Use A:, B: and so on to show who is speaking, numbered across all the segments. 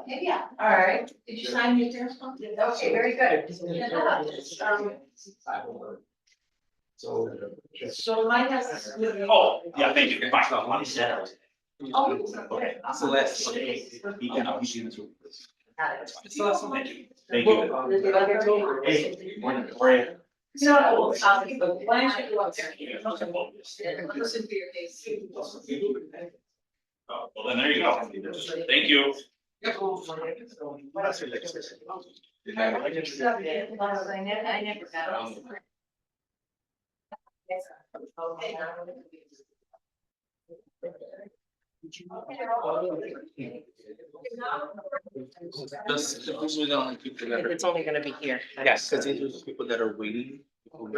A: Yeah, all right. Did you sign your terms? Okay, very good. So mine has.
B: Oh, yeah, thank you. Fine.
A: Oh.
B: So let's.
A: Got it.
B: Thank you. Hey, morning, how are you?
A: No, but why don't you go up there? Listen to your case.
B: Oh, well, then there you go. Thank you.
A: I never got it.
C: Those are the only people that are.
D: It's only gonna be here.
C: Yes, because these are the people that are waiting for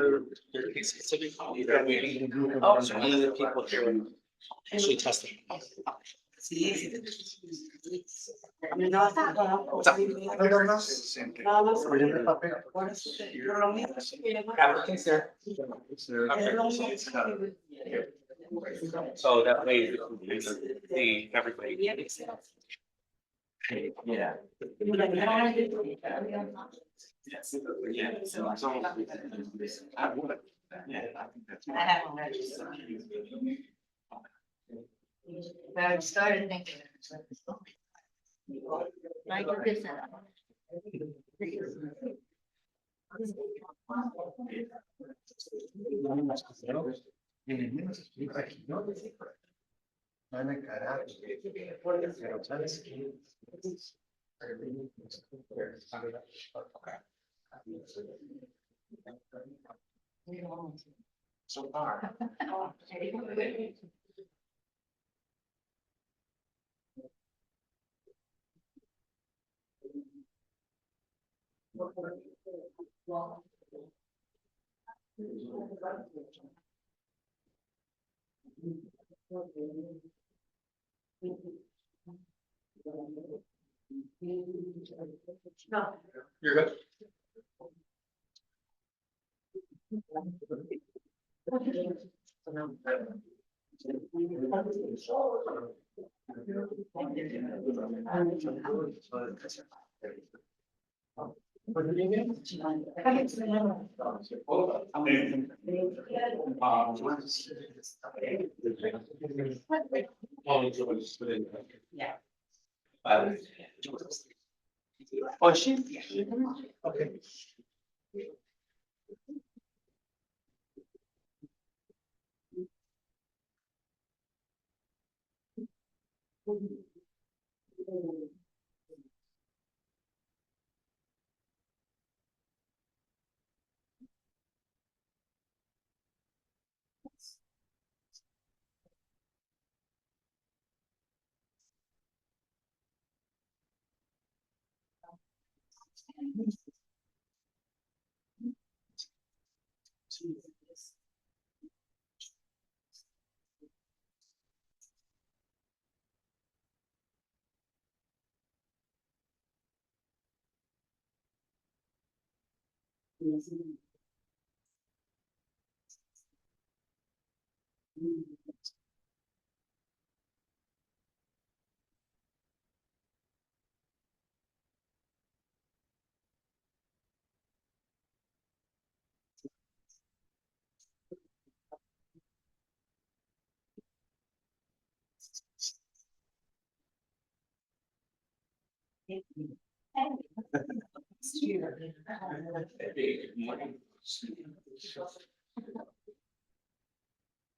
C: their cases to be called. They're waiting. Oh, so only the people here are actually testing. It's easy. What's up? Applicants there. So that way, the everybody. Yeah.
A: I haven't registered. But I started thinking. Like this.
C: So far. You're good.
A: Yeah.
C: Oh, is she? Okay.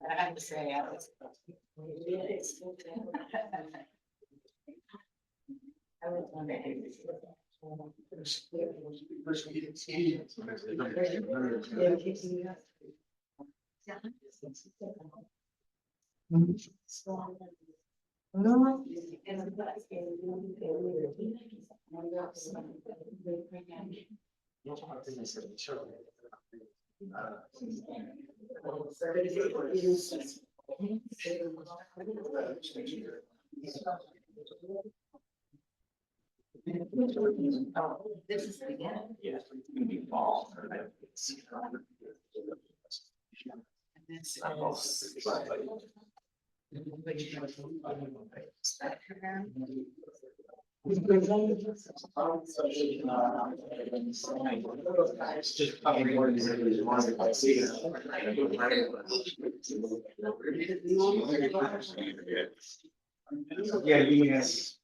A: I have to say, I was. I was wondering. Oh, this is the beginning.
C: Yes, it's gonna be fall.
B: Yeah, yes.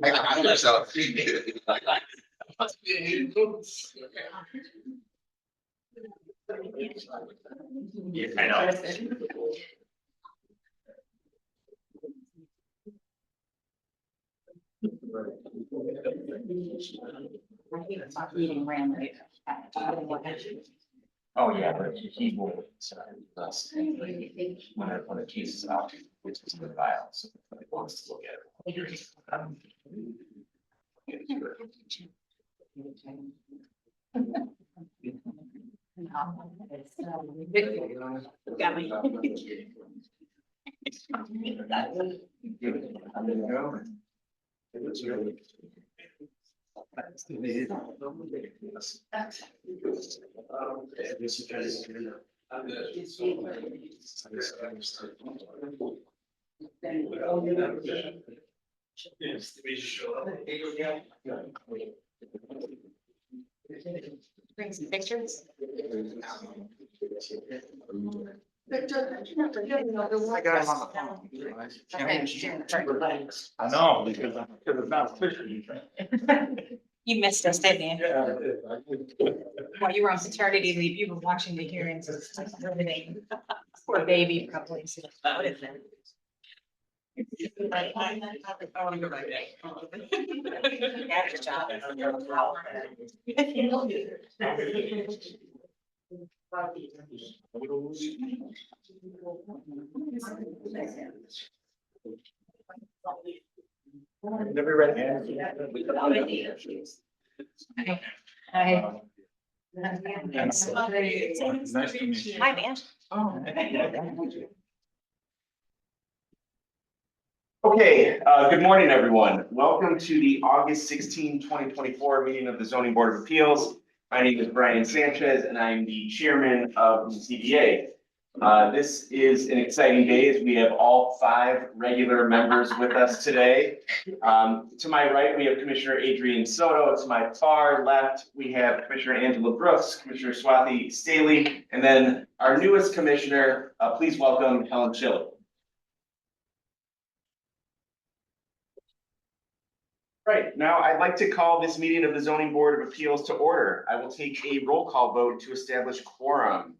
D: I got yourself.
B: Yeah, I know.
A: Meeting ran late.
B: Oh, yeah, but he will, us, when the case is out, which is the file, so he wants to look at it. Get to it.
A: Got me. Bring some pictures.
C: I got him on the phone.
B: I know, because it's not official.
A: You missed us, didn't you?
B: Yeah.
A: While you were on paternity leave, you were watching the hearings. Everything. Poor baby probably. What is that? I want to go back there. Yeah, good job.
B: Never read
A: Hi.
B: Nice to meet you.
A: Hi, man.
B: Okay, good morning, everyone. Welcome to the August 16, 2024 meeting of the Zoning Board of Appeals. My name is Brian Sanchez, and I am the chairman of the ZBA. This is an exciting day as we have all 5 regular members with us today. To my right, we have Commissioner Adrian Soto. To my far left, we have Commissioner Angela Brooks, Commissioner Swati Staley, and then our newest commissioner, please welcome Helen Schiller. Right, now I'd like to call this meeting of the Zoning Board of Appeals to order. I will take a roll call vote to establish quorum.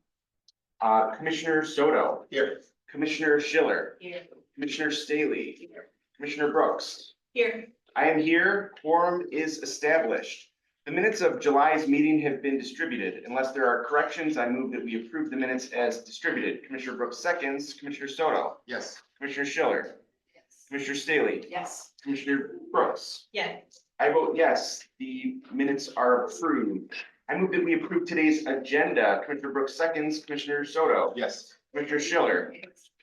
B: Commissioner Soto.
C: Here.
B: Commissioner Schiller.
A: Here.
B: Commissioner Staley. Commissioner Brooks.
A: Here.
B: I am here. Quorum is established. The minutes of July's meeting have been distributed. Unless there are corrections, I move that we approve the minutes as distributed. Commissioner Brooks seconds. Commissioner Soto.
C: Yes.
B: Commissioner Schiller. Commissioner Staley.
A: Yes.
B: Commissioner Brooks.
A: Yeah.
B: I vote yes, the minutes are approved. I move that we approve today's agenda. Commissioner Brooks seconds, Commissioner Soto.
C: Yes.
B: Commissioner Schiller.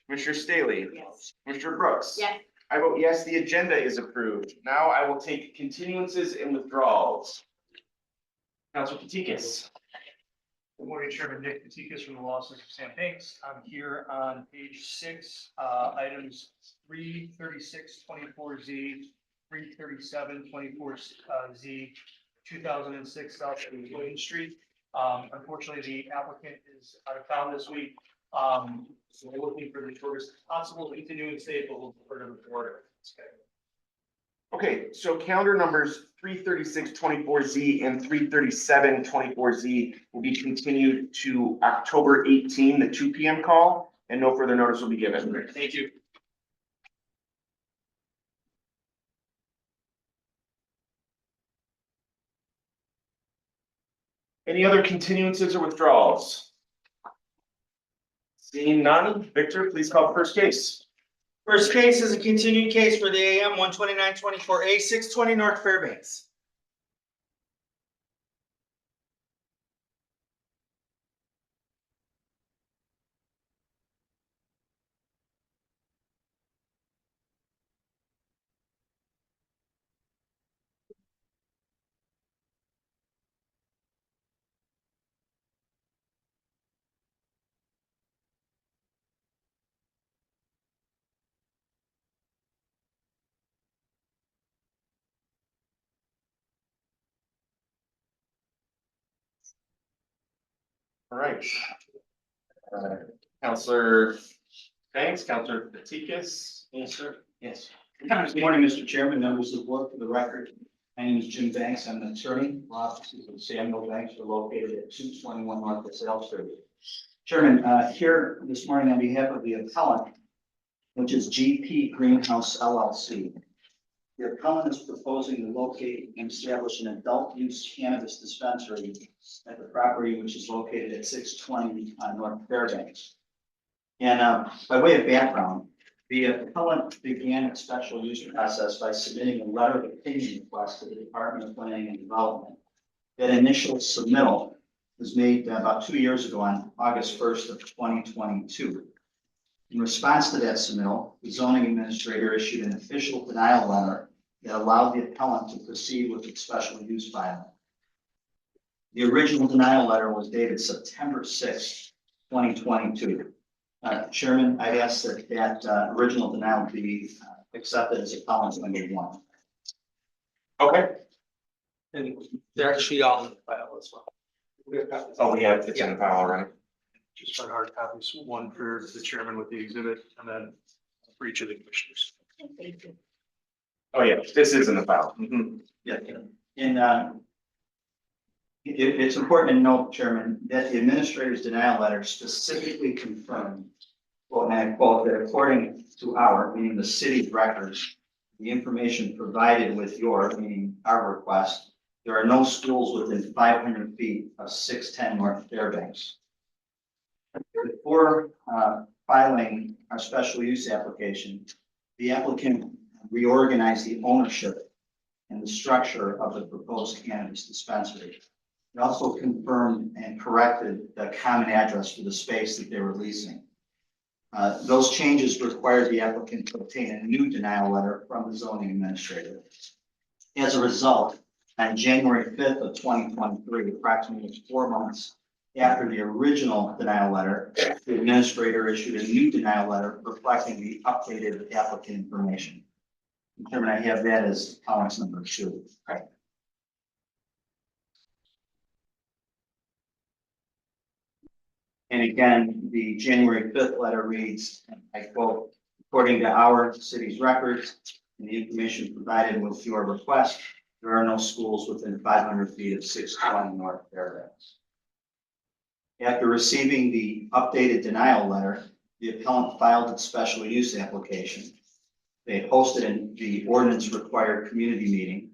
B: Commissioner Staley.
A: Yes.
B: Commissioner Brooks.
A: Yeah.
B: I vote yes, the agenda is approved. Now I will take continuances and withdrawals. Councilor Fatikas.
E: Good morning, Chairman Nick Katikas from the Law Office of Sam Banks. I'm here on page 6, items 336-24Z, 337-24Z, 2006 South William Street. Unfortunately, the applicant is out of town this week. So we're looking for the shortest possible continuance date, but we'll defer to the board.
B: Okay, so calendar numbers 336-24Z and 337-24Z will be continued to October 18, the 2 p.m. call, and no further notice will be given.
E: Thank you.
B: Any other continuances or withdrawals? Seeing none, Victor, please call the first case.
F: First case is a continued case for the AM 12924A 620 North Fairbanks.
B: All right. Counselor Banks, Counselor Fatikas. Yes, sir. Yes.
G: Good morning, Mr. Chairman, members of the board. For the record, my name is Jim Banks. I'm an attorney. Law offices of Samuel Banks are located at 221 North LaSalle Street. Chairman, here this morning on behalf of the appellant, which is GP Greenhouse LLC. The appellant is proposing to locate and establish an adult use cannabis dispensary at the property which is located at 620 North Fairbanks. And by way of background, the appellant began its special use process by submitting a letter of opinion request to the Department of Planning and Development. That initial submittal was made about 2 years ago on August 1st of 2022. In response to that submittal, the zoning administrator issued an official denial letter that allowed the appellant to proceed with its special use filing. The original denial letter was dated September 6th, 2022. Chairman, I'd ask that original denial be accepted as appellant number 1.
B: Okay.
C: And they're actually all in the file as well.
B: Oh, we have, it's in the file, right?
E: Just for hard copies, one for the chairman with the exhibit and then for each of the commissioners.
B: Oh, yeah, this is in the file. Mhm.
G: Yeah, and it's important to note, Chairman, that the administrator's denial letter specifically confirmed, quote, and I quote, that according to our, meaning the city's records, the information provided with your, meaning our request, there are no schools within 500 feet of 610 North Fairbanks. Before filing our special use application, the applicant reorganized the ownership and the structure of the proposed cannabis dispensary. It also confirmed and corrected the common address for the space that they were leasing. Those changes required the applicant to obtain a new denial letter from the zoning administrator. As a result, on January 5th of 2023, approximately 4 months after the original denial letter, the administrator issued a new denial letter reflecting the updated applicant information. Chairman, I have that as appellant's number 2. Right. And again, the January 5th letter reads, I quote, according to our city's records and the information provided with your request, there are no schools within 500 feet of 620 North Fairbanks. After receiving the updated denial letter, the appellant filed its special use application. They hosted the ordinance required community meeting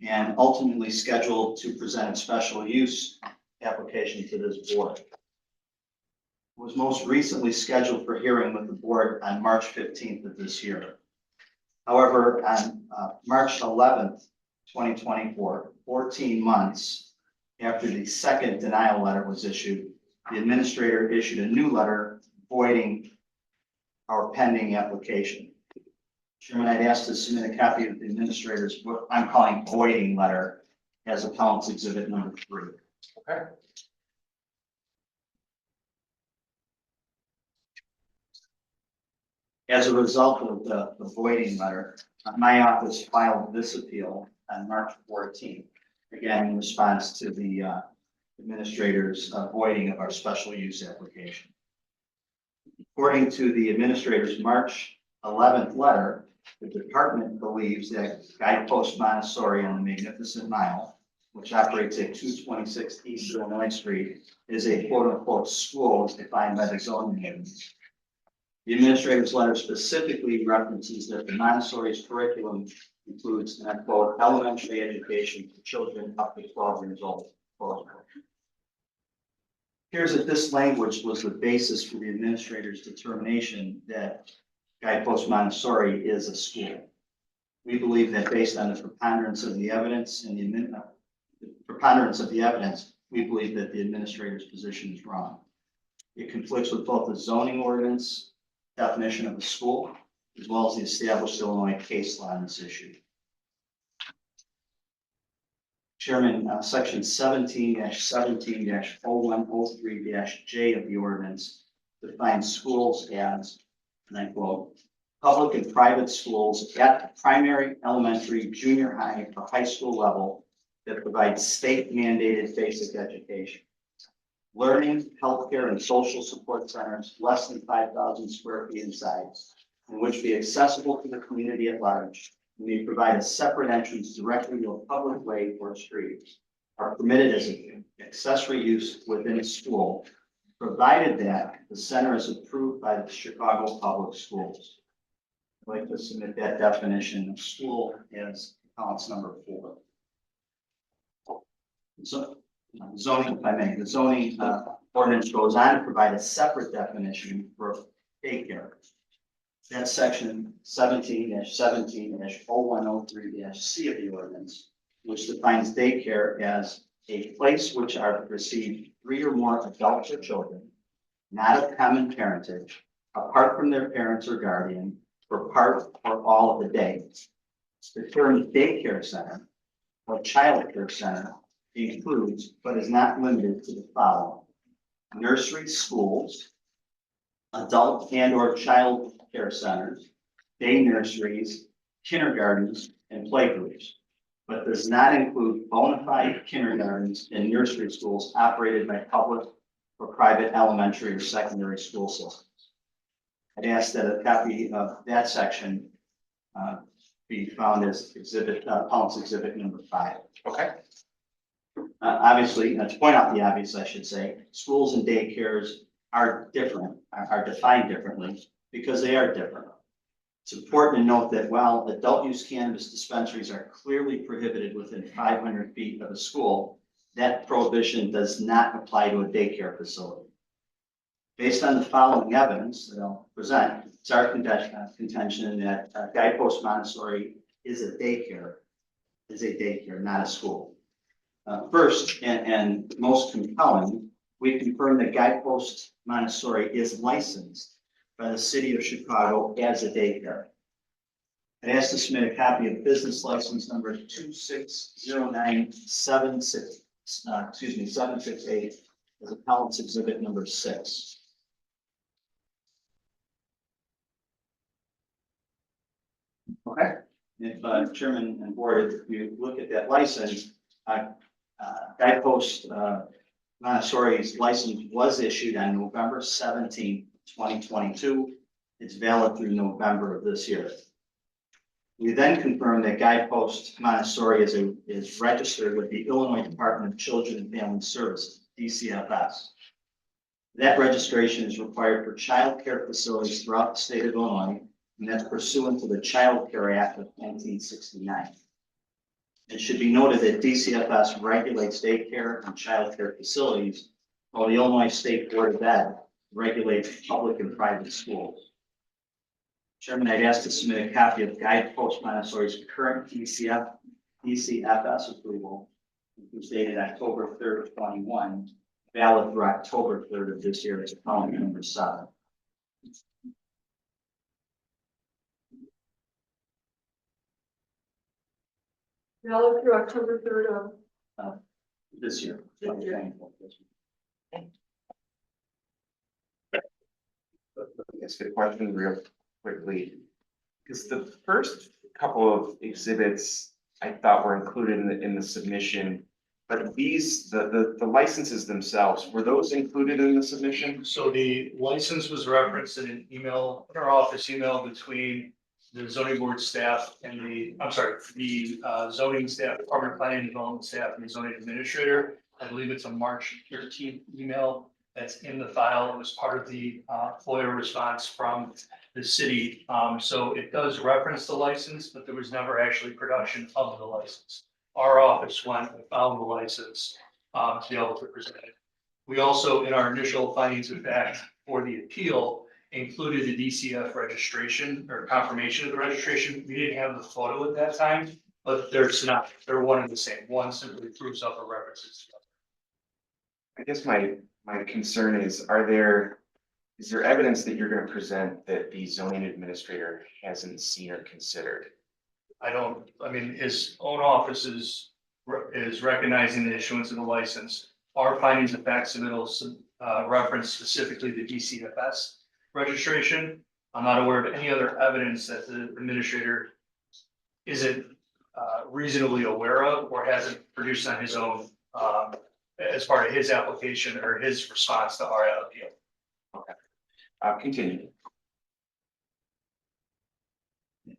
G: and ultimately scheduled to present its special use application to this board. It was most recently scheduled for hearing with the board on March 15th of this year. However, on March 11th, 2024, 14 months after the second denial letter was issued, the administrator issued a new letter voiding our pending application. Chairman, I'd ask to submit a copy of the administrator's, what I'm calling voiding letter, as appellant's exhibit number 3.
B: Okay.
G: As a result of the voiding letter, my office filed this appeal on March 14th, again in response to the administrator's voiding of our special use application. According to the administrator's March 11th letter, the department believes that Guidepost Montessori on the Magnificent Mile, which operates at 226 East Illinois Street, is a quote-unquote school as defined by the zoning ordinance. The administrator's letter specifically references that the Montessori's curriculum includes, and I quote, elementary education for children up to 12 years old. It appears that this language was the basis for the administrator's determination that Guidepost Montessori is a school. We believe that based on the preponderance of the evidence and the preponderance of the evidence, we believe that the administrator's position is wrong. It conflicts with both the zoning ordinance definition of a school, as well as the established Illinois case law on this issue. Chairman, section 17-17-0103-J of the ordinance defines schools as, and I quote, public and private schools at the primary, elementary, junior high, or high school level that provide state mandated basic education. learning, healthcare, and social support centers less than 5,000 square feet in size, and which be accessible to the community at large, and may provide a separate entrance directly to a public way or street, are permitted as an accessory use within a school, provided that the center is approved by the Chicago Public Schools. I'd like to submit that definition of school as policy number 4. So, zoning, if I may, the zoning ordinance goes on to provide a separate definition for daycare. That's section 17-17-0103-C of the ordinance, which defines daycare as a place which are to receive 3 or more adults or children, not of common parentage, apart from their parents or guardian, for part or all of the day. The term daycare center or child care center includes, but is not limited to, the following: nursery schools, adult and or child care centers, day nurseries, kindergartens, and playgroups, but does not include bona fide kindergartens and nursery schools operated by public or private elementary or secondary school systems. I'd ask that a copy of that section be found as policy exhibit number 5.
B: Okay.
G: Obviously, to point out the obvious, I should say, schools and daycares are different, are defined differently because they are different. It's important to note that while adult use cannabis dispensaries are clearly prohibited within 500 feet of a school, that prohibition does not apply to a daycare facility. Based on the following evidence that I'll present, it's our contention that Guidepost Montessori is a daycare, not a school. First, and most compelling, we confirm that Guidepost Montessori is licensed by the city of Chicago as a daycare. I'd ask to submit a copy of business license number 768 as appellant's exhibit number 6. Okay, if Chairman and Board, if you look at that license, Guidepost Montessori's license was issued on November 17, 2022. It's valid through November of this year. We then confirmed that Guidepost Montessori is registered with the Illinois Department of Children and Family Services, DCFS. That registration is required for child care facilities throughout the state of Illinois, and that's pursuant to the Child Care Act of 1969. It should be noted that DCFS regulates daycare and child care facilities, while the Illinois State Board of Ed regulates public and private schools. Chairman, I'd ask to submit a copy of Guidepost Montessori's current DCFS approval, which was dated October 3rd, 21, valid through October 3rd of this year as appellant number 7.
H: Valid through October 3rd of.
G: This year.
H: This year.
B: I guess the question real quickly, because the first couple of exhibits I thought were included in the submission, but these, the licenses themselves, were those included in the submission?
E: So the license was referenced in an email, in our office email between the zoning board staff and the zoning staff, Department of Planning and Development staff, and the zoning administrator. I believe it's a March 13th email that's in the file. It was part of the FOIA response from the city. So it does reference the license, but there was never actually production of the license. Our office went and found the license to be able to present it. We also, in our initial findings of fact for the appeal, included the DCF registration or confirmation of the registration. We didn't have the photo at that time, but they're one and the same. One simply proves up or references the other.
B: I guess my concern is, is there evidence that you're going to present that the zoning administrator hasn't seen or considered?
E: I mean, his own office is recognizing the issuance of the license. Our findings of fact submittals reference specifically the DCFS registration. I'm not aware of any other evidence that the administrator isn't reasonably aware of or hasn't produced on his own as part of his application or his response to our appeal.
B: Continue.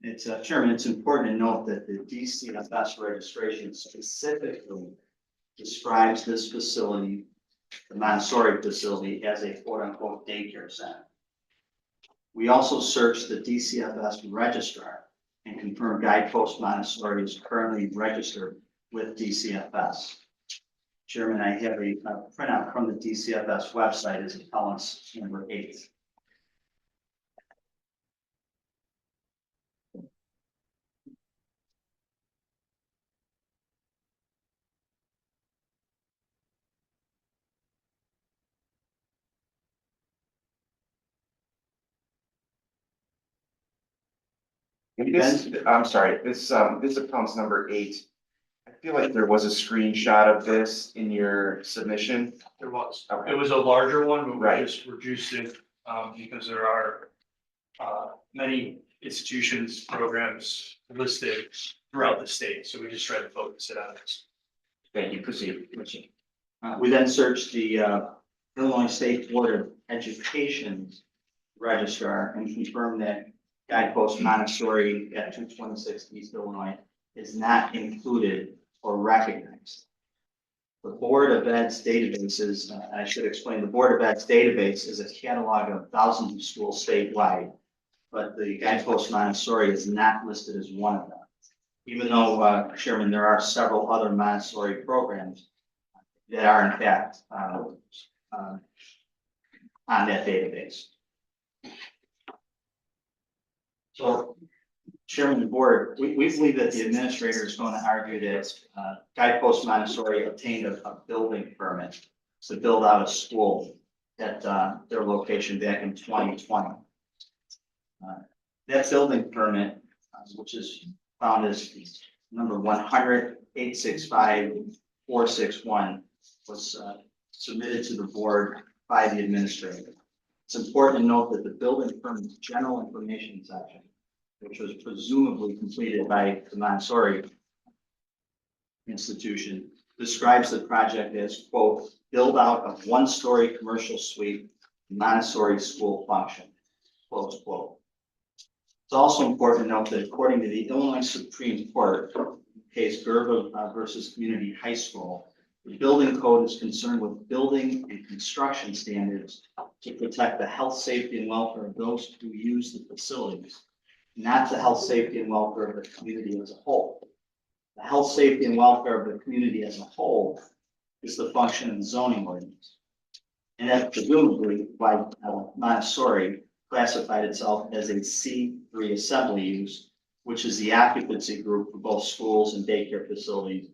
G: It's, Chairman, it's important to note that the DCFS registration specifically describes this facility, the Montessori facility, as a quote-unquote daycare center. We also searched the DCFS registrar and confirmed Guidepost Montessori is currently registered with DCFS. Chairman, I have a printout from the DCFS website as appellants number 8.
B: This, I'm sorry, this account's number 8. I feel like there was a screenshot of this in your submission.
E: There was,
B: Okay.
E: it was a larger one, but we
B: Right.
E: just reduced it, because there are many institutions, programs listed throughout the state, so we just tried to focus it on this.
B: Thank you, proceed.
G: We then searched the Illinois State Board of Education registrar and confirmed that Guidepost Montessori at 226 East Illinois is not included or recognized. The Board of Ed's databases, I should explain, the Board of Ed's database is a catalog of thousands of schools statewide, but the Guidepost Montessori is not listed as one of them. Even though, Chairman, there are several other Montessori programs that are in fact on that database. So, Chairman of the Board, we believe that the administrator is going to argue that Guidepost Montessori obtained a building permit to build out a school at their location back in 2020. That building permit, which is found as number 100-865-461, was submitted to the board by the administrator. It's important to note that the building permit's general information section, which was presumably completed by the Montessori institution, describes the project as, quote, build out of one-story commercial suite, Montessori school function, close quote. It's also important to note that according to the Illinois Supreme Court, case Gerber versus Community High School, the building code is concerned with building and construction standards to protect the health, safety, and welfare of those who use the facilities, not the health, safety, and welfare of the community as a whole. The health, safety, and welfare of the community as a whole is the function of the zoning ordinance. And that's presumably why Montessori classified itself as a C3 assembly use, which is the occupancy group for both schools and daycare facilities,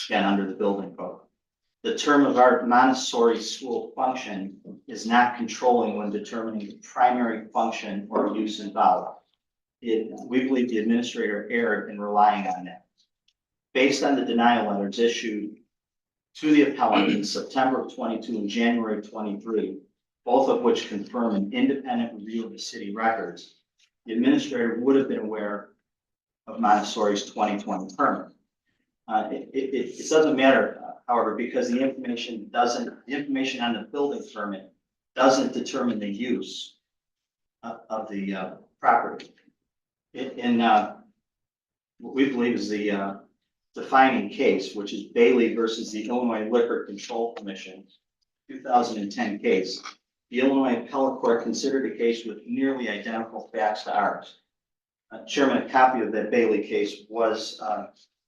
G: again, under the building code. The term of art Montessori school function is not controlling when determining the primary function or use involved. We believe the administrator erred in relying on that. Based on the denial letters issued to the appellant in September of 22 and January of 23, both of which confirm an independent review of the city records, the administrator would have been aware of Montessori's 2020 permit. It doesn't matter, however, because the information on the building permit doesn't determine the use of the property. In what we believe is the defining case, which is Bailey versus the Illinois Liquor Control Commission, 2010 case, the Illinois Appellate Court considered a case with nearly identical facts to ours. Chairman, a copy of that Bailey case was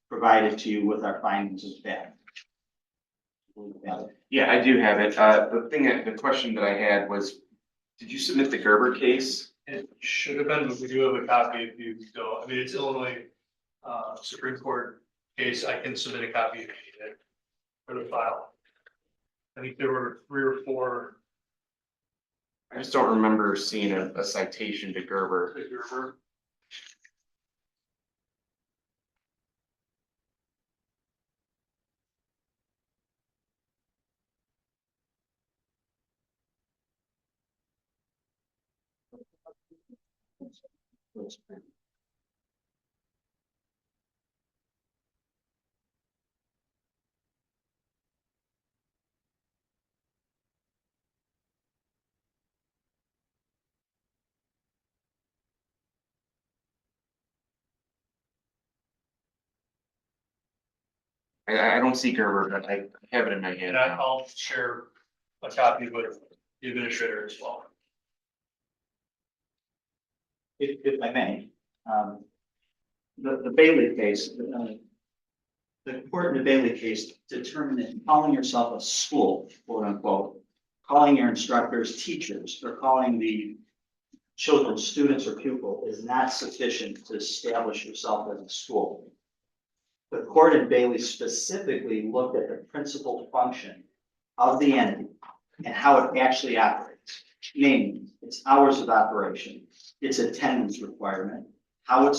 G: provided to you with our findings of fact.
B: Yeah, I do have it. The question that I had was, did you submit the Gerber case?
E: It should have been, but we do have a copy if you go, I mean, it's Illinois Supreme Court case. I can submit a copy if you need it for the file. I think there were 3 or 4.
B: I just don't remember seeing a citation to Gerber. I don't see Gerber, but I have it in my hand
E: And
B: now.
E: I'll share a copy with the administrator as well.
G: If I may, the Bailey case, the court in the Bailey case determined that calling yourself a school, quote unquote, calling your instructors teachers, or calling the children students or pupil is not sufficient to establish yourself as a school. The court in Bailey specifically looked at the principal function of the entity and how it actually operates, namely its hours of operation, its attendance requirement, how it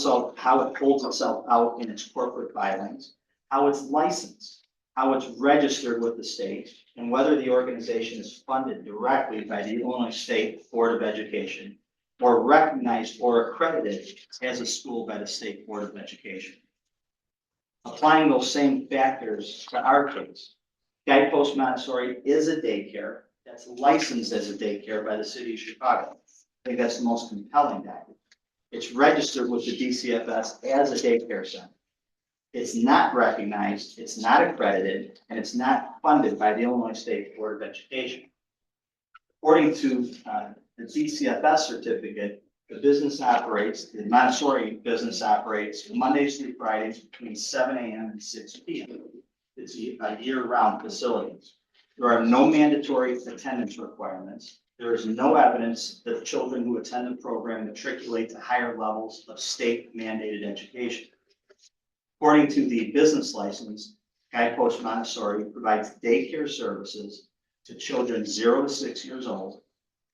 G: holds itself out in its corporate filings, how it's licensed, how it's registered with the state, and whether the organization is funded directly by the Illinois State Board of Education or recognized or accredited as a school by the State Board of Education. Applying those same factors to our case, Guidepost Montessori is a daycare that's licensed as a daycare by the city of Chicago. I think that's the most compelling document. It's registered with the DCFS as a daycare center. It's not recognized, it's not accredited, and it's not funded by the Illinois State Board of Education. According to the DCFS certificate, the business operates, the Montessori business operates Mondays through Fridays between 7 a.m. and 6 p.m. It's a year-round facility. There are no mandatory attendance requirements. There is no evidence that children who attend the program matriculate to higher levels of state mandated education. According to the business license, Guidepost Montessori provides daycare services to children 0 to 6 years old,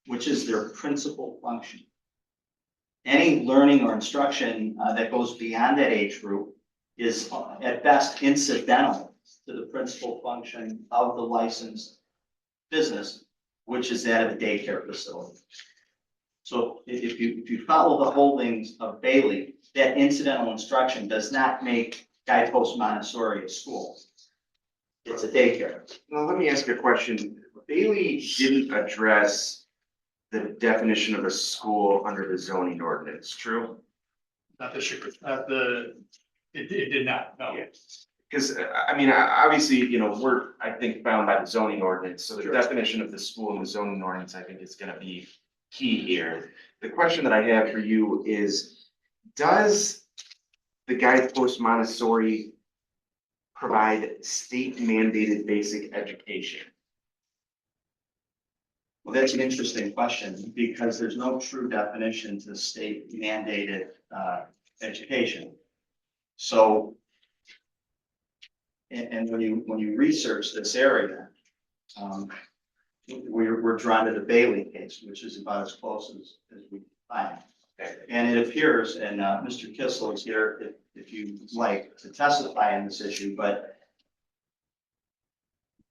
G: which is their principal function. Any learning or instruction that goes beyond that age group is at best incidental to the principal function of the licensed business, which is that of a daycare facility. So if you follow the holdings of Bailey, that incidental instruction does not make Guidepost Montessori a school. It's a daycare.
B: Now, let me ask you a question. Bailey didn't address the definition of a school under the zoning ordinance, true?
E: Not the sugar, it did not, no.
B: Yeah. Because, I mean, obviously, you know, we're, I think, bound by the zoning ordinance, so the definition of the school in the zoning ordinance, I think, is gonna be key here. The question that I have for you is, does the Guidepost Montessori provide state mandated basic education?
G: Well, that's an interesting question because there's no true definition to state mandated education. So, and when you research this area, we're drawn to the Bailey case, which is about as close as we find. And it appears, and Mr. Kissel is here if you'd like to testify on this issue, but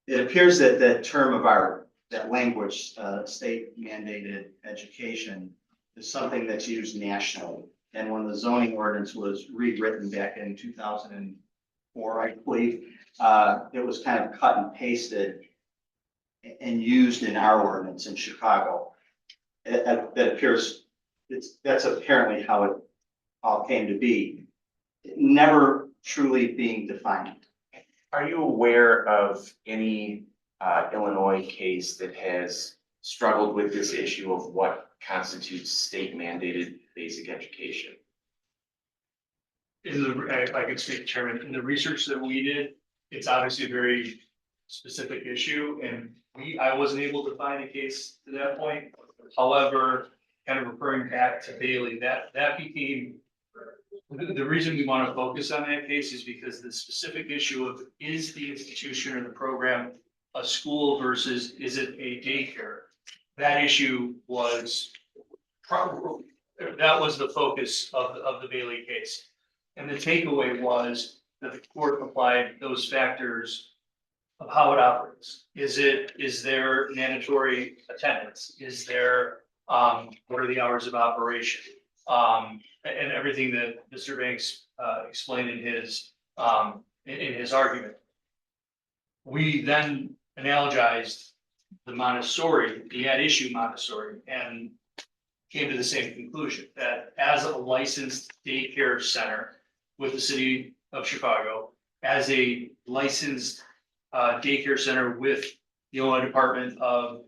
G: it appears that that term of art, that language, state mandated education, is something that's used nationally. And when the zoning ordinance was rewritten back in 2004, I believe, it was kind of cut and pasted and used in our ordinance in Chicago. That appears, that's apparently how it all came to be, never truly being defined.
B: Are you aware of any Illinois case that has struggled with this issue of what constitutes state mandated basic education?
E: If I could speak, Chairman, in the research that we did, it's obviously a very specific issue, and I wasn't able to find a case to that point. However, kind of referring back to Bailey, that became, the reason we want to focus on that case is because the specific issue of, is the institution or the program a school versus is it a daycare? That issue was probably, that was the focus of the Bailey case. And the takeaway was that the court applied those factors of how it operates. Is there mandatory attendance? Is there, what are the hours of operation? And everything that Mr. Banks explained in his argument. We then analogized the Montessori, the at issue Montessori, and came to the same conclusion that as a licensed daycare center with the city of Chicago, as a licensed daycare center with the Illinois Department of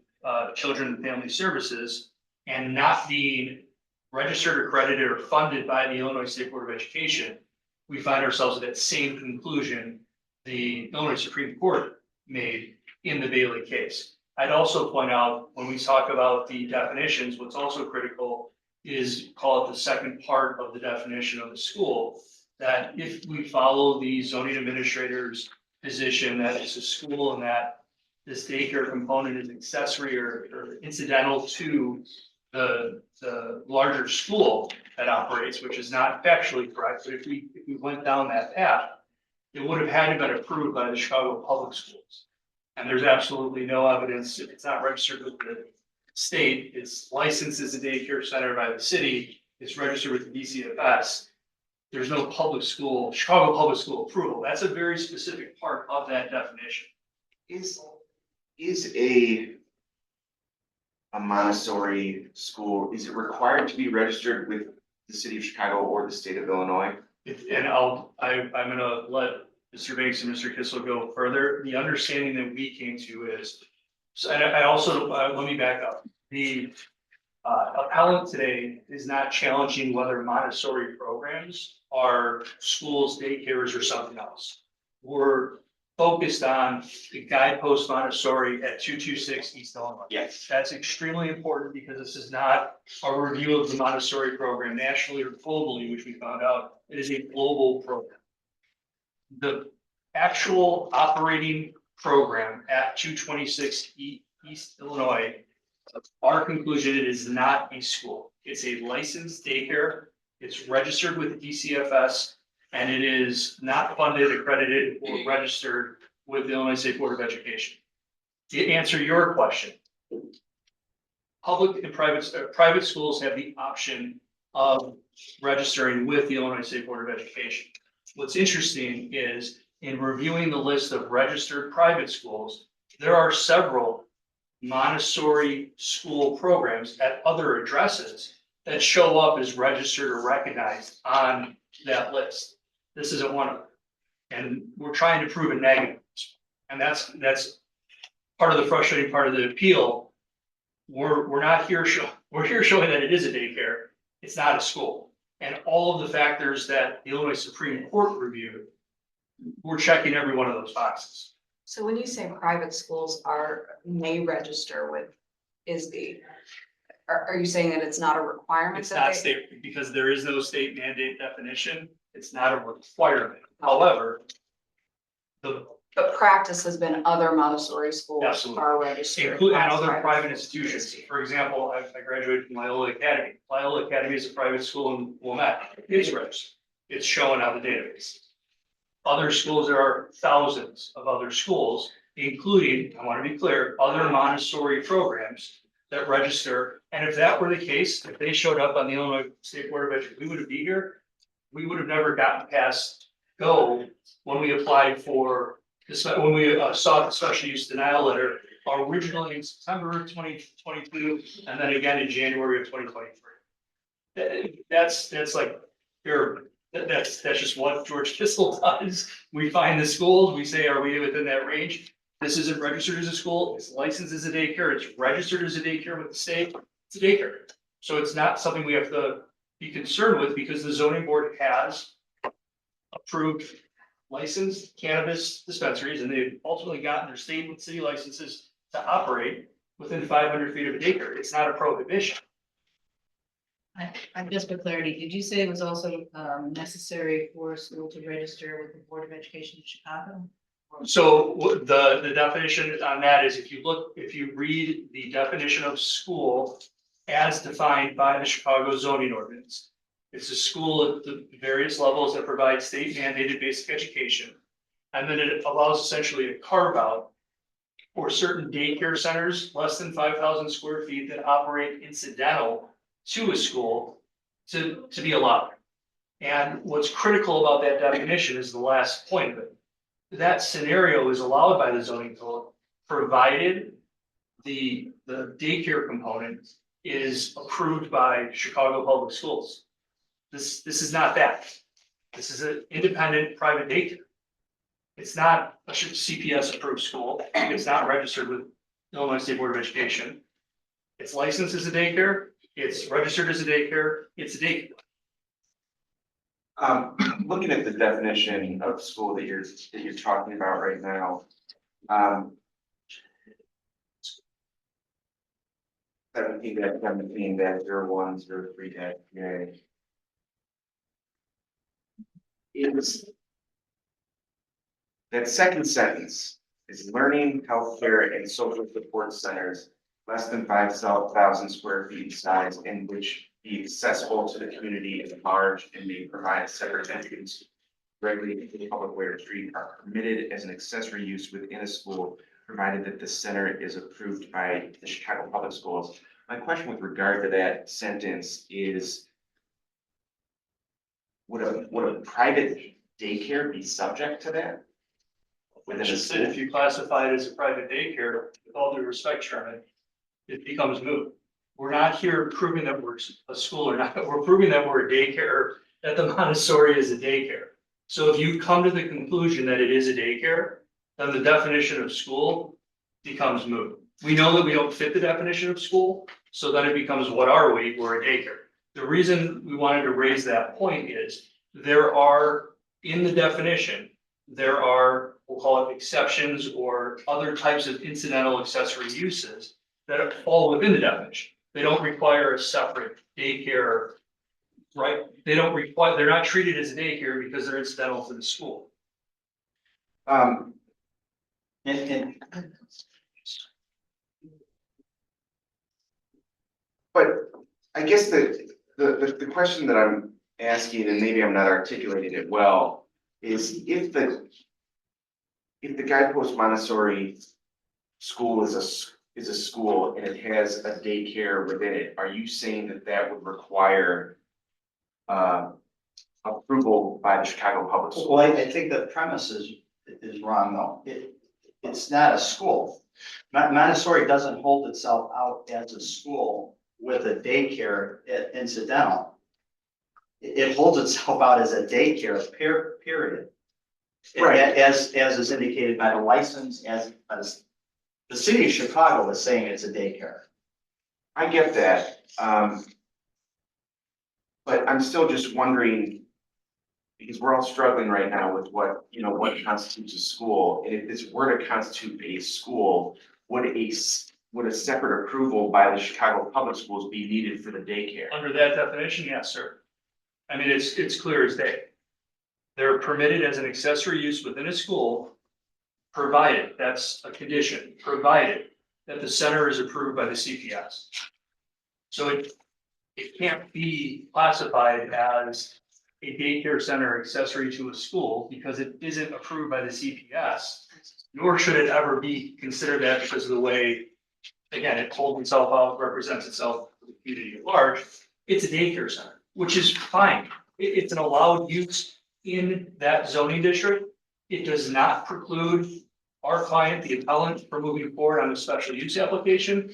E: Children and Family Services and not being registered, accredited, or funded by the Illinois State Board of Education, we find ourselves at that same conclusion the Illinois Supreme Court made in the Bailey case. I'd also point out, when we talk about the definitions, what's also critical is, call it the second part of the definition of the school, that if we follow the zoning administrator's position that it's a school and that this daycare component is accessory or incidental to the larger school that operates, which is not factually correct, but if we went down that path, it would have had to been approved by the Chicago Public Schools. And there's absolutely no evidence, if it's not registered with the state, it's licensed as a daycare center by the city, it's registered with the DCFS. There's no public school, Chicago Public School approval. That's a very specific part of that definition.
B: Is a Montessori school, is it required to be registered with the city of Chicago or the state of Illinois?
E: And I'm gonna let Mr. Banks and Mr. Kissel go further. The understanding that we came to is, so I also, let me back up. The appellant today is not challenging whether Montessori programs are schools, daycares, or something else. We're focused on the Guidepost Montessori at 226 East Illinois.
B: Yes.
E: That's extremely important because this is not a review of the Montessori program nationally or globally, which we found out it is a global program. The actual operating program at 226 East Illinois, our conclusion, it is not a school. It's a licensed daycare. It's registered with the DCFS, and it is not funded, accredited, or registered with the Illinois State Board of Education. To answer your question, public and private schools have the option of registering with the Illinois State Board of Education. What's interesting is, in reviewing the list of registered private schools, there are several Montessori school programs at other addresses that show up as registered or recognized on that list. This isn't one of them. And we're trying to prove a negative. And that's part of the frustrating part of the appeal. We're not here we're here showing that it is a daycare. It's not a school. And all of the factors that the Illinois Supreme Court reviewed, we're checking every one of those boxes.
A: So when you say private schools may register with, are you saying that it's not a requirement?
E: It's not state, because there is no state mandate definition. It's not a requirement. However,
A: But practice has been other Montessori schools
E: Absolutely.
A: are registered.
E: include and
A: as
E: other private
A: schools.
E: institutions. For example, I graduated from Loyola Academy. Loyola Academy is a private school in Wilmette. It's registered. It's showing on the database. Other schools, there are thousands of other schools, including, I want to be clear, other Montessori programs that register. And if that were the case, if they showed up on the Illinois State Board of Education, we wouldn't be here. We would have never gotten past go when we applied for this, when we saw the special use denial letter, originally in September 2022, and then again in January of 2023. That's like, that's just what George Kissel does. We find the schools, we say, are we within that range? This isn't registered as a school, it's licensed as a daycare, it's registered as a daycare with the state, it's a daycare. So it's not something we have to be concerned with because the zoning board has approved licensed cannabis dispensaries, and they've ultimately gotten their state and city licenses to operate within 500 feet of a daycare. It's not a prohibition.
I: I'm just for clarity, did you say it was also necessary for a school to register with the Board of Education in Chicago?
E: So the definition on that is, if you read the definition of school as defined by the Chicago zoning ordinance, it's a school at the various levels that provide state mandated basic education. And then it allows essentially a carve out for certain daycare centers, less than 5,000 square feet, that operate incidental to a school to be allowed. And what's critical about that definition is the last point of it. That scenario is allowed by the zoning code, provided the daycare component is approved by Chicago Public Schools. This is not that. This is an independent private daycare. It's not a CPS approved school. It's not registered with Illinois State Board of Education. It's licensed as a daycare. It's registered as a daycare. It's a daycare.
B: Looking at the definition of school that you're talking about right now. 17-17-0103-J. Is that second sentence is learning, healthcare, and social support centers less than 5,000 square feet in size and which be accessible to the community at large and may provide separate entrance regularly to the public way or street are permitted as an accessory use within a school, provided that the center is approved by the Chicago Public Schools. My question with regard to that sentence is, would a private daycare be subject to that?
E: I just said, if you classify it as a private daycare, with all due respect, Chairman, it becomes moot. We're not here proving that we're a school or not. We're proving that we're a daycare, that the Montessori is a daycare. So if you come to the conclusion that it is a daycare, then the definition of school becomes moot. We know that we don't fit the definition of school, so then it becomes, what are we? We're a daycare. The reason we wanted to raise that point is there are, in the definition, there are, we'll call it exceptions or other types of incidental accessory uses that fall within the definition. They don't require a separate daycare, right? They don't require, they're not treated as a daycare because they're incidental to the school.
G: And
B: But I guess the question that I'm asking, and maybe I'm not articulating it well, is if the Guidepost Montessori school is a school and it has a daycare within it, are you saying that that would require approval by the Chicago Public Schools?
G: well, I think the premise is wrong though. It's not a school. Montessori doesn't hold itself out as a school with a daycare incidental. It holds itself out as a daycare, period.
B: Right.
G: As is indicated by the license, as the city of Chicago is saying it's a daycare.
B: I get that, but I'm still just wondering, because we're all struggling right now with what constitutes a school, and if this were to constitute a school, would a separate approval by the Chicago Public Schools be needed for the daycare?
E: Under that definition, yes, sir. I mean, it's clear as day. They're permitted as an accessory use within a school, provided, that's a condition, provided that the center is approved by the CPS. So it can't be classified as a daycare center accessory to a school because it isn't approved by the CPS, nor should it ever be considered that because of the way, again, it holds itself out, represents itself to the community at large. It's a daycare center, which is fine. It's an allowed use in that zoning district. It does not preclude our client, the appellant, from moving forward on a special use application.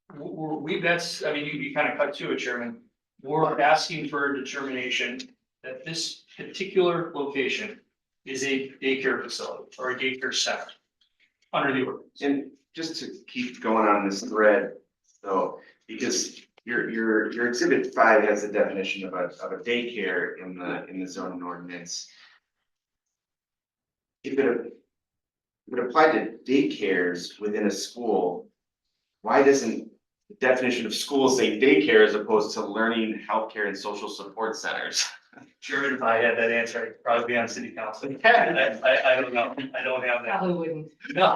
E: That's, I mean, you kind of cut to it, Chairman. We're asking for a determination that this particular location is a daycare facility or a daycare center under the ordinance.
B: And just to keep going on this thread, though, because your exhibit 5 has the definition of a daycare in the zoning ordinance. If it would apply to daycares within a school, why doesn't the definition of school say daycare as opposed to learning, healthcare, and social support centers?
E: Chairman, if I had that answer, I'd probably be on city council. I don't know. I don't have that.
I: Probably wouldn't.
E: No.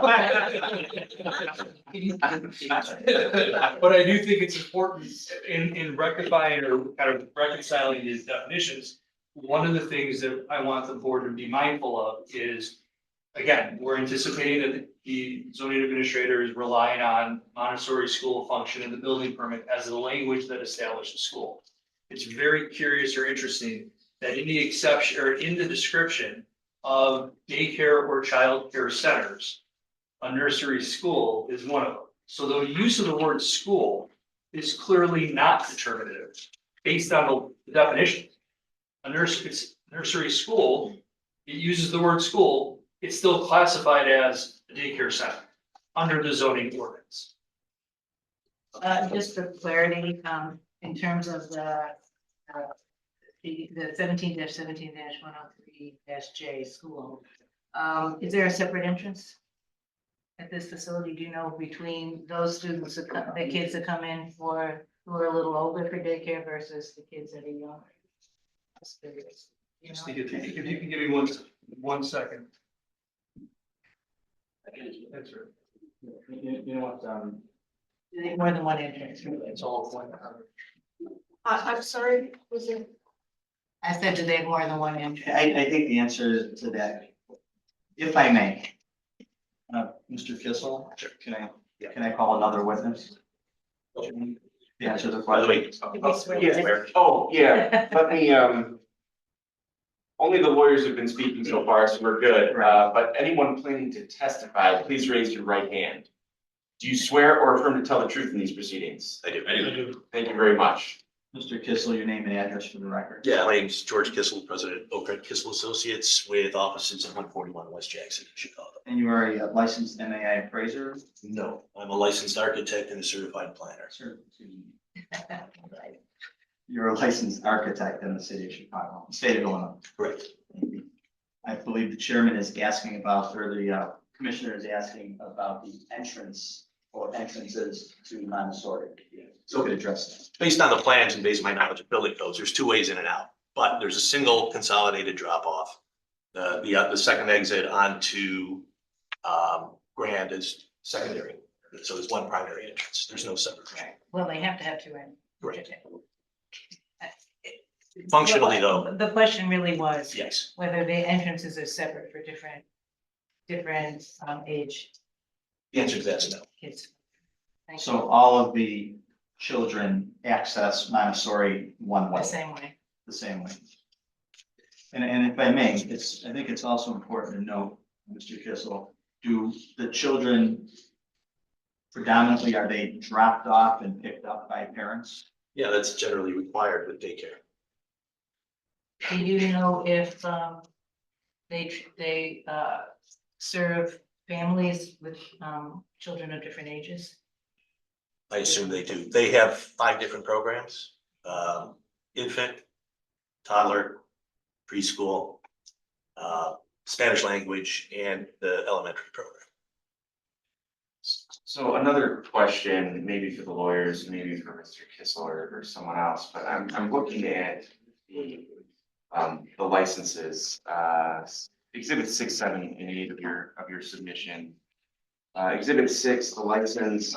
E: But I do think it's important in rectifying or kind of reconciling these definitions. One of the things that I want the board to be mindful of is, again, we're anticipating that the zoning administrator is relying on Montessori school function in the building permit as the language that established the school. It's very curious or interesting that in the exception or in the description of daycare or childcare centers, a nursery school is one of them. So the use of the word school is clearly not determinative based on the definition. A nursery school, it uses the word school it's still classified as a daycare center under the zoning ordinance.
I: Just for clarity, in terms of the 17-17-103-J school, is there a separate entrance at this facility? Do you know, between those students, the kids that come in for, who are a little older for daycare versus the kids that are younger? Just curious. You know?
E: If you can give me one second. That's right.
G: You know what,
I: Do they have more than one entrance?
E: It's all one.
H: I'm sorry, was it?
I: I said, do they have more than one entrance?
G: I think the answer to that, if I may. Mr. Kissel, can I call another witness? To answer the
C: By the way,
G: question.
B: Yeah, let me, only the lawyers have been speaking so far, so we're good. But anyone planning to testify, please raise your right hand. Do you swear or affirm to tell the truth in these proceedings?
C: I do.
B: Thank you very much.
G: Mr. Kissel, your name and address for the record.
C: Yeah, my name's George Kissel, President of Oak Ridge Kissel Associates with offices at 141 West Jackson, Chicago.
G: And you are a licensed MAI appraiser?
C: No, I'm a licensed architect and a certified planner.
G: Sir. You're a licensed architect in the city of Chicago, state of Illinois.
C: Correct.
G: I believe the chairman is asking about, or the commissioner is asking about the entrance or entrances to Montessori. So we could address that.
C: Based on the plans and based on my knowledge of building codes, there's two ways in and out, but there's a single consolidated drop off. The second exit onto Grand is secondary, so there's one primary entrance. There's no separate.
I: Right. Well, they have to have two
C: Correct.
I: entrances.
C: Functionally, though,
I: The question really was
C: yes.
I: whether the entrances are separate for different age
C: The answer to that is no.
I: kids. Thank
G: So
I: you.
G: all of the children access Montessori one way.
I: The same way.
G: The same way. And if I may, I think it's also important to note, Mr. Kissel, do the children predominantly, are they dropped off and picked up by parents?
C: Yeah, that's generally required with daycare.
I: Do you know if they serve families with children of different ages?
C: I assume they do. They have 5 different programs, infant, toddler, preschool, Spanish language, and the elementary program.
B: So another question, maybe for the lawyers, maybe for Mr. Kissel or someone else, but I'm looking at the licenses, exhibit 6, 7, and 8 of your submission. Exhibit 6, the license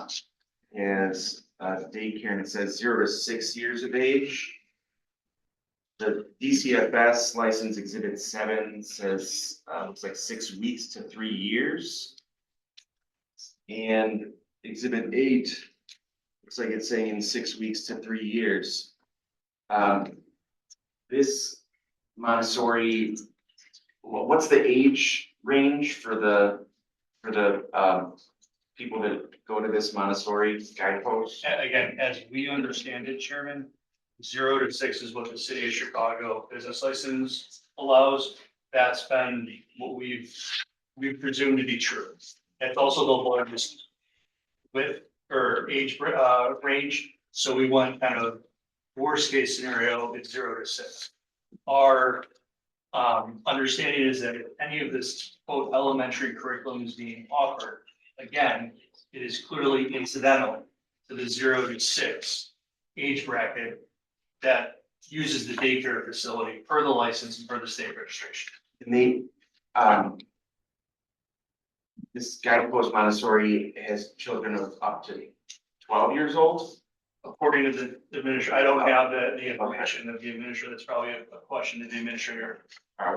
B: is daycare, and it says 0 to 6 years of age. The DCFS license exhibit 7 says, looks like 6 weeks to 3 years. And exhibit 8, looks like it's saying 6 weeks to 3 years. This Montessori, what's the age range for the people that go to this Montessori guidepost?
E: Again, as we understand it, Chairman, 0 to 6 is what the city of Chicago business license allows. That's been what we've presumed to be true. It's also the largest width or age range, so we want kind of worst case scenario, it's 0 to 6. Our understanding is that if any of this quote elementary curriculum is being offered, again, it is clearly incidental to the 0 to 6 age bracket that uses the daycare facility per the license and per the state registration.
B: And they, this guidepost Montessori has children of up to 12 years old.
E: According to the administrator, I don't have the information of the administrator. That's probably a question to the administrator.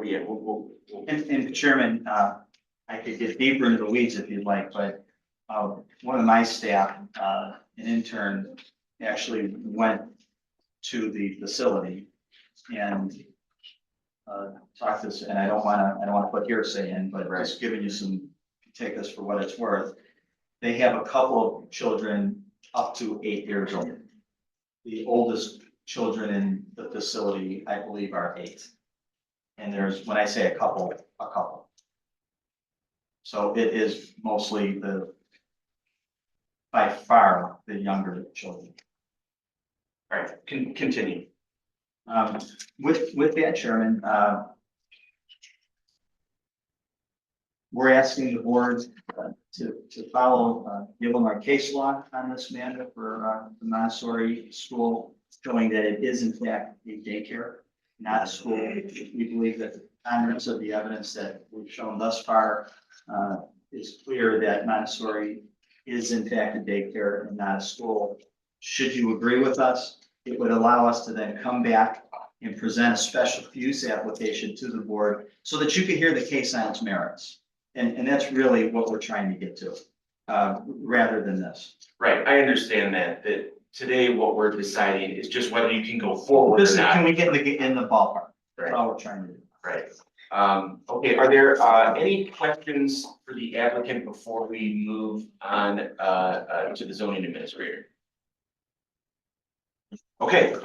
B: Yeah, we'll.
G: And Chairman, I could get deeper into the weeds if you'd like, but one of my staff, an intern, actually went to the facility and talked to this, and I don't wanna put hearsay in, but just giving you some, take this for what it's worth. They have a couple of children up to 8 years old. The oldest children in the facility, I believe, are 8. And there's, when I say a couple. So it is mostly by far, the younger children.
B: All right, continue.
G: With that, Chairman, we're asking the board to follow, give them our case law on this matter for the Montessori school, showing that it is in fact a daycare, not a school. We believe that the ponderance of the evidence that we've shown thus far is clear that Montessori is in fact a daycare and not a school. Should you agree with us, it would allow us to then come back and present a special use application to the board so that you could hear the case on its merits. And that's really what we're trying to get to, rather than this.
B: Right, I understand that today what we're deciding is just whether you can go forward
G: This
B: or
G: is,
B: not.
G: can we get in the ballpark? That's
B: Right.
G: all we're trying to do.
B: Right. Okay, are there, any questions for the applicant before we move on, to the zoning administrator? Okay,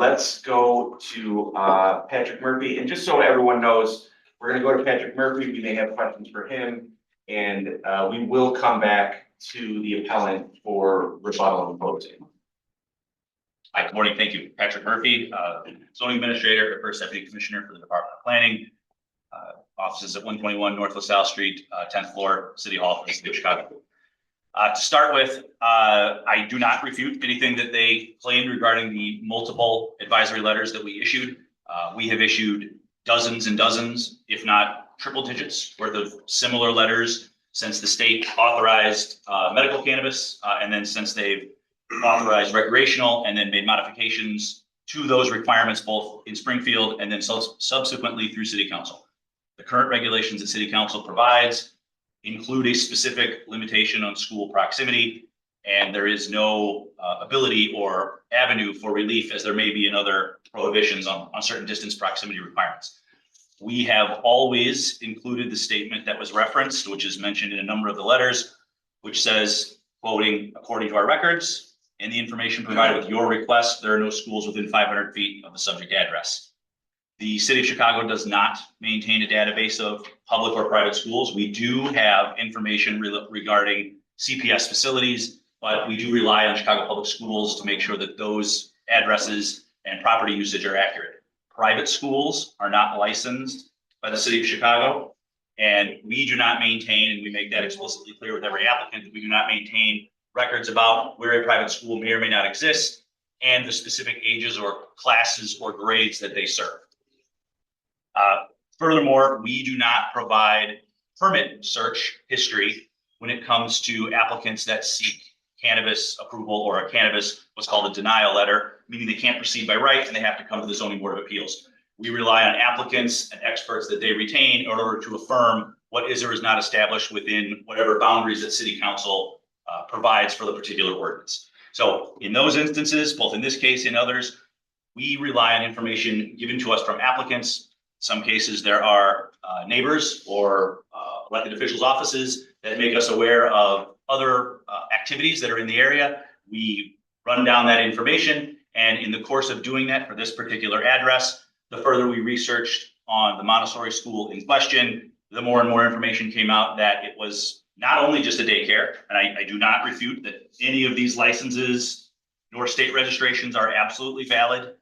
B: let's go to, Patrick Murphy, and just so everyone knows, we're gonna go to Patrick Murphy, we may have questions for him, and, we will come back to the appellant for rebuttal and closing.
J: Hi, good morning. Thank you. Patrick Murphy, zoning administrator, first deputy commissioner for the Department of Planning. Offices at 121 North LaSalle Street, 10th floor, City Hall for the City of Chicago. To start with, I do not refute anything that they claimed regarding the multiple advisory letters that we issued. We have issued dozens and dozens, if not triple digits worth of similar letters since the state authorized medical cannabis, and then since they've authorized recreational and then made modifications to those requirements, both in Springfield and then subsequently through City Council. The current regulations that City Council provides include a specific limitation on school proximity, and there is no ability or avenue for relief as there may be in other prohibitions on certain distance proximity requirements. We have always included the statement that was referenced, which is mentioned in a number of the letters, which says, quoting, according to our records and the information provided with your request, there are no schools within 500 feet of the subject address. The City of Chicago does not maintain a database of public or private schools. We do have information regarding CPS facilities, but we do rely on Chicago Public Schools to make sure that those addresses and property usage are accurate. Private schools are not licensed by the City of Chicago, and we do not maintain, and we make that explicitly clear with every applicant, that we do not maintain records about where a private school may or may not exist and the specific ages or classes or grades that they serve. Furthermore, we do not provide permit search history when it comes to applicants that seek cannabis approval or a cannabis, what's called a denial letter, meaning they can't proceed by right and they have to come to the Zoning Board of Appeals. We rely on applicants and experts that they retain in order to affirm what is or is not established within whatever boundaries that City Council provides for the particular ordinance. So in those instances, both in this case and others, we rely on information given to us from applicants. Some cases there are neighbors or elected officials' offices that make us aware of other activities that are in the area. We run down that information, and in the course of doing that for this particular address, the further we researched on the Montessori school in question, the more and more information came out that it was not only just a daycare, and I do not refute that any of these licenses nor state registrations are absolutely valid,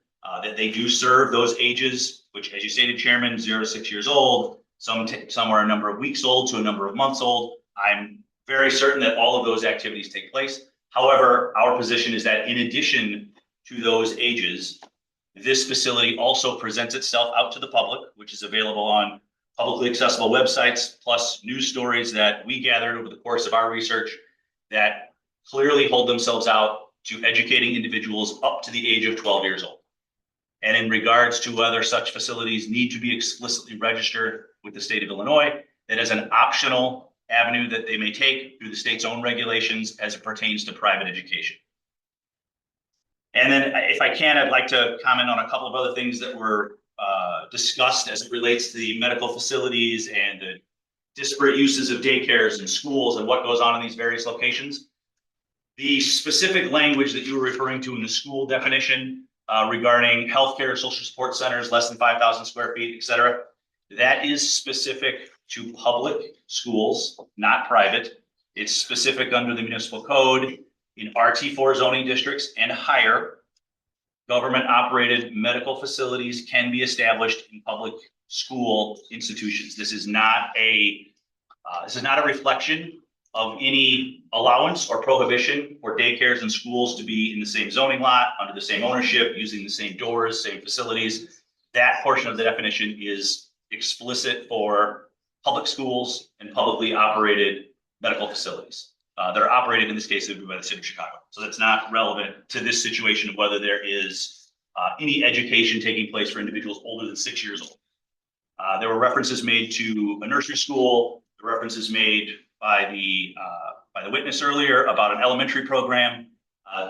J: that they do serve those ages, which, as you stated, Chairman, 0 to 6 years old, some are a number of weeks old to a number of months old. I'm very certain that all of those activities take place. However, our position is that in addition to those ages, this facility also presents itself out to the public, which is available on publicly accessible websites, plus news stories that we gathered over the course of our research that clearly hold themselves out to educating individuals up to the age of 12 years old. And in regards to whether such facilities need to be explicitly registered with the state of Illinois, that is an optional avenue that they may take through the state's own regulations as it pertains to private education. And then if I can, I'd like to comment on a couple of other things that were discussed as it relates to the medical facilities and the disparate uses of daycares and schools and what goes on in these various locations. The specific language that you were referring to in the school definition regarding healthcare, social support centers, less than 5,000 square feet, et cetera, that is specific to public schools, not private. It's specific under the municipal code in RT4 zoning districts and higher. Government-operated medical facilities can be established in public school institutions. This is not a reflection of any allowance or prohibition for daycares and schools to be in the same zoning lot, under the same ownership, using the same doors, same facilities. That portion of the definition is explicit for public schools and publicly operated medical facilities that are operated, in this case, it would be by the city of Chicago. So that's not relevant to this situation of whether there is any education taking place for individuals older than 6 years old. There were references made to a nursery school, the references made by the witness earlier about an elementary program.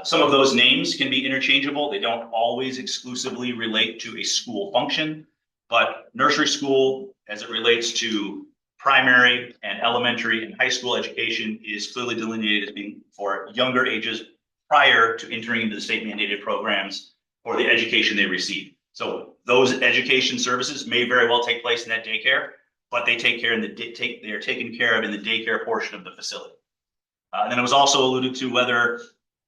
J: Some of those names can be interchangeable. They don't always exclusively relate to a school function, but nursery school, as it relates to primary and elementary and high school education, is clearly delineated as being for younger ages prior to entering into the state mandated programs for the education they receive. So those education services may very well take place in that daycare, but they take care in they are taken care of in the daycare portion of the facility. And then it was also alluded to whether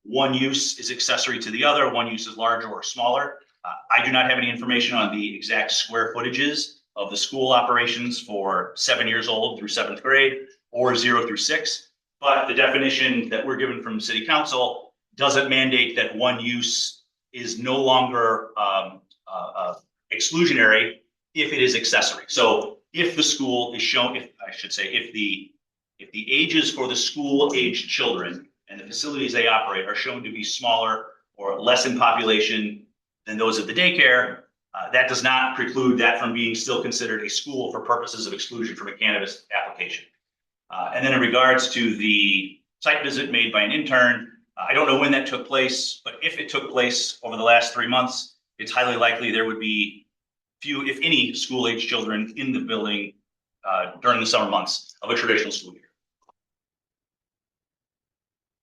J: one use is accessory to the other, one use is larger or smaller. I do not have any information on the exact square footages of the school operations for 7 years old through 7th grade or 0 through 6. But the definition that we're given from City Council doesn't mandate that one use is no longer exclusionary if it is accessory. So if the school is shown, if the ages for the school aged children and the facilities they operate are shown to be smaller or less in population than those of the daycare, that does not preclude that from being still considered a school for purposes of exclusion from a cannabis application. And then in regards to the site visit made by an intern, I don't know when that took place, but if it took place over the last 3 months, it's highly likely there would be few, if any, school-age children in the building during the summer months of a traditional school year.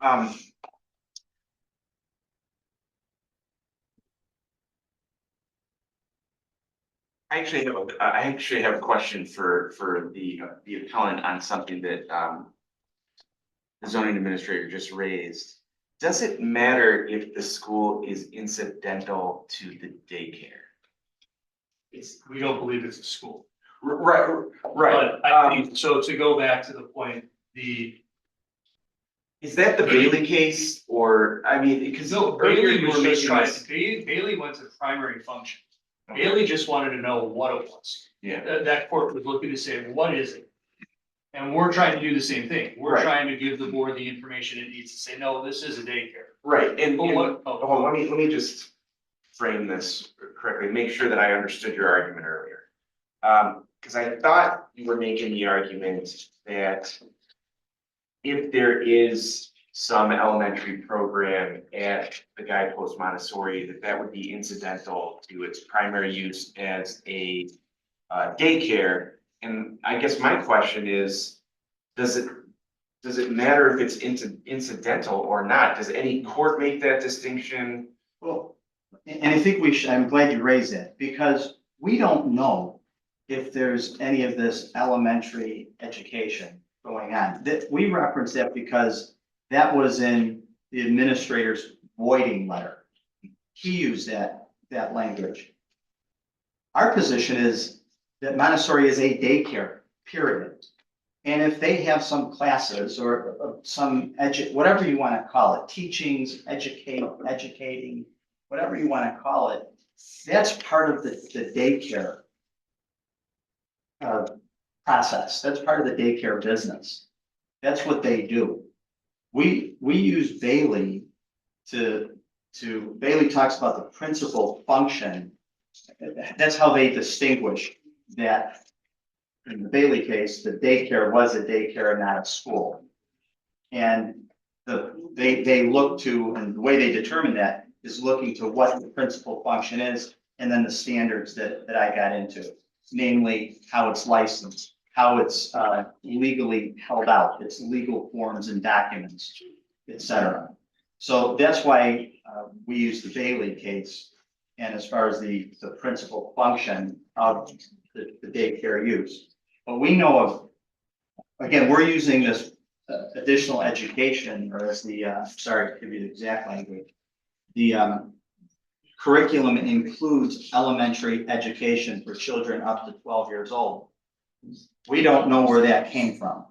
B: I actually have a question for the appellant on something that the zoning administrator just raised. Does it matter if the school is incidental to the daycare?
E: We don't believe it's a school.
B: Right.
E: But I think, so to go back to the point,
B: Is that the Bailey case or, I mean, because
E: no,
B: earlier
E: Bailey
B: you
E: was
B: were
E: just
B: making
E: trying,
B: this.
E: Bailey went to primary function.
B: Okay.
E: Bailey just wanted to know what it was.
B: Yeah,
E: That court was looking to say, what is it? And we're trying to do the same thing. We're
B: Right.
E: trying to give the board the information it needs to say, no, this is a daycare.
B: right, and,
E: But what-
B: hold on, let me just frame this correctly, make sure that I understood your argument earlier. Because I thought you were making the argument that if there is some elementary program at the Guidepost Montessori, that would be incidental to its primary use as a daycare. And I guess my question is, does it matter if it's incidental or not? Does any court make that distinction?
G: Well, and I think we should, I'm glad you raised that, because we don't know if there's any of this elementary education going on. That, we reference that because that was in the administrator's voiding letter. He used that language. Our position is that Montessori is a daycare, period. And if they have some classes or some whatever you want to call it, teachings, educating, whatever you want to call it, that's part of the daycare process. That's part of the daycare business. That's what they do. We use Bailey Bailey talks about the principal function. That's how they distinguish that. In the Bailey case, the daycare was a daycare and not a school. And they look to, and the way they determine that is looking to what the principal function is, and then the standards that I got into, namely how it's licensed, how it's legally held out, its legal forms and documents, et cetera. So that's why we use the Bailey case. And as far as the principal function of the daycare use. But we know of, again, we're using this additional education, or as the, sorry, to give you the exact language. The curriculum includes elementary education for children up to 12 years old. We don't know where that came from.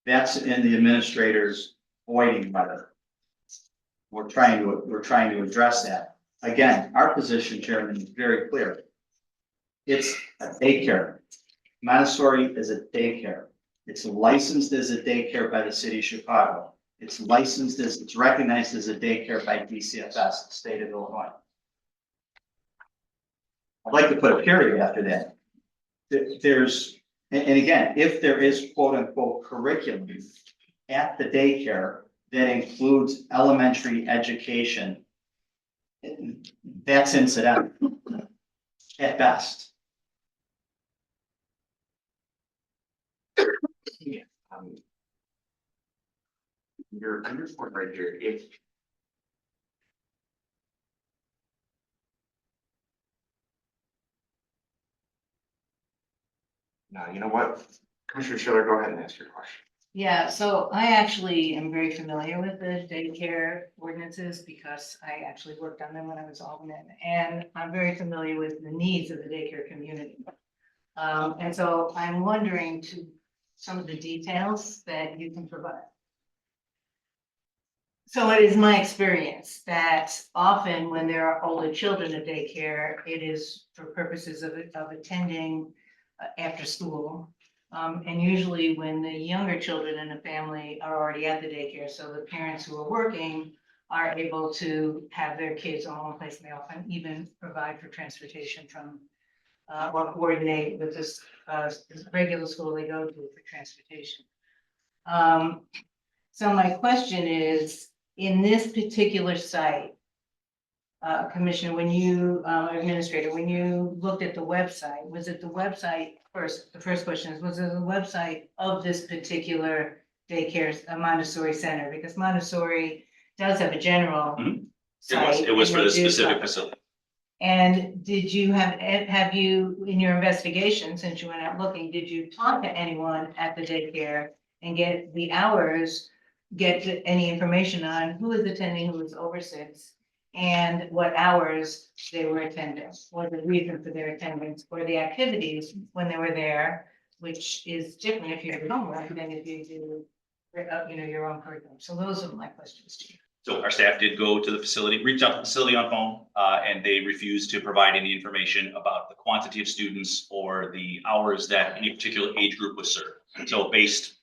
G: That's in the administrator's voiding letter. We're trying to address that. Again, our position, Chairman, is very clear. It's a daycare. Montessori is a daycare. It's licensed as a daycare by the city of Chicago. It's recognized as a daycare by DCFS, the state of Illinois. I'd like to put a period after that. And again, if there is quote unquote curriculum at the daycare that includes elementary education, that's incidental at best.
B: Yeah, your underscore right here, if. Now, you know what? Commissioner Schiller, go ahead and ask your question.
I: Yeah, so I actually am very familiar with the daycare ordinances because I actually worked on them when I was alderman, and I'm very familiar with the needs of the daycare community. And so I'm wondering to some of the details that you can provide. So it is my experience that often when there are older children at daycare, it is for purposes of attending after school. And usually when the younger children in the family are already at the daycare, so the parents who are working are able to have their kids all in one place, and they often even provide for transportation from or coordinate with this regular school they go to for transportation. So my question is, in this particular site, Commissioner, when you, Administrator, when you looked at the website, was it the website first? The first question is, was it the website of this particular daycare, Montessori Center? Because Montessori does have a general site.
J: It was
I: and
J: for
I: they
J: the
I: do
J: specific
I: cover.
J: facility.
I: And did you have you, in your investigation, since you went out looking, did you talk to anyone at the daycare and get the hours, get any information on who is attending, who is over 6, and what hours they were attending, or the reason for their attendance, or the activities when they were there, which is different if you're homework than if you do, your own curriculum. So those are my questions to you.
J: So our staff did go to the facility, reach out to the facility on phone, and they refused to provide any information about the quantity of students or the hours that any particular age group was served. And so based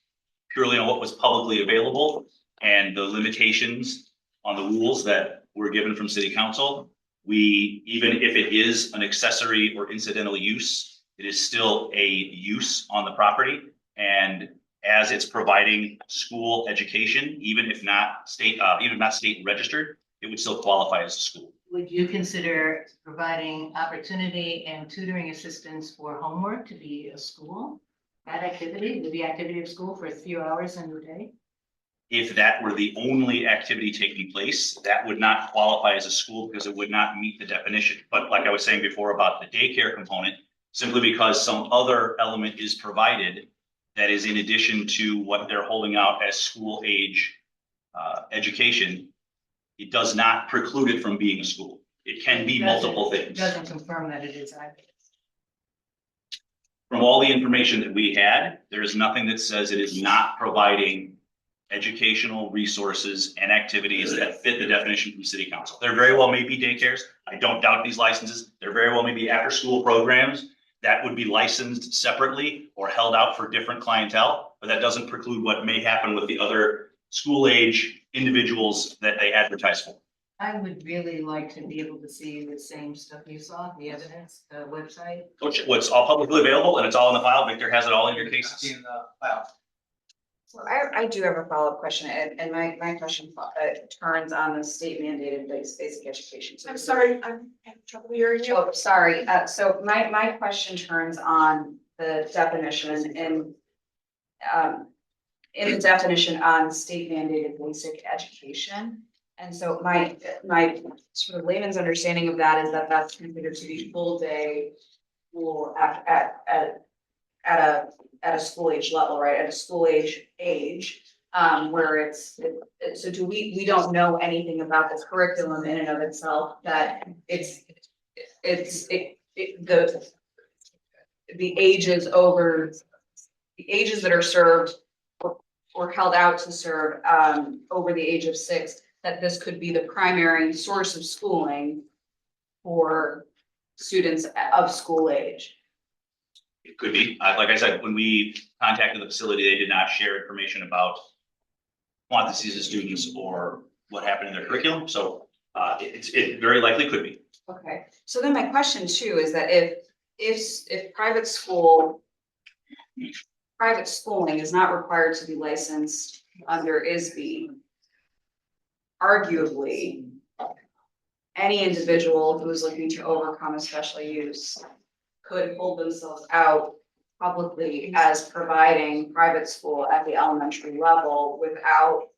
J: purely on what was publicly available and the limitations on the rules that were given from city council, even if it is an accessory or incidental use, it is still a use on the property. And as it's providing school education, even if not state registered, it would still qualify as a school.
I: Would you consider providing opportunity and tutoring assistance for homework to be a school? That activity, to be activity of school for a few hours in the day?
J: If that were the only activity taking place, that would not qualify as a school because it would not meet the definition. But like I was saying before about the daycare component, simply because some other element is provided that is in addition to what they're holding out as school age education, it does not preclude it from being a school. It can be multiple
I: It
J: things.
I: doesn't confirm that it is either.
J: From all the information that we had, there is nothing that says it is not providing educational resources and activities that fit the definition from city council. There very well may be daycares. I don't doubt these licenses. There very well may be after-school programs that would be licensed separately or held out for different clientele, but that doesn't preclude what may happen with the other school age individuals that they advertise for.
I: I would really like to be able to see the same stuff you saw, the evidence, the website.
J: What's all publicly available and it's all in the file. Victor has it all in your cases.
F: In the file.
A: So I do have a follow-up question, and my question turns on the state mandated basic education. So
H: I'm sorry, I'm having trouble hearing you.
A: Oh, sorry. So my question turns on the definition in the definition on state mandated basic education. And so my sort of layman's understanding of that is that that's considered to be full day school at at a school age level, right, at a school age, where so do we don't know anything about the curriculum in and of itself, that the ages over, the ages that are served or held out to serve, over the age of 6, that this could be the primary source of schooling for students of school age.
J: It could be, like I said, when we contacted the facility, they did not share information about quantities of students or what happened in their curriculum, so it very likely could be.
A: Okay, so then my question too is that if private schooling is not required to be licensed under ISB, arguably, any individual who is looking to overcome a special use could hold themselves out publicly as providing private school at the elementary level without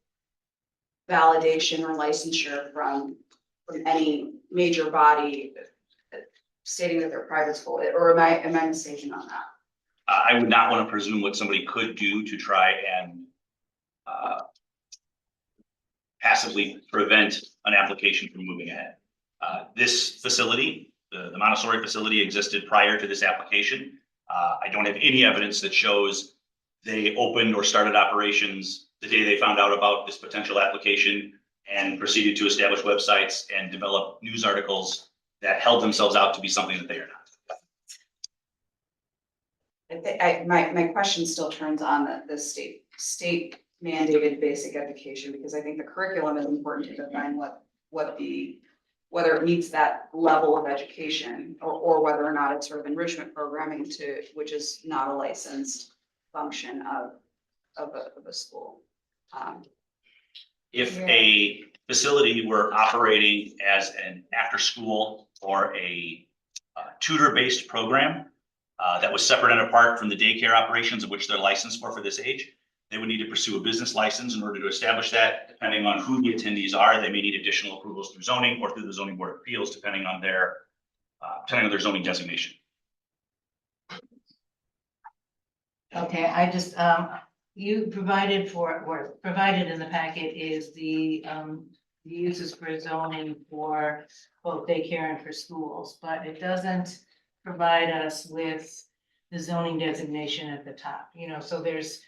A: validation or licensure from any major body stating that they're private school, or am I mistaken on that?
J: I would not want to presume what somebody could do to try and passively prevent an application from moving ahead. This facility, the Montessori facility, existed prior to this application. I don't have any evidence that shows they opened or started operations the day they found out about this potential application and proceeded to establish websites and develop news articles that held themselves out to be something that they are not.
A: My question still turns on the state mandated basic education, because I think the curriculum is important to define whether it meets that level of education, or whether or not it's sort of enrichment programming which is not a licensed function of a school.
J: If a facility were operating as an after-school or a tutor-based program that was separate and apart from the daycare operations of which they're licensed for this age, they would need to pursue a business license in order to establish that. Depending on who the attendees are, they may need additional approvals through zoning or through the zoning board of appeals, depending on their zoning designation.
I: Okay, I just, you provided provided in the packet is the uses for zoning for both daycare and for schools, but it doesn't provide us with the zoning designation at the top, so there's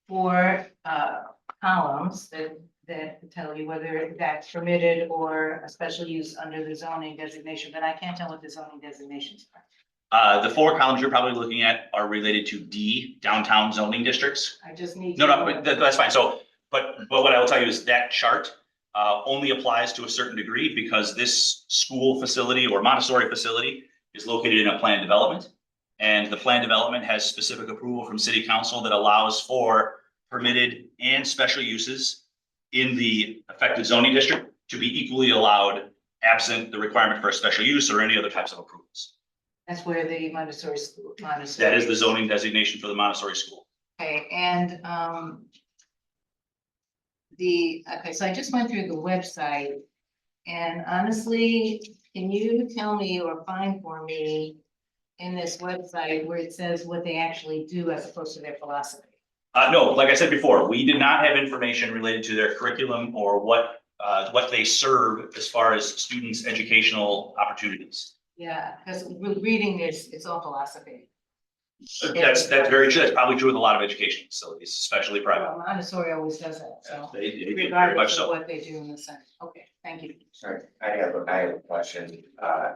I: 4 columns that tell you whether that's permitted or a special use under the zoning designation, but I can't tell what the zoning designations are.
J: The 4 columns you're probably looking at are related to D, downtown zoning districts.
I: I just need.
J: No, but that's fine. So, but what I will tell you is that chart only applies to a certain degree because this school facility or Montessori facility is located in a planned development. And the planned development has specific approval from city council that allows for permitted and special uses in the affected zoning district to be equally allowed absent the requirement for a special use or any other types of approvals.
I: That's where the Montessori school.
J: That is the zoning designation for the Montessori school.
I: Okay, and so I just went through the website, and honestly, can you tell me or find for me in this website where it says what they actually do as opposed to their philosophy?
J: No, like I said before, we did not have information related to their curriculum or what they serve as far as students' educational opportunities.
I: Yeah, because reading this, it's all philosophy.
J: That's very true. That's probably true with a lot of education facilities, especially private.
I: Well, Montessori always does that, so
J: They do very much
I: regardless of
J: so.
I: what they do in the center. Okay, thank you.
B: Sorry, I have a question. I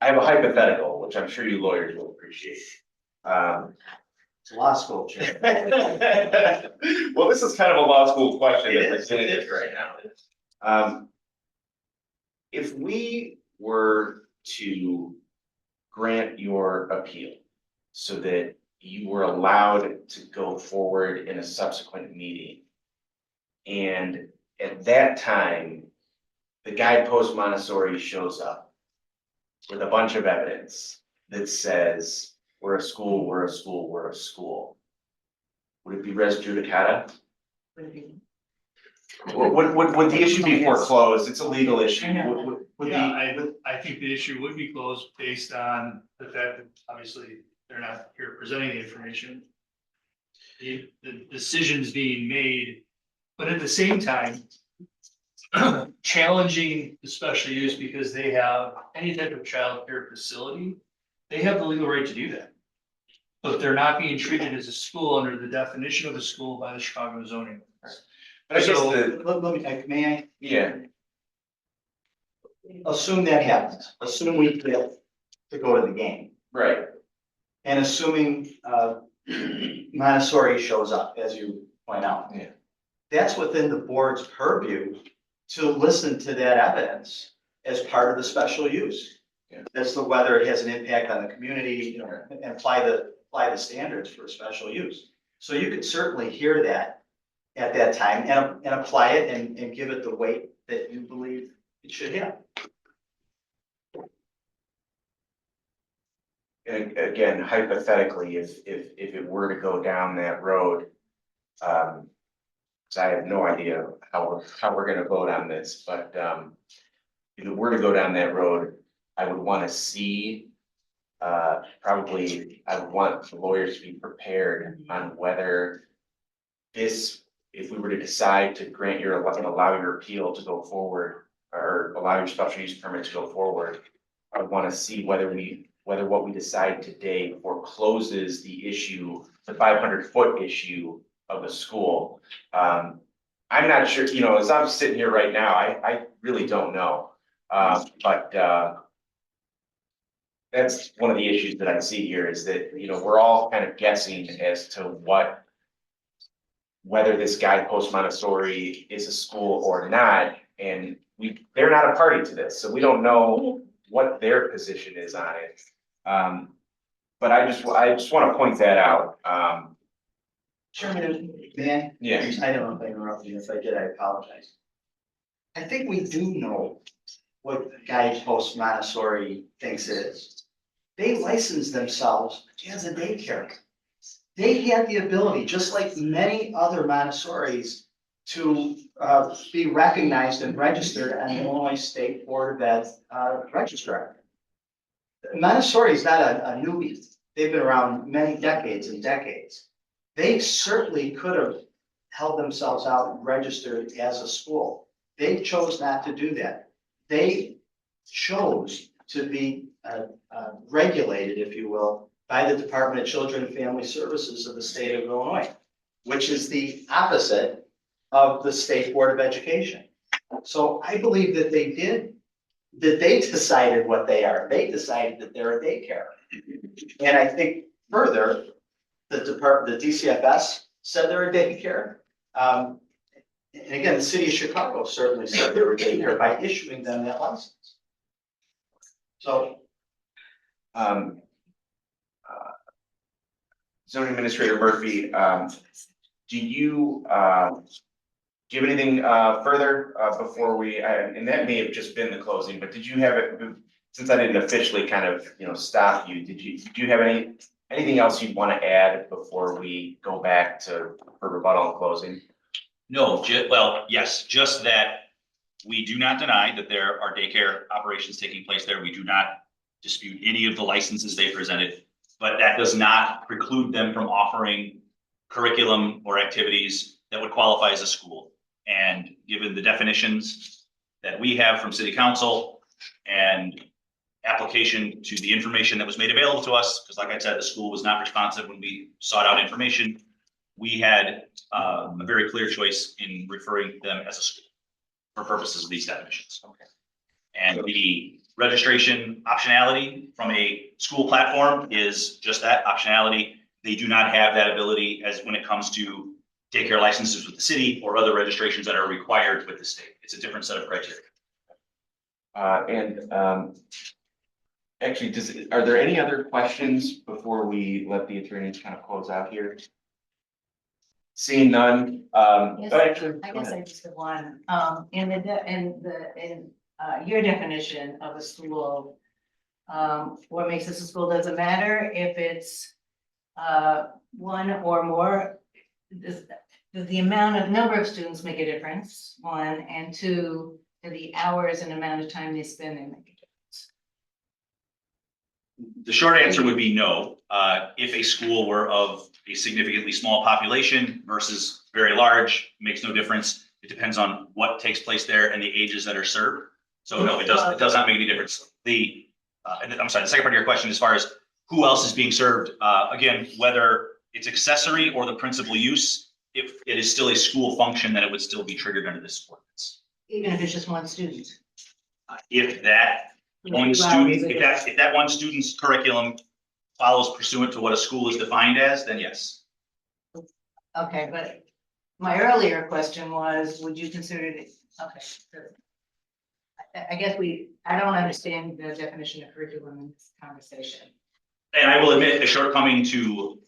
B: have a hypothetical, which I'm sure you lawyers will appreciate.
G: It's law school, Chair.
B: Well, this is kind of a law school question
G: It
B: that we're
G: is,
B: sitting
G: it
B: with
G: is.
B: right now. If we were to grant your appeal so that you were allowed to go forward in a subsequent meeting, and at that time, the Guidepost Montessori shows up with a bunch of evidence that says, we're a school, we're a school, we're a school. Would it be res judicata?
I: Would it be-
B: Would the issue be foreclosed? It's a legal issue.
I: I know.
B: Would
E: Yeah,
B: the,
E: I think the issue would be closed based on the fact that obviously they're not here presenting the information. The decisions being made, but at the same time, challenging the special use because they have any type of childcare facility, they have the legal right to do that. But they're not being treated as a school under the definition of a school by the Chicago zoning.
B: but I guess
E: So-
B: the,
G: Let me, may I?
B: yeah,
G: Assume that happens. Assume we get to go to the game.
B: right,
G: And assuming, Montessori shows up, as you point out.
B: Yeah.
G: That's within the board's purview to listen to that evidence as part of the special use.
B: Yeah.
G: As to whether it has an impact on the community, you know, and apply the standards for special use. So you could certainly hear that at that time and apply it and give it the weight that you believe it should have.
B: and again, hypothetically, if it were to go down that road, cause I have no idea how we're gonna vote on this, but, if it were to go down that road, I would wanna see, probably, I would want the lawyers to be prepared on whether this, if we were to decide to grant your, allow your appeal to go forward, or allow your special use permit to go forward, I would wanna see whether what we decide today forecloses the issue, the 500-foot issue of the school. I'm not sure, you know, as I'm sitting here right now, I really don't know. But that's one of the issues that I see here is that, you know, we're all kind of guessing as to whether this Guidepost Montessori is a school or not, and they're not a party to this, so we don't know what their position is on it. But I just want to point that out.
G: Chairman, may I?
B: Yeah.
G: I don't know if I interrupted you. If I did, I apologize. I think we do know what Guidepost Montessori thinks it is. They license themselves as a daycare. They had the ability, just like many other Montessoris, to be recognized and registered on the Illinois State Board of Ed registrar. Montessori is not a newbie. They've been around many decades and decades. They certainly could have held themselves out and registered as a school. They chose not to do that. They chose to be regulated, if you will, by the Department of Children and Family Services of the state of Illinois, which is the opposite of the State Board of Education. So I believe that they decided what they are. They decided that they're a daycare. And I think further, the DCFS said they're a daycare. And again, the city of Chicago certainly said they were a daycare by issuing them that license. So,
B: Zoning Administrator Murphy, do you have anything further before we, and that may have just been the closing, but did you have it, since I didn't officially kind of, you know, stop you, did you have anything else you'd want to add before we go back for rebuttal and closing?
J: No, well, yes, just that we do not deny that there are daycare operations taking place there. We do not dispute any of the licenses they presented, but that does not preclude them from offering curriculum or activities that would qualify as a school. And given the definitions that we have from city council and application to the information that was made available to us, because like I said, the school was not responsive when we sought out information, we had a very clear choice in referring them as a school for purposes of these definitions.
B: Okay.
J: And the registration optionality from a school platform is just that, optionality. They do not have that ability as when it comes to daycare licenses with the city or other registrations that are required with the state. It's a different set of criteria.
B: Actually, are there any other questions before we let the attorneys kind of close out here? Seeing none,
I: Yes,
B: actually,
I: I
B: go
I: guess
B: ahead.
I: I just have one, in your definition of a school, what makes this a school doesn't matter if it's one or more. does the number of students make a difference, one, and two, do the hours and amount of time they spend in make a difference?
J: The short answer would be no. If a school were of a significantly small population versus very large, makes no difference. It depends on what takes place there and the ages that are served. So no, it does not make any difference. I'm sorry, the second part of your question, as far as who else is being served, again, whether it's accessory or the principal use, if it is still a school function, then it would still be triggered under this ordinance.
I: Even if it's just one student?
J: If that one student, if that one student's curriculum follows pursuant to what a school is defined as, then yes.
I: Okay, but my earlier question was, would you consider it, okay. So I guess I don't understand the definition of curriculum in this conversation.
J: And I will admit the shortcoming to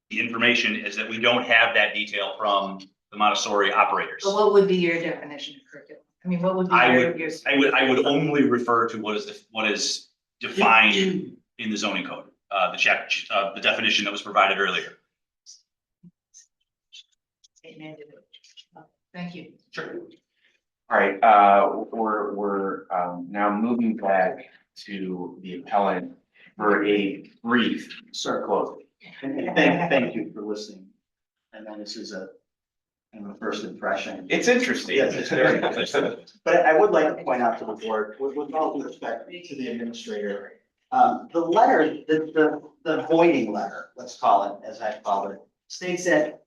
J: the information is that we don't have that detail from the Montessori operators.
I: So what would be your definition of curriculum? I mean, what would be
J: I
I: your?
J: I would only refer to what is defined in the zoning code, the definition that was provided earlier.
I: Thank you.
J: Sure.
B: All right, we're now moving back to the appellant for a brief closing.
G: Thank you for listening. I know this is a kind of a first impression.
B: It's interesting.
G: Yes, it's very interesting. But I would like to point out to the board, with all due respect to the administrator, the letter, the voiding letter, let's call it, as I call it, states that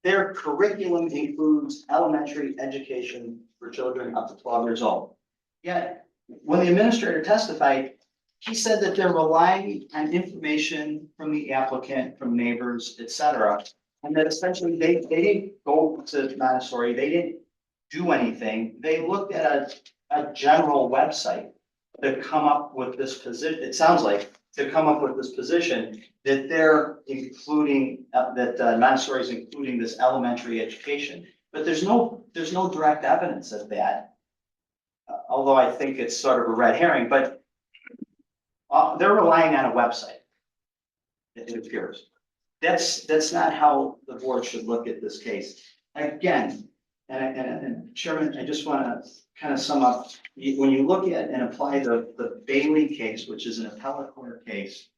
G: their curriculum includes elementary education for children up to 12 years old. Yet, when the administrator testified, he said that they're relying on information from the applicant, from neighbors, et cetera. And that essentially they didn't go to Montessori, they didn't do anything. They looked at a general website to come up with this position, it sounds like, to come up with this position that they're including, that Montessori is including this elementary education. But there's no direct evidence of that. Although I think it's sort of a red herring, but they're relying on a website. It appears. That's not how the board should look at this case. Again, and Chairman, I just want to kind of sum up. When you look at and apply the Bailey case, which is an appellate court case,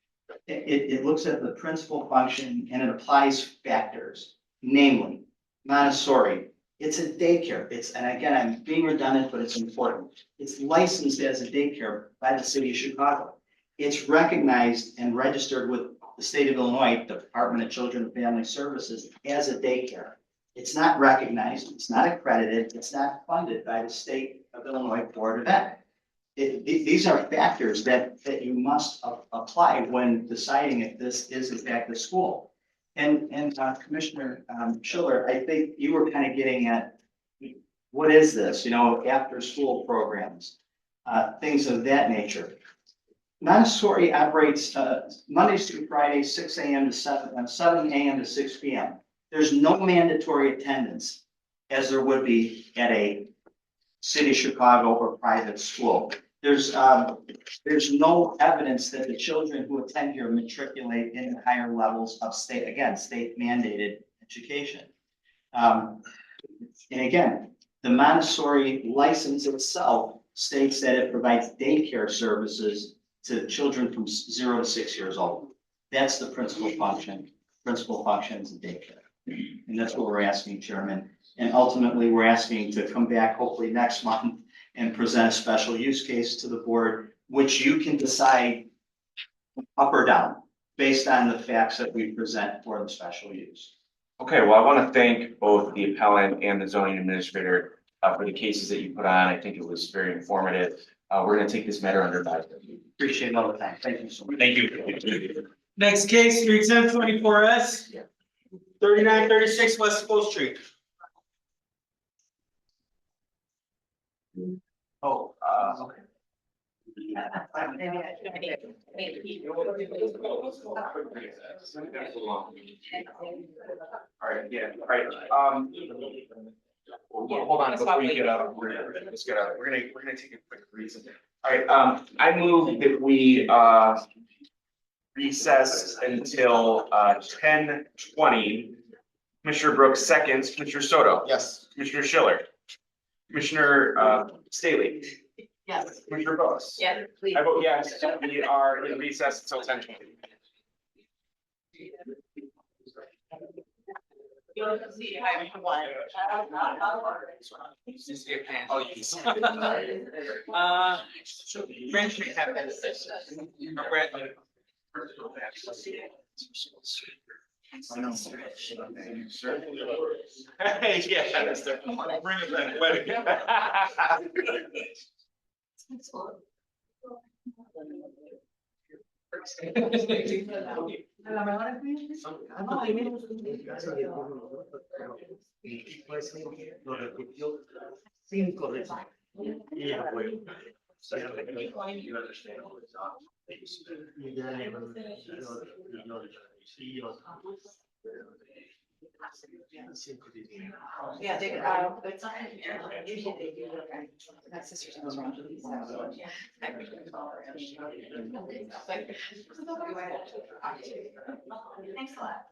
G: it looks at the principal function and it applies factors, namely Montessori. It's a daycare. And again, I'm being redundant, but it's important. It's licensed as a daycare by the city of Chicago. It's recognized and registered with the state of Illinois, Department of Children and Family Services, as a daycare. It's not recognized, it's not accredited, it's not funded by the state of Illinois Board of Ed. These are factors that you must apply when deciding if this is in fact a school. And Commissioner Schiller, I think you were kind of getting at, what is this, after school programs, things of that nature. Montessori operates Mondays through Fridays, 6 a.m. to 7 a.m. to 6 p.m. There's no mandatory attendance as there would be at a city of Chicago or private school. There's no evidence that the children who attend here matriculate in the higher levels of state mandated education. And again, the Montessori license itself states that it provides daycare services to children from 0 to 6 years old. That's the principal function. Principal function is daycare. And that's what we're asking, Chairman. And ultimately, we're asking to come back hopefully next month and present a special use case to the board, which you can decide up or down based on the facts that we present for the special use.
B: Okay, well, I want to thank both the appellant and the zoning administrator for the cases that you put on. I think it was very informative. We're going to take this matter under advisement.
G: Appreciate all the time. Thank you so much.
J: Thank you.
F: Next case, 310-24S, 3936 West School Street.
G: Oh, okay.
B: All right, yeah, all right, hold on, before you get up, we're gonna take a quick recess. All right, I move that we, recess until, 10:20 Commissioner Brooks seconds, Commissioner Soto.
D: Yes.
B: Commissioner Schiller. Commissioner Staley.
I: Yes.
B: Commissioner Boss.
A: Yeah, please.
B: I vote yes, we are in recess until 10:20.
F: French may have this.
B: Hey, yeah, that's the. Bring it back, wedding.
A: Yeah, they, it's not, usually they do, okay. My sister's in Toronto, so, yeah. Thanks a lot.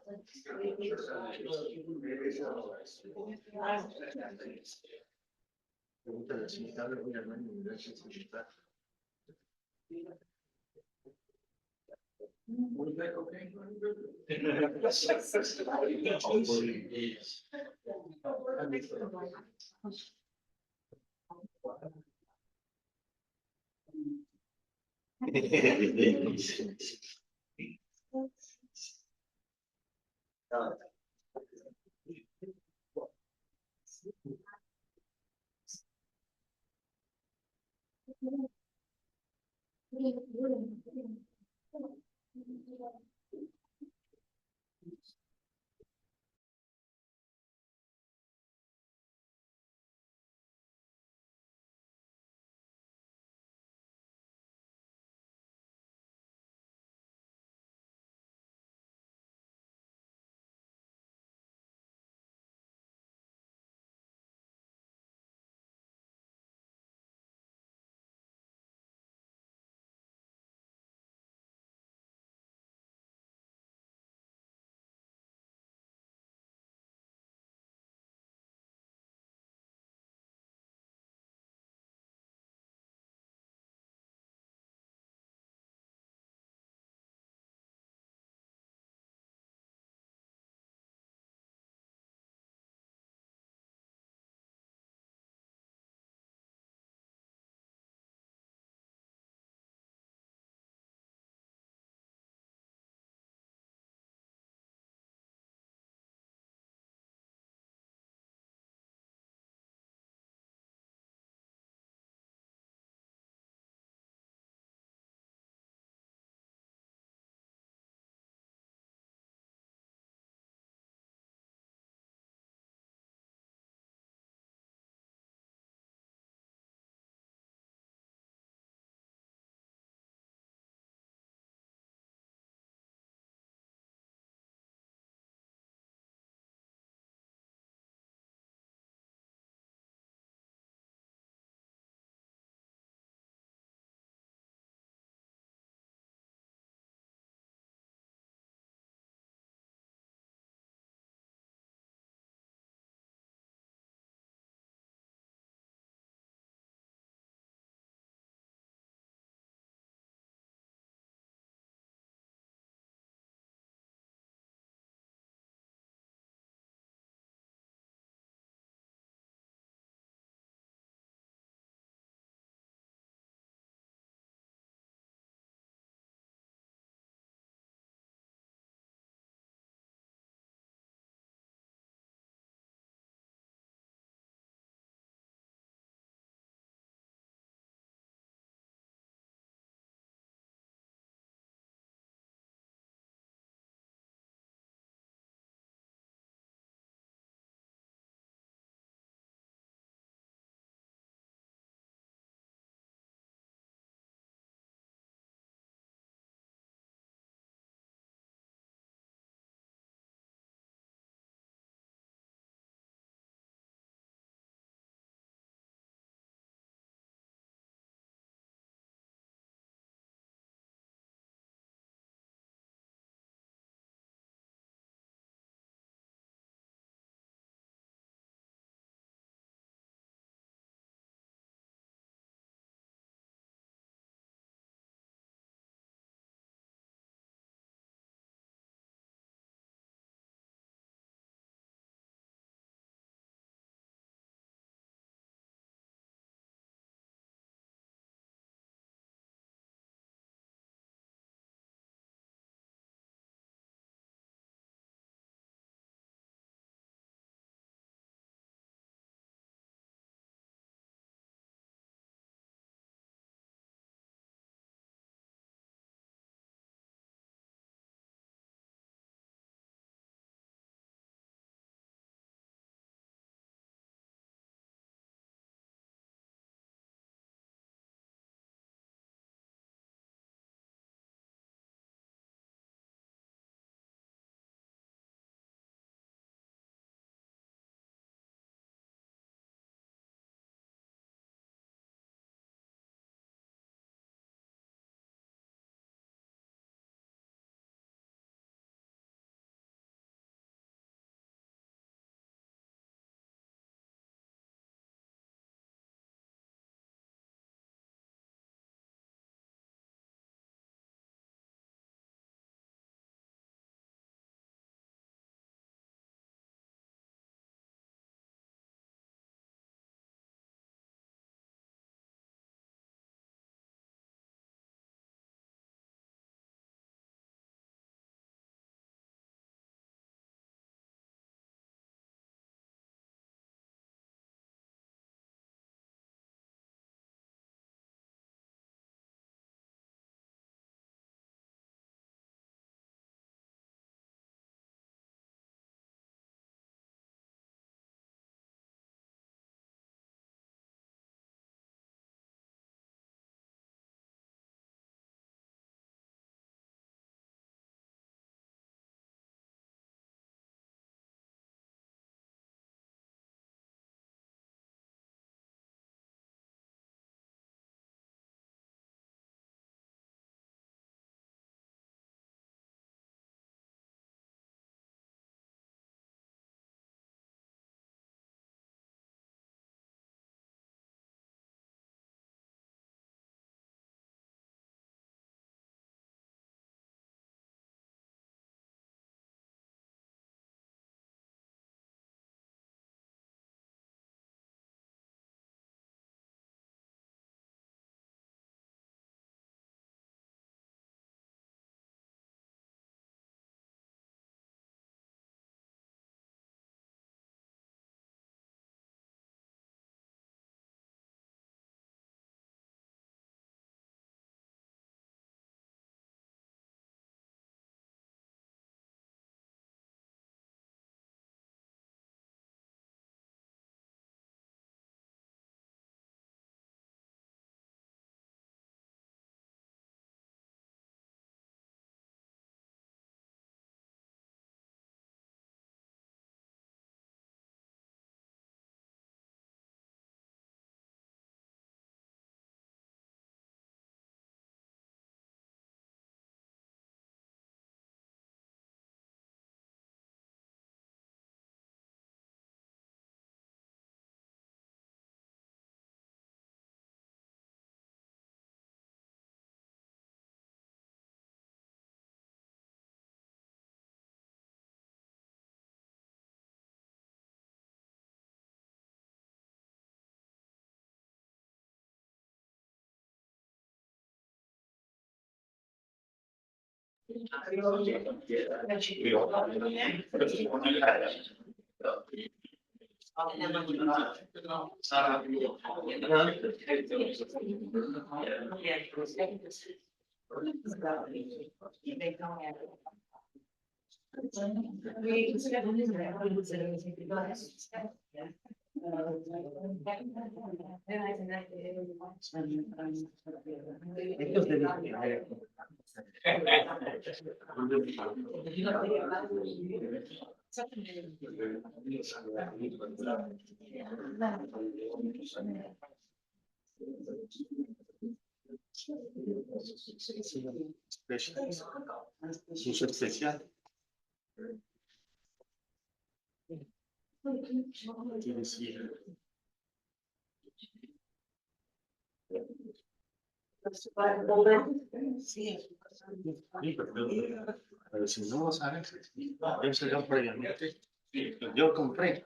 G: Yo compré.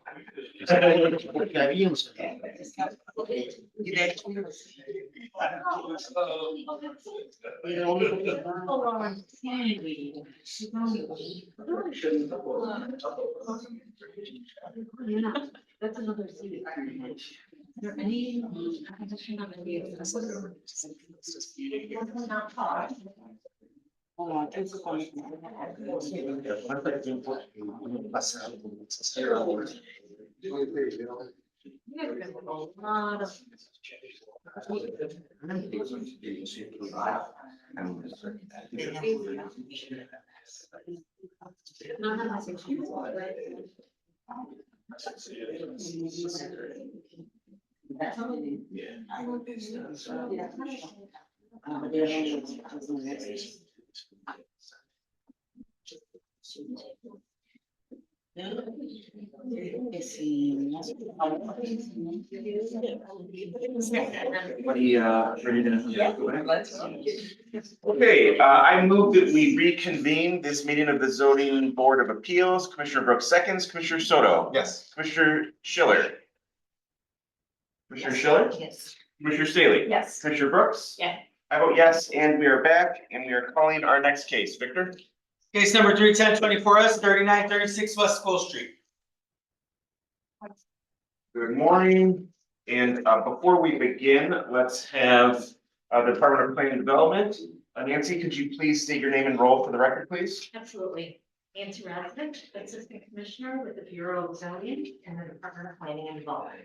G: Porque había un.
H: That's another seat. Is there any position on the? Not taught.
G: ¿Cuánto tiempo pasado?
B: Okay, I move that we reconvene this meeting of the zoning board of appeals. Commissioner Brooks seconds, Commissioner Soto.
D: Yes.
B: Commissioner Schiller. Commissioner Schiller.
I: Yes.
B: Commissioner Staley.
A: Yes.
B: Commissioner Brooks.
I: Yeah.
B: I vote yes, and we are back, and we are calling our next case. Victor?
F: Case number 31024S, 3936 West School Street.
B: Good morning, and before we begin, let's have the Department of Planning and Development. Nancy, could you please state your name and role for the record, please?
H: Absolutely. Nancy Radford, Assistant Commissioner with the Bureau of Zoning and the Department of Planning and Development.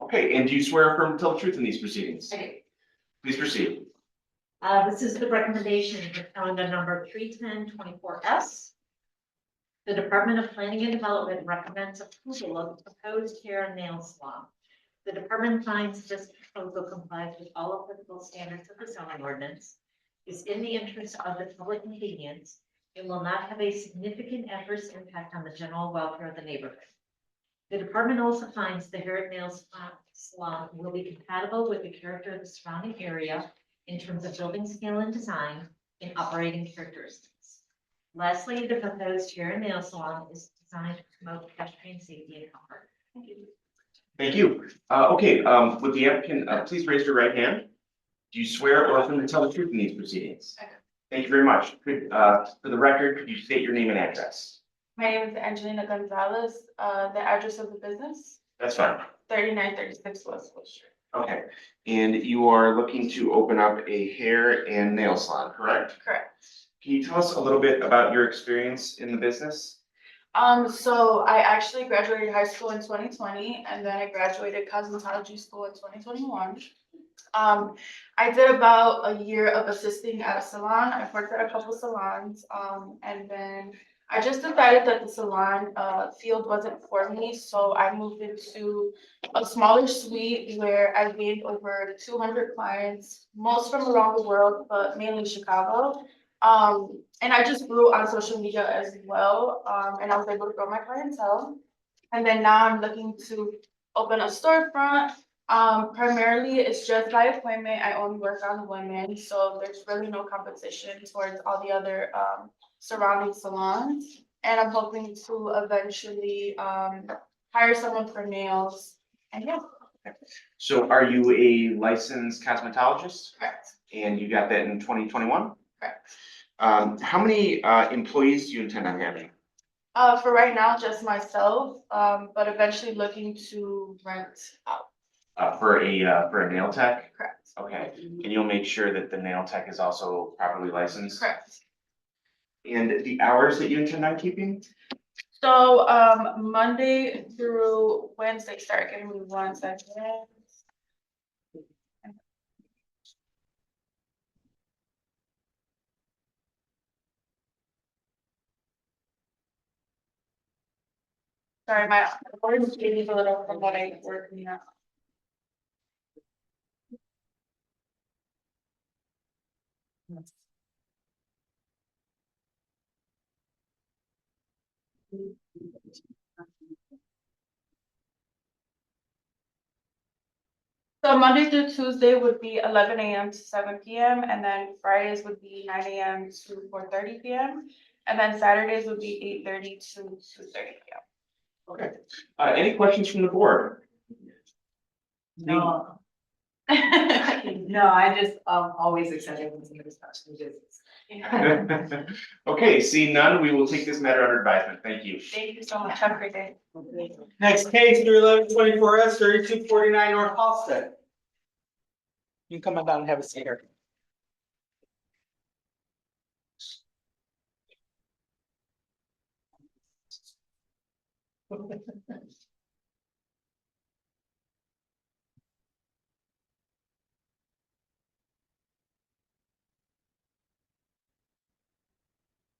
B: Okay, and do you swear or affirm to tell the truth in these proceedings?
H: I do.
B: Please proceed.
H: This is the recommendation for calendar number 31024S. The Department of Planning and Development recommends approval of the proposed hair and nail salon. The department finds this proposal complies with all applicable standards of the zoning ordinance, is in the interest of the public convenience, and will not have a significant adverse impact on the general welfare of the neighborhood. The department also finds the hair and nail salon will be compatible with the character of the surrounding area in terms of building scale and design and operating characteristics. Lastly, the proposed hair and nail salon is designed to promote pedestrian safety and comfort. Thank you.
B: Thank you. Okay, would the applicant, please raise your right hand? Do you swear or affirm to tell the truth in these proceedings?
A: I do.
B: Thank you very much. For the record, could you state your name and address?
K: My name is Angelina Gonzalez, the address of the business,
B: That's fine.
K: 3936 West School Street.
B: Okay, and you are looking to open up a hair and nail salon, correct?
K: Correct.
B: Can you tell us a little bit about your experience in the business?
K: So I actually graduated high school in 2020 and then I graduated cosmetology school in 2021. I did about a year of assisting at a salon. I've worked at a couple salons, and then I just decided that the salon field wasn't for me, so I moved into a smaller suite where I gained over 200 clients, most from around the world, but mainly Chicago. And I just grew on social media as well, and I was able to grow my clientele. And then now I'm looking to open a storefront. Primarily, it's just by appointment. I only work on women, so there's really no competition towards all the other surrounding salons. And I'm hoping to eventually hire someone for nails. And yeah,
B: So are you a licensed cosmetologist?
K: correct,
B: And you got that in 2021?
K: correct.
B: How many employees do you intend on having?
K: For right now, just myself, but eventually looking to rent out.
B: For a nail tech?
K: Correct.
B: Okay, and you'll make sure that the nail tech is also properly licensed?
K: Correct.
B: And the hours that you intend on keeping?
K: So, Monday through Wednesday, start giving me 1 second. Sorry, my voice is changing a little from what I work now. So Monday through Tuesday would be 11 a.m. to 7 p.m. and then Fridays would be 9 a.m. to 4:30 p.m. And then Saturdays would be 8:30 to 2:30 p.m.
B: Okay. Any questions from the board?
I: No. No, I just, always excited when somebody starts new business.
B: Okay, seeing none, we will take this matter under advisement. Thank you.
K: Thank you so much. Have a great day.
F: Next case, 1124S, 3249 North Halsted. You can come on down and have a seat here.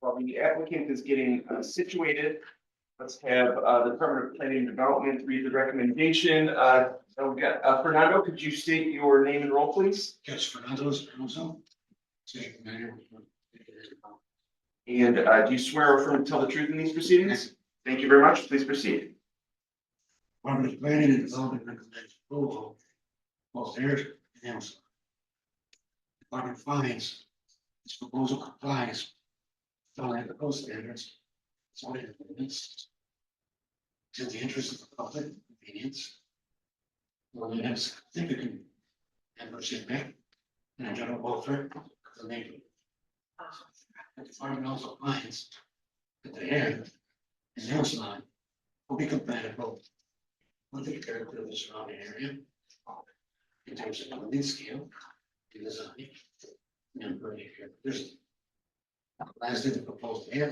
B: While the applicant is getting situated, let's have the Department of Planning and Development read the recommendation. So we got Fernando, could you state your name and role, please?
D: Yes, Fernando Espinosa. City Manager.
B: And do you swear or affirm to tell the truth in these proceedings? Thank you very much. Please proceed.
D: Department of Planning and Development recommends approval. Both heirs and Amazon. Department finds this proposal complies. With the code standards. Zoning ordinance. To the interest of the public convenience. Well, it has significant adverse impact. And general welfare of the neighborhood. The department also finds that the hair and nail salon will be compatible with the character of the surrounding area in terms of building scale and design and burning characteristics. Lastly, the proposed hair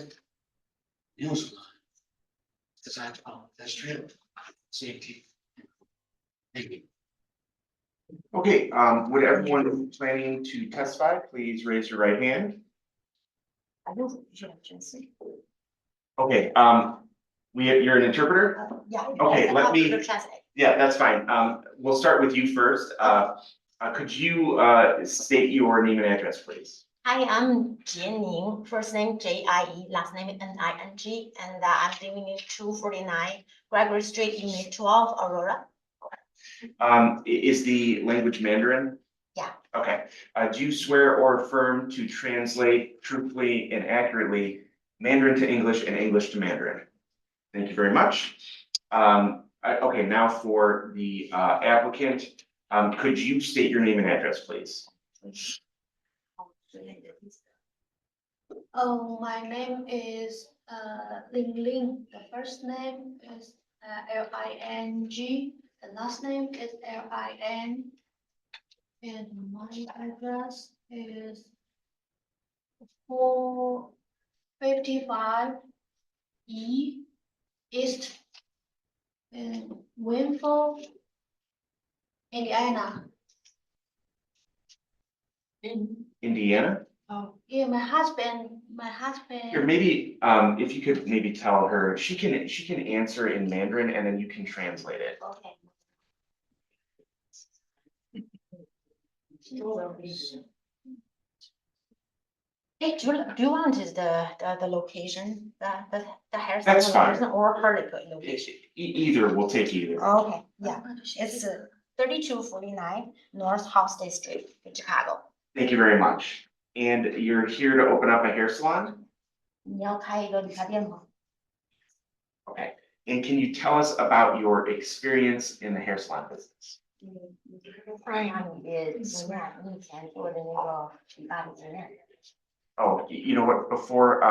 D: nail salon is designed to promote pedestrian safety. Thank you.
B: Okay, would everyone planning to testify, please raise your right hand? Okay, you're an interpreter?
H: Yeah.
B: Okay, let me-
H: Translate.
B: Yeah, that's fine. We'll start with you first. Could you state your name and address, please?
H: Hi, I'm Jie Ning, first name J-I-E, last name N-I-N-G, and I'm living in 249 Gregory Street, Unit 12, Aurora.
B: Is the language Mandarin?
H: Yeah.
B: Okay, do you swear or affirm to translate truthfully and accurately Mandarin to English and English to Mandarin? Thank you very much. Okay, now for the applicant, could you state your name and address, please?
L: Oh, my name is Ling Ling. The first name is L-I-N-G. The last name is L-I-N. And my address is 455 E East in Winfield, Indiana.
B: Indiana?
L: Oh, yeah, my husband.
B: Here, maybe, if you could maybe tell her, she can answer in Mandarin and then you can translate it.
H: Okay. Hey, do you want is the location, the hair
B: That's
H: salon
B: fine.
H: or her location?
B: Either, we'll take either.
H: Okay, yeah, it's 3249 North Halsted Street, in Chicago.
B: Thank you very much. And you're here to open up a hair salon?
H: 你要开一个理发店吗？
B: Okay. And can you tell us about your experience in the hair salon business?
H: 看看你的经验，你以前做的那个理发的经验。
B: Oh, you know what, before,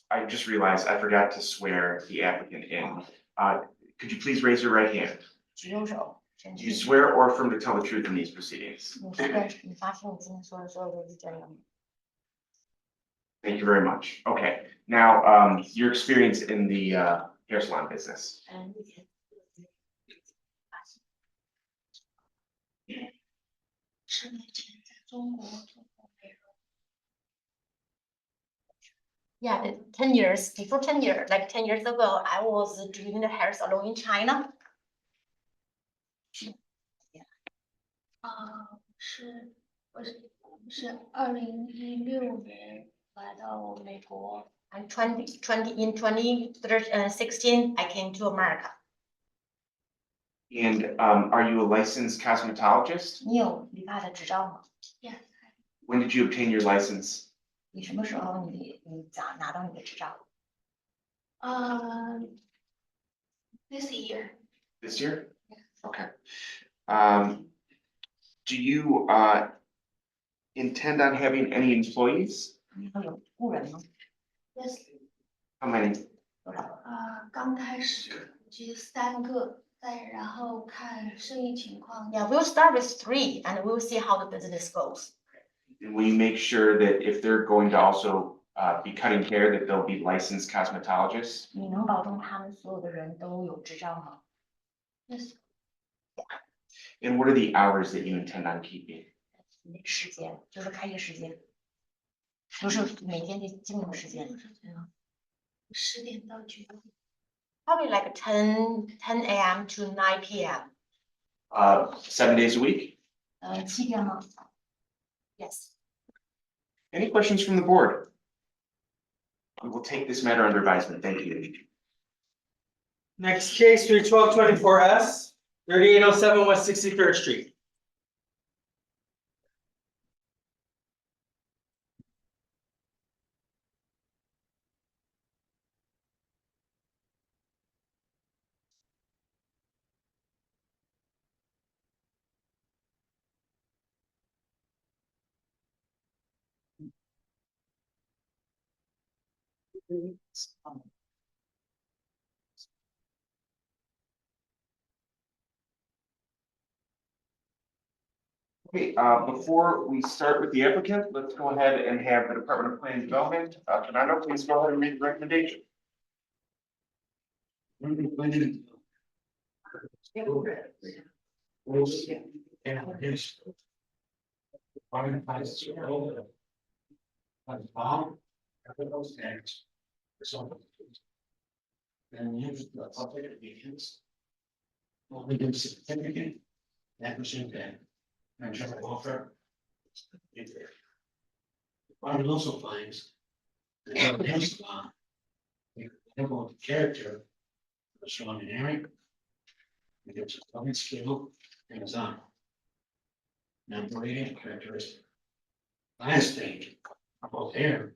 B: I just realized I forgot to swear the applicant in. Could you please raise your right hand?
H: 举右手，
B: Do you swear or affirm to tell the truth in these proceedings?
H: 你发誓你今天说的所有都是真的吗？
B: Thank you very much. Okay, now, your experience in the, hair salon business.
L: 10年前在中国做过美容。
H: Yeah, 10 years, before 10 years, like 10 years ago, I was doing the hair salon in China.
L: 是2016年来到美国。
H: And 2016, I came to America.
B: And, are you a licensed cosmetologist?
H: 你有理发的执照吗？
L: Yes.
B: When did you obtain your license?
H: 你什么时候拿到你的执照？
L: This year.
B: This year? Okay. Do you, intend on having any employees?
H: 你要有雇人吗？
L: Yes.
B: How many?
H: 多少？
L: 刚开始就3个，然后看生意情况。
H: Yeah, we'll start with 3 and we'll see how the business goes.
B: And will you make sure that if they're going to also, be cutting hair, that they'll be licensed cosmetologists?
H: 你能保证他们所有的人都有执照吗？
L: Yes.
B: And what are the hours that you intend on keeping?
H: 时间就是开业时间，就是每天的经营时间。
L: 10点到9点。
H: Probably like 10 a.m. to 9 p.m.
B: 7 days a week?
H: 7天吗 ？Yes.
B: Any questions from the board? We will take this matter under advisement. Thank you.
F: Next case, 31224S, 3807 West 63rd Street.
B: Okay, before we start with the applicant, let's go ahead and have the Department of Planning and Development, Fernando, please go ahead and read the recommendation.
D: And use the public meetings. Only give significant, that was in there. And try to offer. The department also finds. The evidence law. The character. Of the surrounding area. It gives a public skill and design. Operating characteristic. Last thing, about air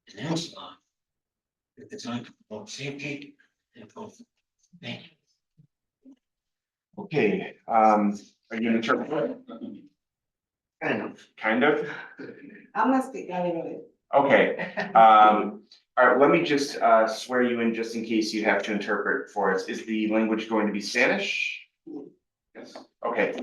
D: and else law. The design to promote safety and both. Thank you.
B: Okay, are you an interpreter? Kind of.
M: I'm not speaking a little bit.
B: Okay, all right, let me just swear you in just in case you have to interpret for us. Is the language going to be Spanish? Yes, okay.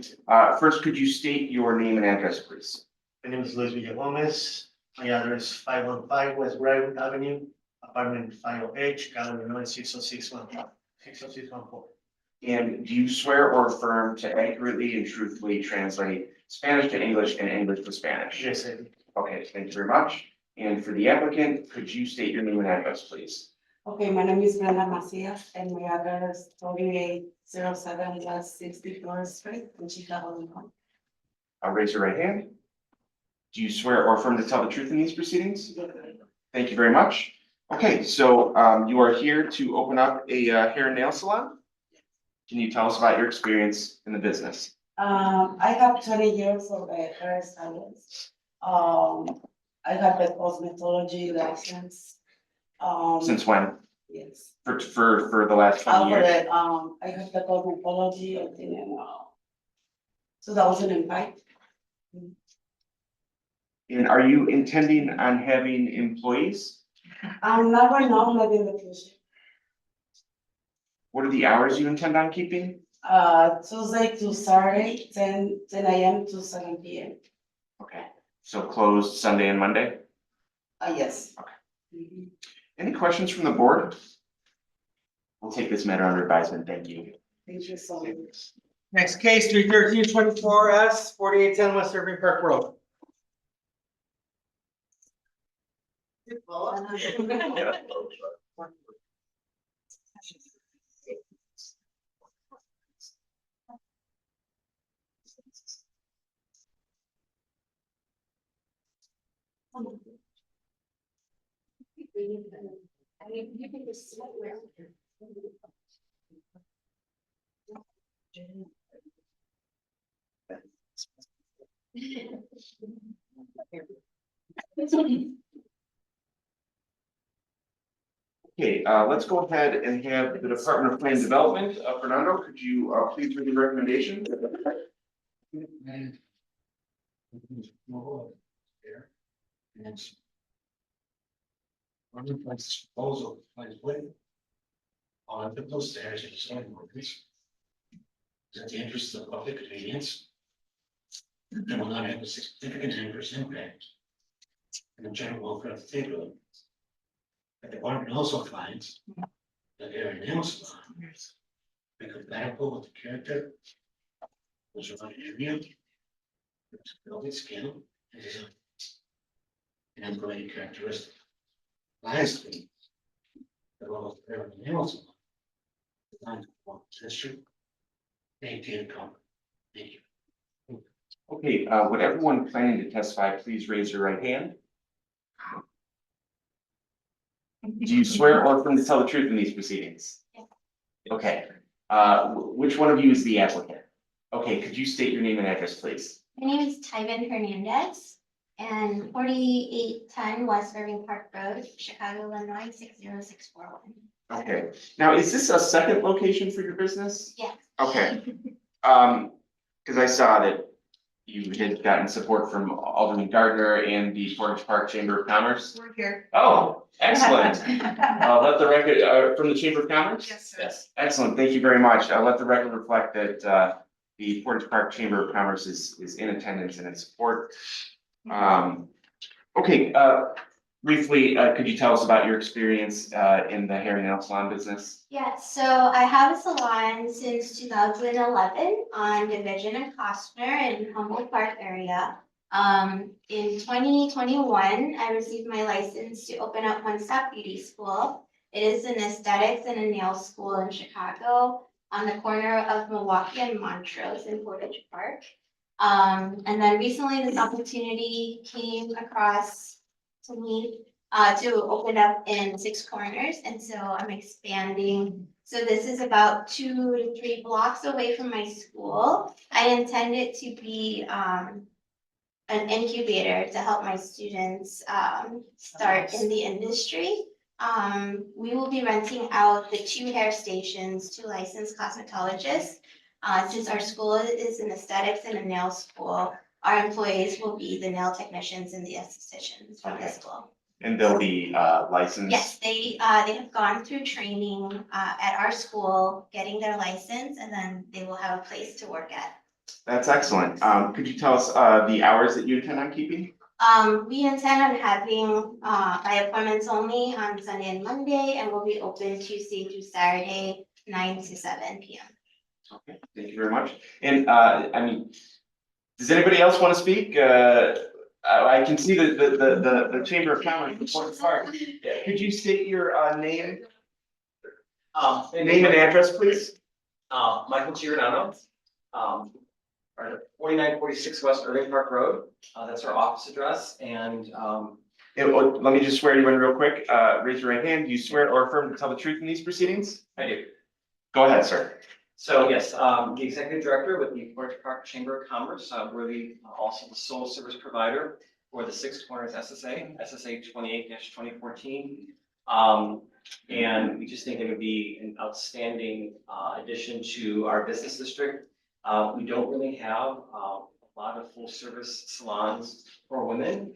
B: First, could you state your name and address, please?
N: My name is Luis Villagomez. My address 515 West Briarwood Avenue, apartment 508, Chicago, Illinois 60614.
B: And do you swear or affirm to accurately and truthfully translate Spanish to English and English to Spanish?
N: Yes, I do.
B: Okay, thank you very much. And for the applicant, could you state your name and address, please?
M: Okay, my name is Brenda Macias and my address is 3807 West 64th Street in Chicago, Illinois.
B: Raise your right hand. Do you swear or affirm to tell the truth in these proceedings? Thank you very much. Okay, so you are here to open up a hair and nail salon? Can you tell us about your experience in the business?
M: I have 20 years of hairstylist. I have the cosmetology license.
B: Since when?
M: Yes.
B: For the last 20
M: After
B: years?
M: that, I have the cosmetology, I think, in 2005.
B: And are you intending on having employees?
M: Not right now, maybe in the future.
B: What are the hours you intend on keeping?
M: Tuesday to Saturday, 10 AM to 7 PM.
B: Okay, so closed Sunday and Monday?
M: Yes.
B: Okay. Any questions from the board? We'll take this matter under advisement. Thank you.
M: Thank you so much.
F: Next case, 313-24S, 4810 West Irving Park Road.
B: Okay, let's go ahead and have the Department of Plan and Development, Fernando, could you, please read the recommendation?
D: And there. And one of the proposal, like, what? On the those stairs and sign workers. Is that the interest of public convenience? And will not have a significant adverse impact. And the general welfare of the neighborhood. The department also finds that there are nail salons. Be compatible with the character. Was around area. Building scale and design. And employee characteristic. Lastly. The role of every nail salon. Designed to perform history. Maintain comfort. Thank you.
B: Okay, would everyone planning to testify, please raise your right hand? Do you swear or affirm to tell the truth in these proceedings? Okay, which one of you is the applicant? Okay, could you state your name and address, please?
L: My name is Tyven Hernandez and 4810 West Irving Park Road, Chicago, Illinois, 60641.
B: Okay, now is this a second location for your business?
L: Yes.
B: Okay, because I saw that you had gotten support from Alderman Gardner and the Portage Park Chamber of Commerce.
I: We're here.
B: Oh, excellent. Let the record, from the Chamber of Commerce?
I: Yes, sir.
B: Yes, excellent, thank you very much. Let the record reflect that, the Portage Park Chamber of Commerce is in attendance and in support. Okay, briefly, could you tell us about your experience, in the hair and nail salon business?
L: Yes, so I have a salon since 2011 on Division and Costner in Humboldt Park area. In 2021, I received my license to open up One Stop Beauty School. It is an aesthetics and a nail school in Chicago on the corner of Milwaukee and Montrose in Portage Park. And then recently this opportunity came across to me to open up in Six Corners, and so I'm expanding. So this is about 2 to 3 blocks away from my school. I intend it to be an incubator to help my students start in the industry. We will be renting out the 2 hair stations to licensed cosmetologists. Since our school is an aesthetics and a nail school, our employees will be the nail technicians and the estheticians from the school.
B: And they'll be, licensed?
L: Yes, they have gone through training at our school, getting their license, and then they will have a place to work at.
B: That's excellent. Could you tell us, the hours that you intend on keeping?
L: We intend on having by appointments only on Sunday and Monday, and we'll be open Tuesday through Saturday, 9 to 7 p.m.
B: Okay, thank you very much. And, I mean, does anybody else want to speak? I can see the Chamber of Commerce in Portage Park. Yeah, could you state your, name? Name and address, please?
O: Michael Giordano, 4946 West Irving Park Road. That's our office address, and
B: Let me just swear you in real quick. Raise your right hand. Do you swear or affirm to tell the truth in these proceedings?
O: I do.
B: Go ahead, sir.
O: So yes, the executive director with the Portage Park Chamber of Commerce. We're also the sole service provider for the Six Corners SSA 28-2014. And we just think it would be an outstanding addition to our business district. We don't really have a a lot of full-service salons for women,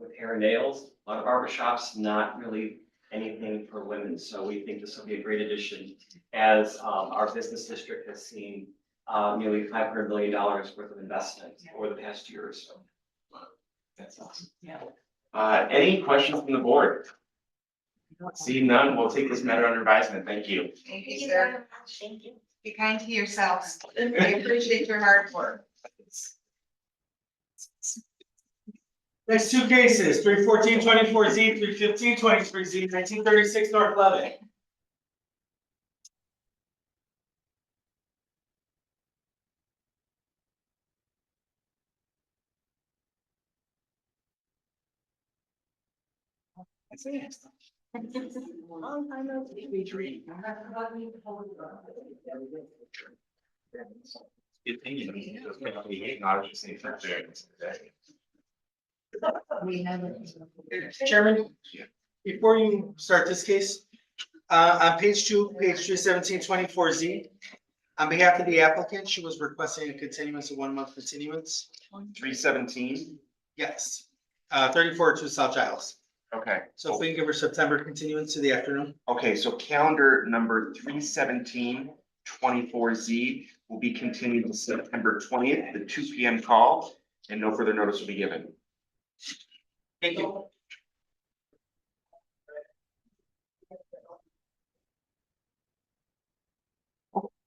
O: with hair and nails, a lot of barber shops, not really anything for women. So we think this will be a great addition as, our business district has seen, nearly $500 million worth of investment over the past year or so. That's awesome.
I: Yeah.
B: Any questions from the board? Seeing none, we'll take this matter under advisement. Thank you.
A: Thank you, sir.
H: Thank you.
A: Be kind to yourselves. We appreciate your hard work.
F: There's two cases, 314-24Z, 315-23Z, 1936 North Levitt. Chairman, before you start this case, on page 2, page 317-24Z, on behalf of the applicant, she was requesting a continuance, a 1-month continuance.
B: 317,
F: Yes, 34 South Giles.
B: okay.
F: So if we can give her September continuance to the afternoon.
B: Okay, so calendar number 317-24Z will be continued to September 20th, the 2 p.m. call, and no further notice will be given.
F: Thank you.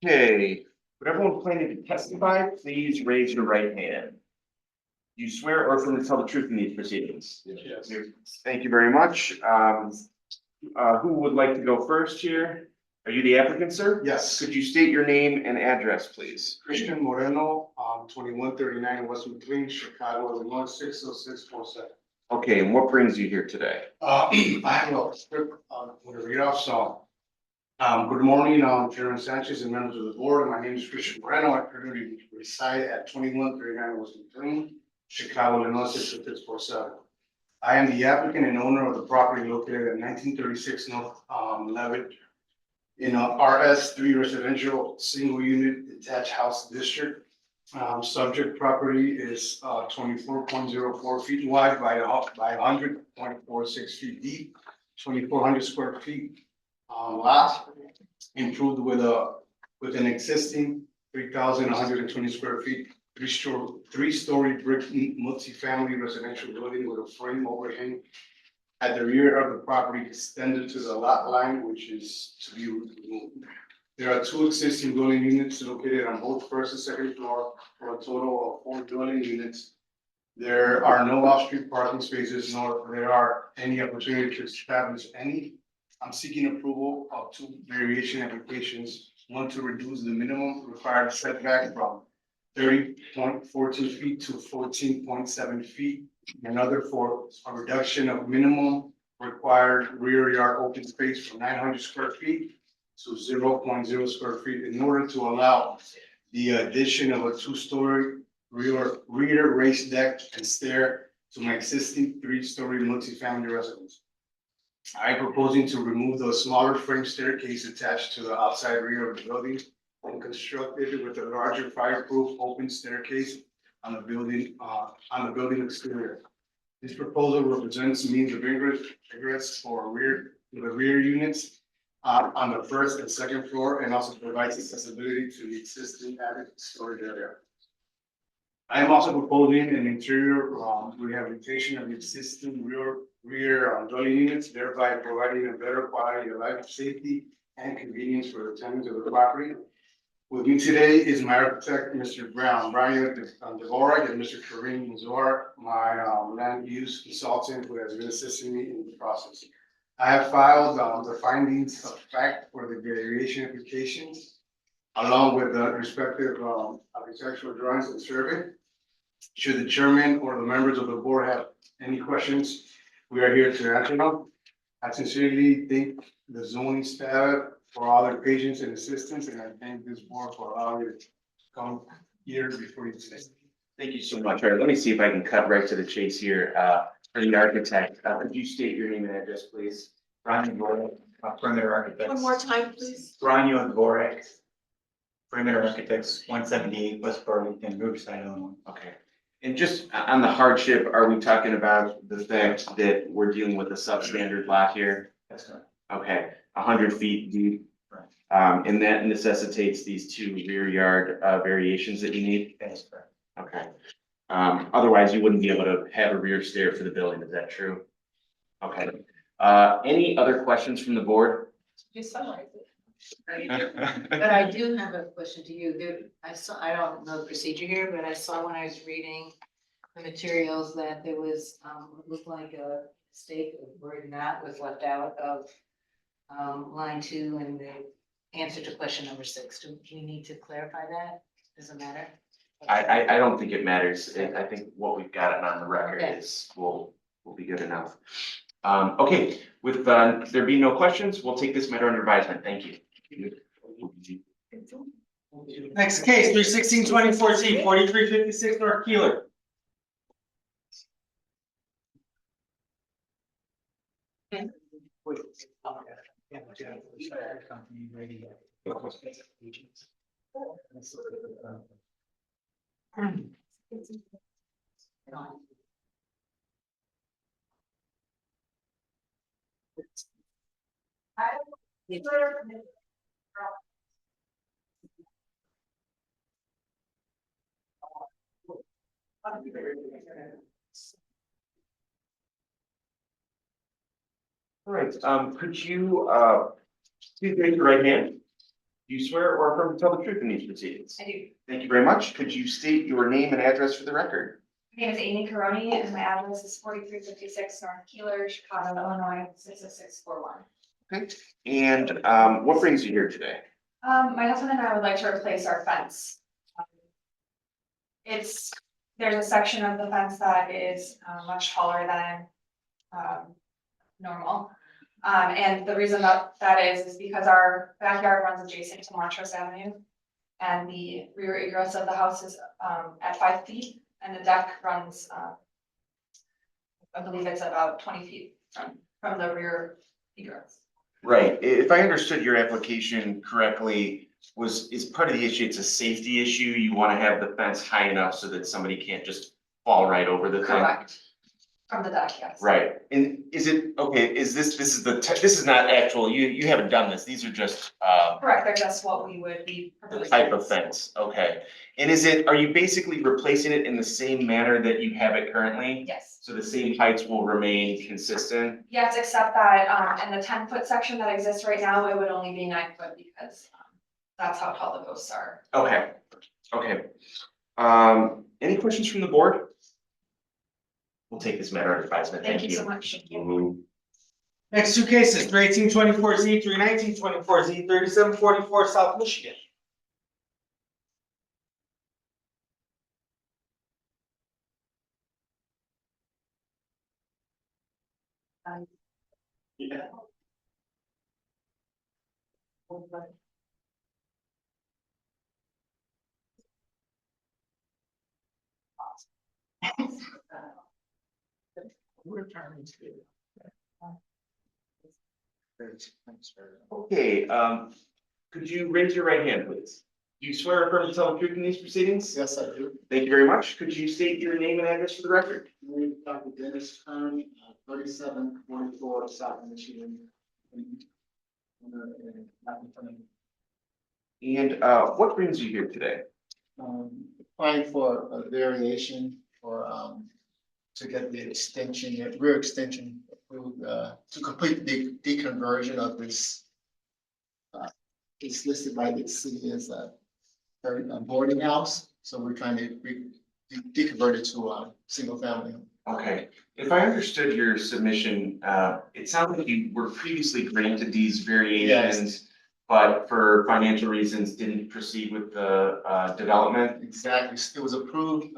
B: Okay, would everyone planning to testify, please raise your right hand. Do you swear or affirm to tell the truth in these proceedings?
N: Yes.
B: Thank you very much. Who would like to go first here? Are you the applicant, sir?
D: Yes,
B: Could you state your name and address, please?
D: Christian Moreno, 2139 West McLean, Chicago, Illinois, 60647.
B: Okay, and what brings you here today?
D: I have a script with a read off, so. Good morning, Chairman Sanchez and members of the board. My name is Christian Moreno. I currently reside at 2139 West McLean, Chicago, Illinois, 60647. I am the applicant and owner of the property located at 1936 North Levitt in a RS3 residential single unit detached house district. Subject property is 24.04 feet wide by 100.46 feet deep, 2,400 square feet lot, improved with an existing 3,120 square feet, three-story brick multi-family residential building with a frame overhang at the rear of the property extended to the lot line, which is to be removed. There are 2 existing dwelling units located on both first and second floor for a total of 4 dwelling units. There are no off-street parking spaces, nor there are any opportunity to establish any. I'm seeking approval of 2 variation applications, one to reduce the minimum required setback from 30.14 feet to 14.7 feet. Another for a reduction of minimum required rear yard open space from 900 square feet to 0.0 square feet in order to allow the addition of a 2-story rear raised deck and stair to my existing 3-story multifamily residence. I am proposing to remove the smaller frame staircase attached to the outside rear of the building and construct it with a larger fireproof open staircase on the building exterior. This proposal represents means of egress for the rear units on the first and second floor, and also provides accessibility to the existing attic storage area. I am also proposing an interior rehabilitation of the existing rear dwelling units, thereby providing a better quality of life, safety, and convenience for the tenants of the property. With me today is my architect, Mr. Brian Dvorak, and Mr. Kareem Mazar, my land use consultant, who has been assisting me in the process. I have filed the findings of fact for the variation applications, along with the respective architectural drawings and survey. Should the chairman or the members of the board have any questions, we are here to answer them. I sincerely thank the zoning staff for all their patience and assistance, and I thank this board for allowing me to come here before you today.
B: Thank you so much. All right, let me see if I can cut right to the chase here. For the architect, could you state your name and address, please?
P: Brian Dvorak, Perimeter Architects.
K: One more time, please.
P: Brian Dvorak, Perimeter Architects, 178 West Burlington, Riverside, Illinois.
B: Okay, And just on the hardship, are we talking about the fact that we're dealing with a substandard lot here?
G: That's correct.
B: Okay, 100 feet deep.
G: Right.
B: And that necessitates these two rear yard variations that you need?
G: That is correct.
B: Okay. Otherwise you wouldn't be able to have a rear stair for the building, is that true? Okay. Any other questions from the board?
I: Just summarize it. But I do have a question to you. I don't know the procedure here, but I saw when I was reading the materials that there was, it looked like a mistake of word "not" was left out of line 2 and the answer to question number 6. Do we need to clarify that? Does it matter?
B: I don't think it matters. I think what we've got on the record
I: Okay.
B: is will be good enough. Okay, with there being no questions, we'll take this matter under advisement. Thank you.
F: Next case, 316-24Z, 4356 North Keeler.
B: All right, could you, please raise your right hand? Do you swear or affirm to tell the truth in these proceedings?
A: I do.
B: Thank you very much. Could you state your name and address for the record?
K: My name is Amy Caroni and my address is 4356 North Keeler, Chicago, Illinois, 60641.
B: Okay, and what brings you here today?
K: My husband and I would like to replace our fence. There's a section of the fence that is much taller than normal. And the reason that is because our backyard runs adjacent to Montrose Avenue. And the rear egress of the house is at 5 feet and the deck runs, I believe it's about 20 feet from the rear egress.
B: Right, if I understood your application correctly, is part of the issue, it's a safety issue, you wanna have the fence high enough so that somebody can't just fall right over the thing?
K: Correct. From the deck, yes.
B: Right, and is it, okay, this is not actual, you haven't done this, these are just,
K: Correct, they're just what we would be.
B: the type of fence, okay. And are you basically replacing it in the same manner that you have it currently?
K: Yes.
B: So the same heights will remain consistent?
K: Yes, except that in the 10-foot section that exists right now, it would only be 9 foot because that's how tall the posts are.
B: Okay, okay. Any questions from the board? We'll take this matter under advisement, thank you.
K: Thank you so much. Thank you.
F: Next two cases, 318-24Z, 319-24Z, 3744 South Michigan.
B: Yeah. Okay, could you raise your right hand, please? Do you swear or affirm to tell the truth in these proceedings?
D: Yes, I do.
B: Thank you very much. Could you state your name and address for the record?
D: Dr. Dennis Kern, 3744 South Michigan.
B: And what brings you here today?
D: Applying for a variation for, to get the extension, the rear extension approved, to complete the deconversion of this. It's listed by the city as a boarding house, so we're trying to deconvert it to a single family.
B: Okay, if I understood your submission, it sounds like you were previously granted these variations, but for financial reasons didn't proceed with the development?
D: Exactly, it was approved,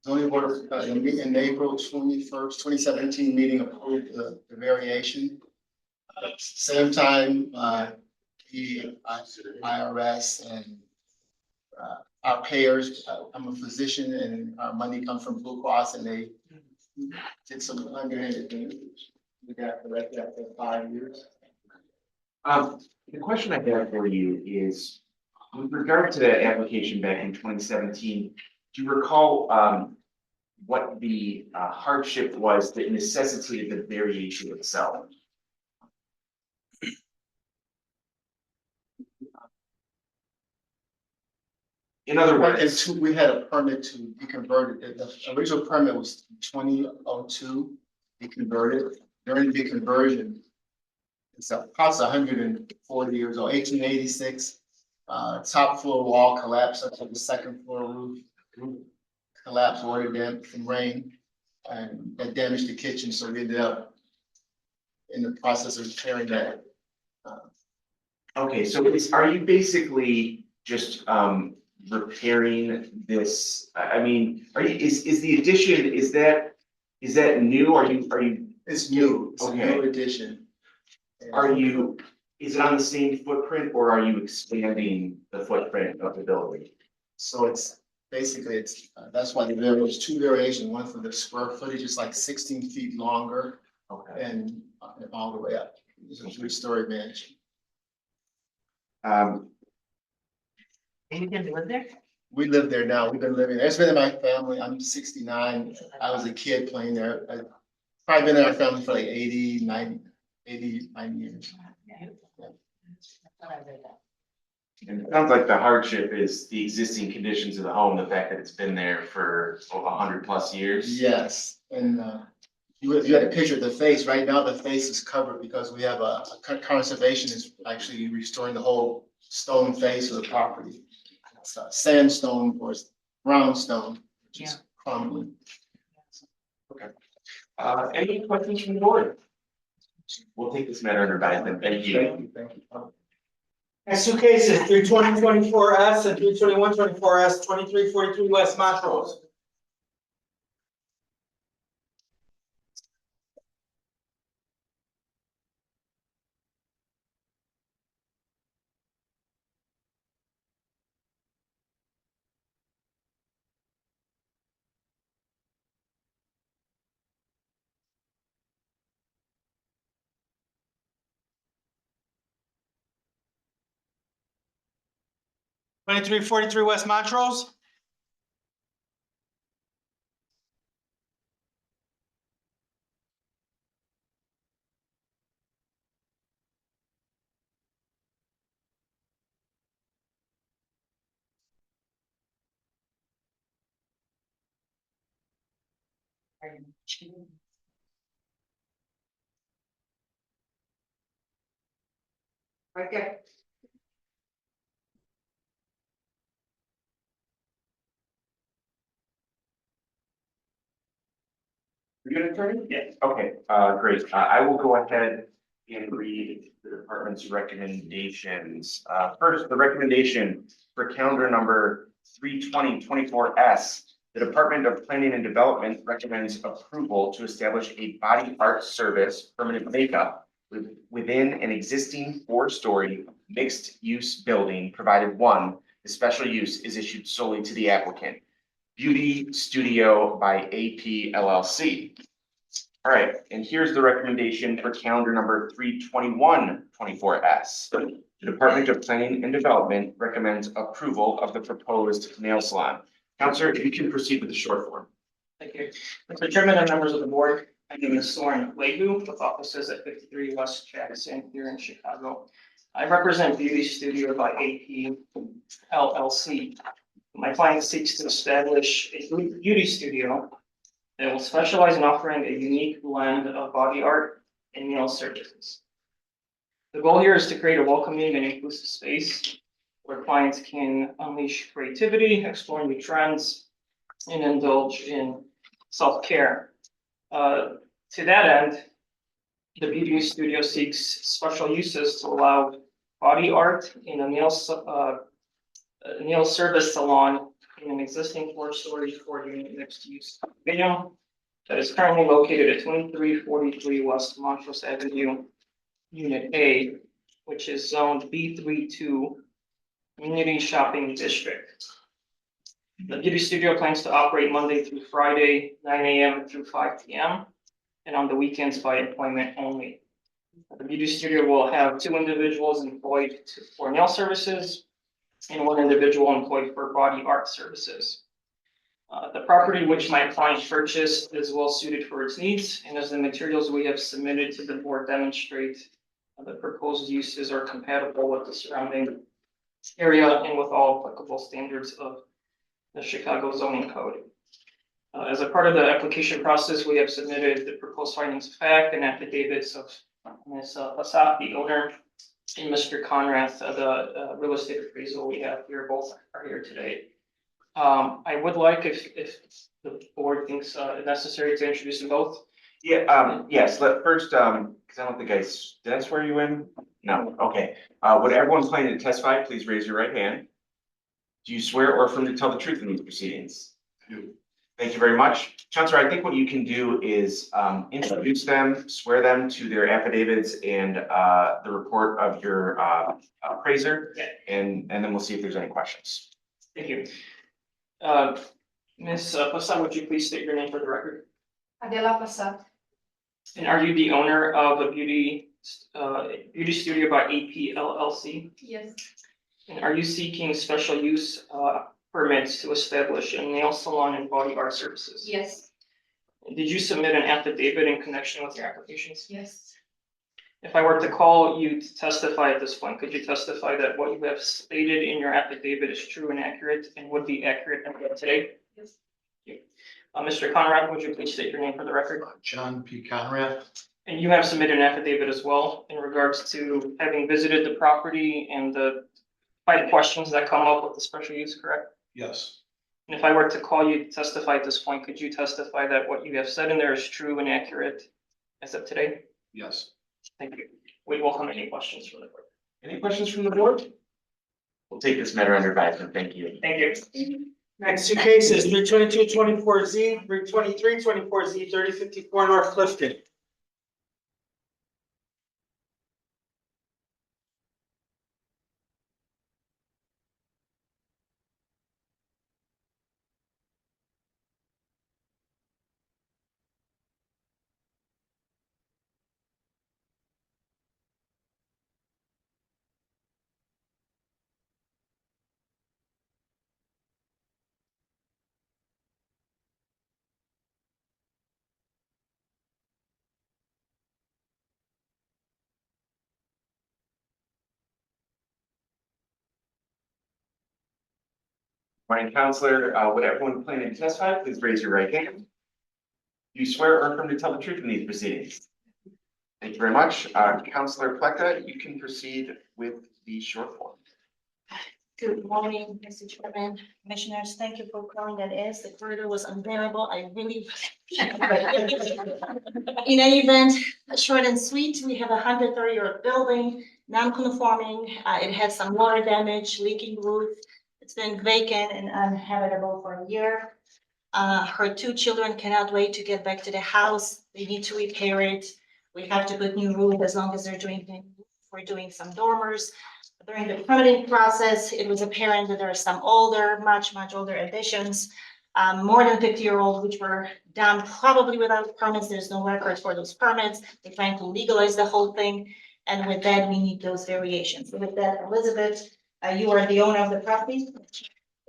D: zoning board in April 21st, 2017 meeting approved the variation. Same time, the IRS and our payers, I'm a physician and our money comes from Blue Cross and they did some underhanded things. We got corrected after 5 years.
B: The question I have for you is, with regard to that application back in 2017, do you recall what the hardship was that necessitated the variation itself. In other words,
Q: We had a permit to be converted. The original permit was 2002, be converted. During the conversion, it's a house 140 years old, 1886. Top floor wall collapsed up to the second floor roof. Collapsed, water damp from rain, and that damaged the kitchen, so we ended up in the process of repairing that.
B: okay, so are you basically just repairing this? I mean, is the addition, is that new? Are you?
Q: It's new, it's a
B: Okay.
Q: new addition.
B: Is it on the same footprint or are you expanding the footprint of the building?
Q: So it's basically, that's why there's two variations, one for the square footage is like 16 feet longer
B: Okay.
Q: and all the way up. It's a 3-story mansion.
I: And you can live there?
Q: We live there now. We've been living there. It's been in my family. I'm 69. I was a kid playing there. I've probably been in our family for like 89 years.
B: And it sounds like the hardship is the existing conditions of the home, the fact that it's been there for over 100+ years.
Q: Yes, and you had a picture of the face. Right now, the face is covered because we have a conservation is actually restoring the whole stone face of the property. It's sandstone or brownstone, which is crumbling.
B: Okay. Any questions from the board? We'll take this matter under advisement. Thank you.
Q: Thank you.
F: Next two cases, 32024S and 32124S, 2343 West Montrose. Twenty-three forty-three West Montrose.
A: Okay.
B: You're gonna turn it? Yes. Okay, great. I will go ahead and read the department's recommendations. First, the recommendation for calendar number 32024S. The Department of Planning and Development recommends approval to establish a body art service permanent makeup within an existing 4-story mixed-use building, provided one, the special use is issued solely to the applicant. Beauty Studio by AP LLC. All right, and here's the recommendation for calendar number 32124S. The Department of Planning and Development recommends approval of the proposed nail salon. Counselor, if you can proceed with the short form.
E: Thank you. Mr. Chairman and members of the board, my name is Soren Leahu with offices at 53 West Jackson here in Chicago. I represent Beauty Studio by AP LLC. My client seeks to establish a beauty studio that will specialize in offering a unique blend of body art and nail services. The goal here is to create a welcoming and inclusive space where clients can unleash creativity, explore new trends, and indulge in self-care. To that end, the beauty studio seeks special uses to allow body art in a nail service salon in an existing 4-story 4-unit mixed-use condominium that is currently located at 2343 West Montrose Avenue, Unit A, which is zoned B32 Community Shopping District. The beauty studio plans to operate Monday through Friday, 9 a.m. through 5 p.m. and on the weekends by appointment only. The beauty studio will have 2 individuals employed for nail services and 1 individual employed for body art services. The property which my client purchased is well suited for its needs, and as the materials we have submitted to the board demonstrate, the proposed uses are compatible with the surrounding area and with all applicable standards of the Chicago zoning code. As a part of the application process, we have submitted the proposed findings of fact and affidavits of Ms. Asaf, the owner, and Mr. Conrath, the real estate appraisal we have here, both are here today. I would like, if the board thinks necessary, to introduce them both.
B: Yeah, yes, first, because I don't think did I swear you in? No, okay. Would everyone planning to testify, please raise your right hand. Do you swear or affirm to tell the truth in these proceedings? I do. Thank you very much. Chancellor, I think what you can do is introduce them, swear them to their affidavits and the report of your appraiser, and then we'll see if there's any questions.
E: Thank you. Ms. Passan, would you please state your name for the record?
K: Adela Pasat.
E: And are you the owner of a beauty studio by AP LLC?
K: Yes.
E: And are you seeking special use permits to establish a nail salon and body art services?
K: Yes.
E: Did you submit an affidavit in connection with your applications?
K: Yes.
E: If I were to call you to testify at this point, could you testify that what you have stated in your affidavit is true and accurate and would be accurate today?
K: Yes.
E: Mr. Conrad, would you please state your name for the record?
N: John P. Conrad.
E: And you have submitted an affidavit as well in regards to having visited the property and the five questions that come up with the special use, correct?
N: Yes.
E: And if I were to call you to testify at this point, could you testify that what you have said in there is true and accurate as of today?
N: Yes.
E: Thank you. We welcome any questions from the board.
B: Any questions from the board? We'll take this matter under advisement. Thank you.
E: Thank you.
F: Next two cases, 322-24Z, 323-24Z, 3054 North Clifton.
B: Morning, Counselor. Would everyone planning to testify, please raise your right hand. Do you swear or affirm to tell the truth in these proceedings? Thank you very much. Counselor Pleka, you can proceed with the short form.
H: Good morning, Mr. Chairman, Commissioners. Thank you for calling that is. The corridor was unbearable. I really. In any event, short and sweet, we have a 130-year-old building, non-conforming. It had some water damage, leaking roof. It's been vacant and uninhabitable for a year. Her two children cannot wait to get back to the house. They need to repair it. We have to put new roof as long as they're we're doing some dormers. During the permitting process, it was apparent that there are some older, much older additions, more than 50-year-old, which were done probably without permits. There's no records for those permits. They're trying to legalize the whole thing. And with that, we need those variations. So with that, Elizabeth, you are the owner of the property.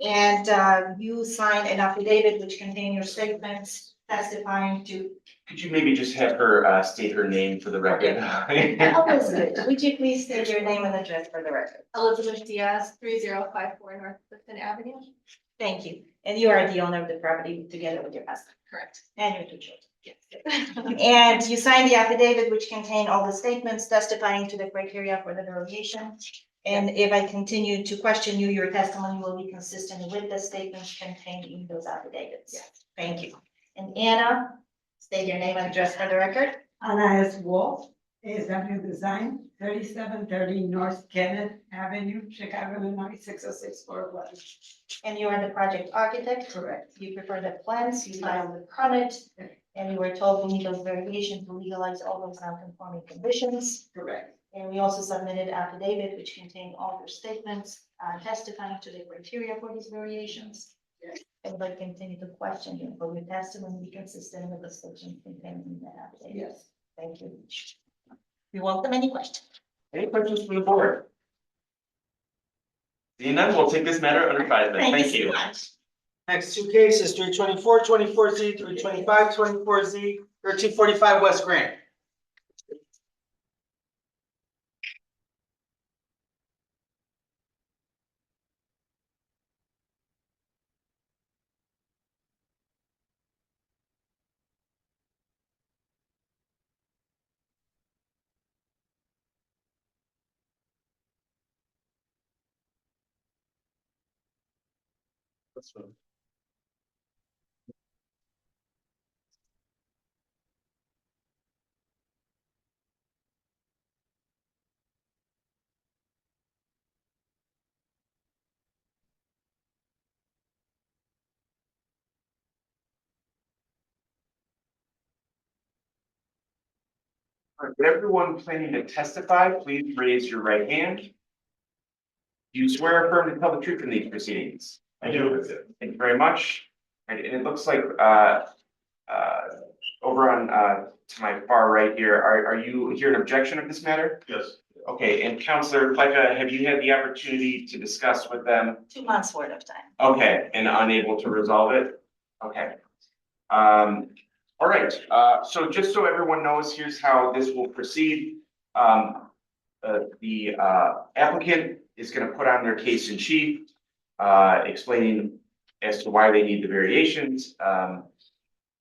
H: And you signed an affidavit which contains your statements testifying to.
B: Could you maybe just have her state her name for the record?
H: Elizabeth, would you please state your name and address for the record?
K: Elizabeth Diaz, 3054 North Clifton Avenue.
H: Thank you. And you are the owner of the property together with your husband?
K: Correct.
H: And your two children?
K: Yes.
H: And you signed the affidavit which contained all the statements testifying to the criteria for the derogation. And if I continue to question you, your testimony will be consistent with the statements contained in those affidavits.
K: Yes.
H: Thank you. And Anna, state your name and address for the record.
M: Anna S. Wolf, ASW Design, 3730 North Kenneth Avenue, Chicago, Illinois, 60641.
H: And you are the project architect?
M: Correct.
H: You prepared the plans, you filed the permit, and you were told we need those variations to legalize all those non-conforming conditions.
M: Correct.
H: And we also submitted affidavit which contained all your statements testifying to the criteria for these variations.
M: Yes.
H: And if I continue to question you, for your testimony be consistent with the statements contained in that affidavit.
M: Yes.
H: Thank you. We welcome any questions.
B: Any questions from the board? Seeing none, we'll take this matter under advisement. Thank you.
H: So much.
F: Next two cases, 324-24Z, 325-24Z, 1345 West Grand.
B: All right, everyone planning to testify, please raise your right hand. Do you swear or affirm to tell the truth in these proceedings?
N: I do.
B: Thank you very much. And it looks like, over on, to my far right here, are you here in objection of this matter?
C: Yes.
B: Okay, and Counselor Plecca, have you had the opportunity to discuss with them?
H: 2 months worth of time.
B: Okay, and unable to resolve it? Okay. All right, so just so everyone knows, here's how this will proceed. The applicant is gonna put on their case in chief, explaining as to why they need the variations.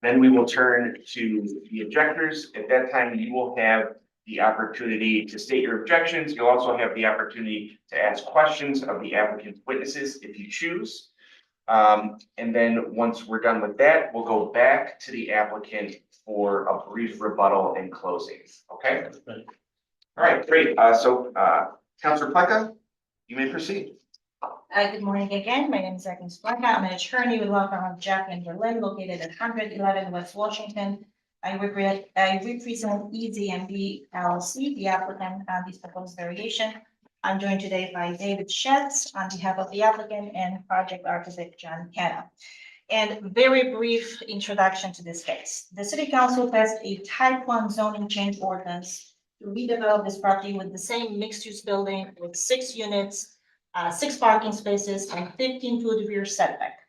B: Then we will turn to the objectors. At that time, you will have the opportunity to state your objections. You'll also have the opportunity to ask questions of the applicant's witnesses if you choose. And then once we're done with that, we'll go back to the applicant for a brief rebuttal and closing, okay? All right, great. Counselor Plecca, you may proceed.
H: Good morning again. My name is Agnes Blanca. I'm an attorney with law firm of Jack in Berlin, located at 111 West Washington. I represent EZMB LLC, the applicant on this proposed variation. I'm joined today by David Schatz on behalf of the applicant and project architect John Canna. And very brief introduction to this case. The City Council passed a Type 1 zoning change ordinance to redevelop this property with the same mixed-use building with 6 units, 6 parking spaces, and 15-foot rear setback.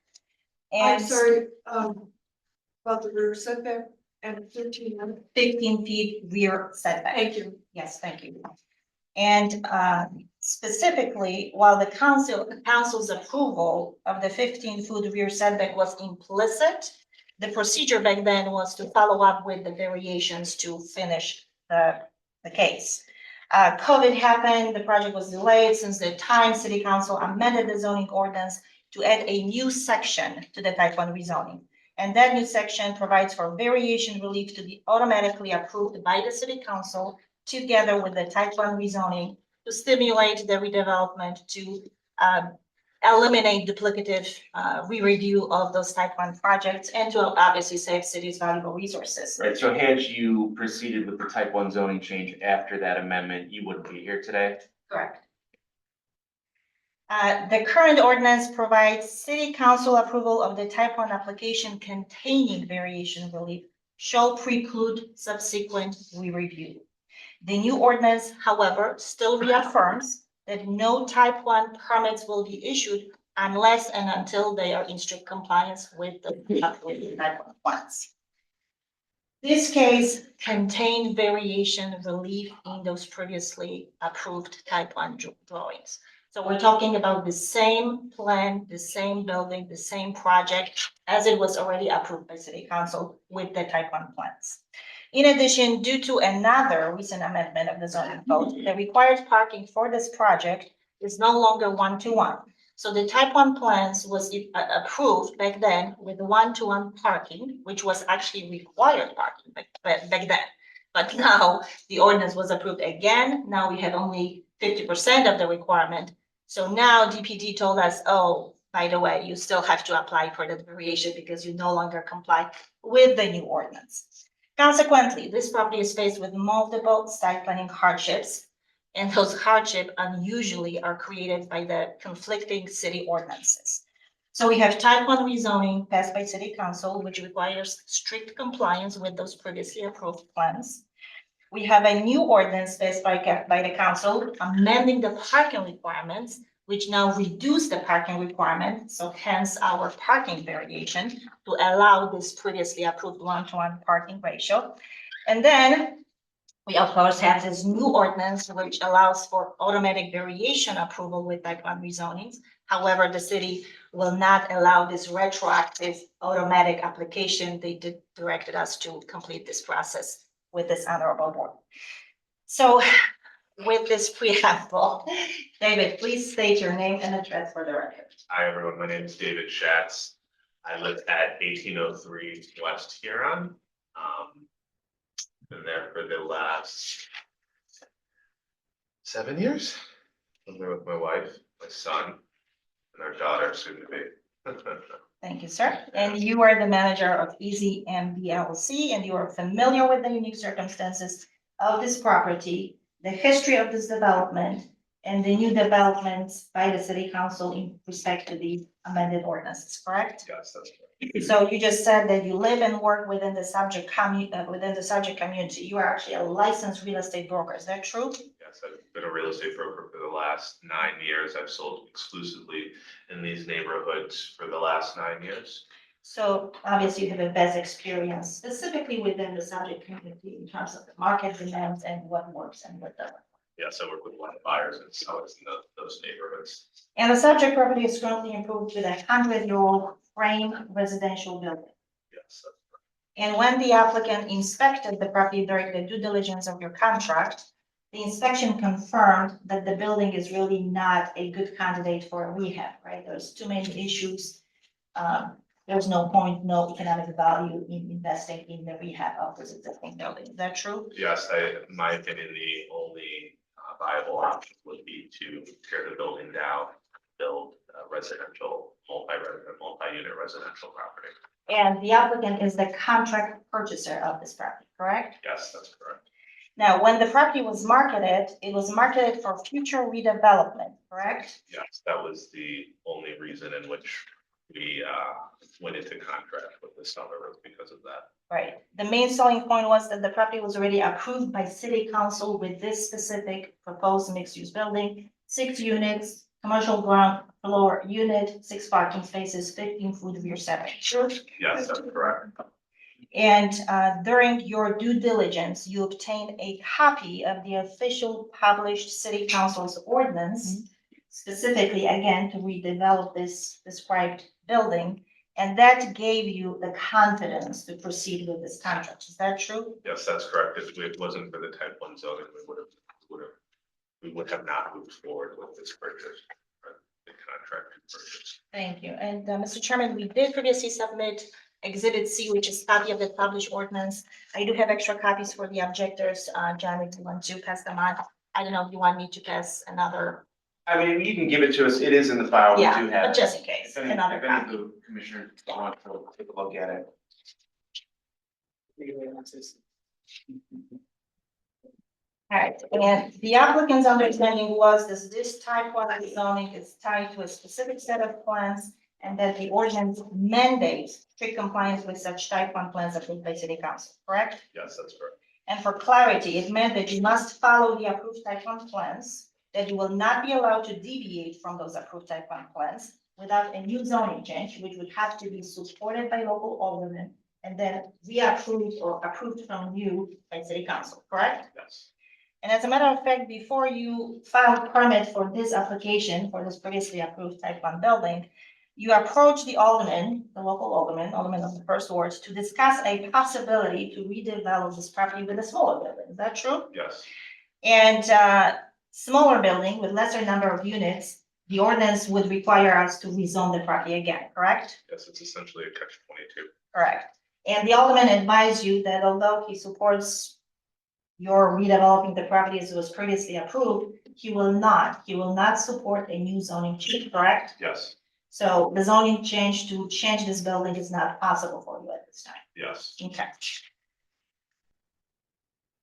H: And
M: I'm sorry, about the rear setback and
H: 15 feet rear setback.
M: Thank you.
H: Yes, thank you. And specifically, while the council's approval of the 15-foot rear setback was implicit, the procedure back then was to follow up with the variations to finish the case. COVID happened, the project was delayed. Since the time, City Council amended the zoning ordinance to add a new section to the Type 1 rezoning. And that new section provides for variation relief to be automatically approved by the City Council together with the Type 1 rezoning to stimulate the redevelopment, to eliminate duplicative re-review of those Type 1 projects, and to obviously save cities valuable resources.
B: Right, so had you proceeded with the Type 1 zoning change after that amendment, you wouldn't be here today?
H: Correct. The current ordinance provides City Council approval of the Type 1 application containing variation relief shall preclude subsequent re-review. The new ordinance, however, still reaffirms that no Type 1 permits will be issued unless and until they are in strict compliance with the Type 1 plans. This case contained variation relief in those previously approved Type 1 drawings. So we're talking about the same plan, the same building, the same project as it was already approved by City Council with the Type 1 plans. In addition, due to another recent amendment of the zoning code, the required parking for this project is no longer 1-to-1. So the Type 1 plans was approved back then with 1-to-1 parking, which was actually required parking back then. But now the ordinance was approved again. Now we have only 50% of the requirement. So now DPD told us, oh, by the way, you still have to apply for the variation because you no longer comply with the new ordinance. Consequently, this property is faced with multiple site planning hardships, and those hardships unusually are created by the conflicting city ordinances. So we have Type 1 rezoning passed by City Council, which requires strict compliance with those previously approved plans. We have a new ordinance passed by the council amending the parking requirements, which now reduce the parking requirement, so hence our parking variation to allow this previously approved one-to-one parking ratio. And then we of course have this new ordinance which allows for automatic variation approval with type one rezonings. However, the city will not allow this retroactive automatic application. They directed us to complete this process with this honorable board. So with this preamble, David, please state your name and address for the record.
C: Hi, everyone. My name is David Schatz. I live at 1803 West Huron. Been there for the last 7 years. I'm there with my wife, my son, and our daughter soon to be.
H: Thank you, sir. And you are the manager of Easy MB LLC, and you are familiar with the unique circumstances of this property, the history of this development, and the new developments by the city council in respect to the amended ordinances, correct?
C: Yes, that's right.
H: So you just said that you live and work within the subject community. You are actually a licensed real estate broker. Is that true?
C: Yes, I've been a real estate broker for the last 9 years. I've sold exclusively in these neighborhoods for the last 9 years.
H: So obviously you have a vast experience specifically within the subject community in terms of the market demands and what works and what doesn't.
C: Yes, I work with a lot of buyers and sellers in those neighborhoods.
H: And the subject property is currently improved with a 100-year-old frame residential building.
C: Yes,
H: And when the applicant inspected the property during the due diligence of your contract, the inspection confirmed that the building is really not a good candidate for a rehab, right? There's too many issues. There's no point, no economic value in investing in the rehab of this existing building. Is that true?
C: Yes, in my opinion, the only viable option would be to tear the building down, build residential, multi-unit residential property.
H: And the applicant is the contract purchaser of this property, correct?
C: Yes, that's correct.
H: Now, when the property was marketed, it was marketed for future redevelopment, correct?
C: Yes, that was the only reason in which we went into contract with the seller was because of that.
H: Right. The main selling point was that the property was already approved by city council with this specific proposed mixed-use building, 6 units, commercial ground floor unit, 6 parking spaces, 15 foot rear setback. Sure.
C: Yes, that's correct.
H: And during your due diligence, you obtained a copy of the official published city council's ordinance, specifically, again, to redevelop this described building. And that gave you the confidence to proceed with this contract. Is that true?
C: Yes, that's correct. If it wasn't for the type 1 zoning, we would have not moved forward with this purchase, the contract purchase.
H: Thank you. And Mr. Chairman, we did previously submit Exhibit C, which is copy of the published ordinance. I do have extra copies for the objectors. John, if you want to pass them on. I don't know if you want me to pass another.
B: I mean, you can give it to us. It is in the file. We
H: Yeah,
B: do have
H: but
B: it.
H: just in case,
B: If any
H: another
B: of
H: copy.
B: the commissioners want to take a look at it.
H: All right, and the applicant's understanding was this type 1 zoning is tied to a specific set of plans and that the ordinance mandates strict compliance with such type 1 plans approved by city council, correct?
C: Yes, that's correct.
H: And for clarity, it meant that you must follow the approved type 1 plans, that you will not be allowed to deviate from those approved type 1 plans without a new zoning change, which would have to be supported by local aldermen and then reapproved or approved from you by city council, correct?
C: Yes.
H: And as a matter of fact, before you filed permit for this application, for this previously approved type 1 building, you approached the alderman, the local alderman of the first ward, to discuss a possibility to redevelop this property with a smaller building. Is that true?
C: Yes.
H: And smaller building with lesser number of units, the ordinance would require us to rezone the property again, correct?
C: Yes, it's essentially a catch-22.
H: Correct. And the alderman advised you that although he supports your redeveloping the property as it was previously approved, he will not support a new zoning change, correct?
C: Yes.
H: So the zoning change to change this building is not possible for you at this time.
C: Yes.
H: Okay.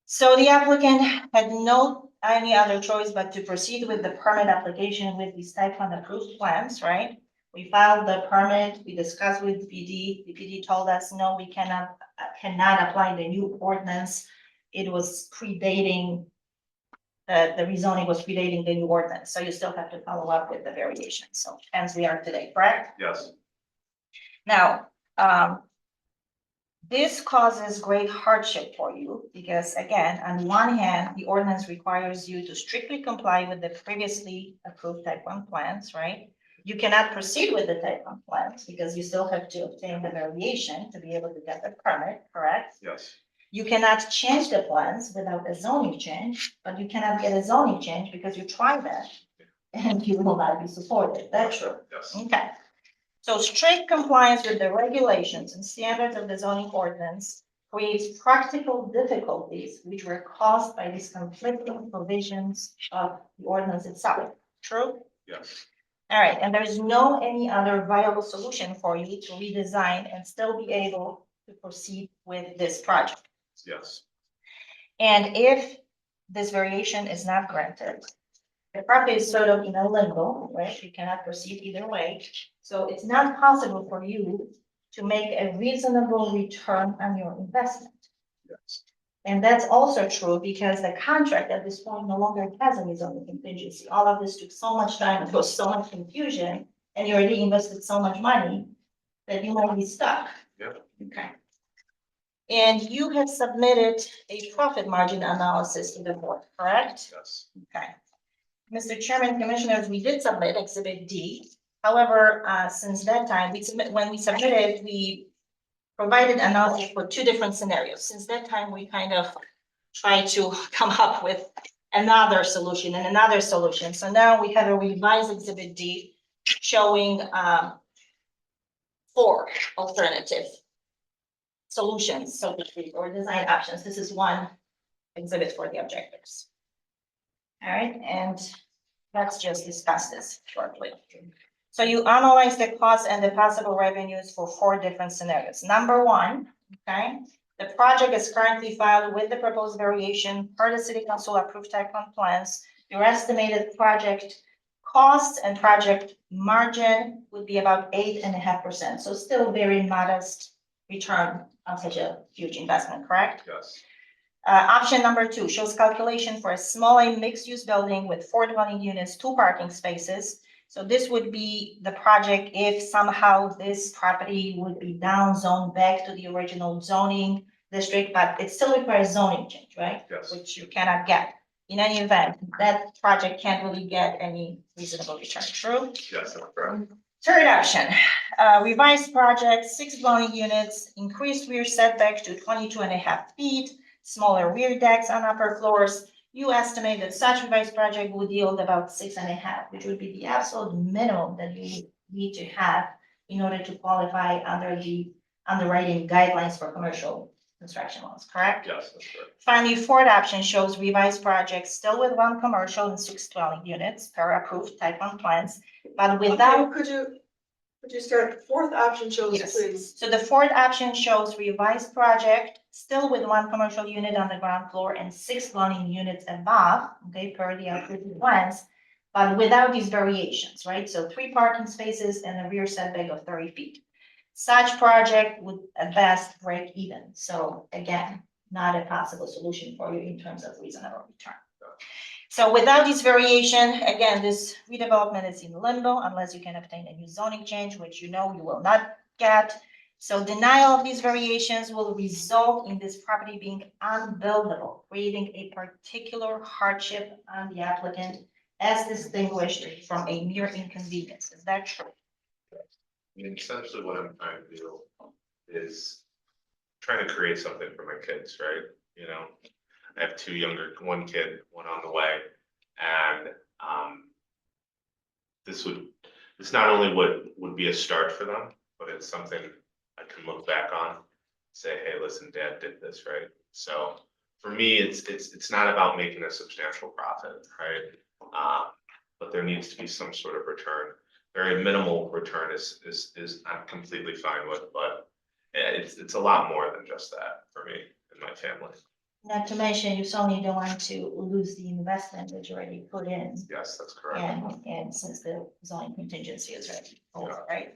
H: So the applicant had no any other choice but to proceed with the permit application with these type 1 approved plans, right? We filed the permit, we discussed with the PD. The PD told us, no, we cannot apply the new ordinance. It was predating the rezoning was predating the new ordinance, so you still have to follow up with the variation, so as we are today, correct?
C: Yes.
H: Now, this causes great hardship for you because again, on one hand, the ordinance requires you to strictly comply with the previously approved type 1 plans, right? You cannot proceed with the type 1 plans because you still have to obtain the variation to be able to get the permit, correct?
C: Yes.
H: You cannot change the plans without a zoning change, but you cannot get a zoning change because you tried that and you will not be supported. That's true.
C: Yes.
H: Okay. So strict compliance with the regulations and standards of the zoning ordinance creates practical difficulties which were caused by these conflicting provisions of the ordinance itself. True?
C: Yes.
H: All right, and there's no any other viable solution for you to redesign and still be able to proceed with this project.
C: Yes.
H: And if this variation is not granted, the property is sort of in a limbo, right? You cannot proceed either way. So it's not possible for you to make a reasonable return on your investment.
C: Yes.
H: And that's also true because the contract at this point no longer has any zoning contingency. All of this took so much time, there was so much confusion, and you already invested so much money that you might be stuck.
C: Yep.
H: Okay. And you have submitted a profit margin analysis to the board, correct?
C: Yes.
H: Okay. Mr. Chairman, Commissioners, we did submit Exhibit D. However, since that time, when we submitted, we provided analysis for 2 different scenarios. Since that time, we kind of tried to come up with another solution and another solution. So now we have a revised Exhibit D showing 4 alternative solutions, so to speak, or design options. This is one exhibit for the objectives. All right, and let's just discuss this shortly. So you analyze the costs and the possible revenues for 4 different scenarios. Number 1, okay, the project is currently filed with the proposed variation per the city council approved type 1 plans. Your estimated project costs and project margin would be about 8.5%. So still very modest return on such a huge investment, correct?
C: Yes.
H: Option number 2 shows calculation for a small mixed-use building with 4 dwelling units, 2 parking spaces. So this would be the project if somehow this property would be down zoned back to the original zoning district, but it still requires zoning change, right?
C: Yes.
H: Which you cannot get. In any event, that project can't really get any reasonable return, true?
C: Yes, that's correct.
H: Third option, revised project, 6 dwelling units, increased rear setback to 22.5 feet, smaller rear decks on upper floors. You estimate that such revised project would yield about 6.5, which would be the absolute minimum that you need to have in order to qualify under the underwriting guidelines for commercial construction loans, correct?
C: Yes, that's correct.
H: Finally, 4th option shows revised projects still with 1 commercial and 6 dwelling units per approved type 1 plans, but without.
K: Could you start, 4th option shows,
H: Yes.
K: please?
H: So the 4th option shows revised project, still with 1 commercial unit on the ground floor and 6 dwelling units above, okay, per the approved plans, but without these variations, right? So 3 parking spaces and a rear setback of 30 feet. Such project would at best break even. So again, not a possible solution for you in terms of reasonable return. So without this variation, again, this redevelopment is in limbo unless you can obtain a new zoning change, which you know you will not get. So denial of these variations will result in this property being unbuildable, creating a particular hardship on the applicant as distinguished from a mere inconvenience. Is that true?
C: I mean, essentially what I'm trying to do is trying to create something for my kids, right? You know, I have 2 younger, 1 kid, 1 on the way, and this not only would be a start for them, but it's something I can look back on, say, hey, listen, Dad did this, right? So for me, it's not about making a substantial profit, right? But there needs to be some sort of return. Very minimal return is I'm completely fine with, but it's a lot more than just that for me and my family.
H: Not to mention, you certainly don't want to lose the investment that you already put in.
C: Yes, that's correct.
H: And since the zoning contingency is ready, right?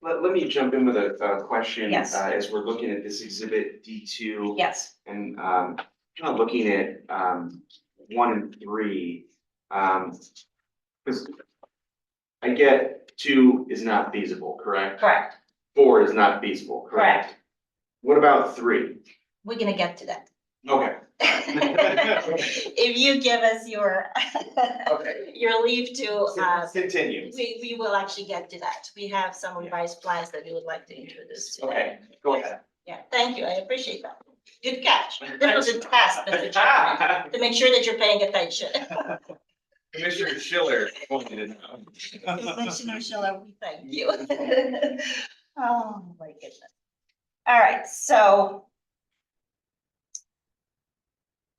B: Let me jump in with a question.
H: Yes.
B: As we're looking at this exhibit D2.
H: Yes.
B: And kind of looking at 1 and 3, because I get 2 is not feasible, correct?
H: Correct,
B: 4 is not feasible, correct?
H: correct.
B: What about 3?
H: We're gonna get to that.
B: Okay.
H: If you give us your,
B: Okay.
H: your leave to,
B: Continue.
H: we will actually get to that. We have some revised plans that we would like to introduce today.
B: Okay, go ahead.
H: Yeah, thank you, I appreciate that. Good catch. This was a test, Mr. Chairman, to make sure that you're paying attention.
B: Commissioner Schiller pointed it out.
H: Commissioner Schiller, we thank you. Oh, my goodness. All right, so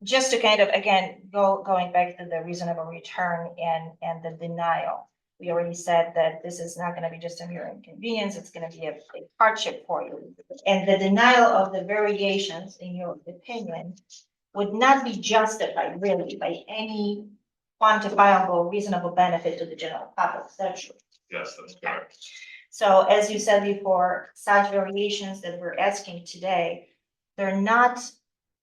H: just to kind of, again, going back to the reasonable return and the denial. We already said that this is not gonna be just a mere inconvenience, it's gonna be a hardship for you. And the denial of the variations, in your opinion, would not be justified really by any quantifiable reasonable benefit to the general public. Is that true?
C: Yes, that's correct.
H: So as you said before, such variations that we're asking today, they're not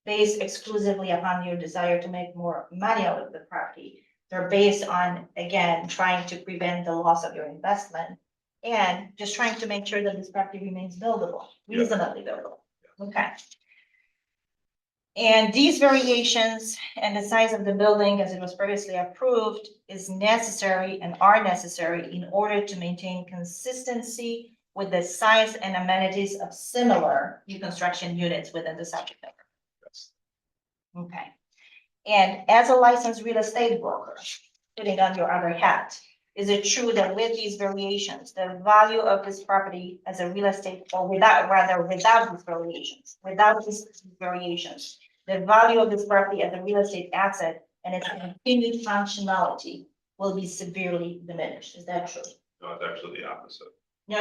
H: based exclusively upon your desire to make more money out of the property. They're based on, again, trying to prevent the loss of your investment and just trying to make sure that this property remains buildable, reasonably buildable. Okay. And these variations and the size of the building as it was previously approved is necessary and are necessary in order to maintain consistency with the size and amenities of similar new construction units within the subject area. Okay. And as a licensed real estate broker, putting on your other hat, is it true that with these variations, the value of this property as a real estate, or without these variations, the value of this property as a real estate asset and its continued functionality will be severely diminished? Is that true?
C: No, it's actually the opposite.
H: No,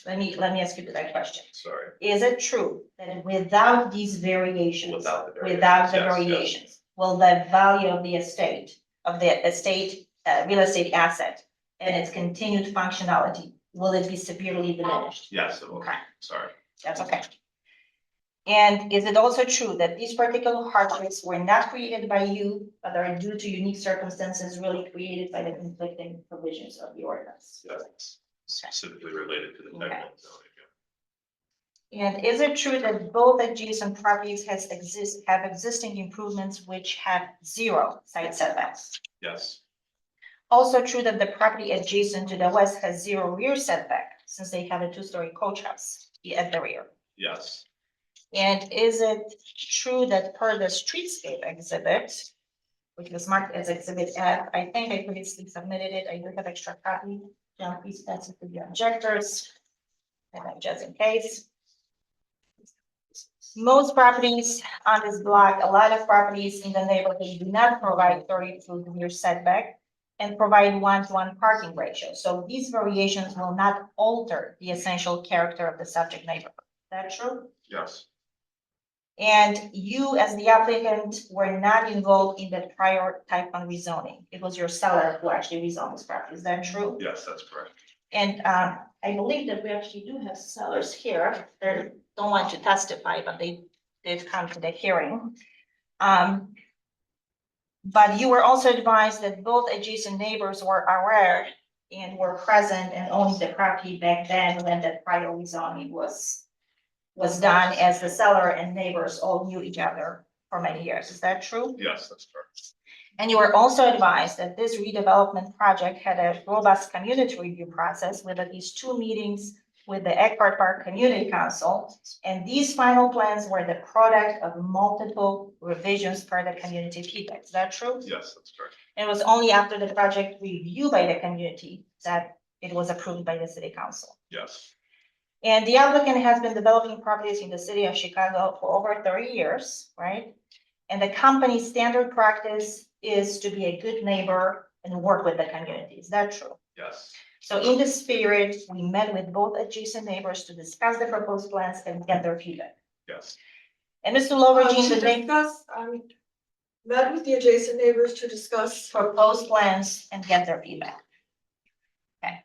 H: let me ask you that question.
C: Sorry.
H: Is it true that without these variations,
C: Without the variations,
H: without the
C: yes, yes.
H: variations, will the value of the estate, real estate asset and its continued functionality, will it be severely diminished?
C: Yes, it will.
H: Okay.
C: Sorry.
H: That's okay. And is it also true that these particular hardships were not created by you, but are due to unique circumstances really created by the conflicting provisions of the ordinance?
C: Yes, specifically related to the technical zoning.
H: And is it true that both adjacent properties have existing improvements which have 0 side setbacks?
C: Yes,
H: Also true that the property adjacent to the west has 0 rear setback, since they have a 2-story coach house at the rear.
C: yes,
H: And is it true that per the streetscape exhibit, which was marked as exhibit F, I think I previously submitted it, I do have extra copy. John, please pass it to the objectors. And then just in case. Most properties on this block, a lot of properties in the neighborhood do not provide 30-foot rear setback and provide 1-to-1 parking ratio. So these variations will not alter the essential character of the subject neighborhood. Is that true?
C: yes,
H: And you, as the applicant, were not involved in the prior type 1 rezoning. It was your seller who actually rezoned this property. Is that true?
C: yes, that's correct.
H: And I believe that we actually do have sellers here. They don't want to testify, but they did come to the hearing. But you were also advised that both adjacent neighbors were aware and were present and owning the property back then when that prior rezoning was done, as the seller and neighbors all knew each other for many years. Is that true?
C: Yes, that's correct.
H: And you were also advised that this redevelopment project had a robust community review process with at least 2 meetings with the Eckhart Park Community Council. And these final plans were the product of multiple revisions per the community feedback. Is that true?
C: Yes, that's correct.
H: It was only after the project review by the community that it was approved by the city council.
C: Yes,
H: And the applicant has been developing properties in the city of Chicago for over 30 years, right? And the company's standard practice is to be a good neighbor and work with the community. Is that true?
C: yes,
H: So in this spirit, we met with both adjacent neighbors to discuss the proposed plans and get their feedback.
C: yes,
H: And Mr. Lovergine,
M: Met with the adjacent neighbors to discuss.
H: proposed plans and get their feedback. Okay.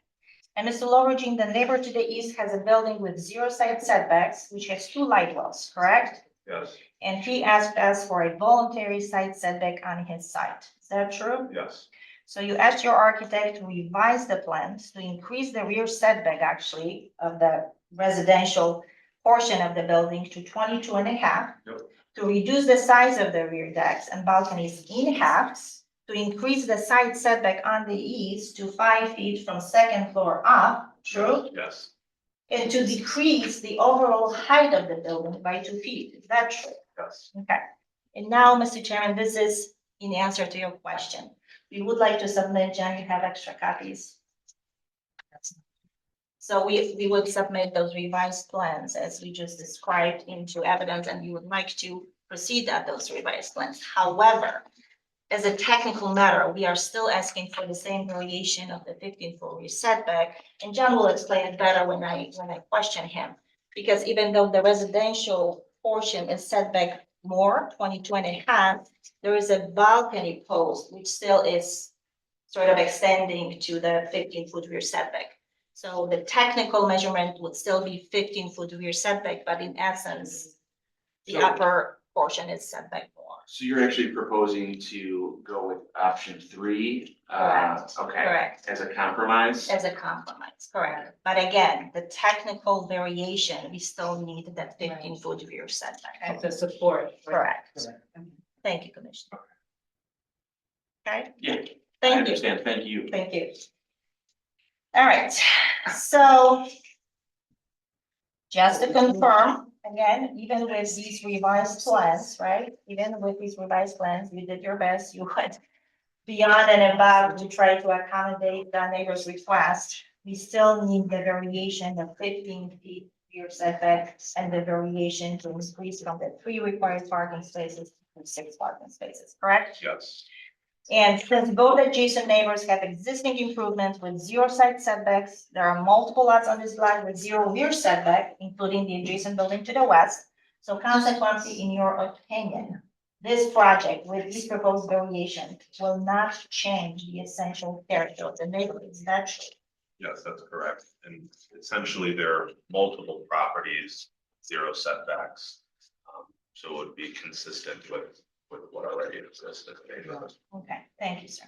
H: And Mr. Lovergine, the neighbor to the east has a building with 0 side setbacks, which has 2 light wells, correct?
C: yes,
H: And he asked us for a voluntary site setback on his site. Is that true?
C: Yes.
H: So you asked your architect to revise the plans to increase the rear setback actually of the residential portion of the building to 22.5.
C: Yep.
H: To reduce the size of the rear decks and balconies in halves, to increase the side setback on the east to 5 feet from second floor up, true?
C: Yes.
H: And to decrease the overall height of the building by 2 feet, is that true?
C: Yes.
H: Okay, and now, Mr. Chairman, this is in answer to your question. We would like to submit, Jen, you have extra copies. So we would submit those revised plans as we just described into evidence, and we would like to proceed at those revised plans. However, as a technical matter, we are still asking for the same variation of the 15-foot rear setback, and John will explain it better when I question him. Because even though the residential portion is set back more, 22.5, there is a balcony post which still is sort of extending to the 15-foot rear setback. So the technical measurement would still be 15-foot rear setback, but in essence, the
B: So-
H: upper portion is set back more.
B: So you're actually proposing to go with option 3?
H: Correct.
B: Okay,
H: Correct.
B: as a compromise?
H: As a compromise, correct. But again, the technical variation, we still need that 15-foot rear setback.
I: As a support.
H: Correct. Thank you, Commissioner. Okay,
B: Yeah, I
H: thank you.
B: understand, thank you.
H: Thank you. All right, so just to confirm, again, even with these revised plans, right? Even with these revised plans, you did your best, you went beyond and above to try to accommodate the neighbor's request. We still need the variation of 15 feet rear setback and the variation to increase from the 3 required parking spaces to 6 parking spaces, correct?
C: Yes.
H: And since both adjacent neighbors have existing improvements with 0 side setbacks, there are multiple lots on this block with 0 rear setback, including the adjacent building to the west. So consequently, in your opinion, this project with these proposed variations will not change the essential character of the neighborhood, is that true?
C: Yes, that's correct. And essentially, there are multiple properties, 0 setbacks. So it would be consistent with what already exists in the neighborhood.
H: Okay, thank you, sir.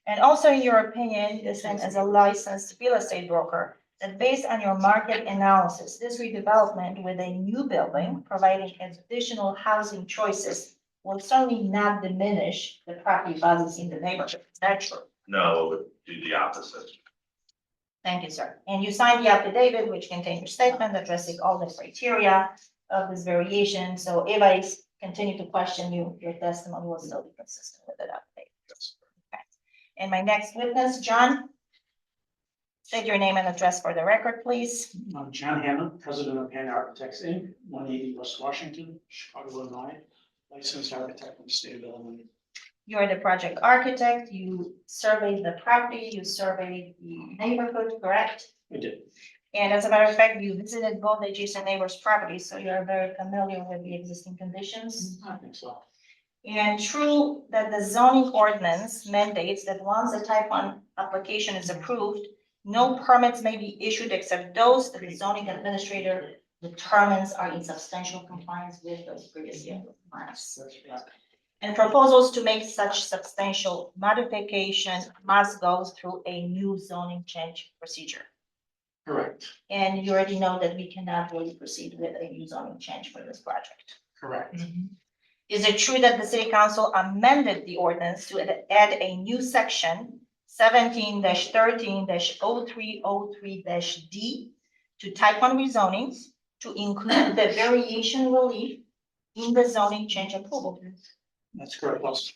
H: And also in your opinion, this one as a licensed real estate broker, that based on your market analysis, this redevelopment with a new building providing additional housing choices will certainly not diminish the property values in the neighborhood. Is that true?
C: No, it would do the opposite.
H: Thank you, sir. And you signed the affidavit, which contains your statement addressing all the criteria of this variation. So if I continue to question you, your testimony will still be consistent with that update.
C: Yes.
H: Okay. And my next witness, John. State your name and address for the record, please.
R: I'm John Hammond, president of Hanna Architects Inc., 180 West Washington, Chicago, Illinois, licensed architect in the state of Illinois.
H: You are the project architect. You surveyed the property, you surveyed the neighborhood, correct?
R: I did.
H: And as a matter of fact, you visited both adjacent neighbors' properties, so you are very familiar with the existing conditions.
R: I think so.
H: And true that the zoning ordinance mandates that once a type 1 application is approved, no permits may be issued except those that the zoning administrator determines are in substantial compliance with those previous year requirements.
R: That's right.
H: And proposals to make such substantial modification must go through a new zoning change procedure.
R: Correct,
H: And you already know that we cannot really proceed with a new zoning change for this project.
R: correct.
H: Is it true that the city council amended the ordinance to add a new section 17-13-0303-D to type 1 rezonings to include the variation relief in the zoning change approval?
R: That's correct, also.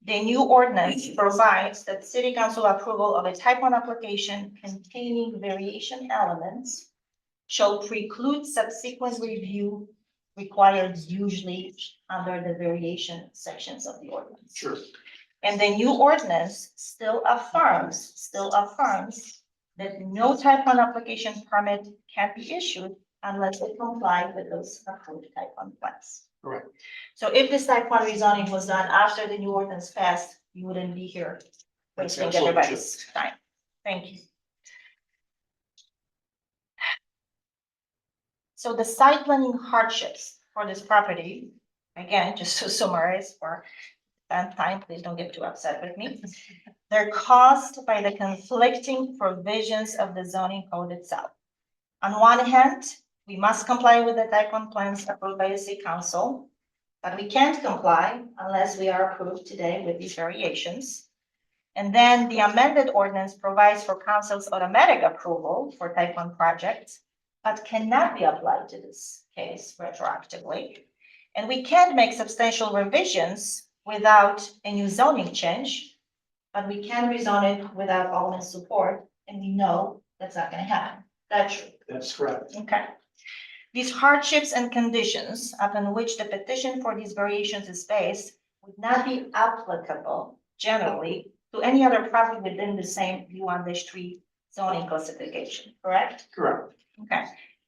H: The new ordinance provides that city council approval of a type 1 application containing variation elements shall preclude subsequent review required usually under the variation sections of the ordinance.
R: Sure.
H: And the new ordinance still affirms that no type 1 application permit can be issued unless it complies with those approved type 1 plans.
R: Correct.
H: So if this type 1 rezoning was done after the new ordinance passed, you wouldn't be here
R: That's
H: wasting
R: absolutely true.
H: everybody's time. Thank you. So the site planning hardships for this property again, just to summarize for that time, please don't get too upset with me. They're caused by the conflicting provisions of the zoning code itself. On one hand, we must comply with the type 1 plans approved by the city council, but we can't comply unless we are approved today with these variations. And then the amended ordinance provides for council's automatic approval for type 1 projects, but cannot be applied to this case retroactively. And we can't make substantial revisions without a new zoning change, but we can rezone it without alderman's support, and we know that's not gonna happen. That's true.
R: That's correct.
H: Okay. These hardships and conditions upon which the petition for these variations is based would not be applicable generally to any other property within the same B1-3 zoning classification, correct?
R: Correct.
H: Okay.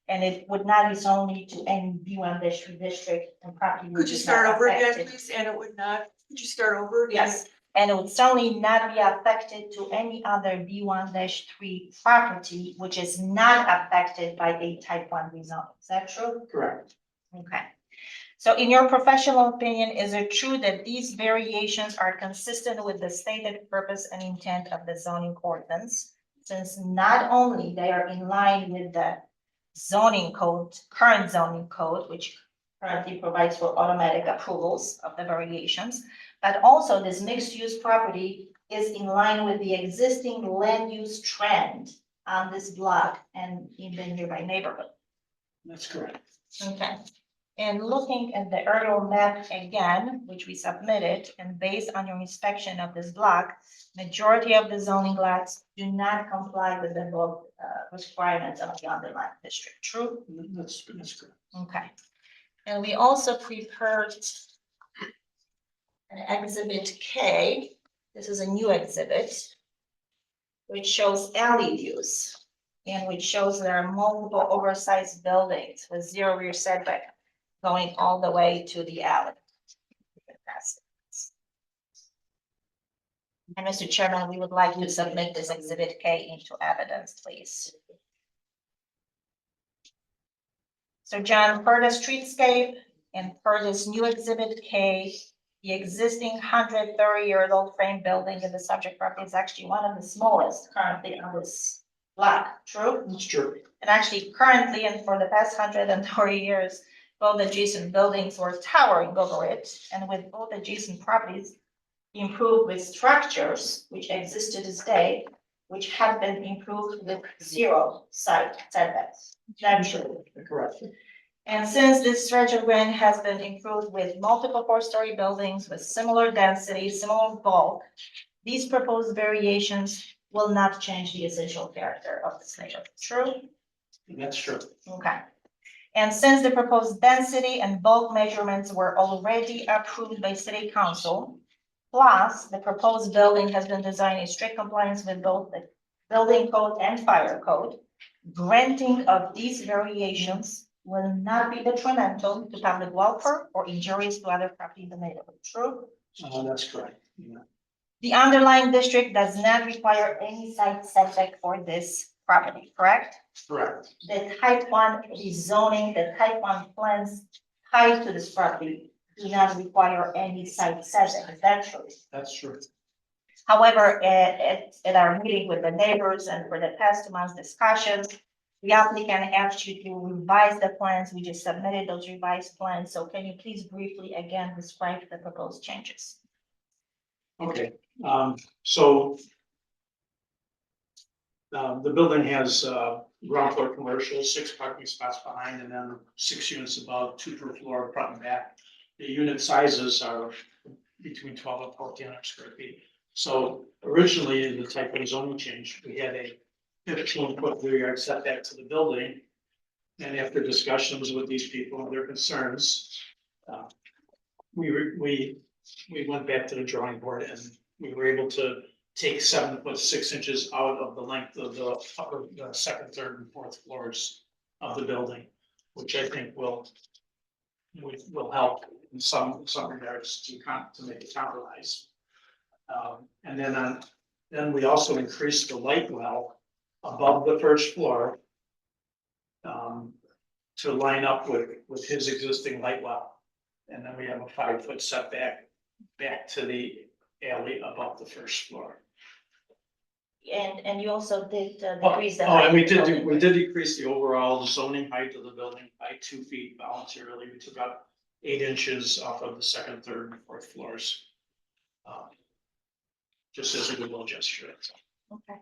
H: And it would not be only to any B1-3 district and property.
S: Could
H: which
S: you
H: is
S: start
H: not
S: over again,
H: affected.
S: please? And it would not, could you start over again?
H: Yes, and it would certainly not be affected to any other B1-3 property, which is not affected by a type 1 rezone. Is that true?
R: Correct.
H: Okay. So in your professional opinion, is it true that these variations are consistent with the stated purpose and intent of the zoning ordinance? Since not only they are in line with the zoning code, current zoning code, which currently provides for automatic approvals of the variations, but also this mixed-use property is in line with the existing land use trend on this block and in the nearby neighborhood.
R: That's correct.
H: Okay, and looking at the aerial map again, which we submitted, and based on your inspection of this block, majority of the zoning lots do not comply with the bulk requirements of the underlying district, true?
R: That's correct.
H: Okay, and we also prepared an exhibit K. This is a new exhibit, which shows alley views and which shows there are multiple oversized buildings with 0 rear setback going all the way to the alley. And Mr. Chairman, we would like to submit this exhibit K into evidence, please. So John, per the streetscape and per this new exhibit K, the existing 130-year-old frame building in the subject property is actually one of the smallest currently on this block, true?
R: That's true.
H: And actually currently and for the past 130 years, both adjacent buildings were towering over it, and with both adjacent properties improved with structures which exist to this day, which have been improved with 0 side setbacks. Naturally.
R: Correct.
H: And since this stretch of land has been improved with multiple 4-story buildings with similar density, similar bulk, these proposed variations will not change the essential character of this neighborhood. True?
R: That's true.
H: Okay. And since the proposed density and bulk measurements were already approved by city council, plus the proposed building has been designed in strict compliance with both the building code and fire code, granting of these variations will not be detrimental to public welfare or injurious to other property in the neighborhood. True?
R: That's correct. Yeah.
H: The underlying district does not require any site setback for this property, correct?
R: Correct.
H: The type 1 rezoning, the type 1 plans tied to this property do not require any site setback. Is that true?
R: That's true.
H: However, at our meeting with the neighbors and for the past 2 months discussions, the applicant asked you to revise the plans. We just submitted those revised plans. So can you please briefly again describe the proposed changes?
R: Okay, so the building has ground floor commercial, 6 parking spots behind, and then 6 units above, 2 per floor, front and back. The unit sizes are between 12 and 1,400 square feet. So originally in the type of zoning change, we had a 15-foot rear yard setback to the building. And after discussions with these people and their concerns, we went back to the drawing board and we were able to take 7 foot 6 inches out of the length of the upper, the second, third, and fourth floors of the building, which I think will help in some regards to make it compromise. And then we also increased the light well above the first floor to line up with his existing light well. And then we have a 5-foot setback back to the alley above the first floor.
H: And you also did
R: Oh,
H: decrease the
R: oh,
H: height.
R: and we
H: of the
R: did,
H: building.
R: we did decrease the overall zoning height of the building by 2 feet voluntarily. We took out 8 inches off of the second, third, and fourth floors. Just as a goodwill gesture, that's all.
H: Okay.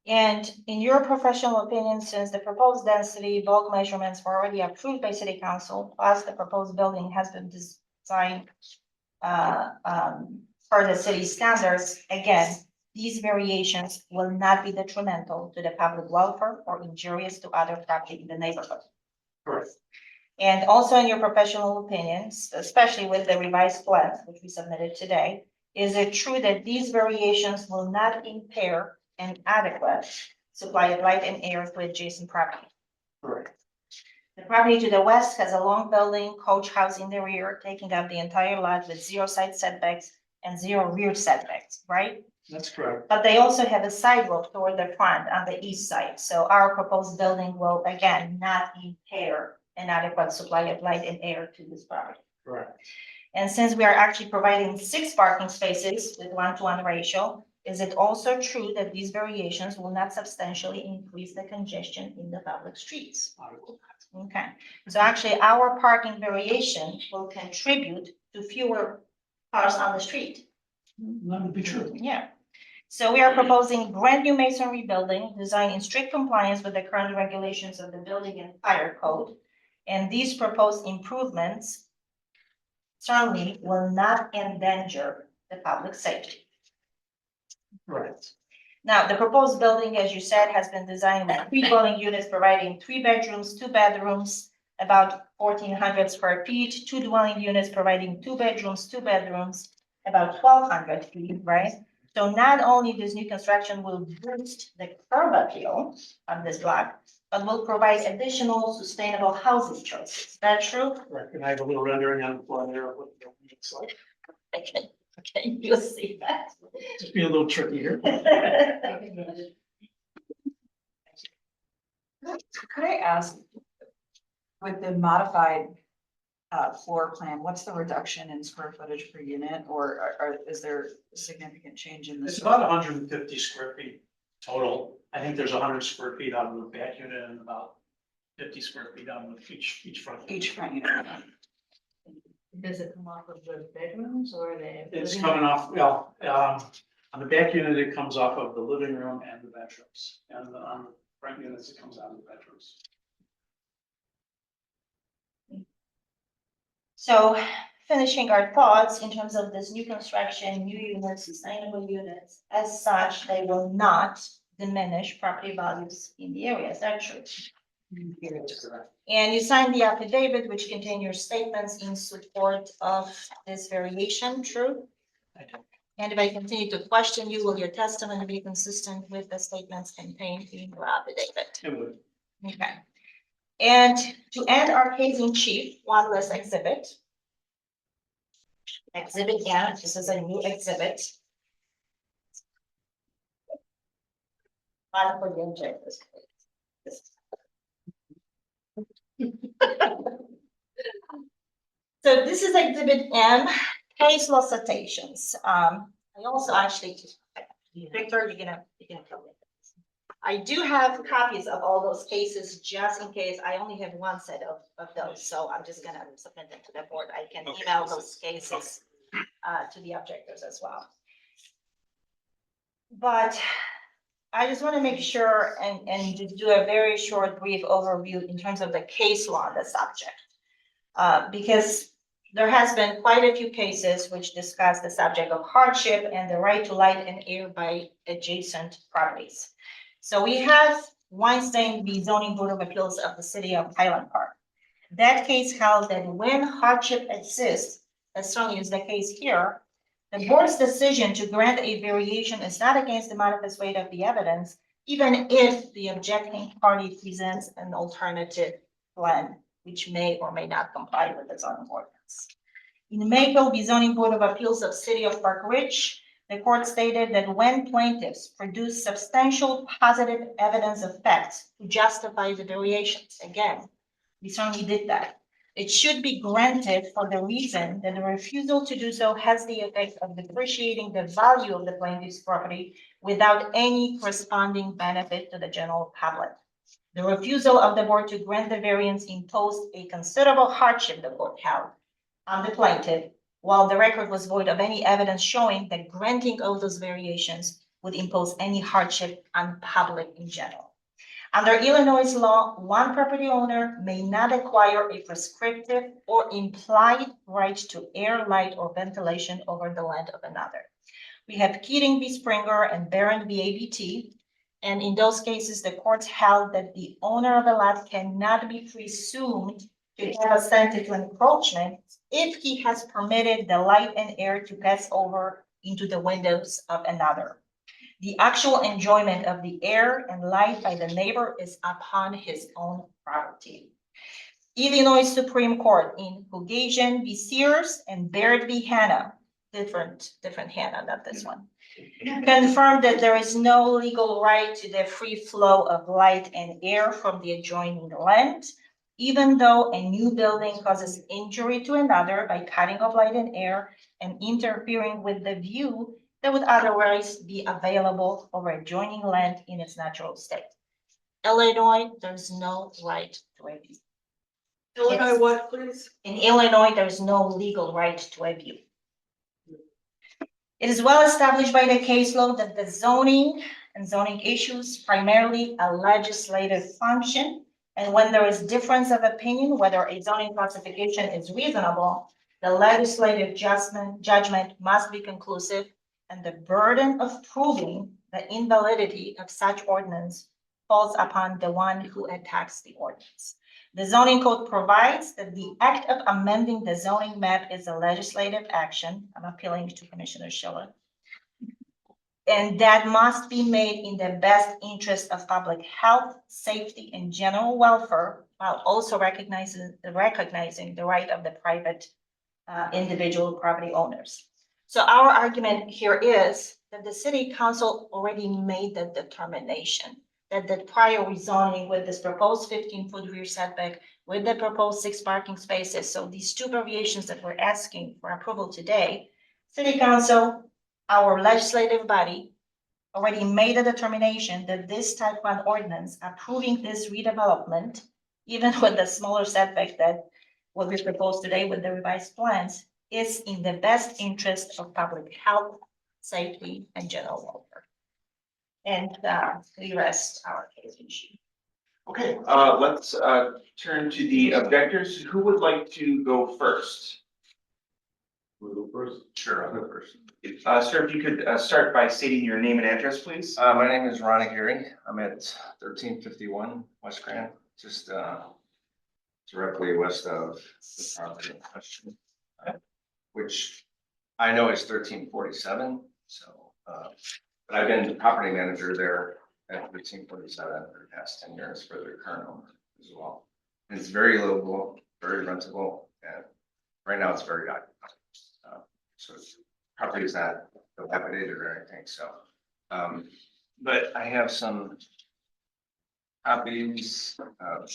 H: And in your professional opinion, since the proposed density bulk measurements were already approved by city council, plus the proposed building has been designed for the city standards, again, these variations will not be detrimental to the public welfare or injurious to other property in the neighborhood.
R: Correct.
H: And also in your professional opinions, especially with the revised plan, which we submitted today, is it true that these variations will not impair an adequate supply of light and air to adjacent property?
R: Correct.
H: The property to the west has a long building, coach house in the rear, taking up the entire lot with 0 side setbacks and 0 rear setbacks, right?
R: That's correct.
H: But they also have a sidewalk toward the front on the east side. So our proposed building will again not impair an adequate supply of light and air to this property.
R: Correct.
H: And since we are actually providing 6 parking spaces with 1-to-1 ratio, is it also true that these variations will not substantially increase the congestion in the public streets? Okay, so actually our parking variation will contribute to fewer cars on the street.
R: That would be true.
H: Yeah. So we are proposing brand new masonry building designed in strict compliance with the current regulations of the building and fire code. And these proposed improvements certainly will not endanger the public safety.
R: Right.
H: Now, the proposed building, as you said, has been designed with 3 dwelling units providing 3 bedrooms, 2 bedrooms, about 1,400 square feet, 2 dwelling units providing 2 bedrooms, 2 bedrooms, about 1,200 feet, right? So not only this new construction will boost the curb appeal of this block, but will provide additional sustainable housing choices. Is that true?
R: Correct. And I have a little rendering on the floor there of what the building looks like.
H: Okay, you'll see that.
R: Just be a little tricky here.
A: Could I ask, with the modified floor plan, what's the reduction in square footage per unit, or is there a significant change in this?
R: It's about 150 square feet total. I think there's 100 square feet out of the back unit and about 50 square feet out of each front.
A: Each front unit.
I: Does it come off of the bedrooms or the?
R: It's coming off, well, on the back unit, it comes off of the living room and the bedrooms. And on the front units, it comes out of the bedrooms.
H: So finishing our thoughts in terms of this new construction, new units, sustainable units, as such, they will not diminish property values in the area. Is that true?
R: That's correct.
H: And you signed the affidavit, which contain your statements in support of this variation, true?
R: I do.
H: And if I continue to question you, will your testimony be consistent with the statements contained in your affidavit?
R: It would.
H: Okay. And to end our case in chief, one less exhibit. Exhibit N, this is a new exhibit. I'll forget this. So this is exhibit M, case law citations. I also actually, Victor, you're gonna tell me. I do have copies of all those cases, just in case. I only have one set of those, so I'm just gonna submit them to the board. I can email those cases to the objectors as well. But I just want to make sure and just do a very short, brief overview in terms of the case law on the subject. Because there has been quite a few cases which discuss the subject of hardship and the right to light and air by adjacent properties. So we have Weinstein v. Zoning Board of Appeals of the City of Highland Park. That case held that when hardship exists, as certainly is the case here, the board's decision to grant a variation is not against the manifest weight of the evidence, even if the objecting party presents an alternative plan, which may or may not comply with the zoning ordinance. In Maple v. Zoning Board of Appeals of City of Park Ridge, the court stated that when plaintiffs produce substantial positive evidence of facts to justify the variations, again, we certainly did that. It should be granted for the reason that the refusal to do so has the effect of depreciating the value of the plaintiff's property without any corresponding benefit to the general public. The refusal of the board to grant the variance imposed a considerable hardship, the court held, on the plaintiff, while the record was void of any evidence showing that granting of those variations would impose any hardship on public in general. Under Illinois law, one property owner may not acquire a prescriptive or implied right to air, light, or ventilation over the land of another. We have Keating v. Springer and Barron v. ABT. And in those cases, the courts held that the owner of a lot cannot be presumed to have assented to encroachment if he has permitted the light and air to pass over into the windows of another. The actual enjoyment of the air and light by the neighbor is upon his own property. Illinois Supreme Court in Hugajian v. Sears and Baird v. Hanna, different Hanna, not this one, confirmed that there is no legal right to the free flow of light and air from the adjoining land, even though a new building causes injury to another by cutting off light and air and interfering with the view that would otherwise be available over adjoining land in its natural state. Illinois, there's no right to a view.
S: Illinois what, please?
H: In Illinois, there's no legal right to a view. It is well established by the case law that the zoning and zoning issues primarily a legislative function. And when there is difference of opinion, whether a zoning classification is reasonable, the legislative judgment must be conclusive, and the burden of proving the invalidity of such ordinance falls upon the one who attacks the ordinance. The zoning code provides that the act of amending the zoning map is a legislative action. I'm appealing to Commissioner Schiller. And that must be made in the best interest of public health, safety, and general welfare, while also recognizing the right of the private individual property owners. So our argument here is that the city council already made the determination that the prior rezoning with this proposed 15-foot rear setback with the proposed 6 parking spaces. So these 2 variations that we're asking for approval today, city council, our legislative body, already made a determination that this type 1 ordinance approving this redevelopment, even with the smaller setback that what we propose today with the revised plans, is in the best interest of public health, safety, and general welfare. And we rest our case in sheet.
B: Okay, let's turn to the objectors. Who would like to go first?
Q: We'll go first.
B: Sure, I'll go first. Sir, if you could start by stating your name and address, please.
P: My name is Ronnie Gearing. I'm at 1351 West Grand, just directly west of the property in question, which I know is 1347. So, but I've been the property manager there at 1347 for the past 10 years for their current owner as well. And it's very livable, very rentable, and right now it's very occupied. So property is not dilapidated or anything, so. But I have some copies of.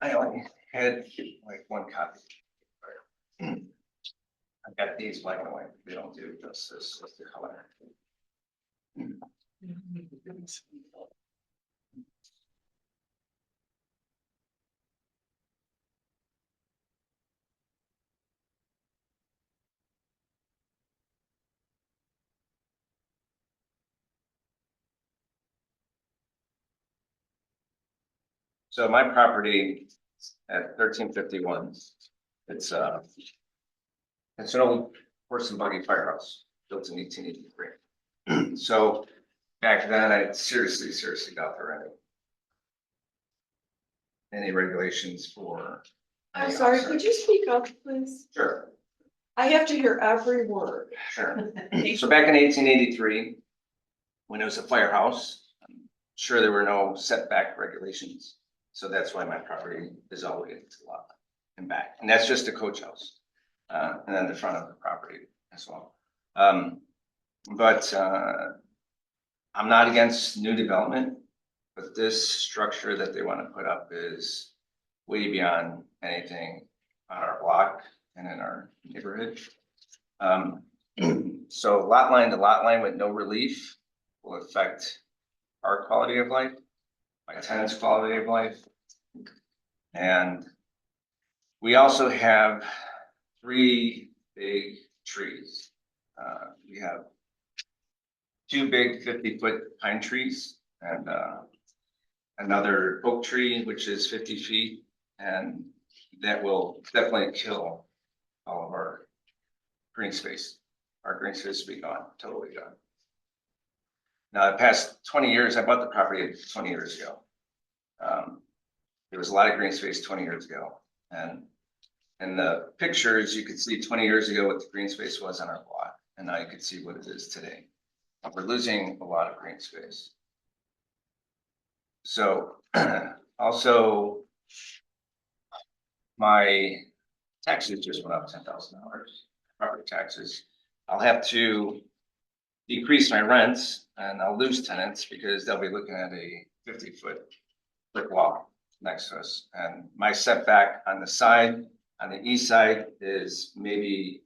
P: I only had like 1 copy. I've got these black and white, they don't do justice with the color. So my property at 1351, it's an old horse and buggy firehouse built in 1883. So back then, I seriously doubt there were any regulations for.
S: I'm sorry, could you speak up, please?
P: Sure.
S: I have to hear every word.
P: Sure. So back in 1883, when it was a firehouse, I'm sure there were no setback regulations. So that's why my property is all the way to the lot and back. And that's just a coach house. And then the front of the property as well. But I'm not against new development. But this structure that they want to put up is way beyond anything on our block and in our neighborhood. So lot line to lot line with no relief will affect our quality of life, my tenants' quality of life. And we also have 3 big trees. We have 2 big 50-foot pine trees and another oak tree, which is 50 feet. And that will definitely kill all of our green space. Our green space will be gone, totally gone. Now, the past 20 years, I bought the property 20 years ago. There was a lot of green space 20 years ago. And in the pictures, you could see 20 years ago what the green space was on our block. And now you can see what it is today. We're losing a lot of green space. So also, my taxes just went up $10,000, property taxes. I'll have to decrease my rents and I'll lose tenants because they'll be looking at a 50-foot brick wall next to us. And my setback on the side, on the east side, is maybe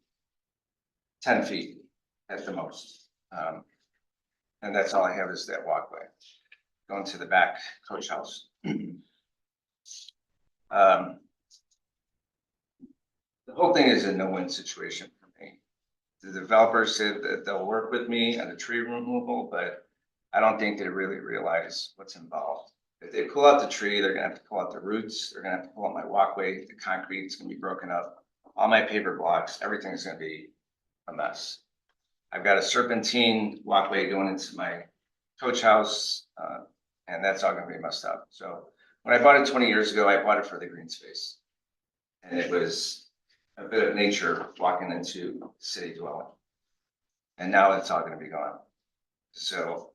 P: 10 feet at the most. And that's all I have is that walkway going to the back coach house. The whole thing is a no-win situation for me. The developer said that they'll work with me on the tree removal, but I don't think they really realize what's involved. If they pull out the tree, they're gonna have to pull out the roots, they're gonna have to pull out my walkway, the concrete's gonna be broken up, all my paper blocks, everything's gonna be a mess. I've got a serpentine walkway going into my coach house, and that's all gonna be messed up. So when I bought it 20 years ago, I bought it for the green space. And it was a bit of nature walking into city dwelling. And now it's all gonna be gone. So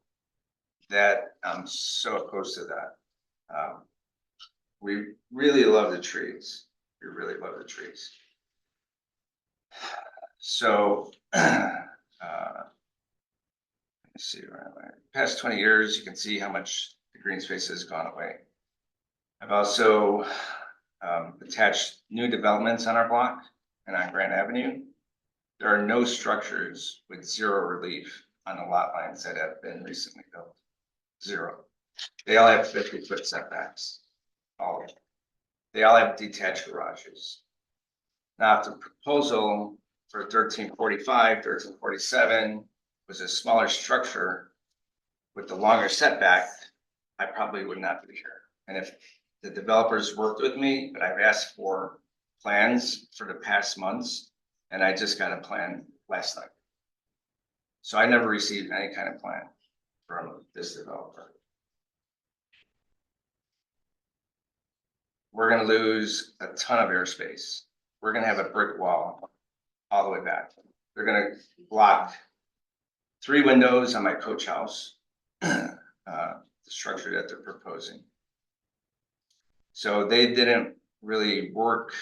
P: that, I'm so opposed to that. We really love the trees. We really love the trees. So, let's see, right, past 20 years, you can see how much the green space has gone away. I've also attached new developments on our block and on Grand Avenue. There are no structures with zero relief on the lot lines that have been recently built. Zero. They all have 50-foot setbacks. All of them. They all have detached garages. Now, if the proposal for 1345, 1347 was a smaller structure with the longer setback, I probably would not be here. And if the developers worked with me, but I've asked for plans for the past months, and I just got a plan last night. So I never received any kind of plan from this developer. We're gonna lose a ton of airspace. We're gonna have a brick wall all the way back. They're gonna block 3 windows on my coach house, the structure that they're proposing. So they didn't really work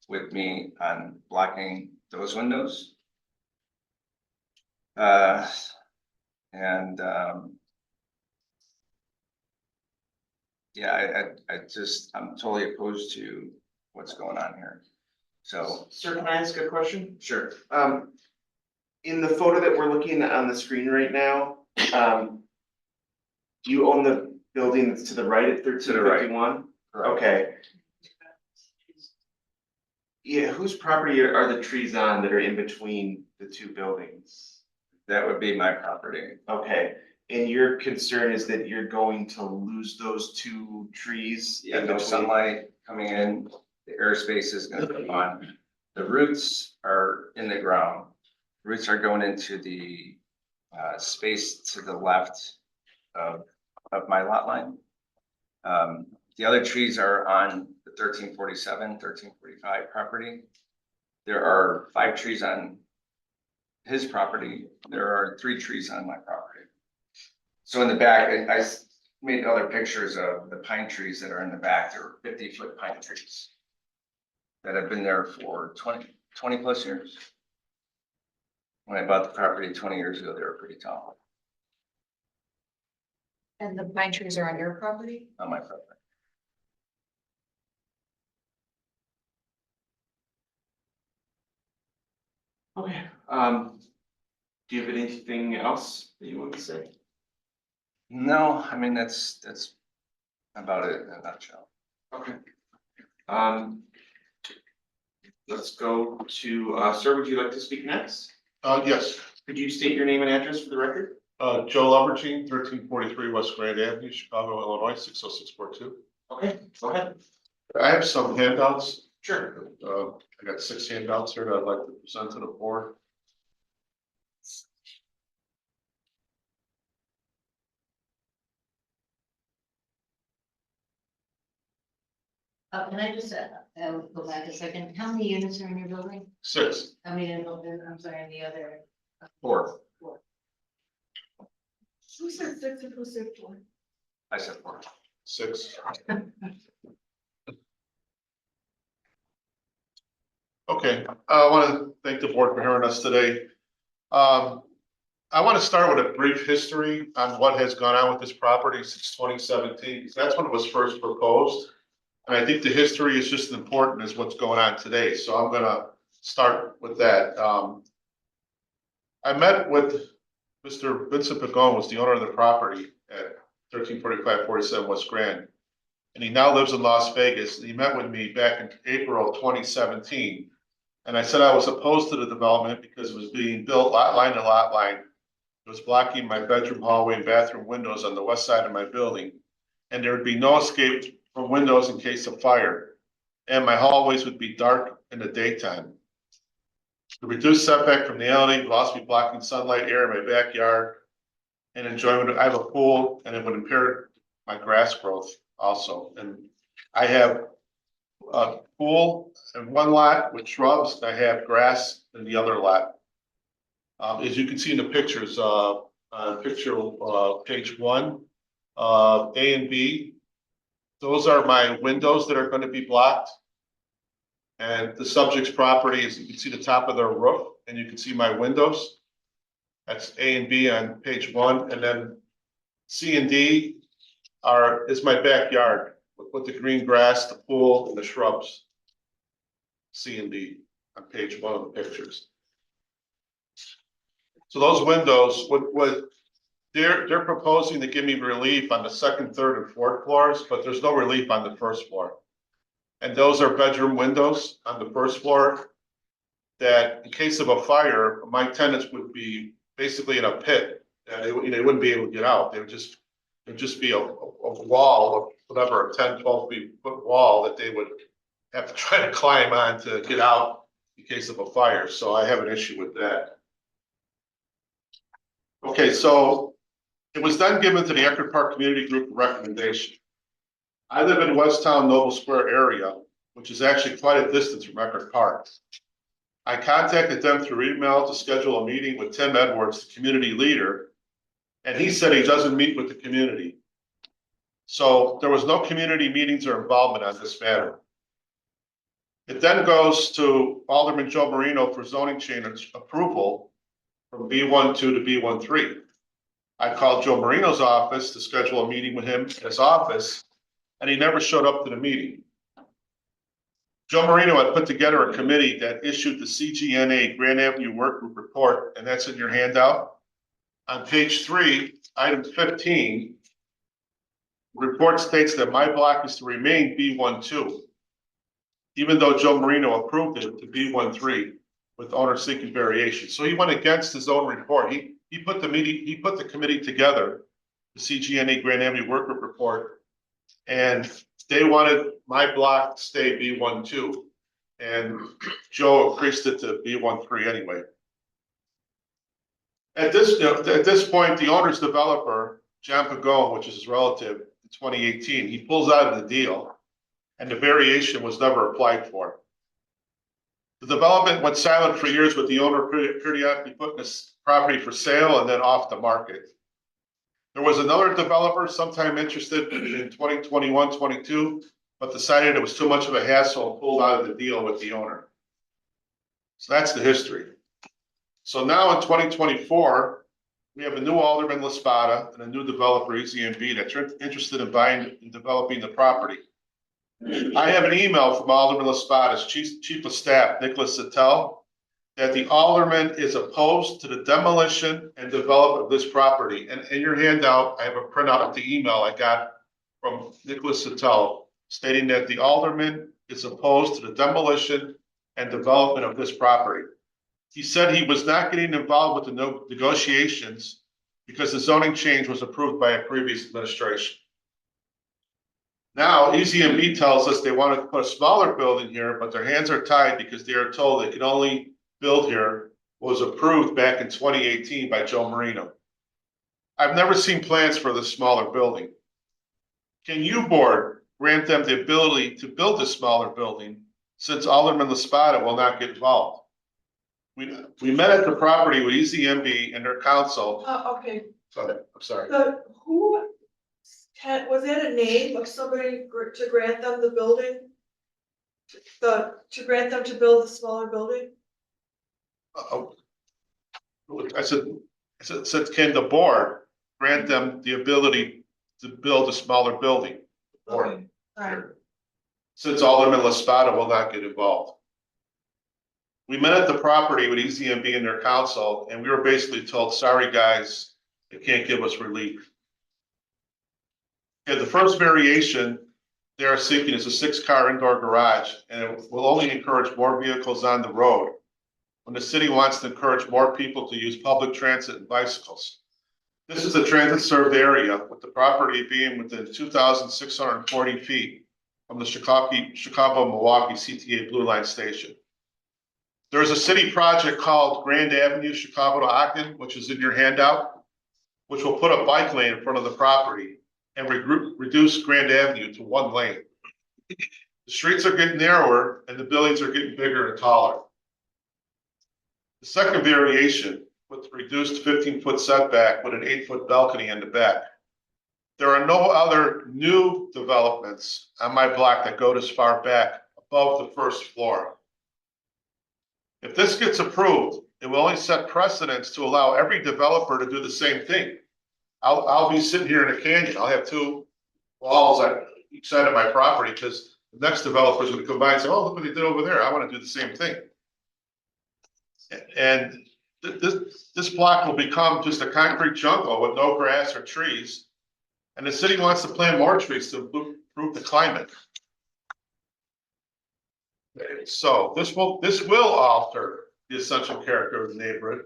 P: with me on blocking those windows. Yeah, I'm totally opposed to what's going on here. So,
B: Sir, can I ask a question?
P: sure.
B: In the photo that we're looking at on the screen right now, do you own the building that's to the right at 1351? Okay. Yeah, whose property are the trees on that are in between the 2 buildings?
P: That would be my property.
B: Okay, and your concern is that you're going to lose those 2 trees?
P: Yeah,
B: in
P: no
B: between?
P: sunlight coming in, the airspace is gonna be gone. The roots are in the ground. Roots are going into the space to the left of my lot line. The other trees are on the 1347, 1345 property. There are 5 trees on his property. There are 3 trees on my property. So in the back, I made other pictures of the pine trees that are in the back. There are 50-foot pine trees that have been there for 20 plus years. When I bought the property 20 years ago, they were pretty tall.
A: And the pine trees are on your property?
P: on my property.
B: Okay, do you have anything else that you want to say?
P: No, I mean, that's about it in a nutshell.
B: Okay. Let's go to, sir, would you like to speak next?
T: Yes,
B: Could you state your name and address for the record?
T: Joe Lumbertine, 1343 West Grand Avenue, Chicago, Illinois, 60642.
B: Okay, go ahead.
T: I have some handouts.
B: Sure.
T: I got 6 handouts here that I'd like to present to the board.
H: Can I just, go back a second? How many units are in your building?
T: 6.
H: How many I'm sorry, in the other?
P: 4.
S: Who said 6 and who said 4?
P: I said 4.
T: 6. Okay, I want to thank the board for hearing us today. I want to start with a brief history on what has gone on with this property since 2017, because that's when it was first proposed. And I think the history is just as important as what's going on today, so I'm gonna start with that. I met with Mr. Vincent Pagon, was the owner of the property at 1345-47 West Grand. And he now lives in Las Vegas. He met with me back in April 2017. And I said I was opposed to the development because it was being built lot line to lot line. It was blocking my bedroom, hallway, and bathroom windows on the west side of my building. And there would be no escape from windows in case of fire. And my hallways would be dark in the daytime. The reduced setback from the alley would also be blocking sunlight, air in my backyard and enjoyment. I have a pool and it would impair my grass growth also. And I have a pool in one lot with shrubs. I have grass in the other lot. As you can see in the pictures, page 1, A and B, those are my windows that are going to be blocked. And the subject's property is, you can see the top of their roof and you can see my windows. That's A and B on page 1. And then C and D is my backyard with the green grass, the pool, and the shrubs. C and D on page 1 of the pictures. So those windows they're proposing to give me relief on the 2nd, 3rd, and 4th floors, but there's no relief on the 1st floor. And those are bedroom windows on the 1st floor that in case of a fire, my tenants would be basically in a pit. And they wouldn't be able to get out. It'd just be a wall of whatever, a 10, 12 foot wall that they would have to try to climb on to get out in case of a fire. So I have an issue with that. Okay, so it was then given to the Eckerd Park Community Group for recommendation. I live in Westtown Noble Square area, which is actually quite a distance from Eckerd Park. I contacted them through email to schedule a meeting with Tim Edwards, the community leader, and he said he doesn't meet with the community. So there was no community meetings or involvement on this matter. It then goes to Alderman Joe Marino for zoning change approval from B12 to B13. I called Joe Marino's office to schedule a meeting with him in his office, and he never showed up to the meeting. Joe Marino had put together a committee that issued the CGNA Grand Avenue Work Group report, and that's in your handout. On page 3, item 15, the report states that my block is to remain B12, even though Joe Marino approved it to B13 with owner seeking variation. So he went against his own report. He put the committee together, the CGNA Grand Avenue Work Group report, and they wanted my block to stay B12, and Joe increased it to B13 anyway. At this point, the owner's developer, John Pagon, which is his relative, in 2018, he pulls out of the deal, and the variation was never applied for. The development went silent for years with the owner periodically putting this property for sale and then off the market. There was another developer sometime interested in 2021-22, but decided it was too much of a hassle and pulled out of the deal with the owner. So that's the history. So now in 2024, We have a new Alderman Laspada and a new developer, EZMB, that's interested in buying and developing the property. I have an email from Alderman Laspada's Chief of Staff, Nicholas Sattel, that the Alderman is opposed to the demolition and development of this property. And in your handout, I have a printout of the email I got from Nicholas Sattel stating that the Alderman is opposed to the demolition and development of this property. He said he was not getting involved with the negotiations because the zoning change was approved by a previous administration. Now, EZMB tells us they want to put a smaller building here, but their hands are tied because they are told they can only build here what was approved back in 2018 by Joe Marino. I've never seen plans for this smaller building. Can you, board, grant them the ability to build a smaller building since Alderman Laspada will not get involved? We met at the property with EZMB and their council.
S: Okay,
T: Sorry, I'm sorry.
S: but who, was that a name of somebody to grant them the building? To grant them to build the smaller building?
T: I said, can the board grant them the ability to build a smaller building?
S: Okay, alright.
T: Since Alderman Laspada will not get involved. We met at the property with EZMB and their council, and we were basically told, sorry, guys, they can't give us relief. And the first variation they are seeking is a 6-car indoor garage, and it will only encourage more vehicles on the road when the city wants to encourage more people to use public transit and bicycles. This is a transit-served area, with the property being within 2,640 feet from the Chicago-Milwaukee CTA Blue Line station. There is a city project called Grand Avenue, Chicago to Ogden, which is in your handout, which will put a bike lane in front of the property and reduce Grand Avenue to 1 lane. The streets are getting narrower and the buildings are getting bigger and taller. The second variation with the reduced 15-foot setback with an 8-foot balcony in the back. There are no other new developments on my block that go this far back above the first floor. If this gets approved, it will only set precedents to allow every developer to do the same thing. I'll be sitting here in a canyon. I'll have 2 walls on each side of my property because the next developer is going to come by and say, oh, look what they did over there. I want to do the same thing. And this block will become just a concrete jungle with no grass or trees. And the city wants to plant more trees to improve the climate. So this will alter the essential character of the neighborhood.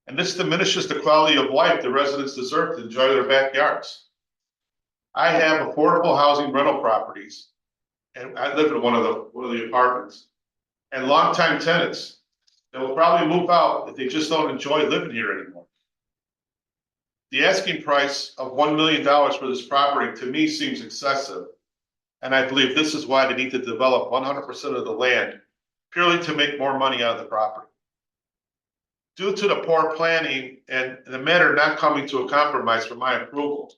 T: And this diminishes the quality of life the residents deserve to enjoy their backyards. I have affordable housing rental properties, and I live in one of the apartments, and longtime tenants that will probably move out if they just don't enjoy living here anymore. The asking price of $1 million for this property to me seems excessive. And I believe this is why they need to develop 100% of the land purely to make more money out of the property. Due to the poor planning and the matter not coming to a compromise for my approval,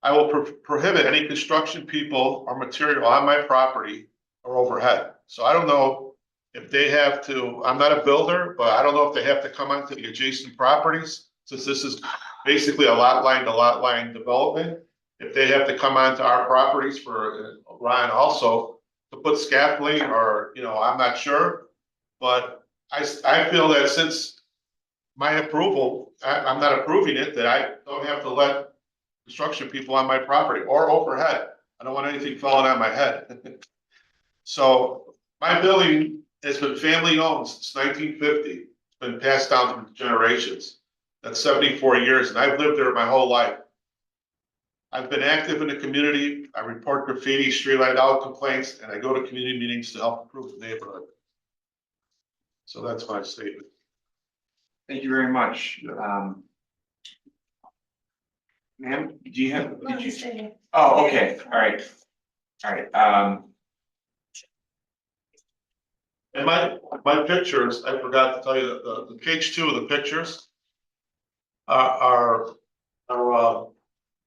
T: I will prohibit any construction people or material on my property or overhead. So I don't know if they have to, I'm not a builder, but I don't know if they have to come onto the adjacent properties, since this is basically a lot line to lot line development. If they have to come onto our properties for Ryan also to put scaffolding or, I'm not sure. But I feel that since my approval, I'm not approving it, that I don't have to let construction people on my property or overhead. I don't want anything falling on my head. So my building has been family owned since 1950. It's been passed down through generations. That's 74 years, and I've lived there my whole life. I've been active in the community. I report graffiti, streetlight out complaints, and I go to community meetings to help improve the neighborhood. So that's my statement.
B: Thank you very much. Ma'am, do you have? Oh, okay. All right.
T: And my pictures, I forgot to tell you that the page 2 of the pictures are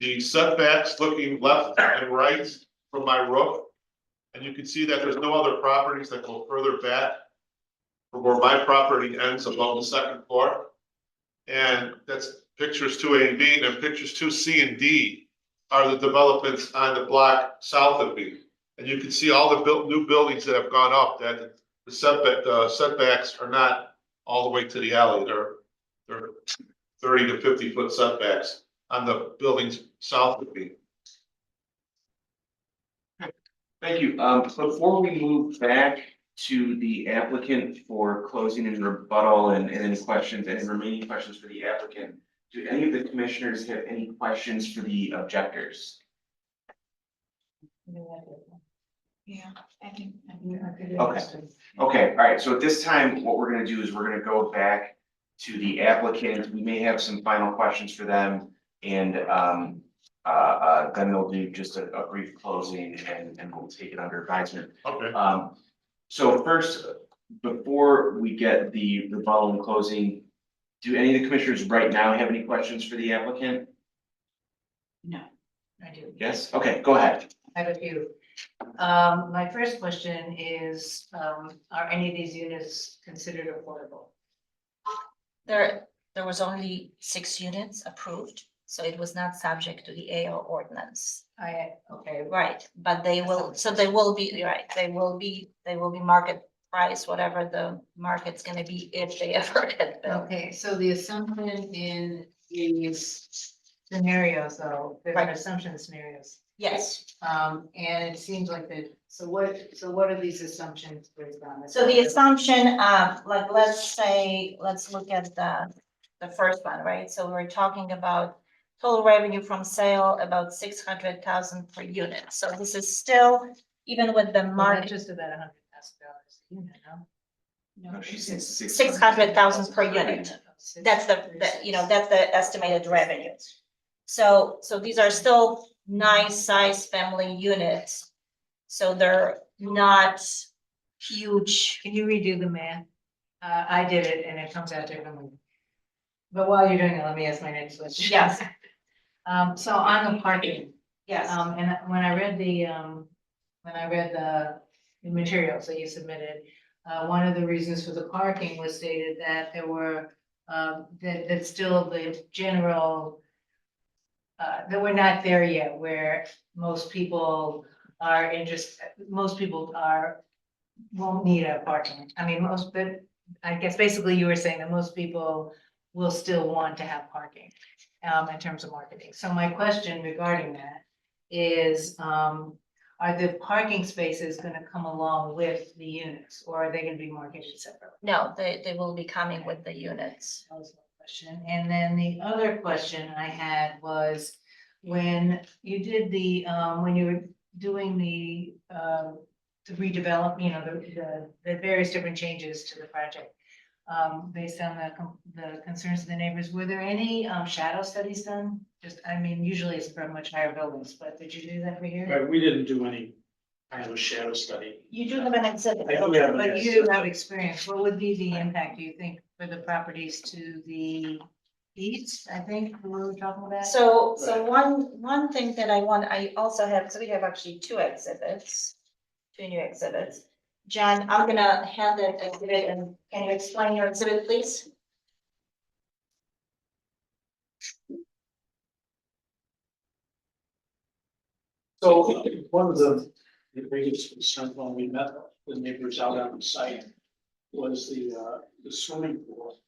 T: the setbacks looking left and right from my roof. And you can see that there's no other properties that go further back from where my property ends above the 2nd floor. And that's pictures 2A and B, and pictures 2C and D are the developments on the block south of B. And you can see all the new buildings that have gone up, that the setbacks are not all the way to the alley. They're 30 to 50-foot setbacks on the buildings south of B.
B: Thank you. Before we move back to the applicant for closing and rebuttal and any questions, any remaining questions for the applicant, do any of the commissioners have any questions for the objectors?
L: Yeah, I think.
B: Okay, all right, so at this time, what we're gonna do is we're gonna go back to the applicant. We may have some final questions for them. And then we'll do just a brief closing and we'll take it under advisement.
T: Okay.
B: So first, before we get the rebuttal and closing, do any of the commissioners right now have any questions for the applicant?
I: No, I do.
B: Yes, okay, go ahead.
I: I have a few. My first question is, are any of these units considered affordable?
H: There was only 6 units approved, so it was not subject to the AO ordinance.
I: Okay.
H: Right, but they will, so they will be, right, they will be market price, whatever the market's gonna be if they ever get built.
I: Okay, so the assumption in these scenarios, though, they're
H: Right.
I: assumption scenarios.
H: Yes,
I: And it seems like so what are these assumptions based on?
H: so the assumption, like, let's look at the first one, right? So we're talking about total revenue from sale, about 600,000 per unit. So this is still, even with the
I: Well,
H: market.
I: that's just about $100,000 a unit, no?
B: No, she said
H: 600,000 per unit. That's that's the estimated revenue. So these are still nice size family units. So they're not huge.
I: Can you redo the math? I did it and it comes out differently. But while you're doing it, let me ask my next question.
H: Yes.
I: So on the parking,
H: Yes.
I: and when I read the materials that you submitted, one of the reasons for the parking was stated that there were, that still the general, that we're not there yet, where most people won't need a parking. I mean, but I guess basically you were saying that most people will still want to have parking, in terms of marketing. So my question regarding that is, are the parking spaces gonna come along with the units, or are they gonna be marketed separately?
H: No, they will be coming with the units.
I: That was my question. And then the other question I had was, when you did when you were doing the redevelop, the various different changes to the project, based on the concerns of the neighbors, were there any shadow studies done? Usually it's for much higher buildings, but did you do that for here?
R: Right, we didn't do any kind of a shadow study.
H: You do have an exhibit.
R: I do have an
I: But you
R: exhibit.
I: do have experience. What would be the impact, do you think, for the properties to the east, I think, we were talking about?
H: So one thing that I also have, so we have actually 2 new exhibits. John, I'm gonna hand that exhibit, and can you explain your exhibit, please?
R: So one of the biggest concerns when we met the neighbors out on the site was the swimming pool.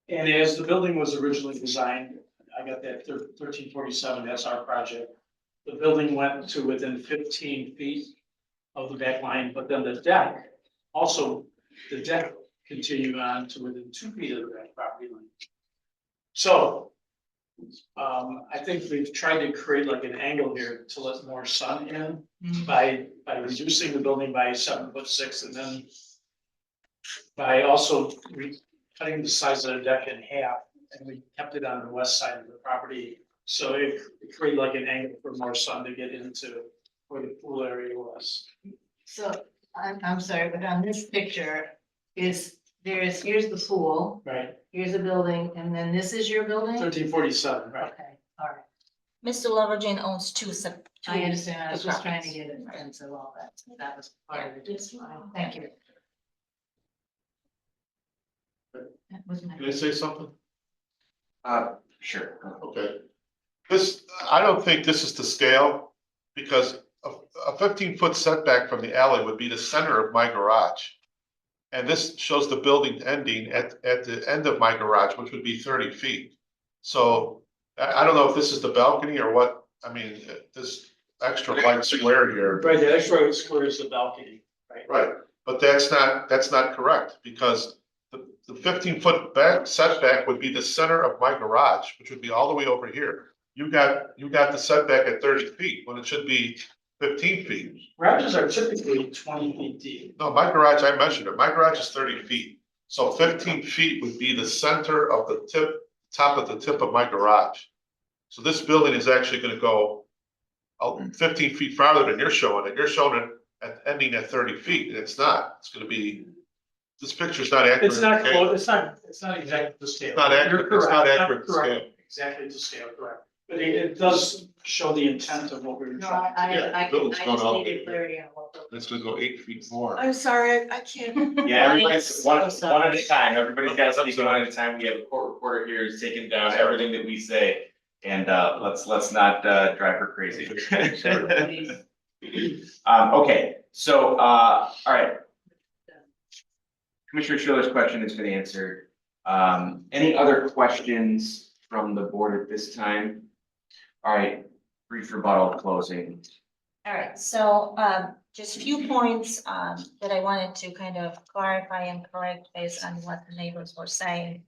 R: And as the building was originally designed, I got that 1347 SR project. The building went to within 15 feet of the back line, but then the deck continued on to within 2 feet of the back property line. So I think we've tried to create like an angle here to let more sun in by reducing the building by 7'6", and then by also cutting the size of the deck in half, and we kept it on the west side of the property. So it created like an angle for more sun to get into where the pool area was.
I: So, I'm sorry, but on this picture here's the pool.
R: Right.
I: Here's a building, and then this is your building?
R: 1347, right.
I: Okay, all right.
H: Mr. Lovergen owns two.
I: I understand, I was just trying to
H: properties.
I: get a sense of all that, so that was part of it. Thank you. That was my.
T: Can I say something?
B: Sure.
T: Okay. This, I don't think this is the scale, because a 15-foot setback from the alley would be the center of my garage. And this shows the building ending at the end of my garage, which would be 30 feet. So I don't know if this is the balcony or what, I mean, this extra light square here.
R: Right, the extra square is the balcony, right?
T: Right, but that's not correct, because the 15-foot back setback would be the center of my garage, which would be all the way over here. You got the setback at 30 feet when it should be 15 feet.
R: Garages are typically 20 feet deep.
T: No, my garage, I measured it, my garage is 30 feet. So 15 feet would be the center of the top of the tip of my garage. So this building is actually gonna go 15 feet farther than you're showing it. You're showing it ending at 30 feet, and it's not. It's gonna be, this picture's not accurate.
R: It's not
T: okay?
R: close, it's not exactly the scale.
T: It's not accurate,
R: You're
T: it's not
R: correct,
T: accurate to
R: correct.
T: scale.
R: Exactly to scale, correct. But it does show the intent of what we were
I: No,
R: trying.
T: Yeah,
I: I
T: building's going
I: just
T: all
I: needed
T: the way
I: clarity on what.
T: It's gonna go 8 feet more.
S: I'm sorry, I can't.
B: Yeah, everybody's one at a time. Everybody's got to speak one at a time. We have a court reporter here who's taking down everything that we say. And let's not drive her crazy. Okay, so all right. Commissioner Schiller's question has been answered. Any other questions from the board at this time? All right, brief rebuttal closing.
H: All right, so just a few points that I wanted to kind of clarify and correct based on what the neighbors were saying.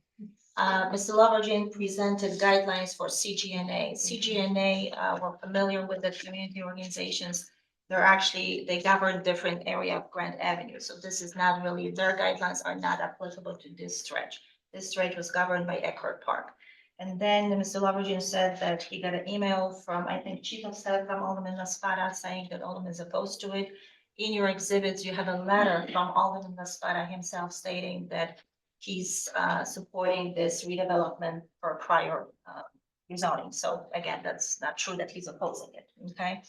H: Mr. Lovergen presented guidelines for CGNA. CGNA, we're familiar with the community organizations. They govern different area of Grant Avenue. So this is not really, their guidelines are not applicable to this stretch. This stretch was governed by Eckhart Park. And then Mr. Lovergen said that he got an email from, I think, Chief of Staff from Alderman Laspada saying that Alderman is opposed to it. In your exhibits, you have a letter from Alderman Laspada himself stating that he's supporting this redevelopment for prior rezoning. So again, that's not true that he's opposing it, okay?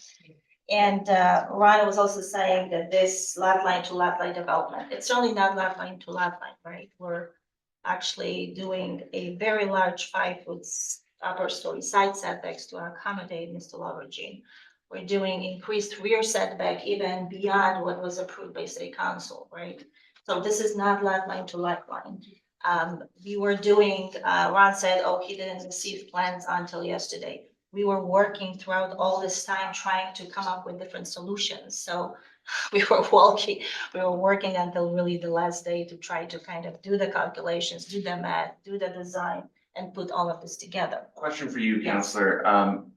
H: And Ryan was also saying that this lot line to lot line development, it's certainly not lot line to lot line, right? We're actually doing a very large 5-foot upper story side setbacks to accommodate Mr. Lovergen. We're doing increased rear setback even beyond what was approved by City Council, right? So this is not lot line to lot line. We were doing, Ron said, oh, he didn't receive plans until yesterday. We were working throughout all this time trying to come up with different solutions. So we were working until really the last day to try to kind of do the calculations, do the math, do the design, and put all of this together.
B: Question for you,
H: Yes.
B: Counselor.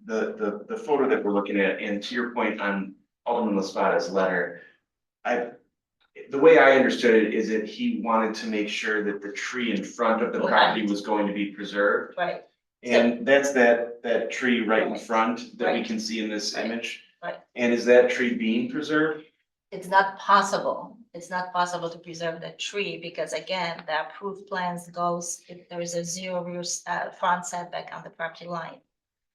B: The photo that we're looking at, and to your point on Alderman Laspada's letter, the way I understood it is that he wanted to make sure that the tree in front of the property was going to be preserved.
H: Right.
B: And that's that tree right in front that we
H: Right.
B: can see in this
H: Right.
B: image.
H: Right.
B: And is that tree being preserved?
H: It's not possible. It's not possible to preserve the tree because again, the approved plans goes if there is a 0 rear front setback on the property line.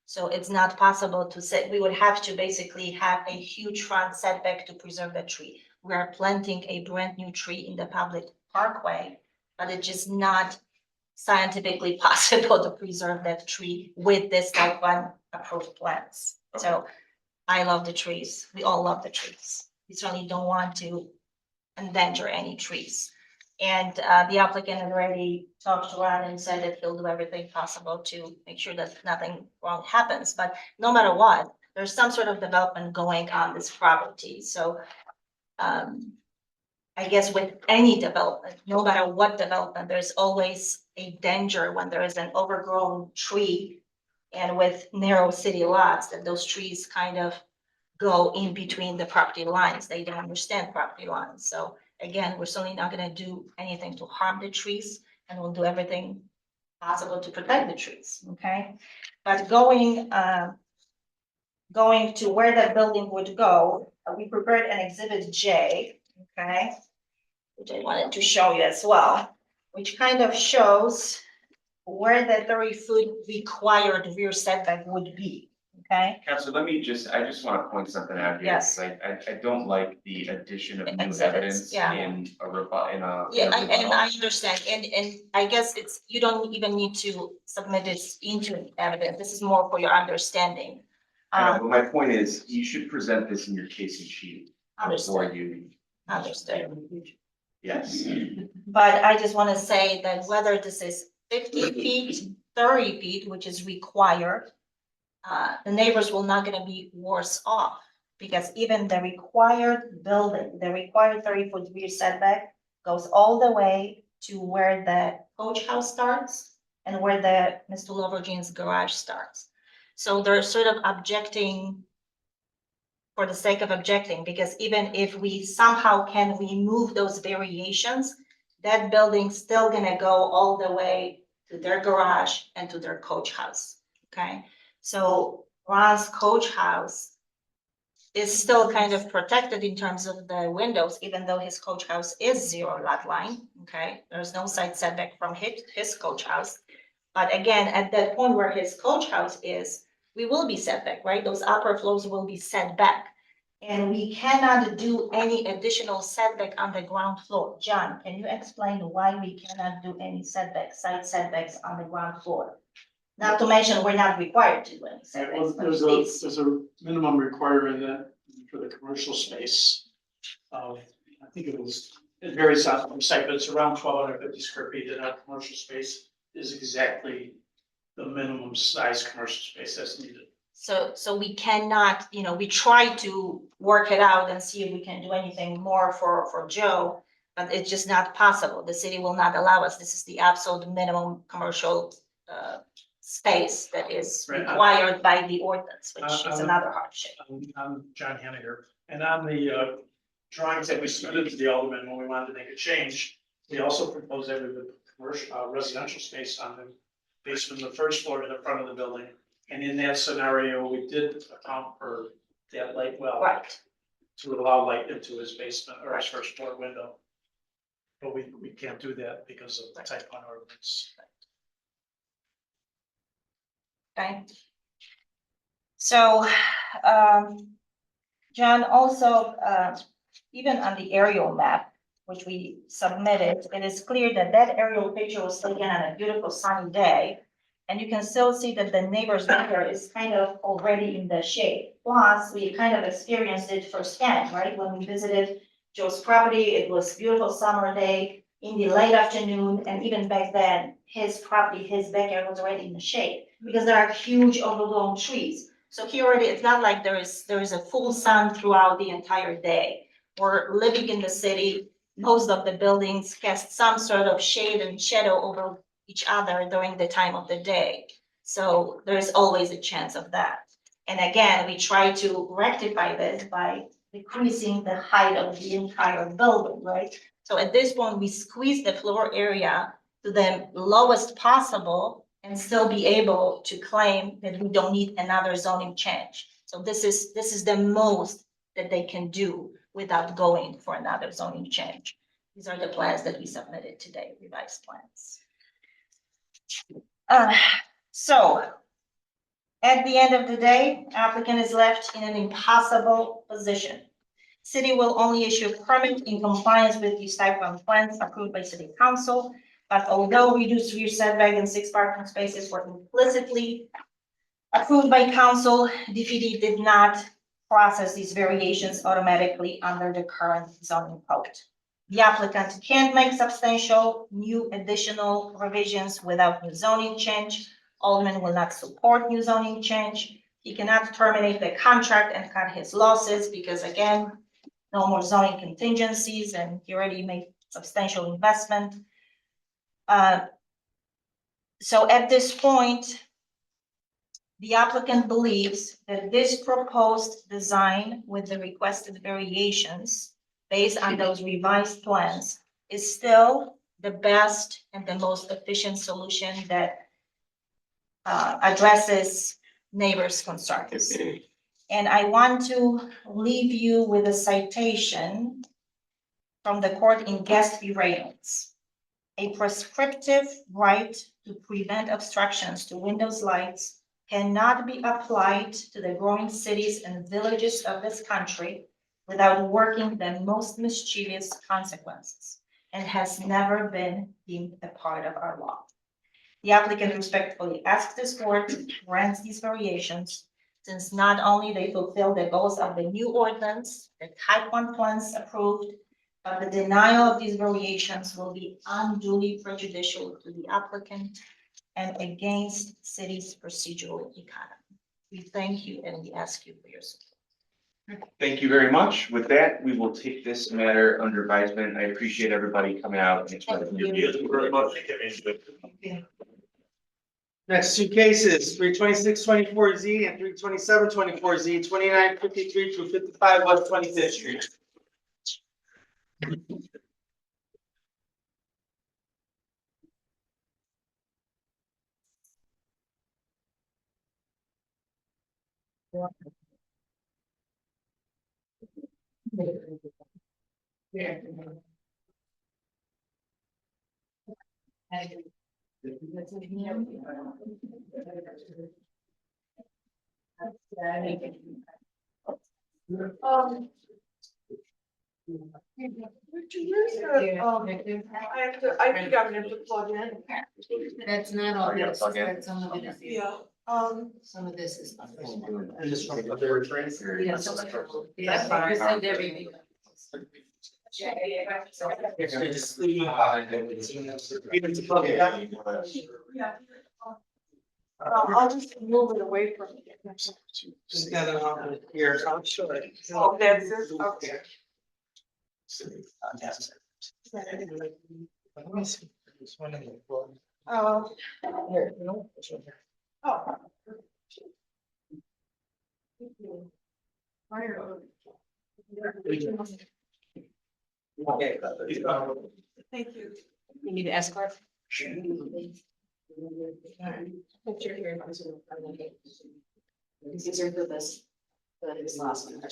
H: So it's not possible to say, we would have to basically have a huge front setback to preserve the tree. We are planting a brand new tree in the public parkway, but it's just not scientifically possible to preserve that tree with this type 1 approved plans. So I love the trees. We all love the trees. We certainly don't want to endanger any trees. And the applicant had already talked to Ron and said that he'll do everything possible to make sure that nothing wrong happens. But no matter what, there's some sort of development going on this property. So I guess with any development, no matter what development, there's always a danger when there is an overgrown tree and with narrow city lots that those trees kind of go in between the property lines. They don't understand property lines. So again, we're certainly not gonna do anything to harm the trees and we'll do everything possible to protect the trees, okay? But going to where that building would go, we prepared an exhibit J, okay? Which I wanted to show you as well, which kind of shows where the 30-foot required rear setback would be, okay?
B: Counselor, I just want to point something out here.
H: Yes.
B: 'Cause I don't like the addition of new
H: Exhibits,
B: evidence
H: yeah.
B: in a rebut.
H: Yeah, and
B: rebuttal.
H: I understand, and I guess it's, you don't even need to submit this into evidence, this is more for your understanding.
B: I know, but my point is, you should present this in your case in chief before
H: Understood.
B: you.
H: Understood.
B: Yes.
H: But I just wanna say that whether this is 50 feet, 30 feet, which is required, the neighbors will not gonna be worse off. Because even the required building, the required 30-foot rear setback goes all the way to where the coach house starts and where the Mr. Lovergene's garage starts. So they're sort of objecting for the sake of objecting, because even if we somehow can remove those variations, that building's still gonna go all the way to their garage and to their coach house, okay? So Ron's coach house is still kind of protected in terms of the windows, even though his coach house is 0 lot line, okay? There's no side setback from his coach house. But again, at that point where his coach house is, we will be set back, right? Those upper floors will be set back. And we cannot do any additional setback on the ground floor. John, can you explain why we cannot do any setbacks, side setbacks on the ground floor? Not to mention, we're not required to do any setbacks. but please.
R: There's a minimum requirement that for the commercial space of, I think it varies on site, but it's around 1,250 square feet, and our commercial space is exactly the minimum size commercial space that's needed.
H: So we cannot, we try to work it out and see if we can do anything more for Joe, but it's just not possible. The city will not allow us. This is the absolute minimum commercial space that is
R: Right.
H: required by the ordinance, which is
R: I'm-
H: another hardship.
R: I'm John Henniger, and on the drawings that we submitted to the Alderman when we wanted to make a change, we also proposed that we would put commercial, residential space on the basement, the first floor to the front of the building. And in that scenario, we did account for that light well.
H: Right.
R: To allow light into his basement or his first floor window. But we can't do that because of the type 1 ordinance.
H: Okay. So, John, also, even on the aerial map, which we submitted, it is clear that that aerial picture was taken on a beautiful sunny day. And you can still see that the neighbor's window is kind of already in the shade. Plus, we kind of experienced it firsthand, right? When we visited Joe's property, it was beautiful summer day in the late afternoon, and even back then, his property, his backyard was already in the shade because there are huge overgrown trees. So here already, it's not like there is a full sun throughout the entire day. We're living in the city. Most of the buildings cast some sort of shade and shadow over each other during the time of the day. So there's always a chance of that. And again, we try to rectify this by decreasing the height of the entire building, right? So at this point, we squeeze the floor area to the lowest possible and still be able to claim that we don't need another zoning change. So this is the most that they can do without going for another zoning change. These are the plans that we submitted today, revised plans. So at the end of the day, applicant is left in an impossible position. City will only issue a permit in compliance with these type of plans approved by city council. But although reduced rear setback and 6 parking spaces were implicitly approved by council, DPD did not process these variations automatically under the current zoning code. The applicant can't make substantial new additional revisions without new zoning change. Alderman will not support new zoning change. He cannot terminate the contract and cut his losses because again, no more zoning contingencies and he already made substantial investment. So at this point, the applicant believes that this proposed design with the requested variations based on those revised plans is still the best and the most efficient solution that addresses neighbors' concerns. And I want to leave you with a citation from the court in Guest v. Reynolds. A prescriptive right to prevent obstructions to windows, lights, cannot be applied to the growing cities and villages of this country without working the most mischievous consequences, and has never been deemed a part of our law. The applicant respectfully asks this board to grant these variations, since not only they fulfill the goals of the new ordinance, the type 1 plans approved, but the denial of these variations will be unduly prejudicial to the applicant and against city's procedural economy. We thank you and we ask you for your support.
B: Thank you very much. With that, we will take this matter under advisement. I appreciate everybody coming out and expressing your views.
C: Thank you very much.
F: Next two cases, 326-24Z and 327-24Z, 2953 through 55 West 25th Street.
S: I think I'm gonna have to plug in.
I: That's not all
B: Yeah,
I: this,
B: plug in.
I: that's some of it is.
S: Yeah,
I: Some of this is.
F: And this one, other reference?
I: Yeah, I send everything.
F: Just leave it behind. Even to plug it in.
S: yeah. I'll just move it away from you.
F: Just got it on here, so I'm sure.
S: Oh, that's it, okay.
F: Let me see. This one in the floor.
S: Here. Oh.
F: Okay.
S: Thank you.
I: You need to escort?
A: These are for this, this last one.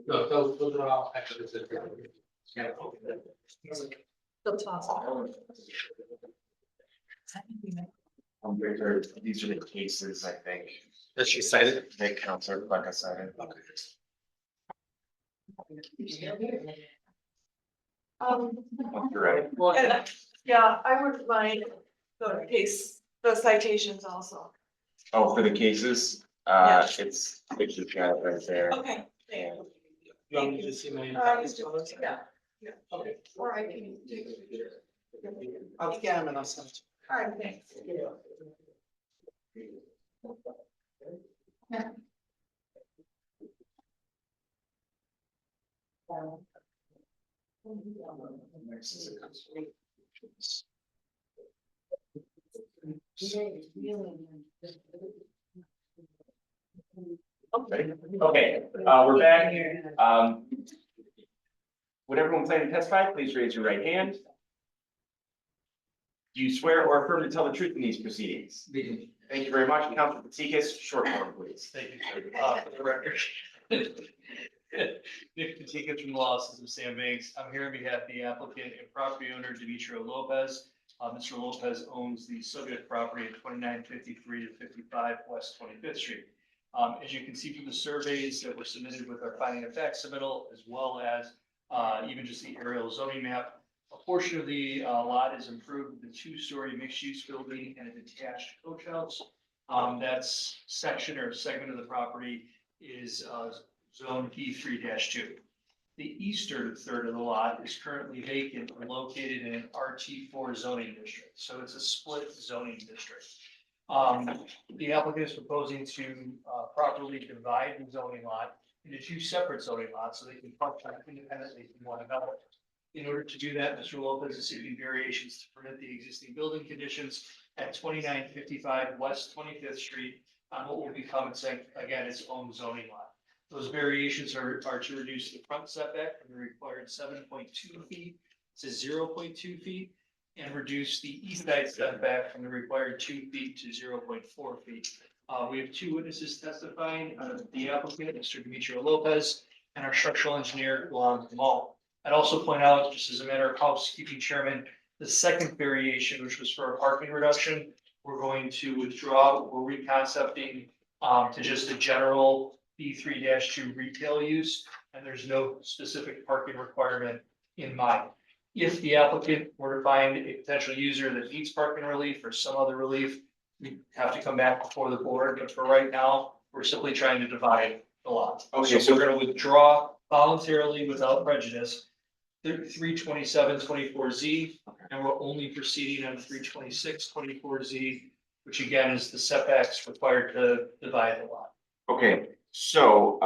R: No, those are all actually.
B: These are the cases, I think.
P: Does she cite it?
B: They Counselor Rebecca cited. You're right.
S: And, yeah, I would mind the case, the citations also.
B: Oh, for the cases, it's just got it right there.
S: Okay, thank you.
F: You want me to see my?
S: Yeah, yeah.
F: Okay.
S: Or I can do.
F: I'll get them and I'll send it.
S: All right, thanks.
B: Okay, we're back. Would everyone plan to testify? Please raise your right hand. Do you swear or affirm to tell the truth in these proceedings? Thank you very much. Councilor Fatikas, short form, please.
E: Thank you, sir. For the record. Nick Fatikas from the law offices of Sam Banks. I'm here on behalf of the applicant and property owner Demetrio Lopez. Mr. Lopez owns the subject property at 2953 to 55 West 25th Street. As you can see from the surveys that were submitted with our finding of fact submittal, as well as even just the aerial zoning map, a portion of the lot is improved with a 2-story mixed-use building and a detached coach house. That's section or segment of the property is zone E3-2. The eastern third of the lot is currently vacant and located in an RT4 zoning district, so it's a split zoning district. The applicant is proposing to properly divide the zoning lot into 2 separate zoning lots so they can function independently from one another. In order to do that, Mr. Lopez is seeking variations to permit the existing building conditions at 2955 West 25th Street on what will become, again, its own zoning lot. Those variations are to reduce the front setback from the required 7.2 feet to 0.2 feet and reduce the east side setback from the required 2 feet to 0.4 feet. We have 2 witnesses testifying, the applicant, Mr. Demetrio Lopez, and our structural engineer, Guam Kamal. I'd also point out, just as a matter of housekeeping, Chairman, The second variation, which was for a parking reduction, we're going to withdraw, we're reconcepting to just a general B3 2 retail use, and there's no specific parking requirement in mind. If the applicant were to find a potential user that needs parking relief or some other relief, we have to come back before the board, but for right now, we're simply trying to divide the lot.
B: Okay,
E: So we're gonna withdraw voluntarily without prejudice 327-24Z, and we're only proceeding on 326-24Z, which again is the setbacks required to divide the lot.
B: Okay, so,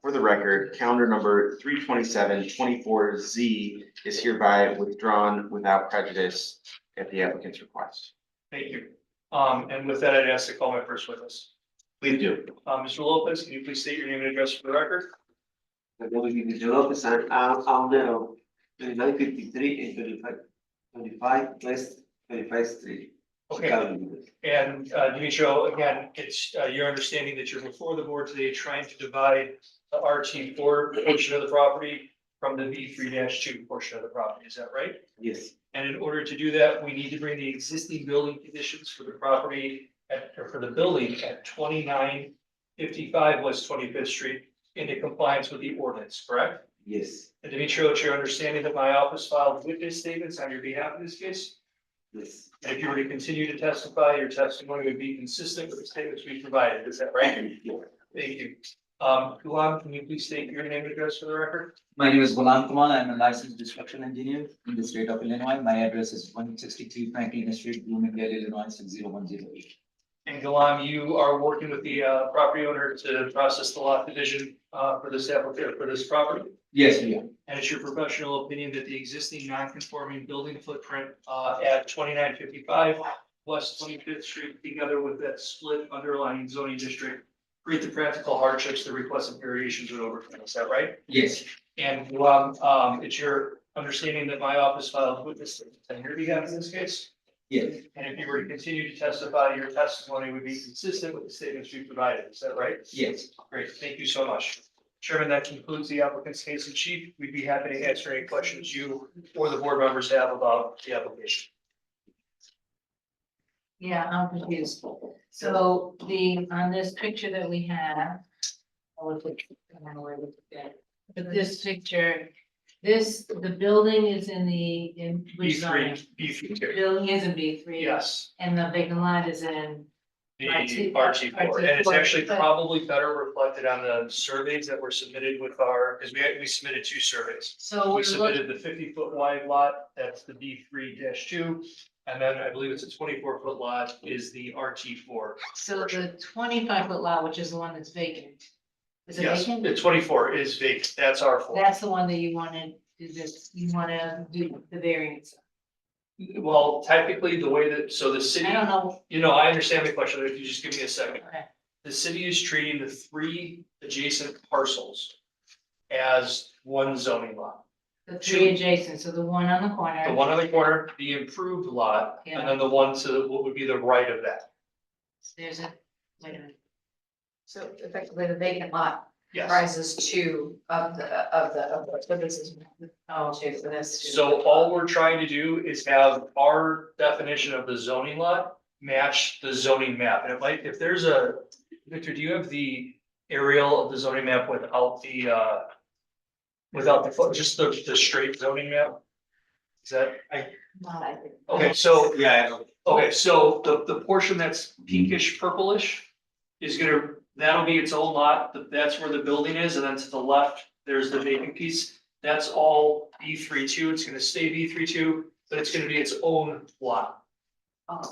B: for the record, calendar number 327-24Z is hereby withdrawn without prejudice at the applicant's request.
E: Thank you. And with that, I'd ask to call my first witness.
B: Please do.
E: Mr. Lopez, can you please state your name and address for the record?
U: Lopez and Almero, 2953 and 25 West 25th Street.
E: Okay. And Dimitro, again, it's your understanding that you're before the board today trying to divide the RT4 portion of the property from the B3-2 portion of the property, is that right?
U: Yes.
E: And in order to do that, we need to bring the existing building conditions for the property or for the building at 2955 West 25th Street into compliance with the ordinance, correct?
U: Yes.
E: And Dimitro, it's your understanding that my office filed witness statements on your behalf in this case?
U: Yes.
E: And if you were to continue to testify, your testimony would be consistent with the statements we provided, is that right? Thank you. Ghulam, can you please state your name and address for the record?
V: My name is Ghulam Kumar. I'm a licensed construction engineer in the state of Illinois. My address is 163 Franklin Street, Bloomingdale, Illinois 60108.
E: And Ghulam, you are working with the property owner to process the lot division for this applicant, for this property?
V: Yes, we are.
E: And it's your professional opinion that the existing non-conforming building footprint at 2955 West 25th Street, together with that split underlying zoning district, create the practical hardships the requested variations would overcome, is that right?
V: Yes.
E: And it's your understanding that my office filed witness statements on your behalf in this case?
V: Yes.
E: And if you were to continue to testify, your testimony would be consistent with the statements we provided, is that right?
V: Yes.
E: Great, thank you so much. Chairman, that concludes the applicant's case in chief. We'd be happy to answer any questions you or the board members have about the application.
I: Yeah, I'm confused. So on this picture that we have. I don't know where to put that. But this picture, the building is in which zone?
E: B3.
I: Building is in B3.
E: Yes.
I: And the vacant lot is in.
E: The RT4, and it's actually probably better reflected on the surveys that were submitted with our, because we submitted 2 surveys.
I: So
E: We
I: we're
E: submitted the 50-foot wide lot, that's the B3-2, and then I believe it's a 24-foot lot is the RT4.
I: So the 25-foot lot, which is the one that's vacant. Is it
E: Yes,
I: vacant?
E: the 24 is vacant, that's R4.
I: That's the one that you wanted, you wanna do the variance.
E: Well, technically, the way that, so the city.
I: I don't know.
E: I understand the question, but if you just give me a second.
I: Okay.
E: The city is treating the 3 adjacent parcels as one zoning lot.
I: The 3 adjacent, so the one on the corner.
E: The one on the corner, the improved lot, and then the one to what would be the right of that.
I: There's a, wait a minute.
A: So effectively, the vacant lot
E: Yes.
A: rises 2 of so this is. Oh, 2 for this. 2.
E: So all we're trying to do is have our definition of the zoning lot match the zoning map. And it might, if there's a, Victor, do you have the aerial of the zoning map without the, just the straight zoning map? Is that, okay, so.
F: Yeah.
E: Okay, so the portion that's pinkish purplish is that'll be its own lot, that's where the building is, and then to the left, there's the vacant piece. That's all B32, it's gonna stay B32, but it's gonna be its own lot.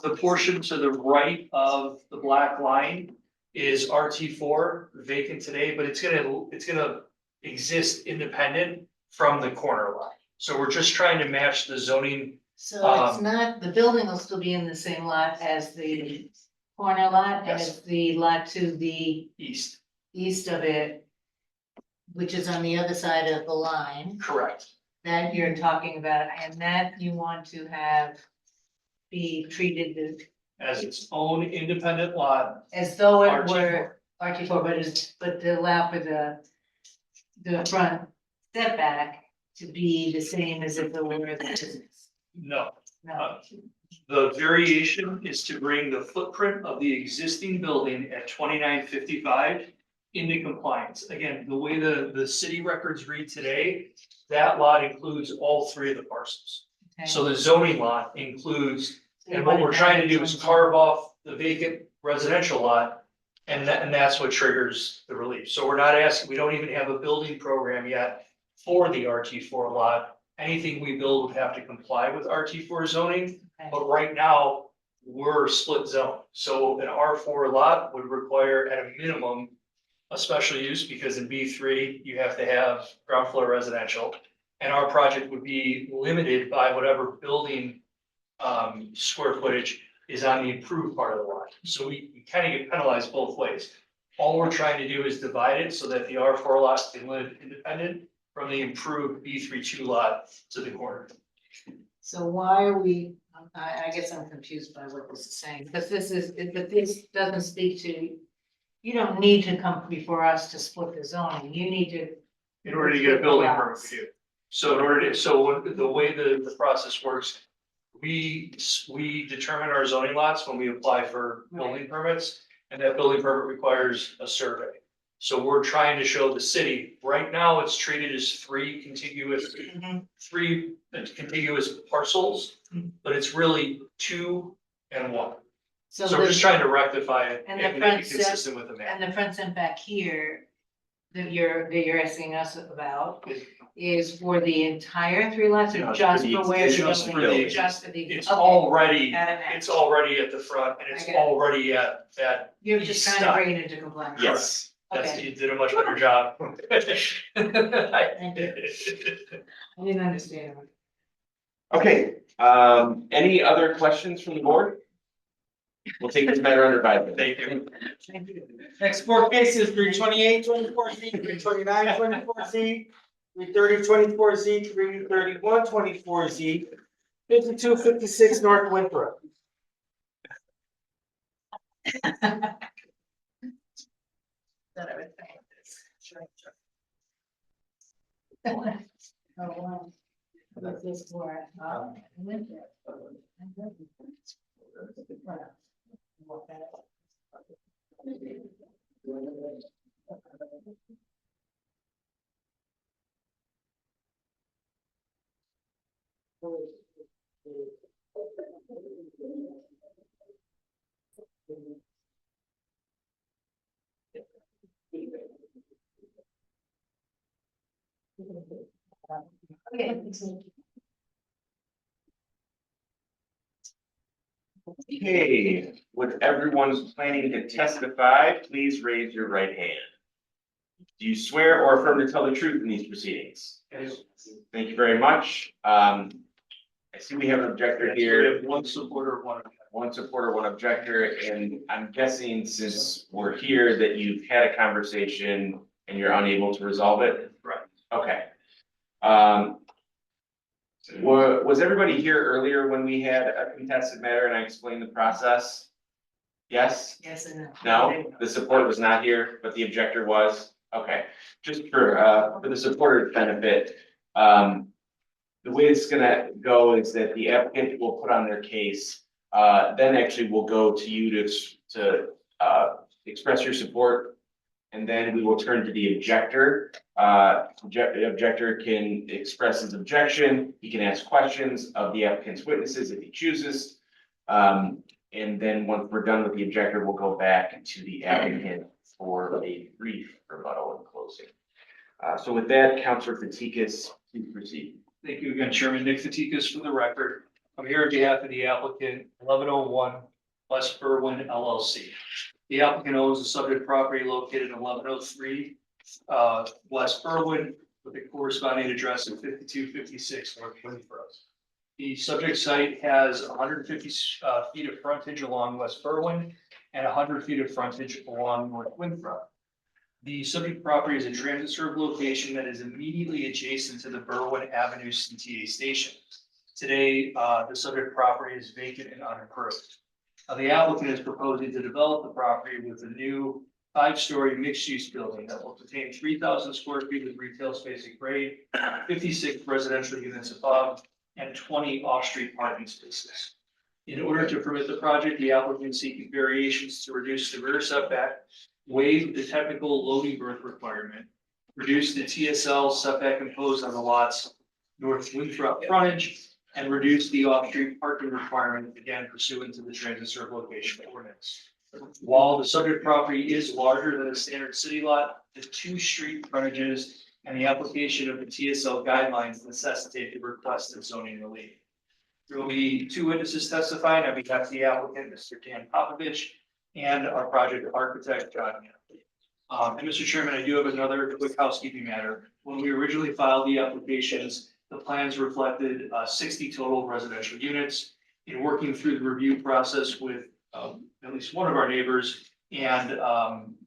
E: The portion to the right of the black line is RT4, vacant today, but it's gonna exist independent from the corner lot. So we're just trying to match the zoning.
I: So it's not, the building will still be in the same lot as the corner lot, and
E: Yes.
I: it's the lot to the
E: east
I: of it, which is on the other side of the line.
E: Correct.
I: That you're talking about, and that you want to have be treated
E: As its own independent lot.
I: as though it
E: RT4.
I: were RT4, but to allow for the front setback to be the same as if it were the business.
E: No,
I: No.
E: The variation is to bring the footprint of the existing building at 2955 into compliance. Again, the way the city records read today, that lot includes all three of the parcels.
I: Okay.
E: So the zoning lot includes,
I: So you
E: and what
I: wanted
E: we're trying to do is
I: 922.
E: carve off the vacant residential lot. And that's what triggers the relief. So we're not asking, we don't even have a building program yet for the RT4 lot. Anything we build would have to comply with RT4 zoning.
I: Okay.
E: But right now, we're split zone. So an R4 lot would require at a minimum a special use, because in B3, you have to have ground floor residential. And our project would be limited by whatever building square footage is on the improved part of the lot. So we kind of get penalized both ways. All we're trying to do is divide it so that the R4 lot can live independent from the improved B32 lot to the corner.
I: So why are we, I guess I'm confused by what this is saying, because but this doesn't speak to, you don't need to come before us to split the zoning, you need to.
E: In order to get a building permit for you. So in order to, the way the process works, we determine our zoning lots when we apply for building permits, and that building permit requires a survey. So we're trying to show the city, right now, it's treated as three contiguous parcels, but it's really 2 and 1. So we're just trying to rectify it
I: And
E: and
I: the
E: make
I: front
E: it consistent with the map.
I: And the front setback here, that you're asking us about, is for the entire 3 lots,
E: No,
I: or
E: it's
I: just
E: for the-
I: for where
E: it's
I: the
E: just for
I: building,
E: the-
I: just for the.
E: It's
I: okay.
E: already,
I: At an
E: it's
I: end.
E: already at the front, and it's
I: I get it.
E: already at that.
I: You're just
E: east
I: trying to
E: side.
I: bring it into compliance.
B: Yes.
E: That's,
I: Okay.
E: you did a much better job.
I: Thank you. I didn't understand.
B: Okay, any other questions from the board? We'll take this matter under advisement.
E: Thank you.
F: Next 4 cases, 328, 24Z, 329, 24Z, 330, 24Z, 331, 24Z, 52, 56 North Winthrop.
I: Oh, wow. What's this for? Winter.
B: Okay, would everyone planning to testify, please raise your right hand. Do you swear or affirm to tell the truth in these proceedings? Thank you very much. I see we have an objector
E: We
B: here.
E: have one supporter,
B: One supporter, one objector, and I'm guessing since we're here that you've had a conversation and you're unable to resolve it?
E: Right.
B: Okay. Was everybody here earlier when we had a contested matter and I explained the process? Yes?
I: Yes and no.
B: No, the support was not here, but the objector was? Okay, just for the supporter's benefit, the way it's gonna go is that the applicant will put on their case, then actually we'll go to you to express your support. And then we will turn to the objector. The objector can express his objection. He can ask questions of the applicant's witnesses if he chooses. And then once we're done with the objector, we'll go back to the applicant for a brief rebuttal and closing. So with that, Councilor Fatikas, please proceed.
E: Thank you again, Chairman. Nick Fatikas for the record. I'm here on behalf of the applicant, 1101 West Berwyn LLC. The applicant owns the subject property located in 1103 West Berwyn with a corresponding address of 5256 North Winthrop. The subject site has 150 feet of frontage along West Berwyn and 100 feet of frontage along North Winthrop. The subject property is a transit served location that is immediately adjacent to the Berwyn Avenue CTA station. Today, the subject property is vacant and unimproved. The applicant is proposing to develop the property with a new 5-story mixed-use building that will contain 3,000 square feet of retail space at grade, 56 residential units above, and 20 off-street parking spaces. In order to permit the project, the applicant is seeking variations to reduce the rear setback, waive the technical loading berth requirement, reduce the TSL setback imposed on the lots north Winthrop frontage, and reduce the off-street parking requirement, again pursuant to the transit served location ordinance. While the subject property is larger than a standard city lot, the two street frontages and the application of the TSL guidelines necessitate the request of zoning relief. There will be two witnesses testifying on behalf of the applicant, Mr. Dan Popovich, and our project architect, John Hanley. And Mr. Chairman, I do have another quick housekeeping matter. When we originally filed the applications, the plans reflected 60 total residential units. In working through the review process with at least one of our neighbors and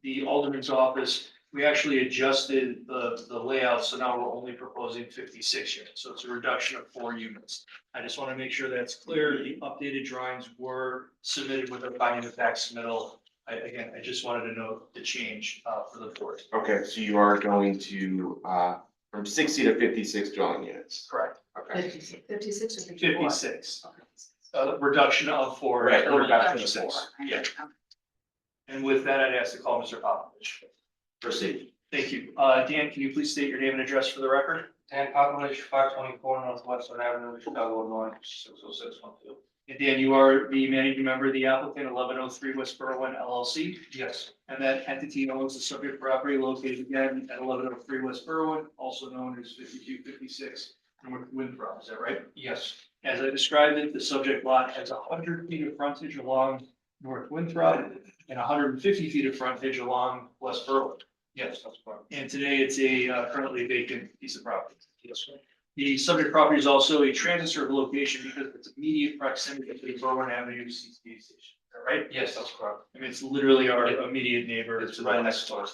E: the alderman's office, we actually adjusted the layout, so now we're only proposing 56 units, so it's a reduction of 4 units. I just want to make sure that's clear. The updated drawings were submitted with a finding of fact submittal. Again, I just wanted to note the change for the board.
B: Okay, so you are going to, from 60 to 56 dwelling units.
E: Correct.
B: Okay.
A: 56 or 54?
E: 56. Reduction of 4.
B: Right, a reduction of
E: 56.
B: 4.
E: Yeah. And with that, I'd ask to call Mr. Popovich.
B: Proceed.
E: Thank you. Dan, can you please state your name and address for the record?
J: Dan Popovich, 524 Northwestern Avenue, Chicago, Illinois, 60612.
E: And Dan, you are the managing member of the applicant, 1103 West Berwyn LLC.
J: Yes.
E: And that entity owns the subject property located again at 1103 West Berwyn, also known as 5256 North Winthrop. Is that right?
J: Yes.
E: As I described it, the subject lot has 100 feet of frontage along North Winthrop and 150 feet of frontage along West Berwyn.
J: Yes, that's correct.
E: And today it's a currently vacant piece of property. Yes. The subject property is also a transit served location because of its immediate proximity to the Berwyn Avenue CTA station. Is that right?
J: Yes, that's correct.
E: I mean, it's literally our immediate neighbor.
J: It's right next door.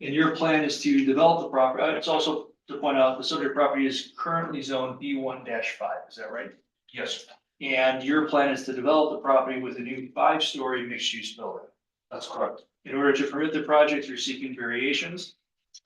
E: And your plan is to develop the property. It's also to point out, the subject property is currently zoned B1-5. Is that right?
J: Yes,
E: And your plan is to develop the property with a new 5-story mixed-use building.
J: that's correct.
E: In order to permit the project, you're seeking variations.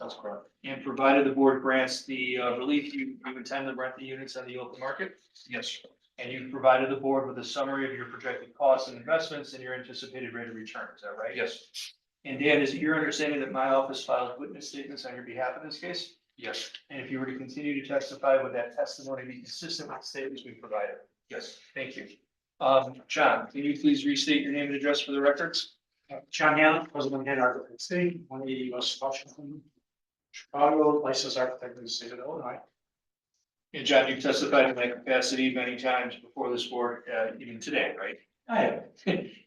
J: That's correct.
E: And provided the board grants the relief, you intend to rent the units on the open market.
J: Yes,
E: And you've provided the board with a summary of your projected costs and investments and your anticipated rate of return. Is that right?
J: yes,
E: And Dan, is it your understanding that my office files witness statements on your behalf in this case?
J: yes,
E: And if you were to continue to testify, would that testimony be consistent with the statements we provided?
J: yes.
E: Thank you. John, can you please restate your name and address for the records?
R: John Hanlon, President and Architect State, 180 West Washington, Chicago, licensed architect in the state of Illinois.
E: And John, you've testified in that capacity many times before this board, even today, right?
R: I have.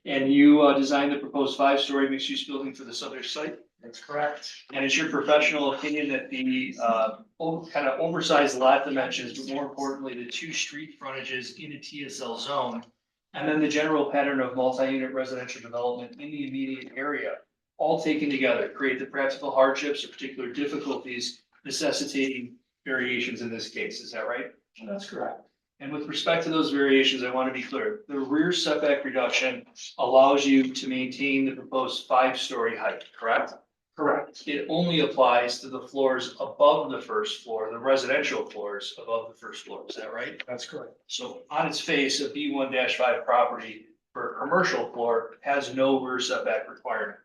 E: And you designed the proposed 5-story mixed-use building for the subject site?
R: That's correct.
E: And it's your professional opinion that the kind of oversized lot dimensions, but more importantly, the 2 street frontages in a TSL zone, and then the general pattern of multi-unit residential development in the immediate area, all taken together, create the practical hardships or particular difficulties necessitating variations in this case. Is that right?
R: That's correct.
E: And with respect to those variations, I want to be clear. The rear setback reduction allows you to maintain the proposed 5-story height, correct?
R: Correct.
E: It only applies to the floors above the first floor, the residential floors above the first floor. Is that right?
R: That's correct.
E: So on its face, a B1-5 property for a commercial floor has no rear setback requirement.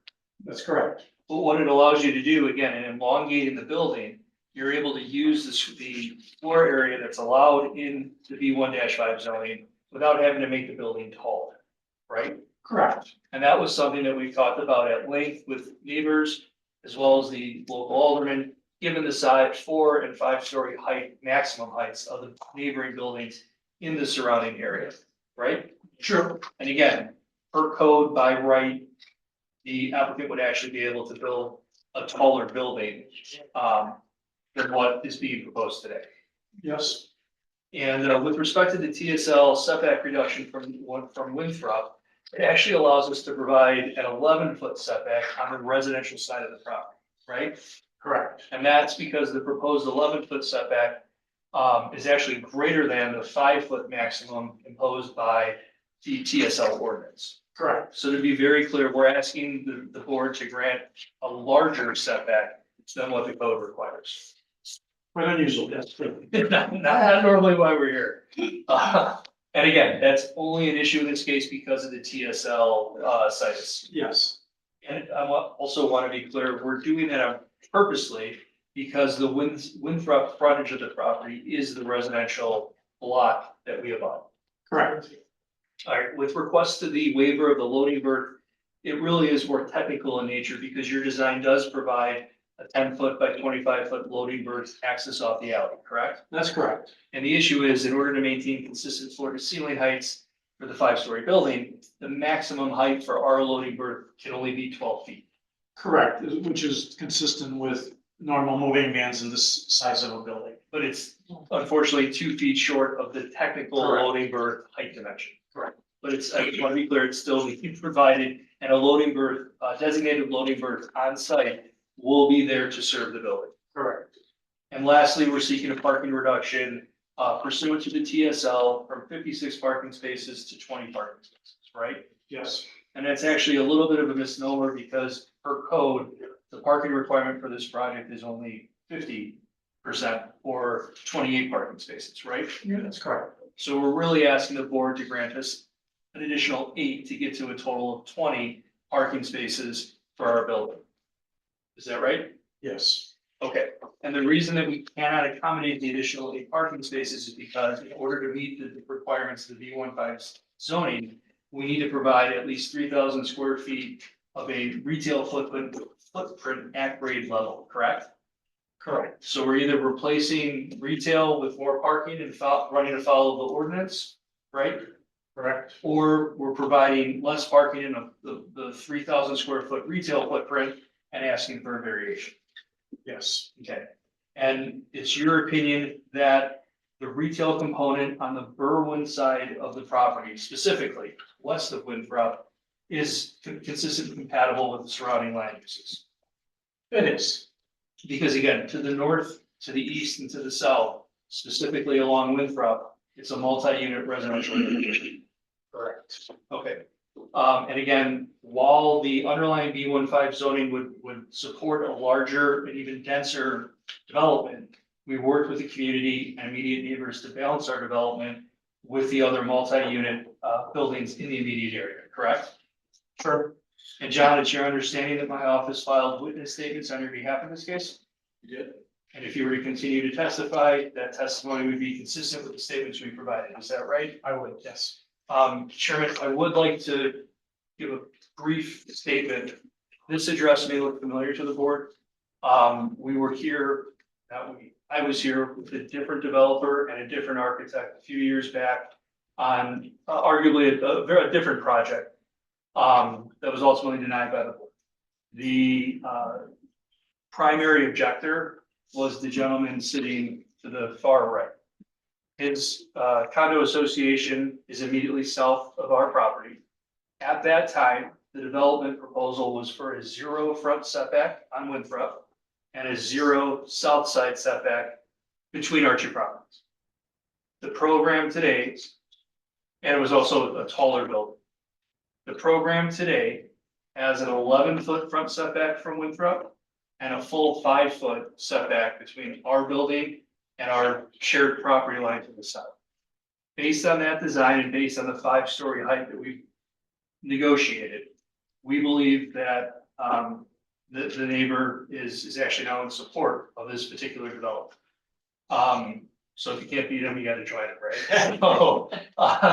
R: That's correct.
E: But what it allows you to do, again, in elongating the building, you're able to use the floor area that's allowed in the B1-5 zoning without having to make the building taller, right?
R: Correct.
E: And that was something that we talked about at length with neighbors as well as the local alderman, given the side 4- and 5-story height, maximum heights of the neighboring buildings in the surrounding area, right?
R: True.
E: And again, per code by right, the applicant would actually be able to build a taller building than what is being proposed today.
R: Yes.
E: And with respect to the TSL setback reduction from Winthrop, it actually allows us to provide an 11-foot setback on the residential side of the property, right?
R: Correct.
E: And that's because the proposed 11-foot setback is actually greater than the 5-foot maximum imposed by the TSL ordinance.
R: Correct.
E: So to be very clear, we're asking the board to grant a larger setback than what the code requires.
R: Quite unusual, that's true.
E: Not normally why we're here. And again, that's only an issue in this case because of the TSL sites.
R: Yes,
E: And also want to be clear, we're doing that purposely because the Winthrop frontage of the property is the residential block that we have on.
R: correct.
E: All right, with request to the waiver of the loading berth, it really is more technical in nature because your design does provide a 10-foot by 25-foot loading berth access off the alley, correct?
R: That's correct.
E: And the issue is, in order to maintain consistent floor to ceiling heights for the 5-story building, the maximum height for our loading berth can only be 12 feet.
R: Correct, which is consistent with normal moving vans in this size of a building.
E: But it's unfortunately 2 feet short of the technical
R: Correct.
E: loading berth height dimension.
R: Correct.
E: But it's, I just want to be clear, it's still being provided, and a loading berth, designated loading berth on site will be there to serve the building.
R: Correct.
E: And lastly, we're seeking a parking reduction pursuant to the TSL from 56 parking spaces to 20 parking spaces, right?
R: Yes,
E: And that's actually a little bit of a misnomer because per code, the parking requirement for this project is only 50% or 28 parking spaces, right?
R: yeah, that's correct.
E: So we're really asking the board to grant us an additional 8 to get to a total of 20 parking spaces for our building. Is that right?
R: Yes,
E: Okay, and the reason that we cannot accommodate the additional 8 parking spaces is because in order to meet the requirements of the B15 zoning, we need to provide at least 3,000 square feet of a retail footprint at grade level, correct?
R: correct.
E: So we're either replacing retail with more parking and running afoul of the ordinance, right?
R: Correct.
E: Or we're providing less parking in the 3,000 square foot retail footprint and asking for a variation.
R: Yes,
E: Okay, and it's your opinion that the retail component on the Berwyn side of the property, specifically west of Winthrop, is consistent and compatible with the surrounding land uses?
R: it is.
E: Because again, to the north, to the east, and to the south, specifically along Winthrop, it's a multi-unit residential area.
R: Correct.
E: Okay, and again, while the underlying B15 zoning would support a larger and even denser development, we worked with the community and immediate neighbors to balance our development with the other multi-unit buildings in the immediate area, correct?
R: Sure.
E: And John, it's your understanding that my office filed witness statements on your behalf in this case?
R: You did.
E: And if you were to continue to testify, that testimony would be consistent with the statements we provided, is that right?
R: I would, yes.
E: Chairman, I would like to give a brief statement. This address may look familiar to the board. We were here, I was here with a different developer and a different architect a few years back on arguably a different project that was ultimately denied by the board. The primary objector was the gentleman sitting to the far right. His condo association is immediately south of our property. At that time, the development proposal was for a 0 front setback on Winthrop and a 0 south side setback between our two properties. The program today, and it was also a taller building. The program today has an 11-foot front setback from Winthrop and a full 5-foot setback between our building and our shared property line to the south. Based on that design and based on the 5-story height that we've negotiated, we believe that the neighbor is actually now in support of this particular development. So if you can't beat them, you gotta join them, right? So,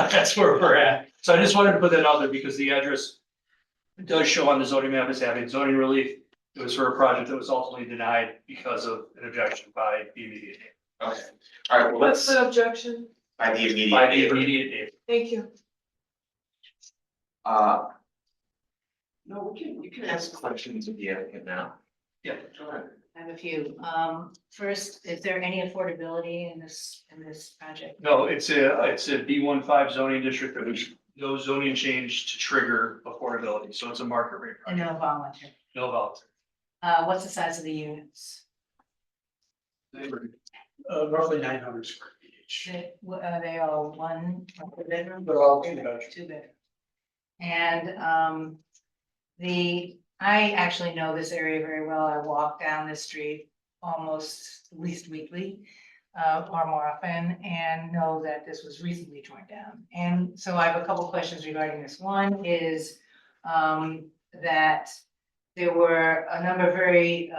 E: that's where we're at. So I just wanted to put that out there because the address does show on the zoning map as having zoning relief. It was for a project that was ultimately denied because of an objection by the immediate neighbor.
B: Okay, all right, well,
S: What's
B: let's,
S: the objection?
B: by the immediate
E: By the
B: neighbor.
E: immediate neighbor.
S: Thank you.
B: No, we can ask questions of the applicant now.
E: Yeah.
B: Go ahead.
I: I have a few. First, is there any affordability in this project?
E: No, it's a B15 zoning district. There's no zoning change to trigger affordability. So it's a market rate
I: And
E: project.
I: no voluntary.
E: No voluntary.
I: What's the size of the units?
R: They were roughly 900 square feet each.
I: Are they all one bedroom?
R: They're all two bedroom.
I: 2 bedroom. And I actually know this area very well. I walk down this street almost at least weekly, or more often, and know that this was recently torn down. And so I have a couple questions regarding this. One is, that there were a number of very,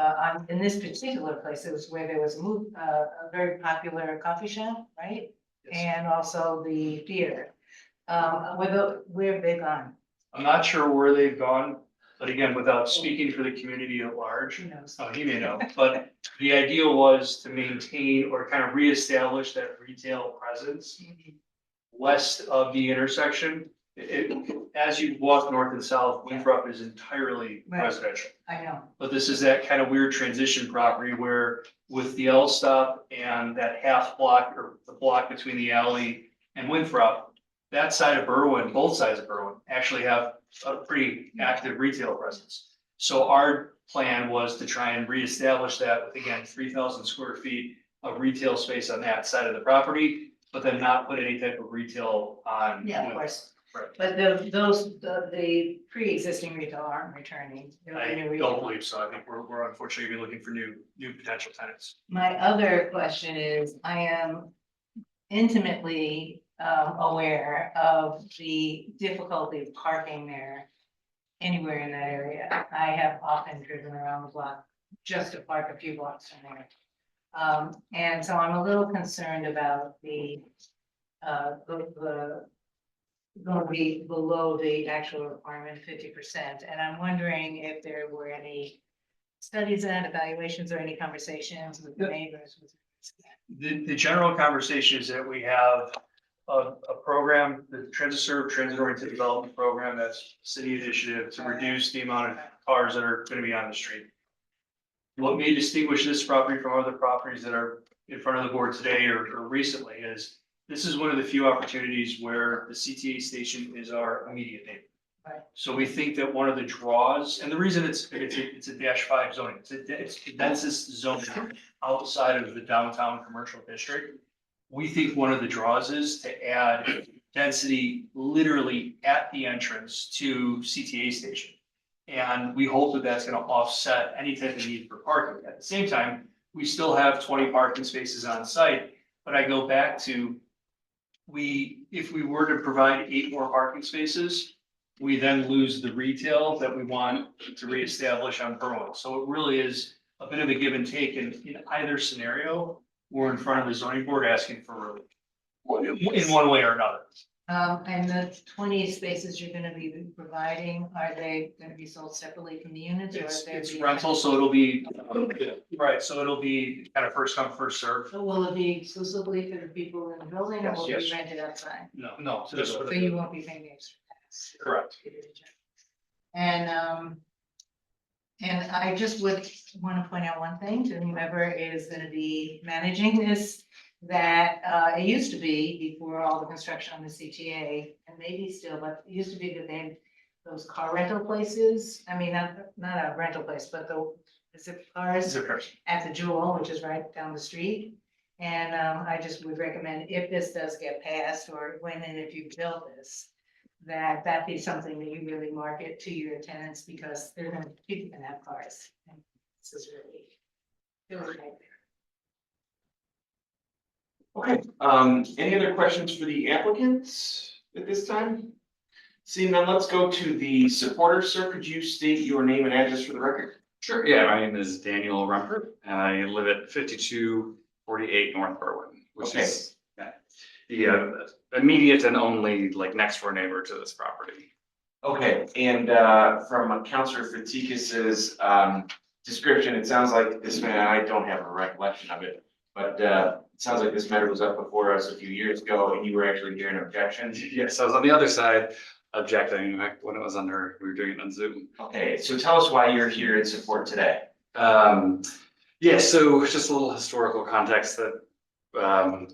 I: in this particular place, it was where there was a very popular coffee shop, right? And also the theater. Where have they gone?
E: I'm not sure where they've gone, but again, without speaking for the community at large,
I: Who knows?
E: he may know, but the idea was to maintain or kind of reestablish that retail presence west of the intersection. As you walk north and south, Winthrop is entirely
I: Right.
E: residential.
I: I know.
E: But this is that kind of weird transition property where with the L stop and that half block or the block between the alley and Winthrop, that side of Berwyn, both sides of Berwyn actually have a pretty active retail presence. So our plan was to try and reestablish that with, again, 3,000 square feet of retail space on that side of the property, but then not put any type of retail on.
I: Yeah, of
E: Winthrop.
I: course.
E: Right.
I: But the pre-existing retail aren't returning. There will be new
E: I
I: retail.
E: don't believe so. I think we're unfortunately gonna be looking for new potential tenants.
I: My other question is, I am intimately aware of the difficulty of parking there anywhere in that area. I have often driven around the block just to park a few blocks from there. And so I'm a little concerned about the going to be below the actual requirement, 50%. And I'm wondering if there were any studies and evaluations or any conversations with the neighbors with
E: The general conversation is that we have a program, the transit-oriented development program, that's city initiative to reduce the amount of cars that are gonna be on the street. What may distinguish this property from other properties that are in front of the board today or recently is this is one of the few opportunities where the CTA station is our immediate neighbor.
I: Right.
E: So we think that one of the draws, and the reason it's a -5 zoning, it's the densest zone outside of the downtown commercial district. We think one of the draws is to add density literally at the entrance to CTA station. And we hope that that's gonna offset any type of need for parking. At the same time, we still have 20 parking spaces on site, but I go back to if we were to provide 8 more parking spaces, we then lose the retail that we want to reestablish on Berwyn. So it really is a bit of a give and take in either scenario. We're in front of the zoning board asking for relief in one way or another.
I: And the 20 spaces you're gonna be providing, are they gonna be sold separately from the units or? is there
E: It's
I: be-
E: rental, so it'll be, right, so it'll be kind of first come, first serve.
I: So will it be exclusively for the people in the building or will it be
E: Yes.
I: rented outside?
E: No, just for
I: So
E: the,
I: you won't be paying the extra tax?
E: correct.
I: And I just would want to point out one thing to whoever is gonna be managing this, that it used to be before all the construction on the CTA, and maybe still, but it used to be that they had those car rental places. I mean, not a rental place, but the zip cars
E: Zippers.
I: at the Jewel, which is right down the street. And I just would recommend if this does get passed or when and if you build this, that be something that you really market to your tenants because people can have cars. And this is really right there.
B: Okay, any other questions for the applicants at this time? Seeing none, let's go to the supporters. Sir, could you state your name and address for the record?
G: Sure, yeah, my name is Daniel Rumpert, and I live at 5248 North Berwyn, which
B: Okay.
G: is the immediate and only like next door neighbor to this property.
B: Okay, and from Counselor Fatikas's description, it sounds like this man, I don't have a recollection of it, but it sounds like this matter was up before us a few years ago and you were actually hearing objections.
G: Yes, I was on the other side objecting when it was we were doing it on Zoom.
B: Okay, so tell us why you're here in support today.
G: Yeah, so just a little historical context that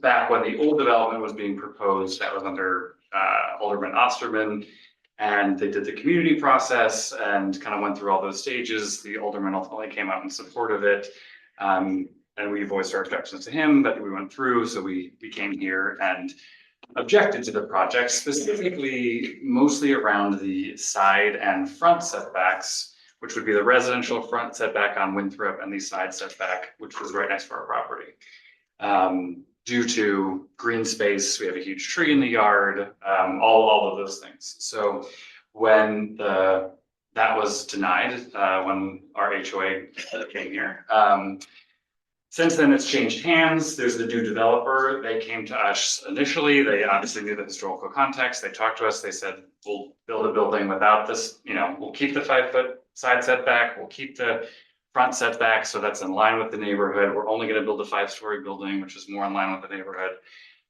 G: back when the old development was being proposed, that was under Alderman Osterman. And they did the community process and kind of went through all those stages. The alderman ultimately came out in support of it. And we voiced our objections to him, but we went through, so we came here and objected to the project, specifically mostly around the side and front setbacks, which would be the residential front setback on Winthrop and the side setback, which was right next to our property. Due to green space, we have a huge tree in the yard, all of those things. So when that was denied, when our HOA came here. Since then, it's changed hands. There's the new developer. They came to us initially. They obviously knew the historical context. They talked to us. They said, we'll build a building without this, we'll keep the 5-foot side setback. We'll keep the front setback. So that's in line with the neighborhood. We're only going to build a 5-story building, which is more in line with the neighborhood.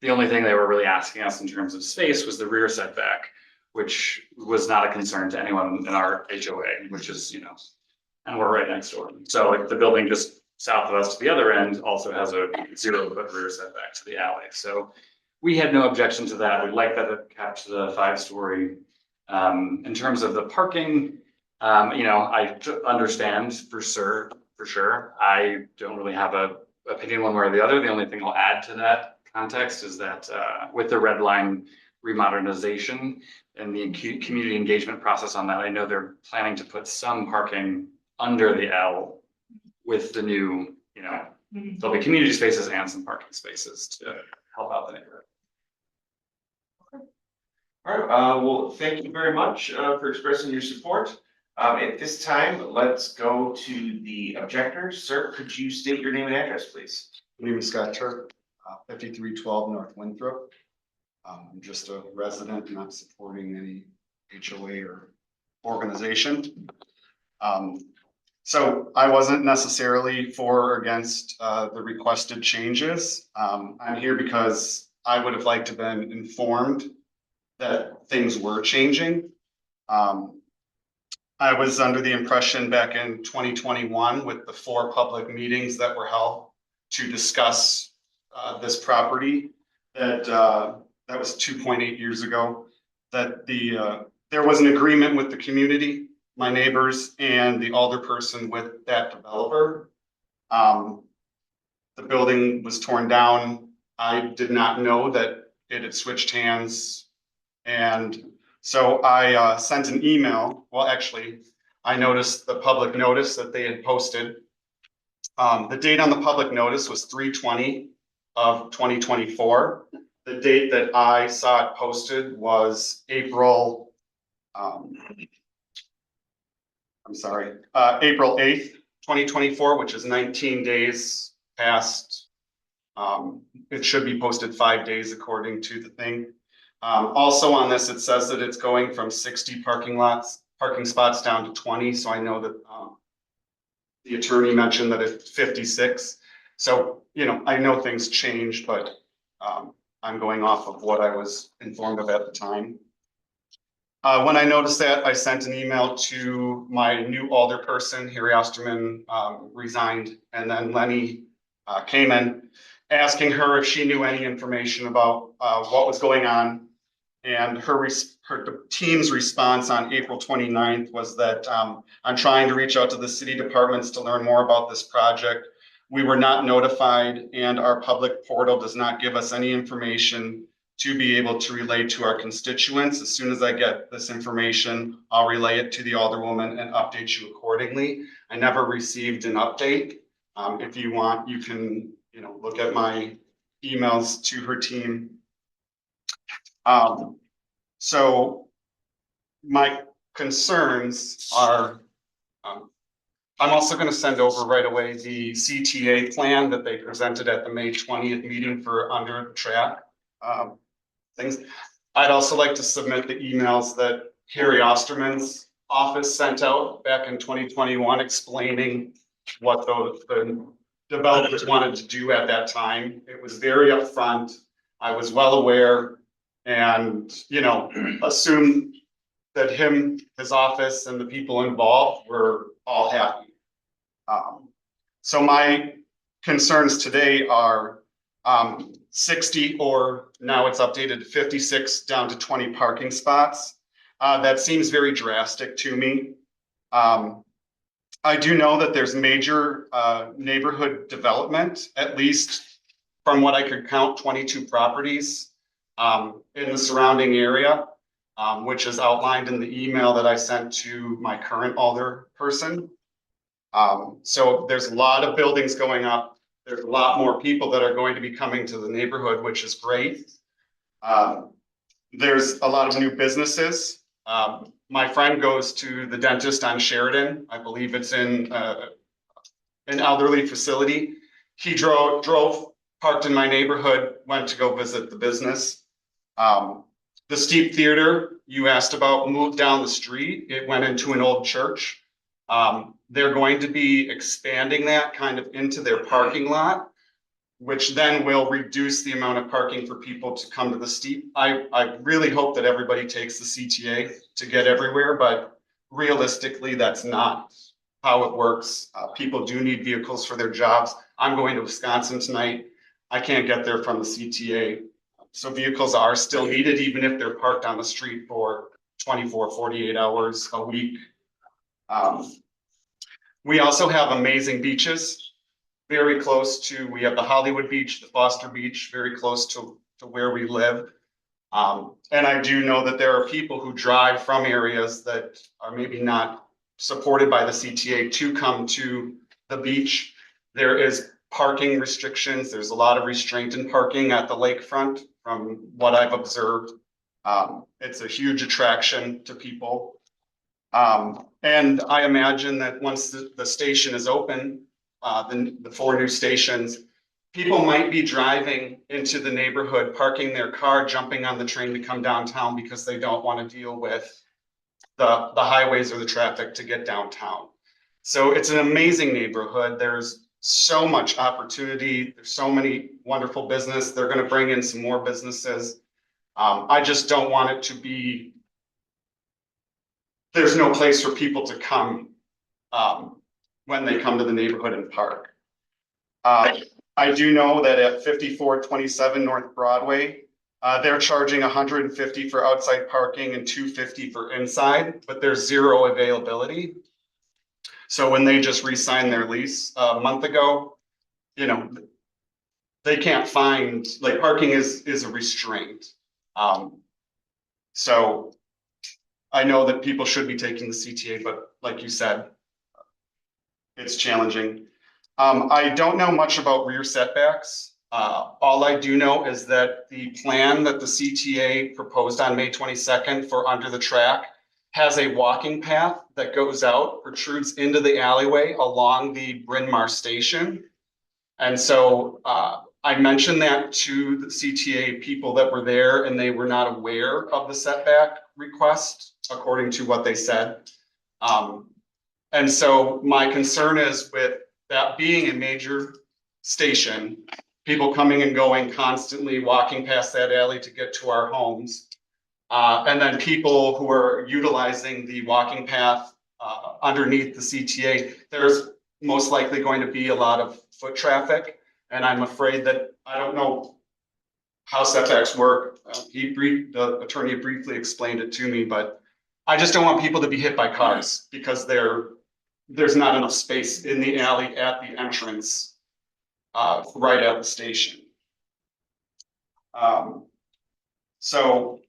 G: The only thing they were really asking us in terms of space was the rear setback, which was not a concern to anyone in our HOA, which is, and we're right next door. So like the building just south of us to the other end also has a 0-foot rear setback to the alley. So we had no objection to that. We like that it kept the 5-story. In terms of the parking, I understand for sure. I don't really have a opinion one way or the other. The only thing I'll add to that context is that with the red line remodernization and the community engagement process on that, I know they're planning to put some parking under the L with the new, there'll be community spaces and some parking spaces to help out the neighborhood.
B: All right, well, thank you very much for expressing your support. At this time, let's go to the objectors. Sir, could you state your name and address, please?
D: My name is Scott Turk, 5312 North Winthrop. I'm just a resident, not supporting any HOA or organization. So I wasn't necessarily for or against the requested changes. I'm here because I would have liked to have been informed that things were changing. I was under the impression back in 2021 with the 4 public meetings that were held to discuss this property that that was 2.8 years ago, that there was an agreement with the community, my neighbors, and the alderperson with that developer. The building was torn down. I did not know that it had switched hands. And so I sent an email. Well, actually, I noticed the public notice that they had posted. The date on the public notice was 3/20 of 2024. The date that I saw it posted was April 8th, 2024, which is 19 days past. It should be posted 5 days according to the thing. Also on this, it says that it's going from 60 parking spots down to 20. So I know that the attorney mentioned that it's 56. So, I know things change, but I'm going off of what I was informed of at the time. When I noticed that, I sent an email to my new alderperson. Harry Osterman resigned, and then Lenny came in, asking her if she knew any information about what was going on. And her team's response on April 29th was that I'm trying to reach out to the city departments to learn more about this project. We were not notified, and our public portal does not give us any information to be able to relay to our constituents. As soon as I get this information, I'll relay it to the alderwoman and update you accordingly. I never received an update. If you want, you can, look at my emails to her team. So my concerns are, I'm also going to send over right away the CTA plan that they presented at the May 20th meeting for under the track things. I'd also like to submit the emails that Harry Osterman's office sent out back in 2021 explaining what the developers wanted to do at that time. It was very upfront. I was well aware and, assumed that his office and the people involved were all happy. So my concerns today are 60, or now it's updated to 56 down to 20 parking spots. That seems very drastic to me. I do know that there's major neighborhood development, at least from what I could count, 22 properties in the surrounding area. which is outlined in the email that I sent to my current alder person. So there's a lot of buildings going up. There's a lot more people that are going to be coming to the neighborhood, which is great. There's a lot of new businesses. My friend goes to the dentist on Sheridan. I believe it's in an elderly facility. He drove, parked in my neighborhood, went to go visit the business. The Steep Theater you asked about moved down the street. It went into an old church. They're going to be expanding that kind of into their parking lot, which then will reduce the amount of parking for people to come to the Steep. I really hope that everybody takes the CTA to get everywhere, but realistically, that's not how it works. People do need vehicles for their jobs. I'm going to Wisconsin tonight. I can't get there from the CTA. So vehicles are still needed, even if they're parked on the street for 24, 48 hours a week. We also have amazing beaches very close to, we have the Hollywood Beach, the Foster Beach, very close to where we live. And I do know that there are people who drive from areas that are maybe not supported by the CTA to come to the beach. There is parking restrictions. There's a lot of restraint in parking at the lakefront from what I've observed. It's a huge attraction to people. And I imagine that once the station is open, the 4 new stations, people might be driving into the neighborhood, parking their car, jumping on the train to come downtown because they don't want to deal with the highways or the traffic to get downtown. So it's an amazing neighborhood. There's so much opportunity. There's so many wonderful business. They're going to bring in some more businesses. I just don't want it to be, there's no place for people to come when they come to the neighborhood and park. I do know that at 5427 North Broadway, they're charging $150 for outside parking and $250 for inside, but there's 0 availability. So when they just re-signed their lease a month ago, you know, they can't find, like, parking is a restraint. So I know that people should be taking the CTA, but like you said, it's challenging. I don't know much about rear setbacks. All I do know is that the plan that the CTA proposed on May 22nd for under the track has a walking path that goes out, protrudes into the alleyway along the Bryn Mawr station. And so I mentioned that to the CTA people that were there, and they were not aware of the setback request, according to what they said. And so my concern is with that being a major station, people coming and going constantly, walking past that alley to get to our homes. And then people who are utilizing the walking path underneath the CTA, there's most likely going to be a lot of foot traffic. And I'm afraid that, I don't know how setbacks work. The attorney briefly explained it to me, but I just don't want people to be hit by cars because there's not enough space in the alley at the entrance, right at the station. So,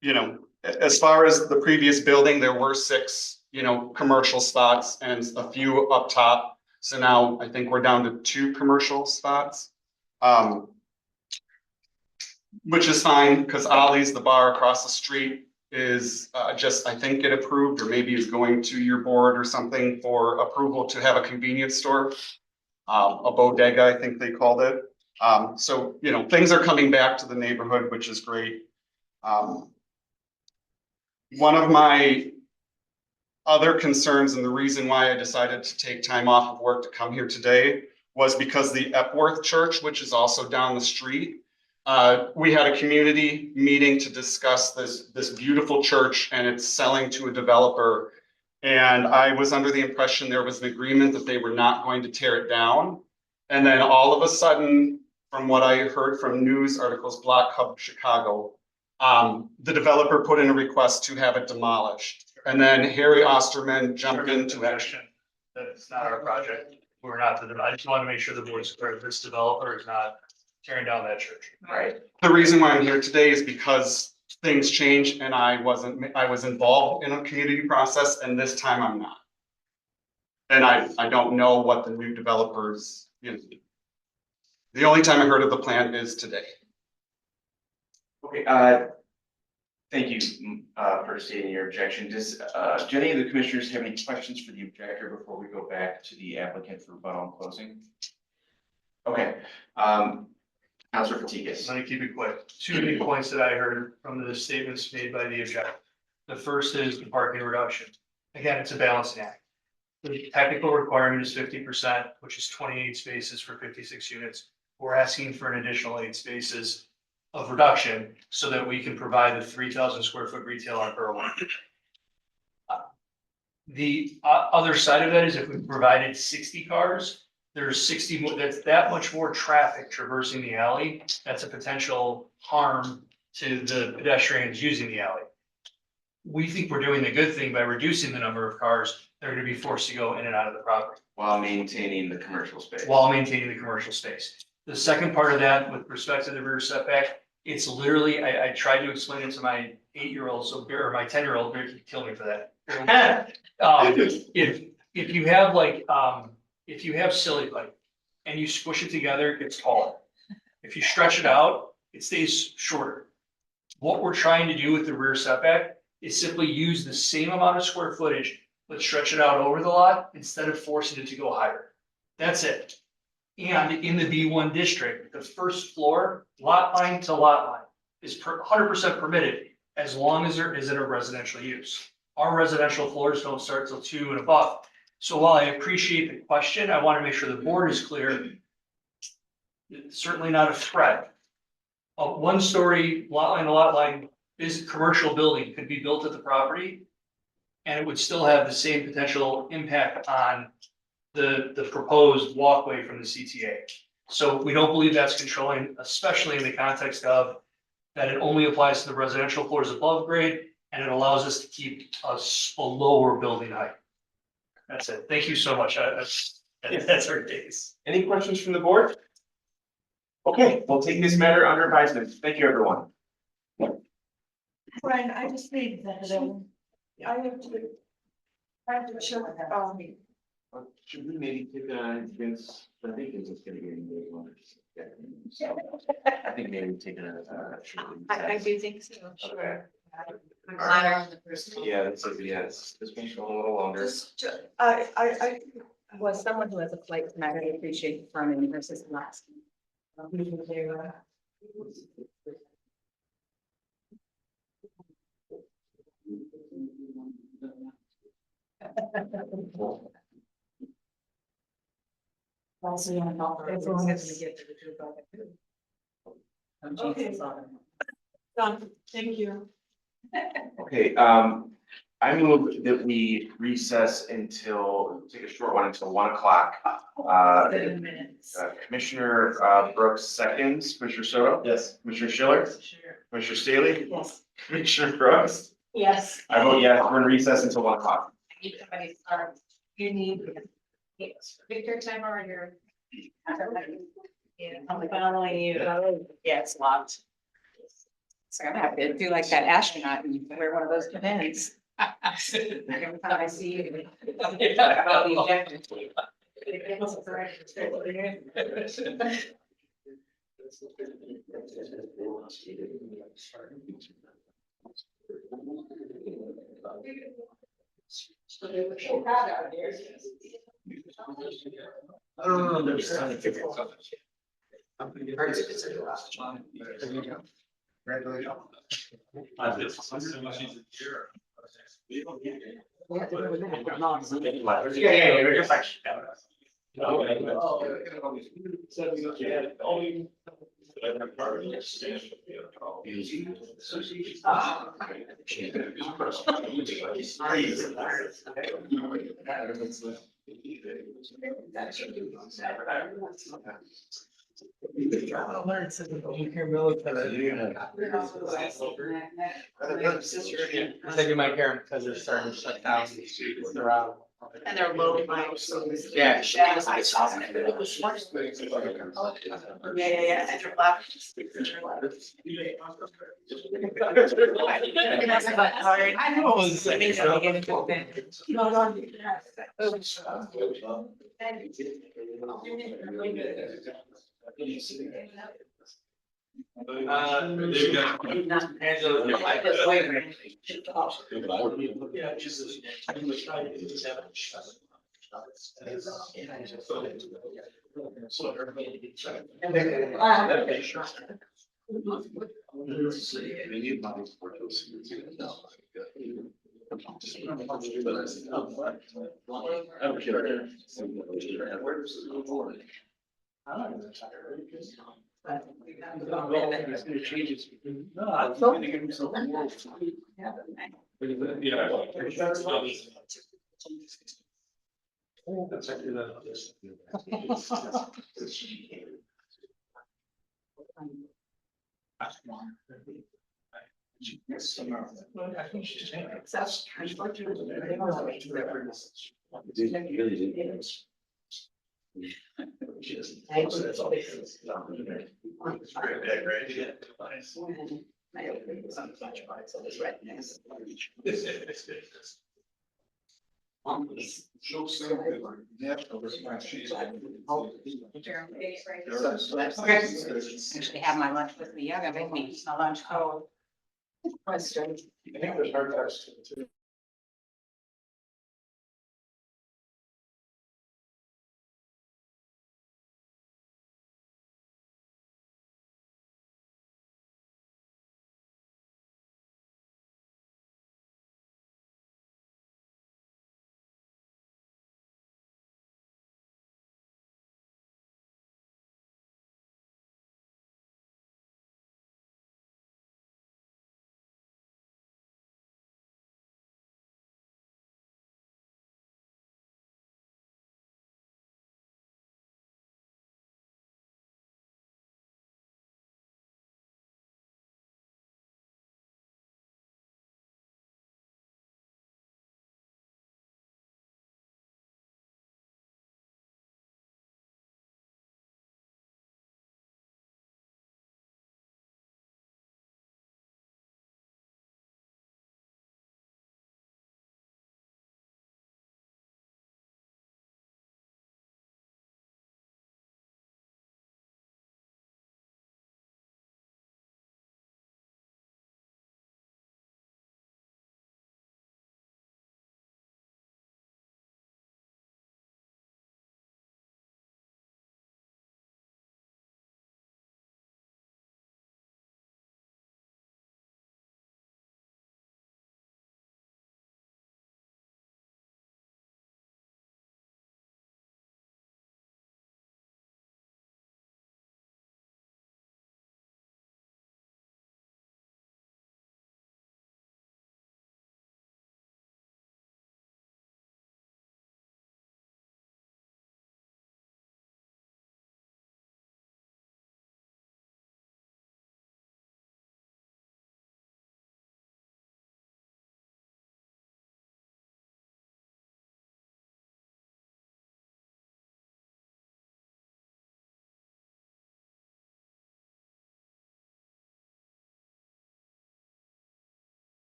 D: you know, as far as the previous building, there were 6, you know, commercial spots and a few up top. So now I think we're down to 2 commercial spots, which is fine because Ollie's, the bar across the street, is just, I think, get approved, or maybe is going to your board or something for approval to have a convenience store, a bodega, I think they called it. So, you know, things are coming back to the neighborhood, which is great. One of my other concerns, and the reason why I decided to take time off of work to come here today, was because the Epworth Church, which is also down the street, we had a community meeting to discuss this beautiful church, and it's selling to a developer. And I was under the impression there was an agreement that they were not going to tear it down. And then all of a sudden, from what I heard from news articles, Block Hub Chicago, the developer put in a request to have it demolished. And then Harry Osterman jumped into action.
E: That's not our project. We're not I just want to make sure the board's clear. This developer is not tearing down that church.
A: Right.
D: The reason why I'm here today is because things change and I was involved in a community process and this time I'm not. And I don't know what the new developers, the only time I heard of the plan is today.
B: Okay, thank you, for stating your objection. Does, do any of the commissioners have any questions for the objector before we go back to the applicant for rebuttal and closing? Okay, Counselor Fatigas.
E: Let me keep it quick. Two big points that I heard from the statements made by the objector. The first is the parking reduction. Again, it's a balancing act. The technical requirement is 50%, which is 28 spaces for 56 units. We're asking for an additional 8 spaces of reduction so that we can provide the 3,000 square foot retail on Berlin. The other side of that is if we provided 60 cars, there's 60 more, that's that much more traffic traversing the alley. That's a potential harm to the pedestrians using the alley. We think we're doing the good thing by reducing the number of cars that are gonna be forced to go in and out of the property.
B: While maintaining the commercial space.
E: While maintaining the commercial space. The second part of that, with respect to the rear setback, it's literally, I tried to explain it to my 8-year-old, or my 10-year-old, Barry could kill me for that. If you have like, if you have silly pipe and you squish it together, it gets taller. If you stretch it out, it stays shorter. What we're trying to do with the rear setback is simply use the same amount of square footage, but stretch it out over the lot instead of forcing it to go higher. That's it. And in the B1 district, the first floor, lot line to lot line, is 100% permitted as long as there isn't a residential use. Our residential floors don't start till 2 and above. So while I appreciate the question, I want to make sure the board is clear. It's certainly not a threat. A 1-story lot line to lot line commercial building could be built at the property, and it would still have the same potential impact on the proposed walkway from the CTA. So we don't believe that's controlling, especially in the context of that it only applies to the residential floors above grade, and it allows us to keep a lower building height. That's it. Thank you so much. That's our case.
B: Any questions from the board? Okay, we'll take this matter under advisement. Thank you, everyone.
S: Brian, I just need that. I have to check,
B: Should we maybe take Vince, I think it's just gonna be in the one. I think maybe take
I: I do think so, sure.
B: Yeah, this is, yes, this one's going a little longer.
A: Was someone who has a flight tonight, I appreciate the front end versus the last.
I: Also, you want to talk. As long as we get to the two.
S: Okay. Done, thank you.
B: Okay, I move that we recess until, take a short one until 1 o'clock.
I: 7 minutes.
B: Commissioner Brooks seconds, Commissioner Soto?
F: Yes.
B: Commissioner Schiller?
I: Sure.
B: Commissioner Staley?
I: Yes.
B: Commissioner Brooks?
I: Yes.
B: I vote yes, we're in recess until 1 o'clock.
I: I need somebody to start. You need. Victor, time or your. Yeah, I'm following you.
A: Yeah, it's locked. So I'm happy to do like that astronaut and wear one of those pins. Every time I see you. About the objective.
F: I don't know, there's kind of different. I'm pretty hard to consider last time. Congratulations. Taking my care because they're starting to shut down around.
A: And they're low lying, so it's.
B: Yeah.
A: Yeah, yeah, and your left. I
E: Yeah, just.
I: Actually have my lunch with me. You're gonna make me eat my lunch cold. Question.
T: I think the hard test too.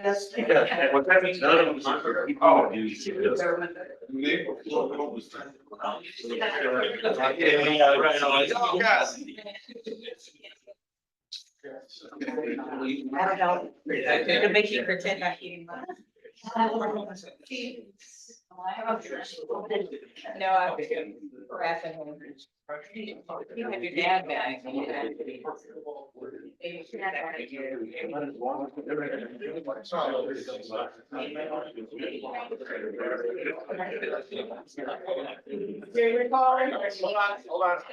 B: What that means, none of them. Oh. Yeah, right, oh, yes.
I: I don't know. To make you pretend I'm eating lunch. No, I'm harassing him. You had your dad back.
B: Hold on,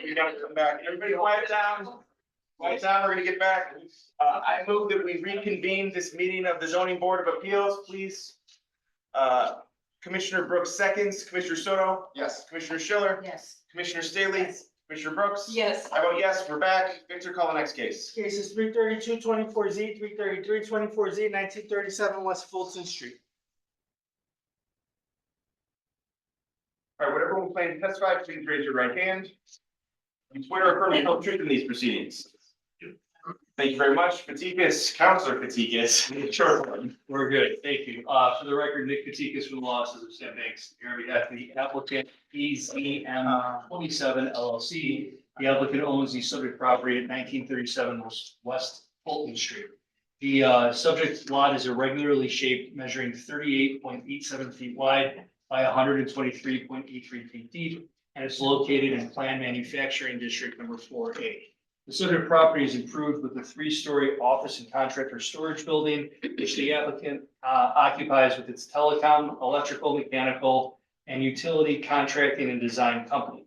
B: you gotta come back. Everybody quiet down. Quiet down, we're gonna get back. I move that we reconvene this meeting of the zoning board of appeals, please. Commissioner Brooks seconds, Commissioner Soto,
Q: Yes.
B: Commissioner Schiller,
I: Yes.
B: Commissioner Staley, Commissioner Brooks.
I: Yes.
B: I vote yes, we're back. Victor, call the next case.
F: Case is 332-24Z, 333-24Z, 1937 West Fulton Street.
B: All right, whatever we plan to testify, please raise your right hand. You swear or affirm to tell the truth in these proceedings. Thank you very much, Fatikas, Counselor Fatikas. Sure.
E: We're good, thank you. For the record, Nick Katikas from the law offices of Sam Banks, here on behalf of the applicant, EZM 27 LLC. The applicant owns the subject property at 1937 West Fulton Street. The subject lot is irregularly shaped, measuring 38.87 feet wide by 123.83 feet deep, and it's located in Planned Manufacturing District number 4A. The subject property is improved with a 3-story office and contractor storage building, which the applicant occupies with its telecom, electrical, mechanical, and utility contracting and design company.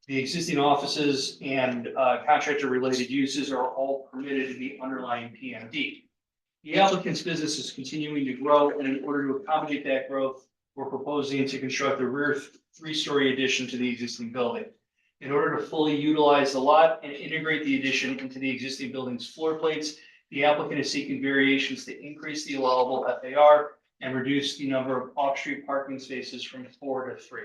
E: The existing offices and contractor-related uses are all permitted in the underlying PMD. The applicant's business is continuing to grow, and in order to accommodate that growth, we're proposing to construct a rear 3-story addition to the existing building. In order to fully utilize the lot and integrate the addition into the existing building's floor plates, the applicant is seeking variations to increase the allowable FAR and reduce the number of off-street parking spaces from 4 to 3.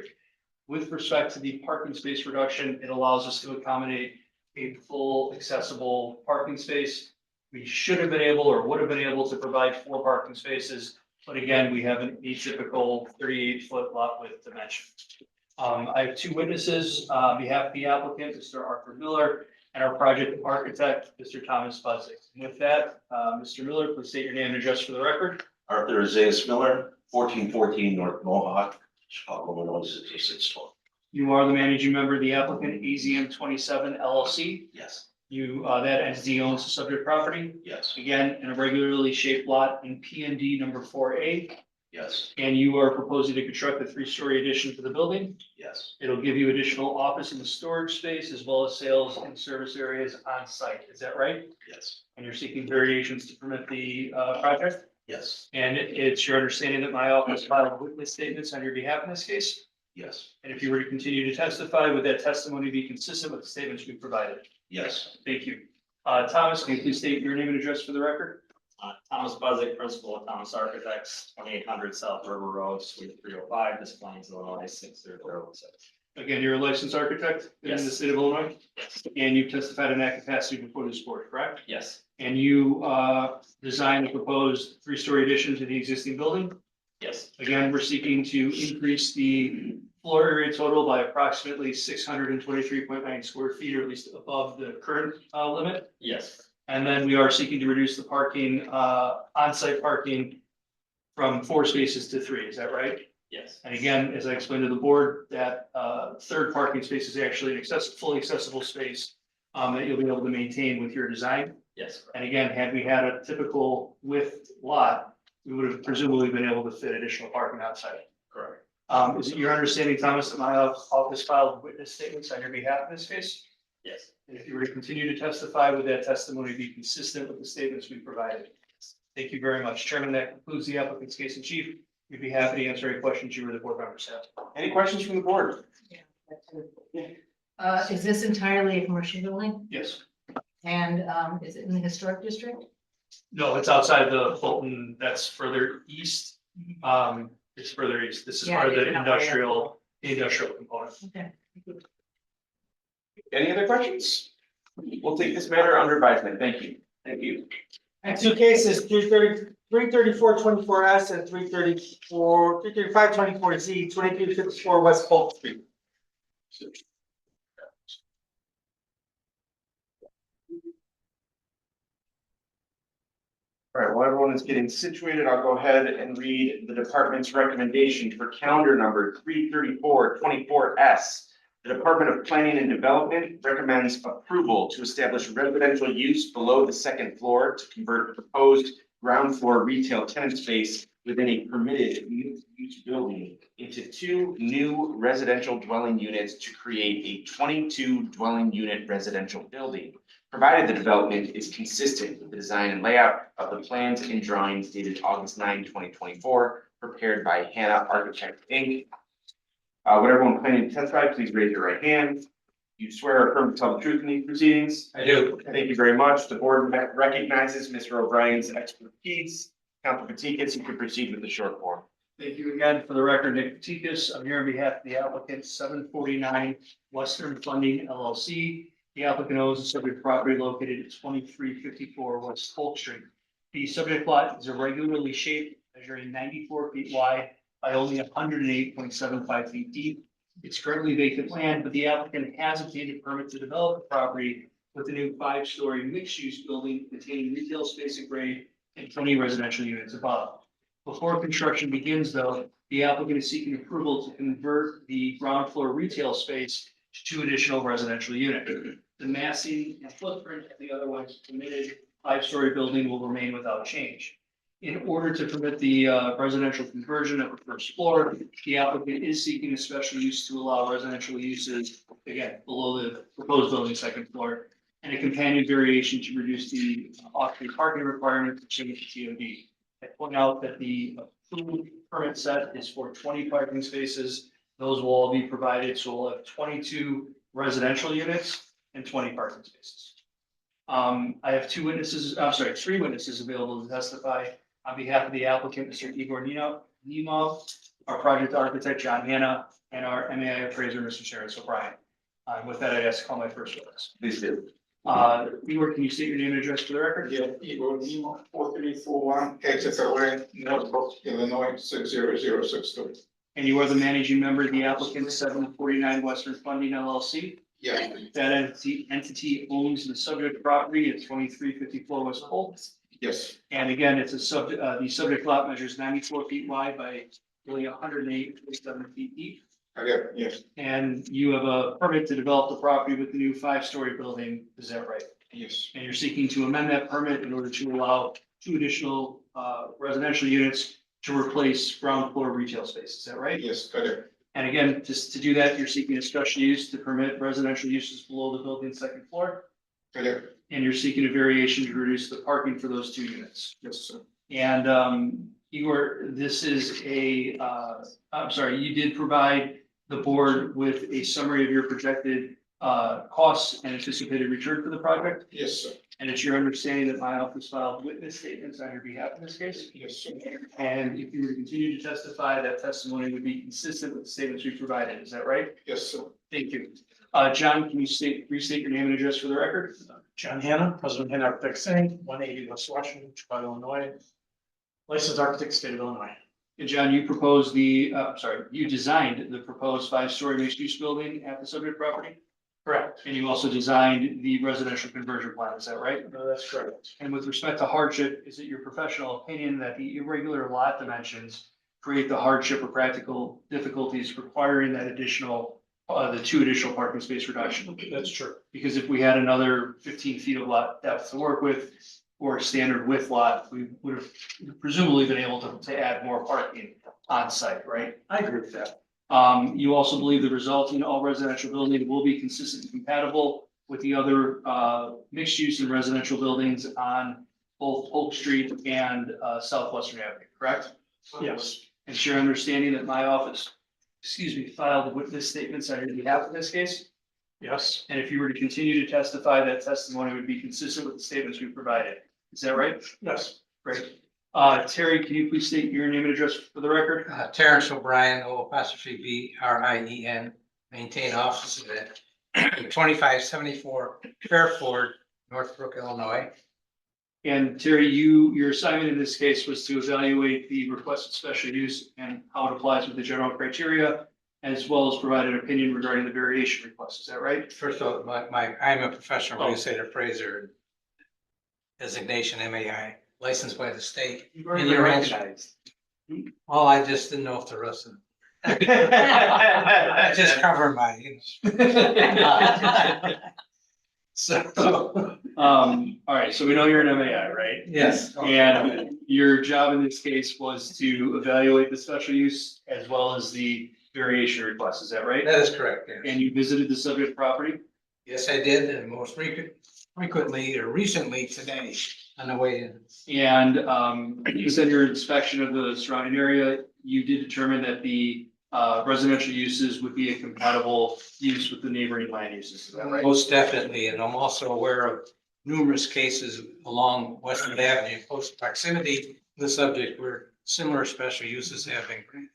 E: With respect to the parking space reduction, it allows us to accommodate a full accessible parking space. We should have been able or would have been able to provide 4 parking spaces, but again, we have an atypical 38-foot lot width dimension. I have 2 witnesses on behalf of the applicant, Mr. Arthur Miller, and our project architect, Mr. Thomas Buzzing. With that, Mr. Miller, please state your name and address for the record.
C: Arthur Zayas Miller, 1414 North Mohawk, Chicago, Illinois, 60612.
E: You are the managing member of the applicant, EZM 27 LLC.
C: Yes,
E: That entity owns the subject property.
C: yes,
E: Again, in a regularly shaped lot in PND number 4A.
C: yes,
E: And you are proposing to construct a 3-story addition to the building.
C: yes,
E: It'll give you additional office and storage space as well as sales and service areas on site. Is that right?
C: yes,
E: And you're seeking variations to permit the project?
C: yes,
E: And it's your understanding that my office filed witness statements on your behalf in this case?
C: yes,
E: And if you were to continue to testify, would that testimony be consistent with the statements we provided?
C: yes.
E: Thank you. Thomas, can you please state your name and address for the record?
J: Thomas Buzzard, principal of Thomas Architects, 2800 South River Road, Suite 305, Des Plaines, Illinois, 60006.
E: Again, you're a licensed architect in the
J: Yes.
E: state of Illinois,
J: Yes.
E: and you've testified in that capacity before this board, correct?
J: Yes.
E: And you designed a proposed 3-story addition to the existing building?
J: Yes.
E: Again, we're seeking to increase the floor area total by approximately 623.9 square feet, or at least above the current limit.
J: Yes.
E: And then we are seeking to reduce the parking, on-site parking from 4 spaces to 3, is that right?
J: Yes.
E: And again, as I explained to the board, that 3rd parking space is actually an fully accessible space that you'll be able to maintain with your design.
J: Yes.
E: And again, had we had a typical width lot, we would have presumably been able to fit additional parking outside.
J: Correct.
E: Is it your understanding, Thomas, that my office filed witness statements on your behalf in this case?
J: Yes.
E: And if you were to continue to testify, would that testimony be consistent with the statements we provided? Thank you very much. Chairman, that concludes the applicant's case in chief. We'd be happy to answer any questions you or the board members have.
B: Any questions from the board?
I: Is this entirely a commercial building?
E: Yes.
I: And, is it in the historic district?
E: No, it's outside the Fulton, that's further east. It's further east. This is
I: Yeah,
E: part of the
I: you're not way up.
E: industrial component.
I: Okay.
B: Any other questions? We'll take this matter under advisement. Thank you. Thank you.
F: And 2 cases, 332 334-24S and 335-24Z, 2354 West Polk Street.
B: All right, while everyone is getting situated, I'll go ahead and read the department's recommendation for calendar number 334-24S. The Department of Planning and Development recommends approval to establish residential use below the second floor to convert proposed ground floor retail tenant space within a permitted mixed-use building into 2 new residential dwelling units to create a 22 dwelling unit residential building, provided the development is consistent with the design and layout of the plans and drawings dated August 9, 2024, prepared by Hannah Architect Inc. Would everyone planning to testify, please raise your right hand. You swear or affirm to tell the truth in these proceedings?
V: I do.
B: Thank you very much. The board recognizes Mr. O'Brien's expertise. Council Fatikas, you can proceed with the short form.
E: Thank you again. For the record, Nick Fatikas, I'm here on behalf of the applicant, 749 Western Funding LLC. The applicant owns a subject property located at 2354 West Polk Street. The subject lot is irregularly shaped, measuring 94 feet wide by only 108.75 feet deep. It's currently vacant land, but the applicant has obtained a permit to develop the property with a new 5-story mixed-use building containing retail space at grade and 20 residential units above. Before construction begins, though, the applicant is seeking approval to convert the ground floor retail space to 2 additional residential units. The massing and footprint of the otherwise permitted 5-story building will remain without change. In order to permit the residential conversion of the first floor, the applicant is seeking a special use to allow residential uses, again, below the proposed building second floor, and a companion variation to reduce the off-street parking requirement pursuant to TOD. I point out that the approved permit set is for 20 parking spaces. Those will all be provided, so we'll have 22 residential units and 20 parking spaces. I have 3 witnesses available to testify on behalf of the applicant, Mr. Igor Nemov, our project architect, John Hanna, and our MAI appraiser, Mr. Terrence O'Brien. With that, I'd ask to call my first witness.
B: Please do.
E: Igor, can you state your name and address for the record?
N: Yeah, Igor Nemov, 4341 Exeter Lane, Northbrook, Illinois, 60062.
E: And you are the managing member of the applicant, 749 Western Funding LLC.
N: Yeah.
E: That entity owns the subject property at 2354 West Polk.
N: Yes.
E: And again, it's a the subject lot measures 94 feet wide by really 108.7 feet deep.
N: Okay, yes.
E: And you have a permit to develop the property with the new 5-story building, is that right?
N: Yes.
E: And you're seeking to amend that permit in order to allow 2 additional residential units to replace ground floor retail space, is that right?
N: Yes, correct.
E: And again, just to do that, you're seeking a special use to permit residential uses below the building's second floor.
N: Correct.
E: And you're seeking a variation to reduce the parking for those 2 units.
N: Yes, sir.
E: And Igor, this is I'm sorry, you did provide the board with a summary of your projected costs and anticipated return for the project.
N: Yes, sir.
E: And it's your understanding that my office filed witness statements on your behalf in this case?
N: Yes, sir.
E: And if you were to continue to testify, that testimony would be consistent with the statements we provided, is that right?
N: Yes, sir.
E: Thank you. John, can you restate your name and address for the record?
R: John Hanna, President Hanna Architects Inc., 180 West Washington, Chicago, Illinois. Licensed architect, state of Illinois.
E: And John, you you designed the proposed 5-story mixed-use building at the subject property?
R: Correct.
E: And you also designed the residential conversion plan, is that right?
R: No, that's correct.
E: And with respect to hardship, is it your professional opinion that the irregular lot dimensions create the hardship or practical difficulties requiring that additional, the 2 additional parking space reduction?
R: That's true.
E: Because if we had another 15 feet of lot depth to work with, or a standard width lot, we would have presumably been able to add more parking on site, right?
R: I agree with that.
E: You also believe the resulting all residential building will be consistent and compatible with the other mixed use and residential buildings on both Polk Street and Southwestern Avenue, correct?
R: Yes.
E: And it's your understanding that my office, filed witness statements on your behalf in this case?
R: Yes.
E: And if you were to continue to testify, that testimony would be consistent with the statements we provided. Is that right?
R: Yes.
E: Great. Terry, can you please state your name and address for the record?
O: Terrence O'Brien, O''Brien, maintain offices at 2574 Fairford, Northbrook, Illinois.
E: And Terry, your assignment in this case was to evaluate the requested special use and how it applies with the general criteria, as well as provide an opinion regarding the variation request. Is that right?
O: First of all, I'm a professional real estate appraiser. Designation MAI, licensed by the state.
E: You've already
O: And
E: been
O: you're
E: recognized.
O: Well, I just didn't know if the rest of them. I just cover my.
E: So, all right, so we know you're an MAI, right?
O: Yes.
E: And your job in this case was to evaluate the special use as well as the variation request, is that right?
O: That is correct, yes.
E: And you visited the subject property?
O: Yes, I did, and most frequently or recently today on the way in.
E: And you said your inspection of the surrounding area, you did determine that the residential uses would be a compatible use with the neighboring land uses, is that right?
O: Most definitely, and I'm also aware of numerous cases along Westwood Avenue, close proximity to the subject where similar special uses have been granted.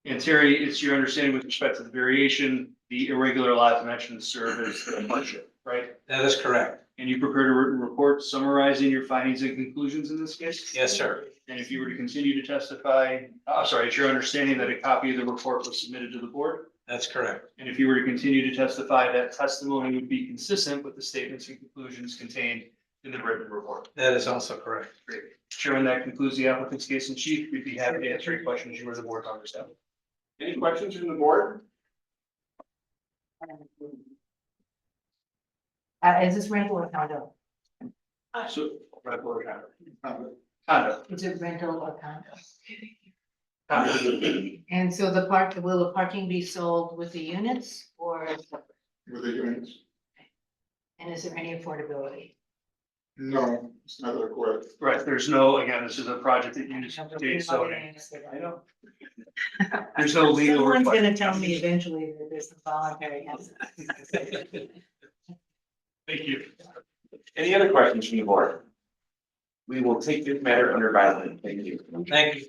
E: And Terry, it's your understanding with respect to the variation, the irregular lot dimensions serve as a hardship, right?
O: That is correct.
E: And you prepared a written report summarizing your findings and conclusions in this case?
O: Yes, sir.
E: And if you were to continue to testify, it's your understanding that a copy of the report was submitted to the board?
O: That's correct.
E: And if you were to continue to testify, that testimony would be consistent with the statements and conclusions contained in the written report?
O: That is also correct.
E: Great. Chairman, that concludes the applicant's case in chief. We'd be happy to answer any questions you or the board members have.
B: Any questions from the board?
I: Is this rental or condo?
E: So, condo.
I: Is it rental or condo?
E: Condo.
I: And so will the parking be sold with the units or?
N: With the units?
I: And is there any affordability?
N: No, it's not required.
E: Right, there's no, again, this is a project that you just did, so I know. There's no legal.
I: Someone's gonna
E: requirement.
I: tell me eventually that there's a voluntary.
E: Thank you.
B: Any other questions from the board? We will take this matter under advisement. Thank you.
O: Thank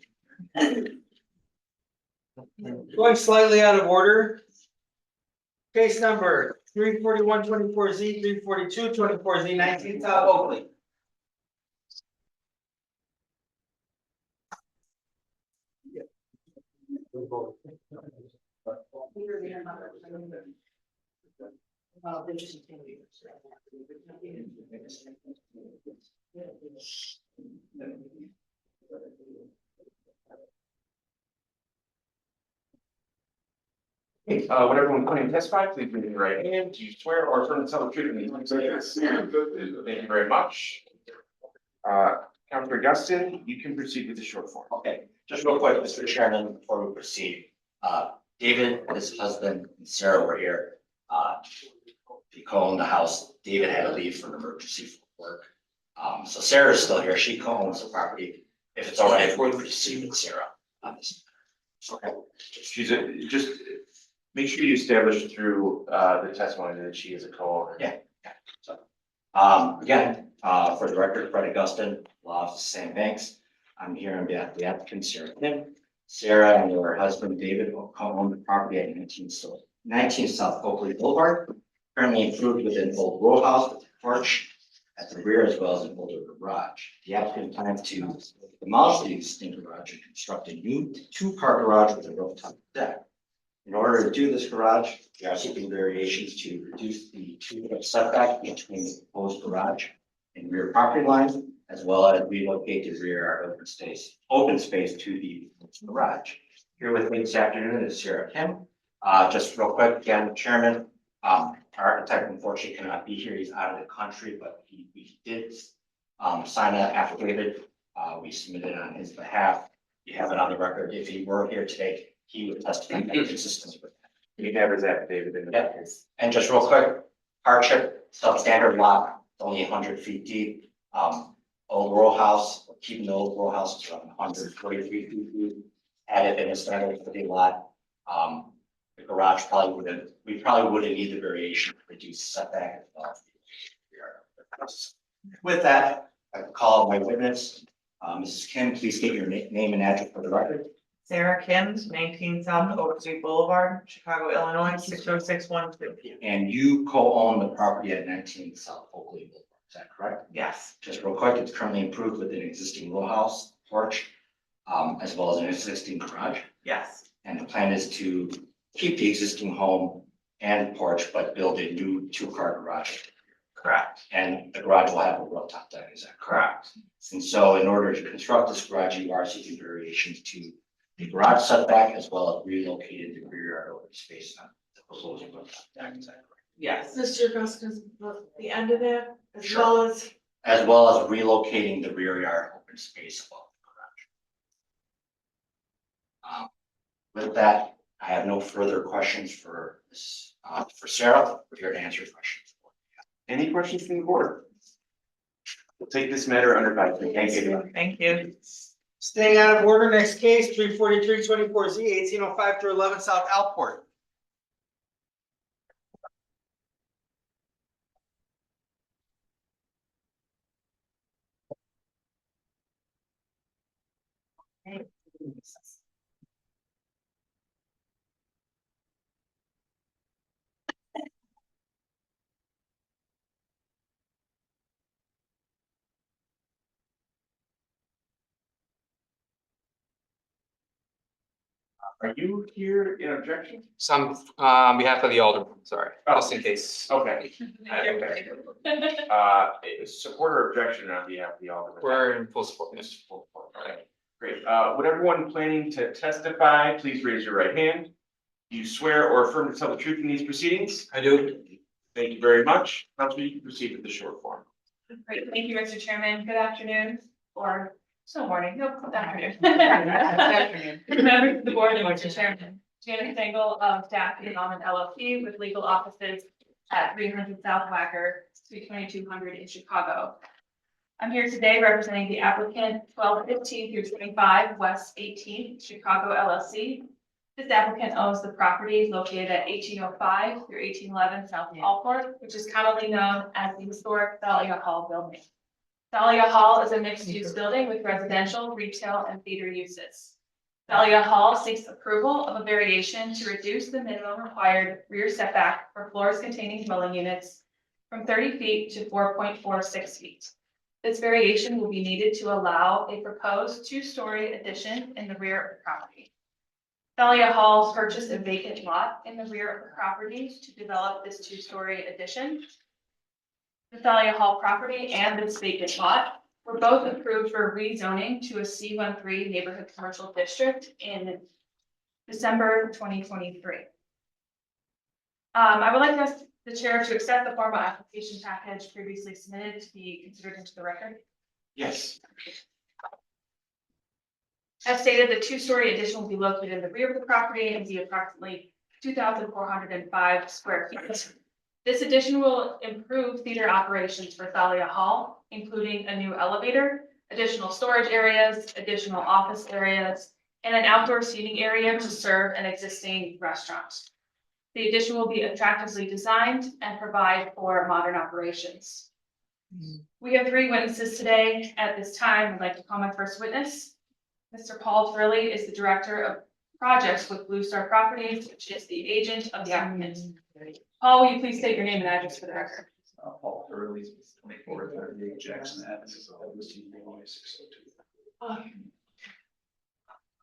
O: you.
F: Going slightly out of order. Case number 341-24Z, 342-24Z, 19 South Oakley.
B: Would everyone claim to testify, please raise your right hand. Do you swear or affirm to tell the truth? Thank you very much. Councilor Guston, you can proceed with the short form.
K: Okay, just real quick, Mr. Chairman, before we proceed, David, his husband, and Sarah were here. He co-owned the house. David had to leave for an emergency for work. So Sarah's still here. She co-owns the property. If it's all right, if we proceed with Sarah on this. Okay.
B: Just make sure you establish through the testimony that she is a co-owner.
K: Yeah. So, again, for the record, Fred Augustin, Law Office St. Banks. I'm here on behalf of the applicant, Sarah Kim. Sarah and her husband, David, co-own the property at 19 South Oakley Boulevard. Currently improved with an old row house with a porch at the rear as well as an older garage. The applicant plans to demolish the existing garage and construct a new two-car garage with a rooftop deck. In order to do this garage, we are seeking variations to reduce the 2-foot setback between the proposed garage and rear property lines, as well as relocate the rear open space to the garage. Here with me this afternoon is Sarah Kim. Just real quick, again, Chairman, our architect unfortunately cannot be here. He's out of the country, but he did sign an affidavit. We submitted on his behalf. You have it on the record. If he were here today, he would testify in consistence with that.
B: You have his affidavit in the
K: Yeah. And just real quick, hardship, substandard lot, only 100 feet deep. Old row house, keeping the old row house is around 143 feet deep. Had it been a standard for the lot, the garage we probably wouldn't need the variation to reduce setback. With that, I call my witness, Mrs. Kim, please state your name and address for the record.
M: Sarah Kim's, 19 South Oakley Boulevard, Chicago, Illinois, 60612.
K: And you co-own the property at 19 South Oakley Boulevard. Is that correct?
M: Yes.
K: Just real quick, it's currently improved with an existing row house porch, as well as an existing garage.
M: Yes.
K: And the plan is to keep the existing home and porch, but build a new two-car garage.
M: Correct.
K: And the garage will have a rooftop deck, is that correct? And so in order to construct this garage, you are seeking variations to the garage setback as well as relocating the rear yard open space on the proposed rooftop deck, is that correct?
M: Yes.
S: Mr. Augustus, the end of that, as well as,
K: As well as relocating the rear yard open space above the garage. With that, I have no further questions for this, for Sarah. We're here to answer your questions.
B: Any questions from the board? We'll take this matter under advisement. Thank you.
M: Thank you.
F: Staying out of order, next case, 34324Z, 1805 through 11 South Alport.
B: Are you here in objection?
H: Some, on behalf of the Alderman, sorry, just in case.
B: Okay. Okay. Support or objection on behalf of the Alderman?
H: We're in full support.
B: Yes, full support. Okay, great. Would everyone planning to testify, please raise your right hand. Do you swear or affirm to tell the truth in these proceedings?
O: I do.
B: Thank you very much. Councilman, you can proceed with the short form.
L: Great, thank you, Mr. Chairman. Good afternoon, or still morning, no, good afternoon. Members of the board and Mr. Chairman. Janet Dangle of Daffy and Almond LLP with legal offices at 300 South Wacker, Suite 2200 in Chicago. I'm here today representing the applicant 1215 through 25 West 18th Chicago LLC. This applicant owns the property located at 1805 through 1811 South Alport, which is commonly known as the historic Thalia Hall building. Thalia Hall is a mixed-use building with residential, retail, and theater uses. Thalia Hall seeks approval of a variation to reduce the minimum required rear setback for floors containing dwelling units from 30 feet to 4.46 feet. This variation will be needed to allow a proposed two-story addition in the rear of the property. Thalia Hall purchased a vacant lot in the rear of the property to develop this two-story addition. The Thalia Hall property and this vacant lot were both approved for rezoning to a C13 neighborhood commercial district in December 2023. I would like to ask the chair to accept the formal application package previously submitted to be considered into the record.
B: Yes.
L: As stated, the two-story addition will be located in the rear of the property and be approximately 2,405 square feet. This addition will improve theater operations for Thalia Hall, including a new elevator, additional storage areas, additional office areas, and an outdoor seating area to serve an existing restaurant. The addition will be attractively designed and provide for modern operations. We have 3 witnesses today. At this time, I'd like to call my first witness. Mr. Paul Turley is the Director of Projects with Blue Star Properties, which is the agent of the applicant. Paul, will you please state your name and address for the record?
G: Paul Hurley, 2438 Jackson Avenue, Illinois 602.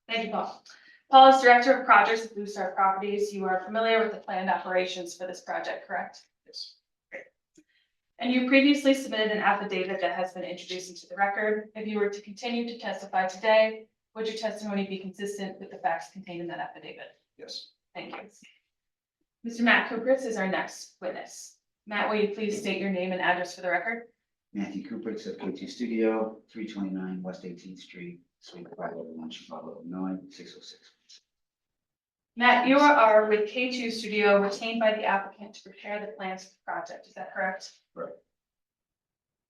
L: Thank you, Paul. Paul is Director of Projects with Blue Star Properties. You are familiar with the planned operations for this project, correct?
G: Yes.
L: Great. And you previously submitted an affidavit that has been introduced into the record. If you were to continue to testify today, would your testimony be consistent with the facts contained in that affidavit?
G: Yes.
L: Thank you. Mr. Matt Kupritz is our next witness. Matt, will you please state your name and address for the record?
W: Matthew Kupritz of K2 Studio, 329 West 18th Street, Suite 501, Chicago, Illinois, 606.
L: Matt, you are with K2 Studio retained by the applicant to prepare the plans for the project. Is that correct?
W: Right.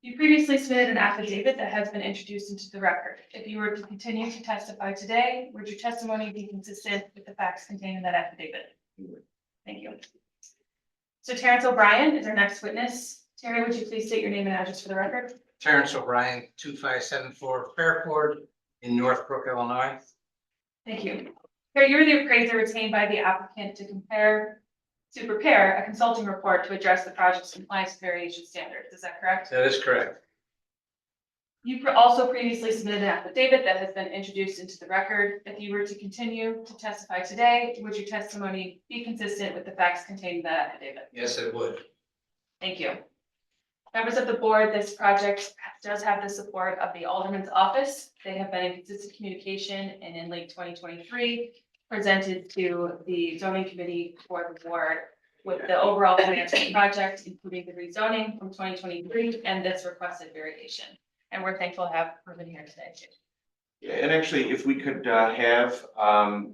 L: You previously submitted an affidavit that has been introduced into the record. If you were to continue to testify today, would your testimony be consistent with the facts contained in that affidavit? Thank you. So Terrence O'Brien is our next witness. Terry, would you please state your name and address for the record?
O: Terrence O'Brien, 2574 Fairport in Northbrook, Illinois.
L: Thank you. Terry, you're the appraiser retained by the applicant to compare to prepare a consulting report to address the project's compliance with variation standards. Is that correct?
O: That is correct.
L: You also previously submitted an affidavit that has been introduced into the record. If you were to continue to testify today, would your testimony be consistent with the facts contained in that affidavit?
O: Yes, it would.
L: Thank you. Members of the board, this project does have the support of the Alderman's office. They have been in consistent communication, and in late 2023, presented to the zoning committee for the board with the overall plans for the project, including the rezoning from 2023 and this requested variation. And we're thankful to have Ruben here today too.
B: Yeah, and actually, if we could have,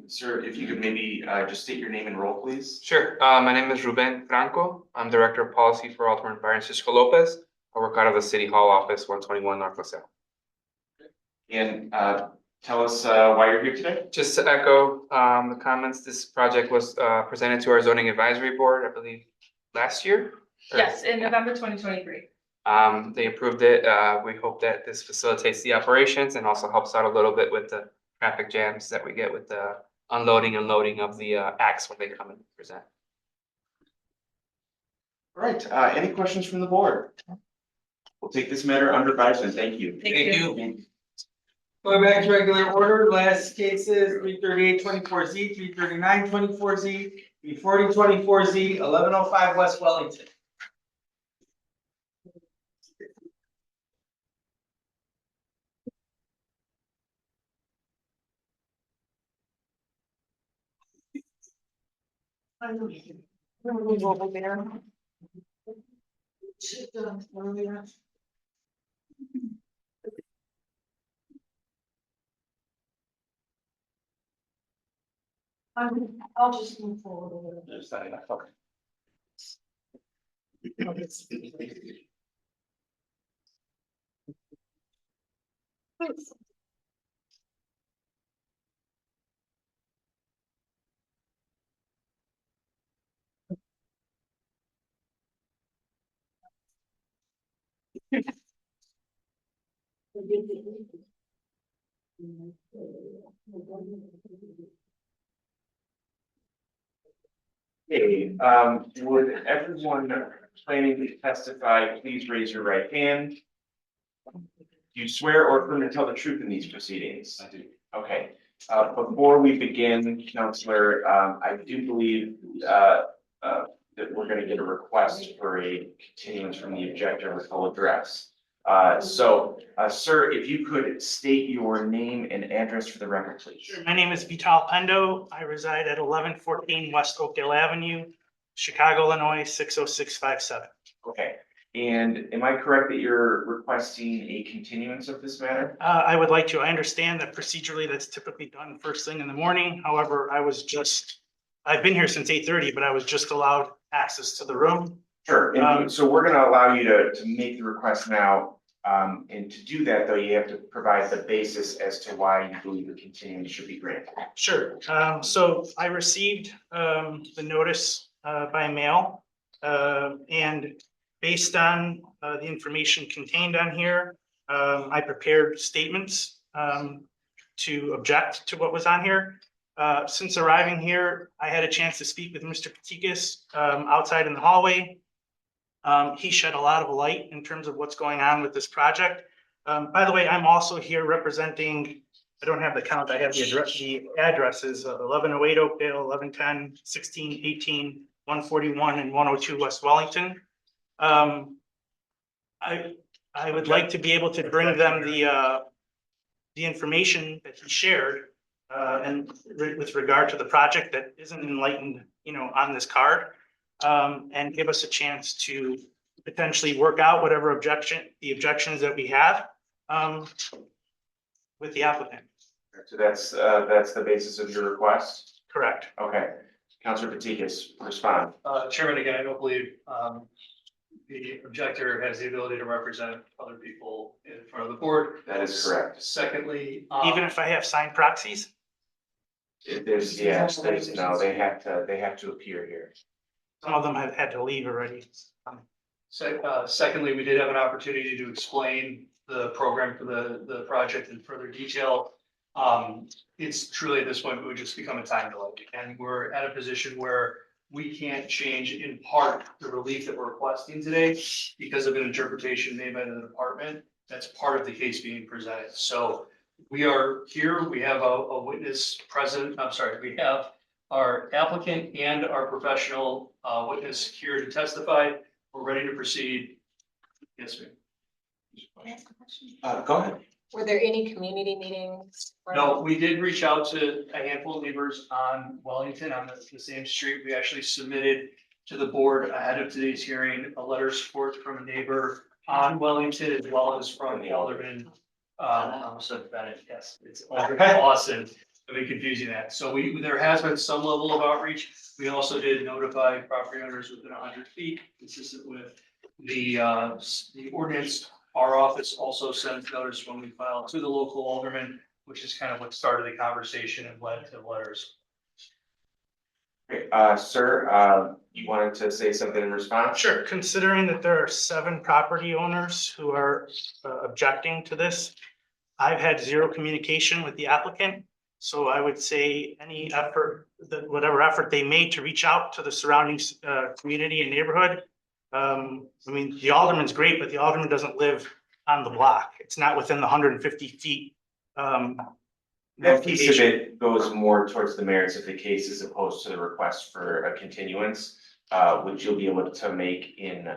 B: sir, if you could maybe just state your name and role, please.
H: Sure. My name is Ruben Franco. I'm Director of Policy for Alderman Francisco Lopez. I work out of the City Hall Office, 121 North LaSalle.
B: And tell us why you're here today.
H: Just to echo the comments, this project was presented to our zoning advisory board, I believe, last year.
L: Yes, in November 2023.
H: They approved it. We hope that this facilitates the operations and also helps out a little bit with the traffic jams that we get with the unloading and loading of the acts when they come and present.
B: All right, any questions from the board? We'll take this matter under advisement. Thank you.
L: Thank you.
F: Going back to regular order, last cases, 338-24Z, 339-24Z, 340-24Z, 1105 West Wellington.
S: I'll just move forward a little bit.
B: Okay, would everyone planning to testify, please raise your right hand? Do you swear or affirm to tell the truth in these proceedings? I do. Okay, before we begin, Counselor, I do believe that we're gonna get a request for a continuance from the objector with full address. Sir, if you could state your name and address for the record, please.
R: Sure. My name is Vital Pendo. I reside at 1114 West Oakdale Avenue, Chicago, Illinois, 60657.
B: Okay, and am I correct that you're requesting a continuance of this matter?
R: I would like to, I understand that procedurally that's typically done first thing in the morning. However, I've been here since 8:30, but I was just allowed access to the room.
B: Sure, and so we're gonna allow you to make the request now. And to do that, though, you have to provide the basis as to why you believe the continuance should be granted.
R: Sure. So I received the notice by mail. And based on the information contained on here, I prepared statements to object to what was on here. Since arriving here, I had a chance to speak with Mr. Patikas outside in the hallway. He shed a lot of light in terms of what's going on with this project. By the way, I'm also here representing, I don't have the count, I have the addresses, 1108 Oakdale, 1110, 1618, 141, and 102 West Wellington. I would like to be able to bring them the information that he shared and with regard to the project that isn't enlightened, on this card. And give us a chance to potentially work out whatever the objections that we have with the applicant.
B: So that's the basis of your request?
R: Correct.
B: Okay, Councilor Patikas, respond.
E: Chairman, again, I don't believe the objector has the ability to represent other people in front of the board.
B: That is correct.
E: Secondly.
R: Even if I have signed proxies?
B: No, they have to appear here.
R: Some of them have had to leave already.
E: Secondly, we did have an opportunity to explain the program for the project in further detail. It's truly at this point, it would just become a time delay. And we're at a position where we can't change in part the relief that we're requesting today because of an interpretation made by the department. That's part of the case being presented. So we are here, we have a witness present, we have our applicant and our professional witness here to testify. We're ready to proceed. Yes, ma'am.
L: Can I ask a question?
B: Go ahead.
L: Were there any community meetings?
E: No, we did reach out to a handful of neighbors on Wellington on the same street. We actually submitted to the board ahead of today's hearing, a letter of support from a neighbor on Wellington as well as from the Alderman. I almost said Bennett, yes, it's Alderman Lawson. I've been confusing that. So there has been some level of outreach. We also did notify property owners within 100 feet, consistent with the ordinance. Our office also sends notice when we file to the local alderman, which is kind of what started the conversation and led to letters.
B: Great. Sir, you wanted to say something in response?
R: Sure, considering that there are 7 property owners who are objecting to this, I've had 0 communication with the applicant. So I would say any effort, whatever effort they made to reach out to the surrounding community and neighborhood. I mean, the alderman's great, but the alderman doesn't live on the block. It's not within the 150 feet.
B: That piece of it goes more towards the merits of the case as opposed to the request for a continuance, which you'll be able to make in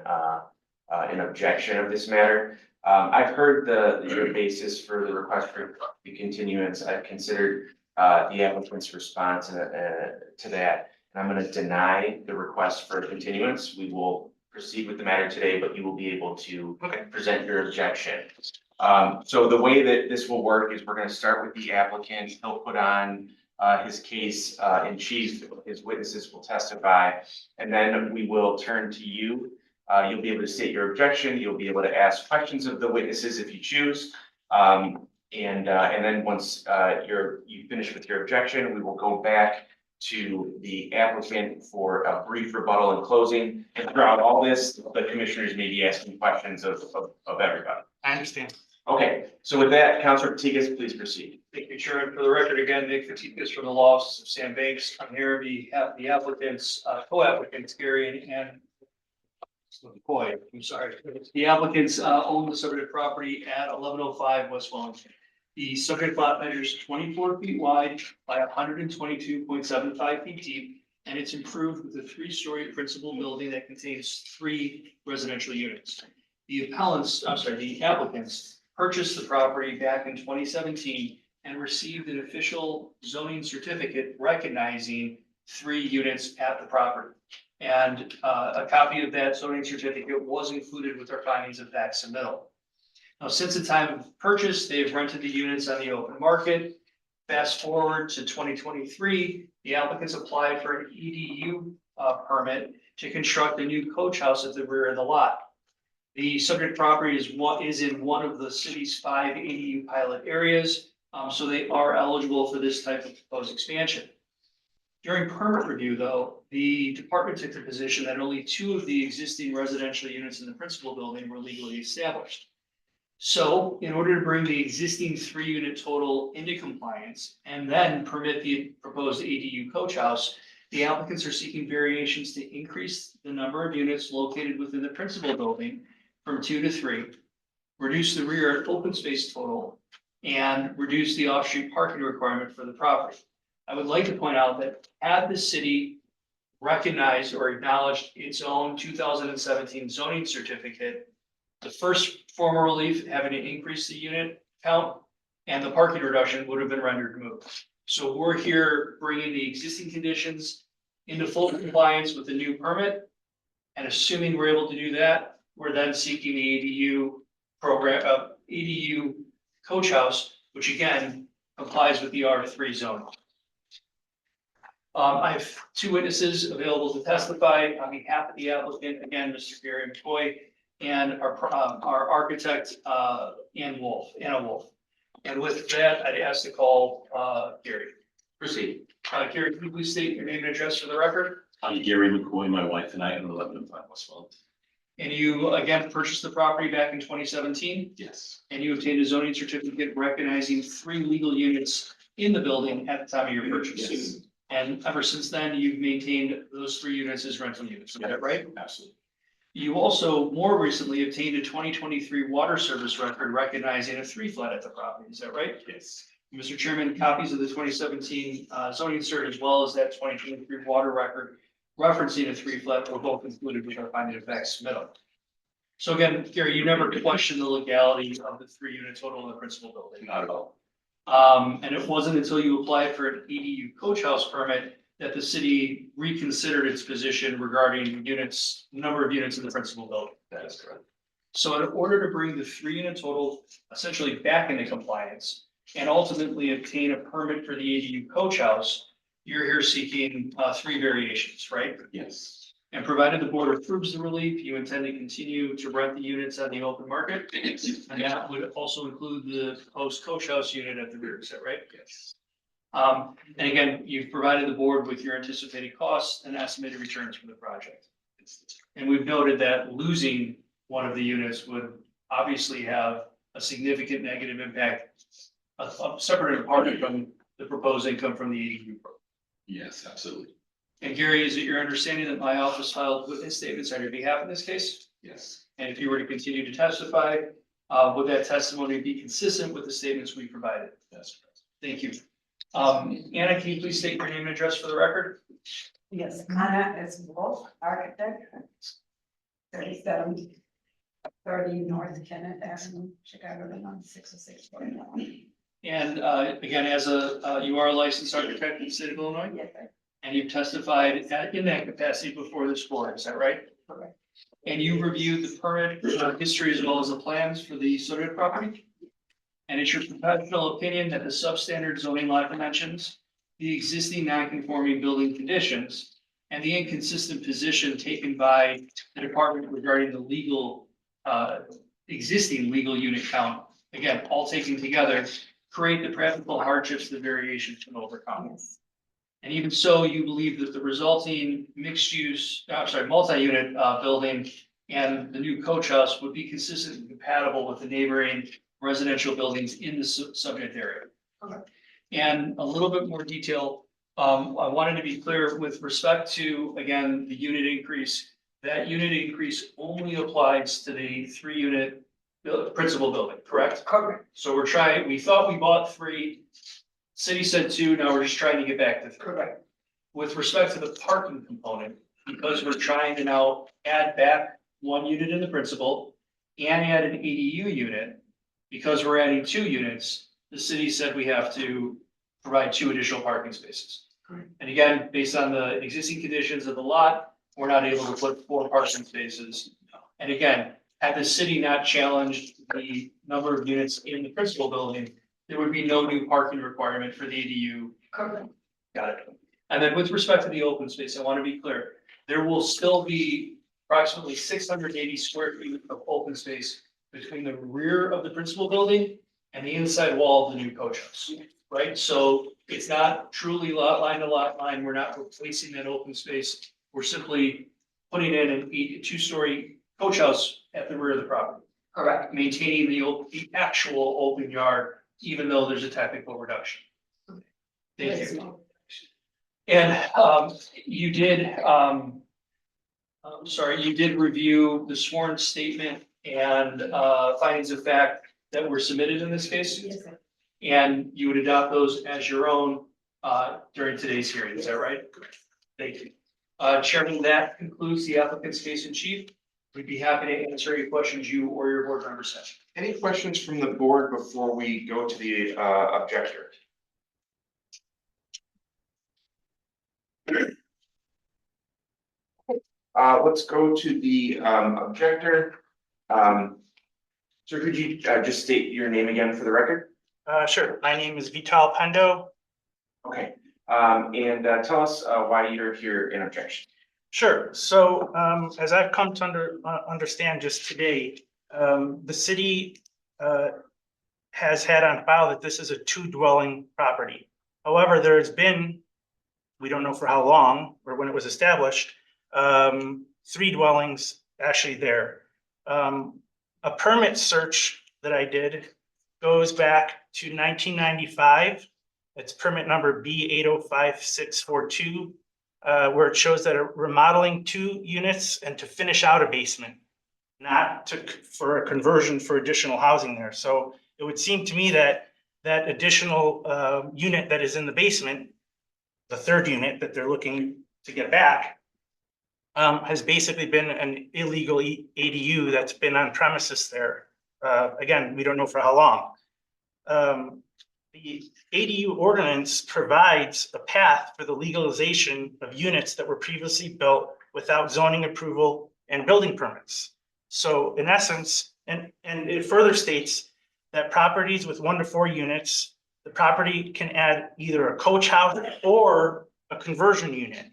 B: an objection of this matter. I've heard your basis for the request for the continuance. I've considered the applicant's response to that, and I'm going to deny the request for a continuance. We will proceed with the matter today, but you will be able to present your objection. So the way that this will work is we're going to start with the applicant. He'll put on his case in chief. His witnesses will testify, and then we will turn to you. You'll be able to state your objection. You'll be able to ask questions of the witnesses if you choose. And then once you finish with your objection, we will go back to the applicant for a brief rebuttal and closing. And throughout all this, the commissioners may be asking questions of everybody.
R: I understand.
B: Okay, so with that, Councilor Fatigas, please proceed.
E: Thank you, Chair. And for the record, again, Nick Fatigas from the law office of Sam Banks. I'm here on behalf of the applicants, co-applicants, Gary and McCoy. I'm sorry. The applicants own the subject property at 1105 West Wellington. The subject lot measures 24 feet wide by 122.75 feet deep, and it's improved with a 3-story principal building that contains 3 residential units. The applicants purchased the property back in 2017 and received an official zoning certificate recognizing 3 units at the property. And a copy of that zoning certificate was included with our findings of fact submittal. Now, since the time of purchase, they've rented the units on the open market. Fast forward to 2023, the applicants applied for an EDU permit to construct a new coach house at the rear of the lot. The subject property is in one of the city's 5 ADU pilot areas, so they are eligible for this type of proposed expansion. During permit review, though, the department took the position that only 2 of the existing residential units in the principal building were legally established. So in order to bring the existing 3-unit total into compliance and then permit the proposed ADU coach house, the applicants are seeking variations to increase the number of units located within the principal building from 2 to 3, reduce the rear open space total, and reduce the off-street parking requirement for the property. I would like to point out that had the city recognized or acknowledged its own 2017 zoning certificate, the first form of relief, having to increase the unit count and the parking reduction, would have been rendered moot. So we're here bringing the existing conditions into full compliance with the new permit. And assuming we're able to do that, we're then seeking the ADU program, ADU coach house, which again complies with the R3 zone. I have 2 witnesses available to testify on behalf of the applicant. Again, Mr. Gary McCoy and our architect, Anna Wolf. And with that, I'd ask to call Gary.
B: Proceed.
E: Gary, can you please state your name and address for the record?
C: I'm Gary McCoy, my wife and I own 1105 West Wellington.
E: And you again purchased the property back in 2017?
C: Yes.
E: And you obtained a zoning certificate recognizing 3 legal units in the building at the time of your purchase?
C: Yes.
E: And ever since then, you've maintained those 3 units as rental units, is that right?
C: Absolutely.
E: You also more recently obtained a 2023 water service record recognizing a 3 flat at the property, is that right?
C: Yes.
E: Mr. Chairman, copies of the 2017 zoning cert as well as that 2023 water record referencing a 3 flat were both included with our finding of fact submittal. So again, Gary, you never questioned the legality of the 3 unit total in the principal building.
C: Not at all.
E: And it wasn't until you applied for an ADU coach house permit that the city reconsidered its position regarding units, number of units in the principal building.
C: That is correct.
E: So in order to bring the 3 unit total essentially back into compliance and ultimately obtain a permit for the ADU coach house, you're here seeking 3 variations, right?
C: Yes.
E: And provided the board approves the relief, you intend to continue to rent the units on the open market? And that would also include the proposed coach house unit at the rear, is that right?
C: Yes.
E: And again, you've provided the board with your anticipated costs and estimated returns from the project. And we've noted that losing one of the units would obviously have a significant negative impact, separate and apart from the proposed income from the ADU program.
C: Yes, absolutely.
E: And Gary, is it your understanding that my office filed witness statements on your behalf in this case?
C: Yes.
E: And if you were to continue to testify, would that testimony be consistent with the statements we provided?
C: That's correct.
E: Thank you. Anna, can you please state your name and address for the record?
D: Yes, Anna is Wolf, architect, 3730 North Kennett Avenue, Chicago, Illinois, 60649.
E: And again, as you are a licensed architect in the state of Illinois?
D: Yes,
E: And you've testified in that capacity before this board, is that right?
D: correct.
E: And you reviewed the permit history as well as the plans for the subject property? And it's your professional opinion that the substandard zoning law dimensions, the existing non-conforming building conditions, and the inconsistent position taken by the department regarding the legal, existing legal unit count, again, all taken together, create the practical hardships the variation can overcome.
D: Yes.
E: And even so, you believe that the resulting multi-unit building and the new coach house would be consistent and compatible with the neighboring residential buildings in the subject area.
D: Okay.
E: And a little bit more detail, I wanted to be clear with respect to, again, the unit increase. That unit increase only applies to the 3 unit principal building, correct?
D: Correct.
E: So we thought we bought 3. City said 2, now we're just trying to get back to 3.
D: Correct.
E: With respect to the parking component, because we're trying to now add back 1 unit in the principal and add an ADU unit, because we're adding 2 units, the city said we have to provide 2 additional parking spaces.
D: Correct.
E: And again, based on the existing conditions of the lot, we're not able to put 4 parking spaces. And again, had the city not challenged the number of units in the principal building, there would be no new parking requirement for the ADU.
D: Correct.
E: Got it. And then with respect to the open space, I want to be clear, there will still be approximately 680 square feet of open space between the rear of the principal building and the inside wall of the new coach house, right? So it's not truly lot line to lot line. We're not replacing that open space. We're simply putting in a 2-story coach house at the rear of the property.
D: Correct.
E: Maintaining the actual open yard, even though there's a technical reduction. Thank you. And you did, you did review the sworn statement and findings of fact that were submitted in this case?
D: Yes, sir.
E: And you would adopt those as your own during today's hearing, is that right? Thank you. Chairman, that concludes the applicant's case in chief. We'd be happy to answer any questions you or your board members have.
B: Any questions from the board before we go to the objector? Let's go to the objector. Sir, could you just state your name again for the record?
P: Sure. My name is Vital Pando.
B: Okay, and tell us why you're here in objection.
P: Sure. So as I've come to understand just today, the city has had on file that this is a 2-dwelling property. However, there has been, we don't know for how long or when it was established, 3 dwellings actually there. A permit search that I did goes back to 1995 It's permit number B805642, where it shows that are remodeling 2 units and to finish out a basement, not for a conversion for additional housing there. So it would seem to me that that additional unit that is in the basement, the 3rd unit that they're looking to get back, has basically been an illegal ADU that's been on premises there. Again, we don't know for how long. The ADU ordinance provides a path for the legalization of units that were previously built without zoning approval and building permits. So in essence, and it further states that properties with 1 to 4 units, the property can add either a coach house or a conversion unit.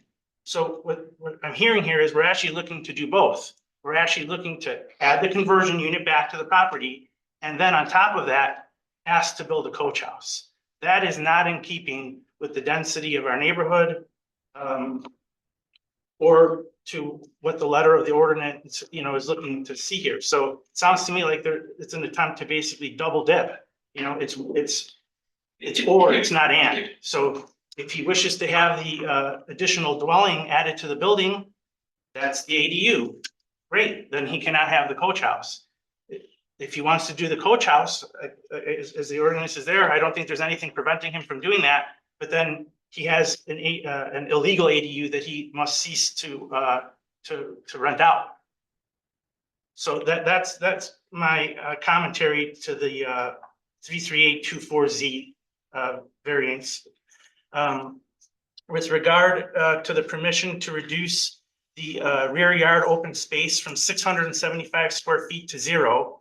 P: So what I'm hearing here is we're actually looking to do both. We're actually looking to add the conversion unit back to the property, and then on top of that, ask to build a coach house. That is not in keeping with the density of our neighborhood, or to what the letter of the ordinance, is looking to see here. So it sounds to me like it's an attempt to basically double dip. It's or, it's not and. So if he wishes to have the additional dwelling added to the building, that's the ADU. Great, then he cannot have the coach house. If he wants to do the coach house, as the ordinance is there, I don't think there's anything preventing him from doing that. But then he has an illegal ADU that he must cease to rent out. So that's my commentary to the 33824Z variance. With regard to the permission to reduce the rear yard open space from 675 square feet to 0,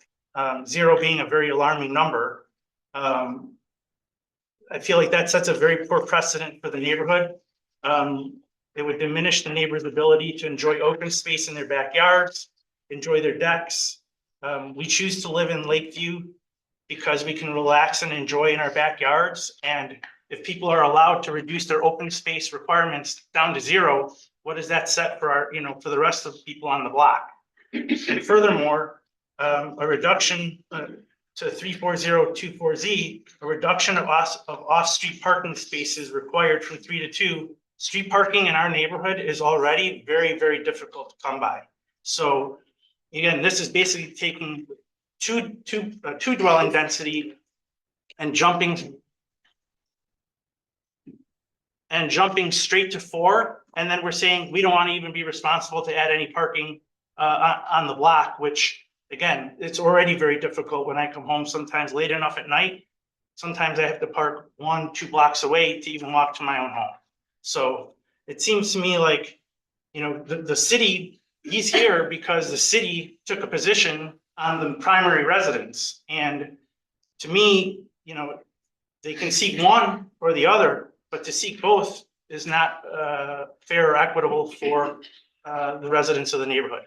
P: 0 being a very alarming number. I feel like that sets a very poor precedent for the neighborhood. It would diminish the neighbor's ability to enjoy open space in their backyards, enjoy their decks. We choose to live in Lakeview because we can relax and enjoy in our backyards. And if people are allowed to reduce their open space requirements down to 0, what does that set for our, for the rest of the people on the block? And furthermore, a reduction to 34024Z, a reduction of off-street parking spaces required from 3 to 2. Street parking in our neighborhood is already very, very difficult to come by. So again, this is basically taking two dwelling density and jumping straight to 4. And then we're saying we don't want to even be responsible to add any parking on the block, which again, it's already very difficult when I come home sometimes late enough at night. Sometimes I have to park 1-2 blocks away to even walk to my own home. So it seems to me like, the city, he's here because the city took a position on the primary residence. And to me, they can seek one or the other, but to seek both is not fair or equitable for the residents of the neighborhood.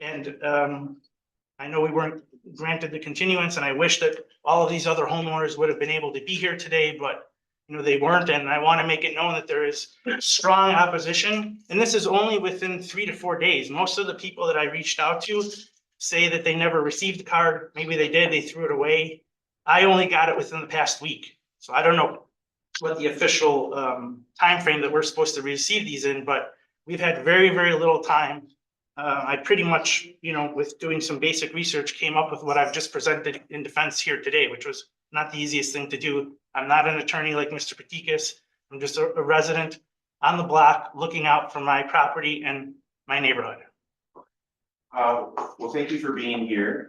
P: And I know we weren't granted the continuance, and I wish that all of these other homeowners would have been able to be here today, but they weren't. And I want to make it known that there is strong opposition. And this is only within 3 to 4 days. Most of the people that I reached out to say that they never received the card. Maybe they did, they threw it away. I only got it within the past week. So I don't know what the official timeframe that we're supposed to receive these in, but we've had very, very little time. I pretty much, with doing some basic research, came up with what I've just presented in defense here today, which was not the easiest thing to do. I'm not an attorney like Mr. Patikas. I'm just a resident on the block looking out for my property and my neighborhood.
B: Well, thank you for being here.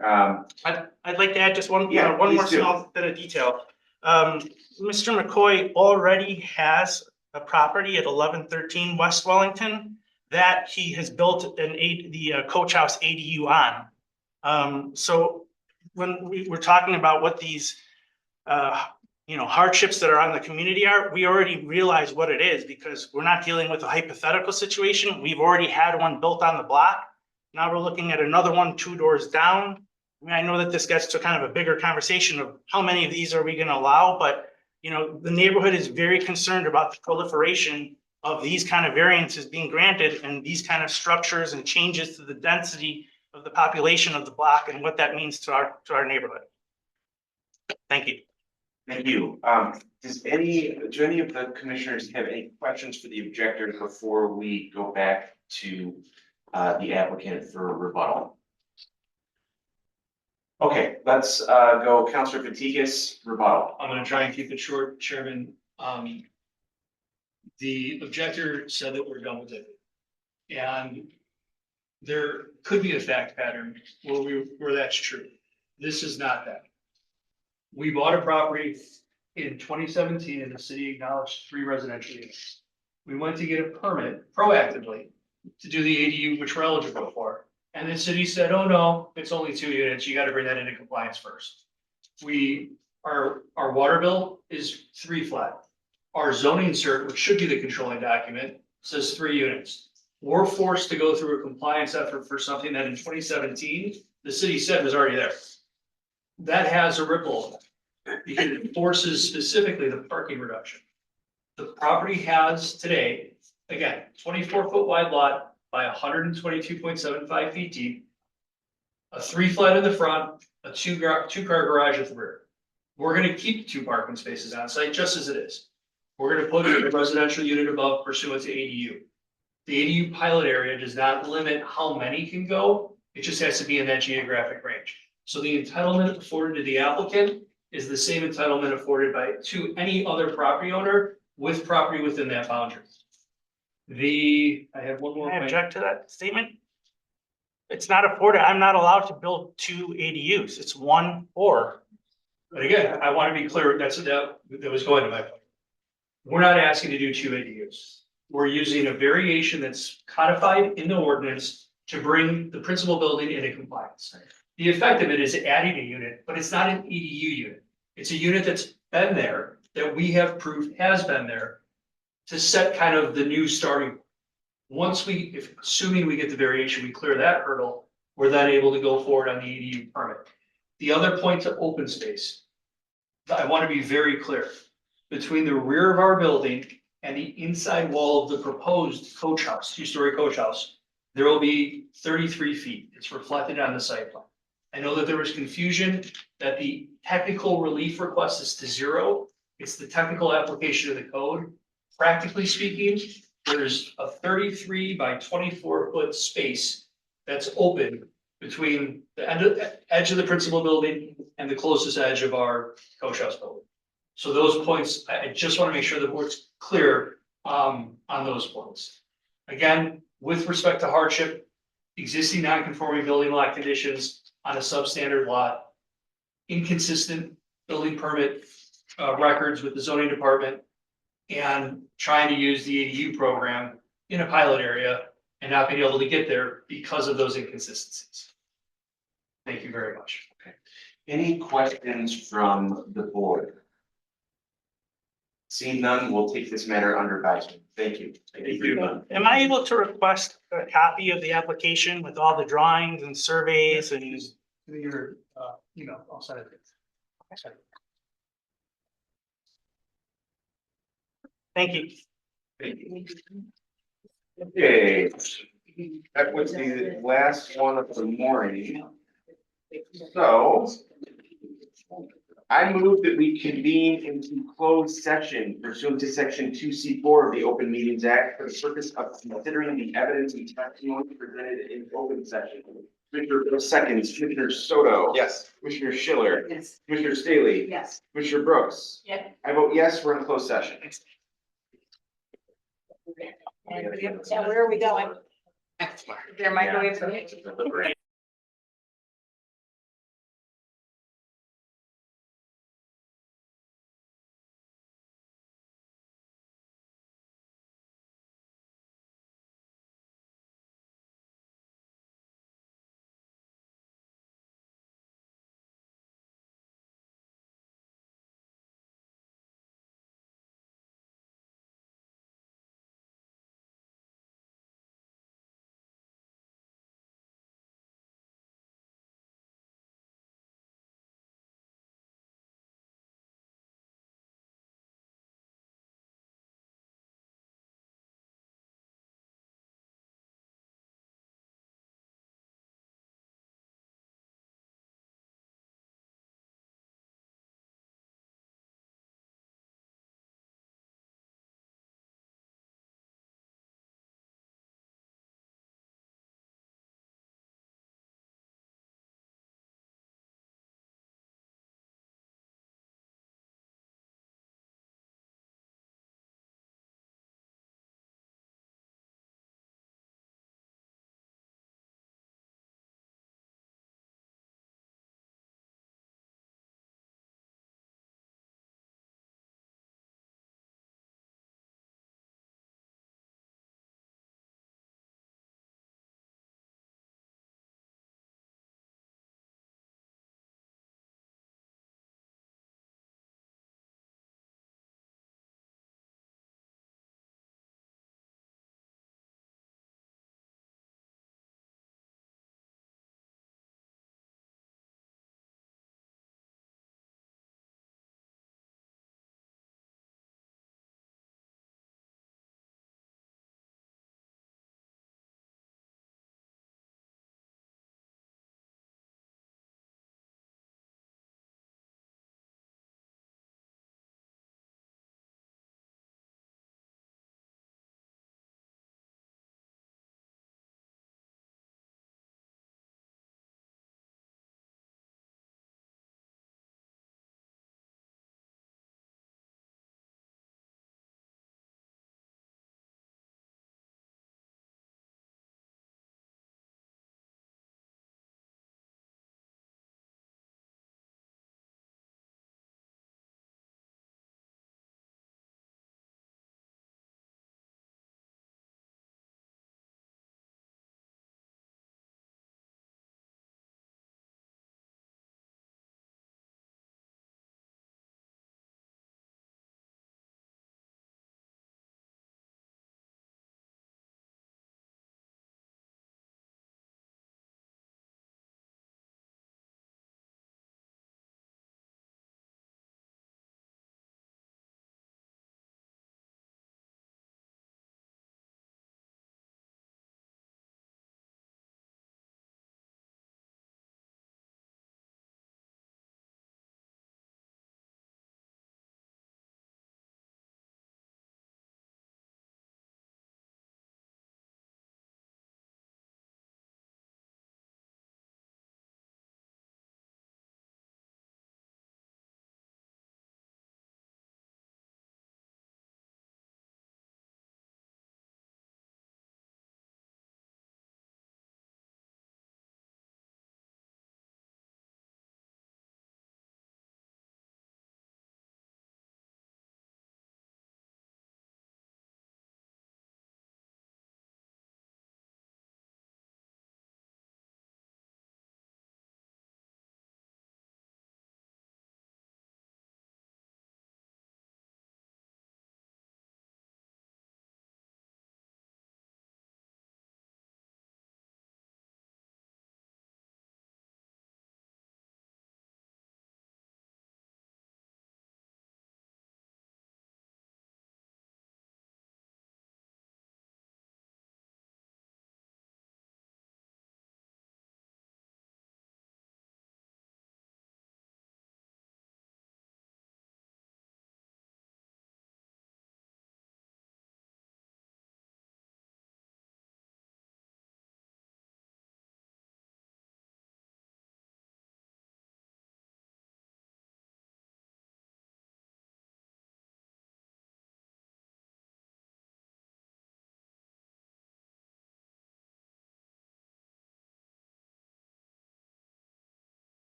P: I'd like to add just one
B: Yeah,
P: more
B: please do.
P: small bit of detail. Mr. McCoy already has a property at 1113 West Wellington that he has built the coach house ADU on. So when we're talking about what these hardships that are on the community are, we already realize what it is, because we're not dealing with a hypothetical situation. We've already had one built on the block. Now we're looking at another one 2 doors down. I mean, I know that this gets to kind of a bigger conversation of how many of these are we going to allow, but the neighborhood is very concerned about the proliferation of these kind of variances being granted and these kind of structures and changes to the density of the population of the block and what that means to our neighborhood. Thank you.
B: Thank you. Do any of the commissioners have any questions for the objector before we go back to the applicant for rebuttal? Okay, let's go Counselor Fatigas, rebuttal.
E: I'm gonna try and keep it short, Chairman. The objector said that we're done with it. And there could be a fact pattern where that's true. This is not that. We bought a property in 2017 and the city acknowledged 3 residential units. We went to get a permit proactively to do the ADU, which we're eligible for. And the city said, oh no, it's only 2 units. You gotta bring that into compliance first. Our water bill is 3 flat. Our zoning cert, which should be the controlling document, says 3 units. We're forced to go through a compliance effort for something that in 2017, the city said was already there. That has a ripple because it forces specifically the parking reduction. The property has today, again, 24-foot wide lot by 122.75 feet deep, a 3 flat in the front, a two-car garage at the rear. We're gonna keep 2 parking spaces on site just as it is. We're gonna put a residential unit above pursuant to ADU. The ADU pilot area does not limit how many can go, it just has to be in that geographic range. So the entitlement afforded to the applicant is the same entitlement afforded to any other property owner with property within that boundary. I have one more
P: Can I
E: point.
P: object to that statement? It's not afforded, I'm not allowed to build 2 ADUs, it's 1 or.
E: But again, I want to be clear, that was going to my point. We're not asking to do 2 ADUs. We're using a variation that's codified in the ordinance to bring the principal building into compliance. The effect of it is adding a unit, but it's not an EDU unit. It's a unit that's been there, that we have proved has been there to set kind of the new starting point. Once assuming we get the variation, we clear that hurdle, we're then able to go forward on the EDU permit. The other point to open space, I want to be very clear. Between the rear of our building and the inside wall of the proposed coach house, 2-story coach house, there will be 33 feet. It's reflected on the site plan. I know that there was confusion that the technical relief request is to 0. It's the technical application of the code. Practically speaking, there's a 33 by 24-foot space that's open between the edge of the principal building and the closest edge of our coach house building. So those points, I just want to make sure the board's clear on those points. Again, with respect to hardship, existing non-conforming building lot conditions on a substandard lot, inconsistent building permit records with the zoning department, and trying to use the ADU program in a pilot area and not being able to get there because of those inconsistencies. Thank you very much.
B: Okay. Any questions from the board? Seeing none, we'll take this matter under advisement. Thank you. Thank you for your time.
P: Am I able to request a copy of the application with all the drawings and surveys and?
E: Your email, I'll send it.
P: Thank you.
B: Okay, that was the last one of the morning. So I move that we convene into closed session pursuant to section 2C4 of the Open Meetings Act for the purpose of considering the evidence and testimony presented in open session. Commissioner seconds, Commissioner Soto.
F: Yes.
B: Commissioner Schiller.
I: Yes.
B: Commissioner Staley.
I: Yes.
B: Commissioner Brooks.
I: Yeah.
B: I vote yes, we're in closed session.
D: Yeah, where are we going? There might go
B: Yeah.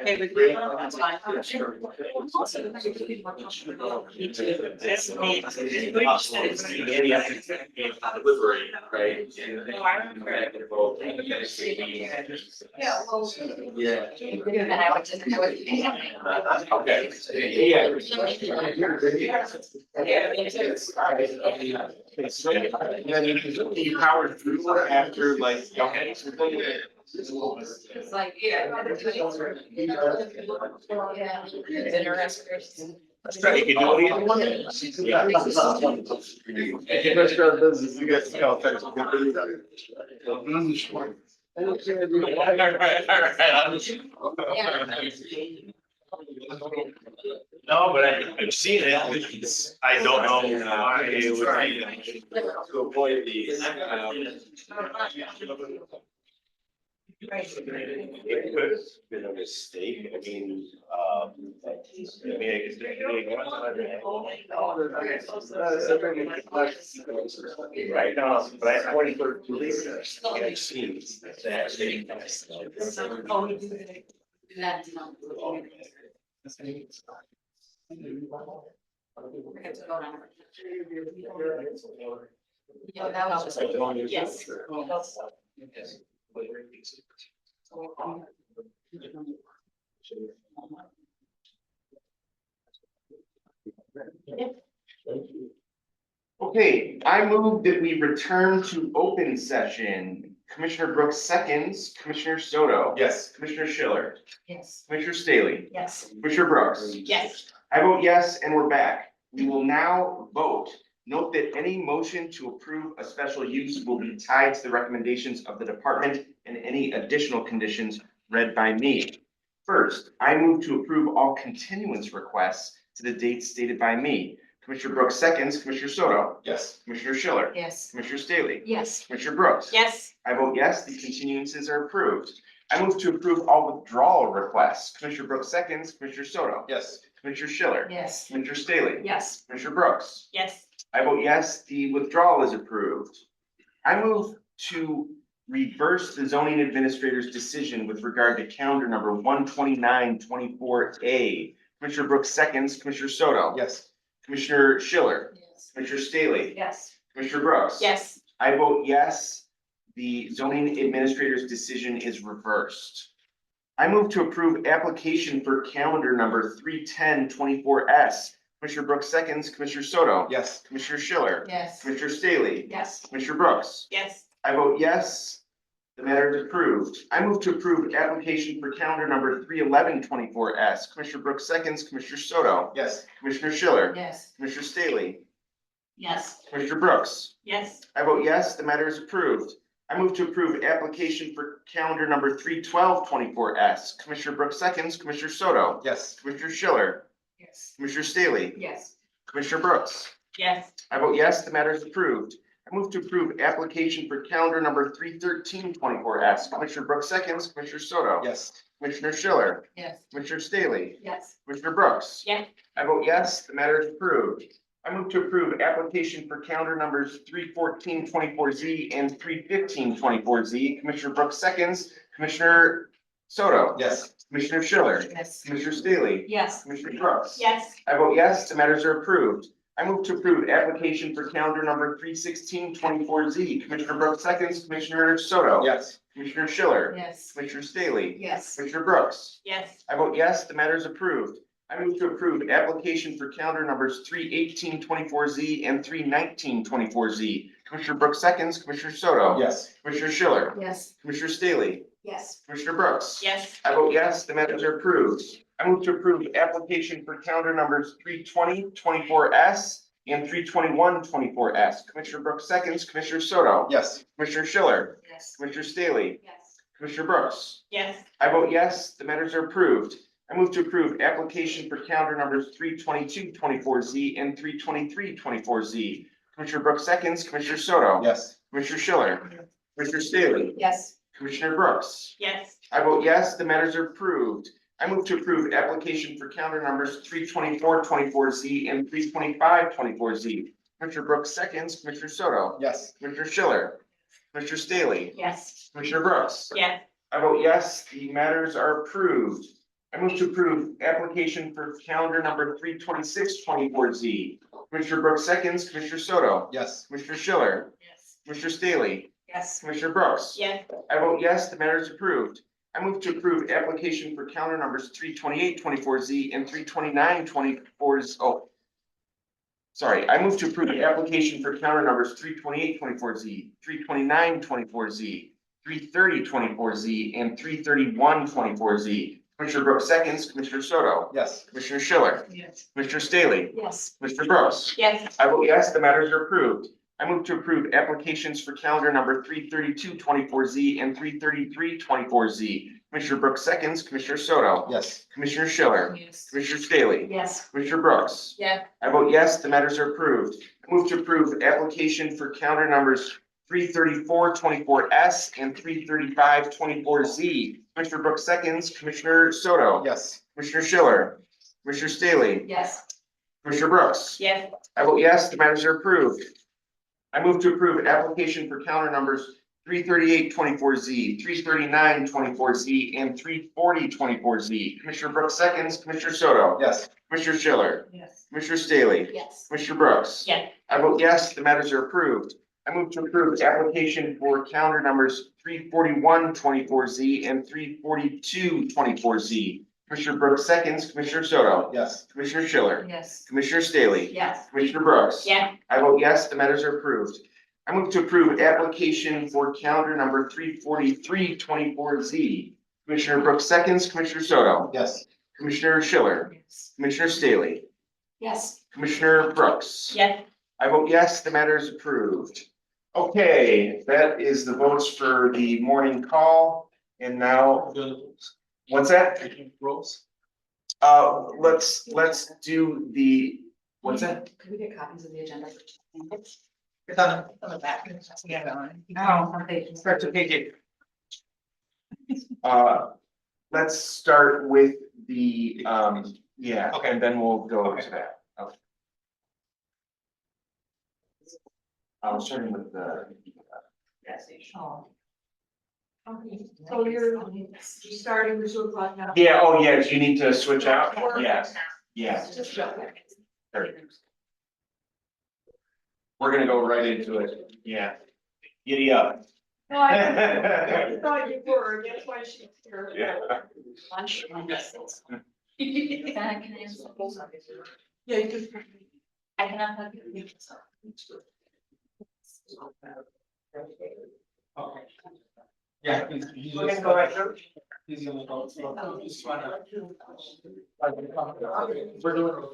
D: Okay, with you, that's fine.
C: Delivery, right?
D: Oh, I remember it. Yeah, well.
C: Yeah.
D: And I went to.
C: Okay.
B: You powered through after like, okay.
D: It's like, yeah. It's interesting.
B: That's right, you can do it either one. Yeah.
Q: Restaurant business, you guys know, thanks for getting
B: No, but I've seen it, I don't know why it would be to avoid these. It could have been a mistake, I mean, Right, no, but I only heard two leaders, I've seen
D: Yeah, that was, yes.
B: Okay, I move that we return to open session. Commissioner Brooks seconds, Commissioner Soto.
N: Yes.
B: Commissioner Schiller,
I: Yes.
B: Commissioner Staley,
D: Yes.
B: Commissioner Brooks.
D: Yes.
B: I vote yes, and we're back. We will now vote. Note that any motion to approve a special use will be tied to the recommendations of the department and any additional conditions read by me. First, I move to approve all continuance requests to the dates stated by me. Commissioner Brooks seconds, Commissioner Soto.
N: Yes.
B: Commissioner Schiller.
I: Yes.
B: Commissioner Staley.
D: Yes.
B: Commissioner Brooks.
D: Yes.
B: I vote yes, the continuances are approved. I move to approve all withdrawal requests. Commissioner Brooks seconds, Commissioner Soto.
N: Yes.
B: Commissioner Schiller.
I: Yes.
B: Commissioner Staley.
D: Yes.
B: Commissioner Brooks.
D: Yes.
B: I vote yes, the withdrawal is approved. I move to reverse the zoning administrator's decision with regard to calendar number 12924A. Commissioner Brooks seconds, Commissioner Soto.
N: Yes.
B: Commissioner Schiller.
I: Yes.
B: Commissioner Staley.
D: Yes.
B: Commissioner Brooks.
D: Yes.
B: I vote yes, the zoning administrator's decision is reversed. I move to approve application for calendar number 31024S. Commissioner Brooks seconds, Commissioner Soto.
N: Yes.
B: Commissioner Schiller.
I: Yes.
B: Commissioner Staley.
D: Yes.
B: Commissioner Brooks.
D: Yes.
B: I vote yes, the matter is approved. I move to approve application for calendar number 31124S. Commissioner Brooks seconds, Commissioner Soto.
N: Yes.
B: Commissioner Schiller.
I: Yes.
B: Commissioner Staley.
D: Yes.
B: Commissioner Brooks.
D: Yes.
B: I vote yes, the matter is approved. I move to approve application for calendar number 31224S. Commissioner Brooks seconds, Commissioner Soto.
N: Yes.
B: Commissioner Schiller.
I: Yes.
B: Commissioner Staley.
D: Yes.
B: Commissioner Brooks.
D: Yes.
B: I vote yes, the matter is approved. I move to approve application for calendar number 31324S. Commissioner Brooks seconds, Commissioner Soto.
N: Yes.
B: Commissioner Schiller.
I: Yes.
B: Commissioner Staley.
D: Yes.
B: Commissioner Brooks.
D: Yes.
B: I vote yes, the matter is approved. I move to approve application for calendar numbers 31424Z and 31524Z. Commissioner Brooks seconds, Commissioner Soto.
N: Yes.
B: Commissioner Schiller.
I: Yes.
B: Commissioner Staley.
D: Yes.
B: Commissioner Brooks.
D: Yes.
B: I vote yes, the matters are approved. I move to approve application for calendar number 31624Z. Commissioner Brooks seconds, Commissioner Soto.
N: Yes.
B: Commissioner Schiller.
I: Yes.
B: Commissioner Staley.
I: Yes.
B: Commissioner Brooks.
D: Yes.
B: I vote yes, the matter is approved. I move to approve application for calendar numbers 31824Z and 31924Z. Commissioner Brooks seconds, Commissioner Soto.
N: Yes.
B: Commissioner Schiller.
I: Yes.
B: Commissioner Staley.
D: Yes.
B: Commissioner Brooks.
D: Yes.
B: I vote yes, the matters are approved. I move to approve application for calendar numbers 32024S and 32124S. Commissioner Brooks seconds, Commissioner Soto.
N: Yes.
B: Commissioner Schiller.
I: Yes.
B: Commissioner Staley.
D: Yes.
B: Commissioner Brooks.
D: Yes.
B: I vote yes, the matters are approved. I move to approve application for calendar numbers 32224Z and 32324Z. Commissioner Brooks seconds, Commissioner Soto.
N: Yes.
B: Commissioner Schiller. Commissioner Staley.
D: Yes.
B: Commissioner Brooks.
D: Yes.
B: I vote yes, the matters are approved. I move to approve application for calendar numbers 32424Z and 32524Z. Commissioner Brooks seconds, Commissioner Soto.
N: Yes.
B: Commissioner Schiller. Commissioner Staley.
D: Yes.
B: Commissioner Brooks.
D: Yes.
B: I vote yes, the matters are approved. I move to approve application for calendar number 32624Z. Commissioner Brooks seconds, Commissioner Soto.
F: Yes.
B: Commissioner Schiller.
D: Yes.
B: Commissioner Staley.
D: Yes.
B: Commissioner Brooks.
D: Yes.
B: I vote yes, the matter is approved. I move to approve application for calendar numbers 32824Z and 32924Z. Oh. Sorry, I move to approve the application for calendar numbers 32824Z, 32924Z, 33024Z, and 33124Z. Commissioner Brooks seconds, Commissioner Soto.
F: Yes.
B: Commissioner Schiller.
D: Yes.
B: Commissioner Staley.
D: Yes.
B: Commissioner Brooks.
D: Yes.
B: I vote yes, the matters are approved. I move to approve applications for calendar number 33224Z and 33324Z. Commissioner Brooks seconds, Commissioner Soto.
F: Yes.
B: Commissioner Schiller.
D: Yes.
B: Commissioner Staley.
D: Yes.
B: Commissioner Brooks.
D: Yeah.
B: I vote yes, the matters are approved. I move to approve application for calendar numbers 33424S and 33524Z. Commissioner Brooks seconds, Commissioner Soto.
F: Yes.
B: Commissioner Schiller. Commissioner Staley.
D: Yes.
B: Commissioner Brooks.
D: Yes.
B: I vote yes, the matters are approved. I move to approve application for calendar numbers 33824Z, 33924Z, and 34024Z. Commissioner Brooks seconds, Commissioner Soto.
F: Yes.
B: Commissioner Schiller.
D: Yes.
B: Commissioner Staley.
D: Yes.
B: Commissioner Brooks.
D: Yes.
B: I vote yes, the matters are approved. I move to approve the application for calendar numbers 34124Z and 34224Z. Commissioner Brooks seconds, Commissioner Soto.
F: Yes.
B: Commissioner Schiller.
D: Yes.
B: Commissioner Staley.
D: Yes.
B: Commissioner Brooks.
D: Yeah.
B: I vote yes, the matters are approved. I move to approve application for calendar number 34324Z. Commissioner Brooks seconds, Commissioner Soto.
F: Yes.
B: Commissioner Schiller.
D: Yes.
B: Commissioner Staley.
D: Yes.
B: Commissioner Brooks.
D: Yes.
B: I vote yes, the matter is approved. Okay, that is the votes for the morning call. And now, what's that?
F: Rolls.
B: Let's do the, what's that?
D: Could we get copies of the agenda?
F: It's on.
D: On the back.
I: Oh, okay.
F: Start to page 8.
B: Let's start with the, yeah,
F: Okay.
B: and then we'll go to that. Okay. I'm starting with the.
D: Gas station.
I: Oh.
S: So you're starting with 2 o'clock now?
B: Yeah, oh yeah, do you need to switch out? Yeah, yeah.
S: Just show me.
B: We're gonna go right into it. Yeah. Giddy up.
S: No, I thought you were, that's why she's here.
B: Yeah.
D: Lunch.
S: Yeah, you can.
D: I can have that.
F: Yeah.
S: We're gonna go right through.
F: He's gonna go. Just wanna-
B: We're doing.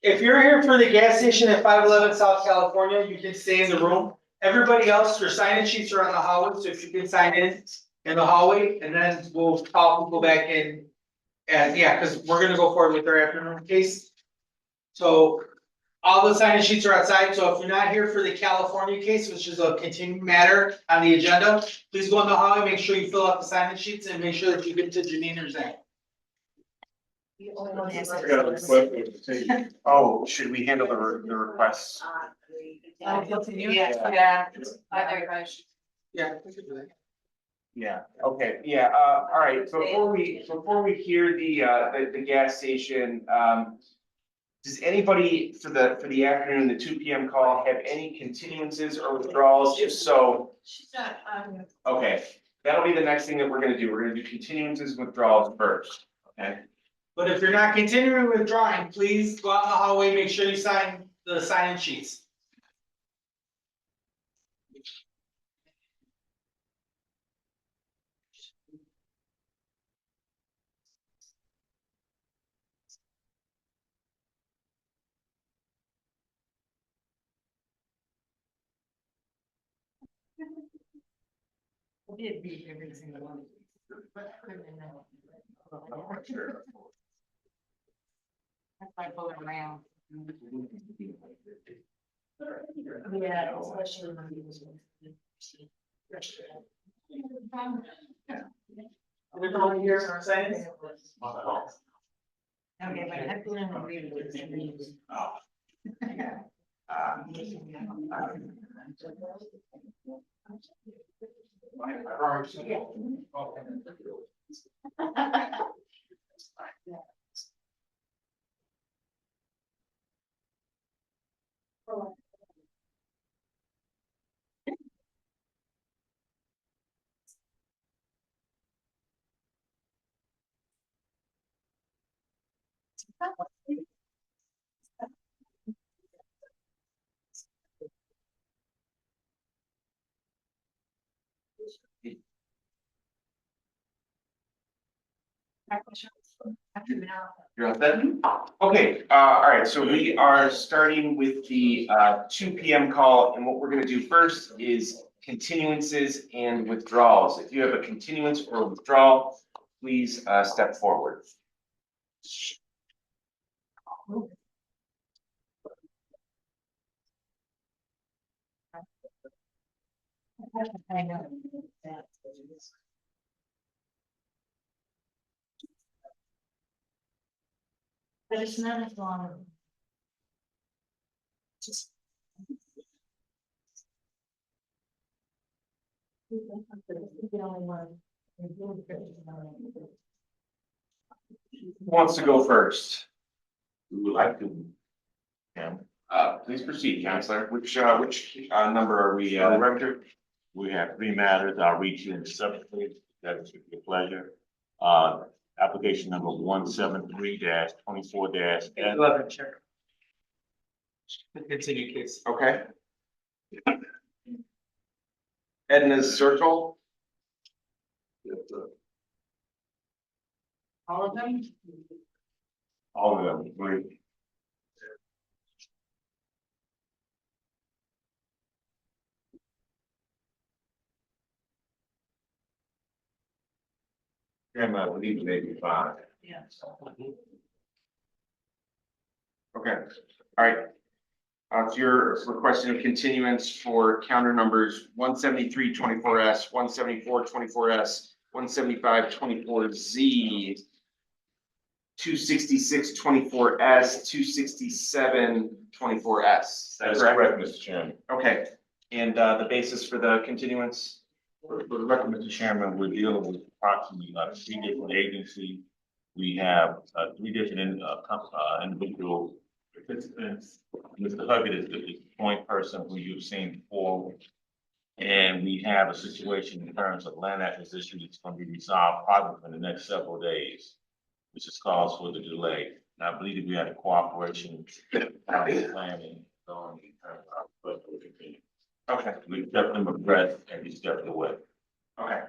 F: If you're here for the gas station at 511 South California, you can stay in the room. Everybody else, your sign-in sheets are on the hallway, so if you can sign in the hallway, and then we'll call people back in. And yeah, because we're gonna go forward with our afternoon case. So all the sign-in sheets are outside, so if you're not here for the California case, which is a continuing matter on the agenda, please go in the hallway, make sure you fill out the sign-in sheets and make sure that you get to Janine or Zach.
B: Oh, should we handle the requests?
D: Yeah.
F: Yeah.
B: Yeah, okay, yeah, all right, before we hear the gas station, does anybody for the afternoon, the 2 PM call, have any continuances or withdrawals? If so,
S: She's not on.
B: okay, that'll be the next thing that we're gonna do. We're gonna do continuances and withdrawals first, okay?
F: But if you're not continuing withdrawing, please go out in the hallway, make sure you sign the sign-in sheets.
I: We did beat every single one. That's why I pulled it around. Yeah, especially when he was.
F: Everybody here, sign in?
I: Okay, but I put in a review with the names.
B: You're all set? Okay, all right, so we are starting with the 2 PM call, and what we're gonna do first is continuances and withdrawals. If you have a continuance or withdrawal, please step forward.
I: I know. But it's not as long. Just.
B: Who wants to go first? Who would like to? Cam, please proceed, Counselor. Which number are we, Director?
A: We have 3 matters. I'll read you in separately. That is your pleasure. Application number 173-24-.
F: 11, Chair. Continue case.
B: Okay. Edna's Circle.
I: All of them?
A: All of them, great. Chairman, I believe it may be 5.
I: Yeah.
B: Okay, all right. So you're requesting a continuance for counter numbers 173-24S, 174-24S, 175-24Z, 266-24S, 267-24S.
A: That is correct, Mr. Chairman.
B: Okay, and the basis for the continuance?
A: For the record, Mr. Chairman, we're dealing with approximately 3 different agencies. We have 3 different individual participants. Mr. Huggett is the point person who you've seen before. And we have a situation in terms of land acquisition that's going to be resolved probably in the next several days, which is cause for the delay. And I believe we had a cooperation planning on but we continue.
B: Okay.
A: We kept them abreast and we stepped away.
B: Okay.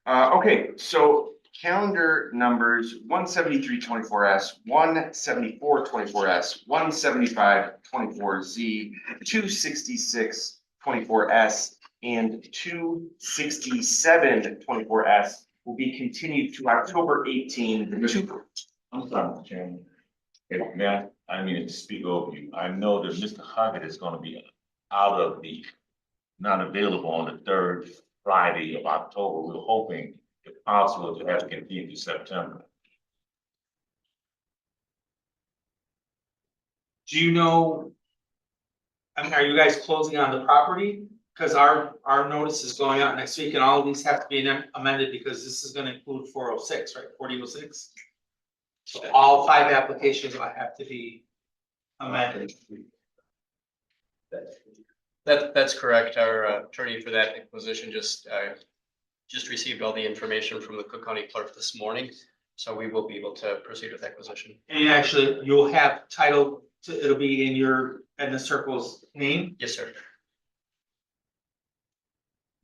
B: Okay, so calendar numbers 173-24S, 174-24S, 175-24Z, 266-24S, and 267-24S will be continued to October 18.
A: I'm sorry, Mr. Chairman. May I mean to speak over you. I know that Mr. Huggett is going to be not available on the 3rd Friday of October. We're hoping, if possible, to have it continued to September.
F: Do you know? I mean, are you guys closing on the property? Because our notice is going out next week and all of these have to be amended because this is gonna include 406, right? 4006. So all 5 applications will have to be amended.
T: That's correct. Our attorney for that acquisition just received all the information from the Cook County clerk this morning. So we will be able to proceed with acquisition.
F: And actually, you'll have title it'll be in the Circle's name?
T: Yes, sir.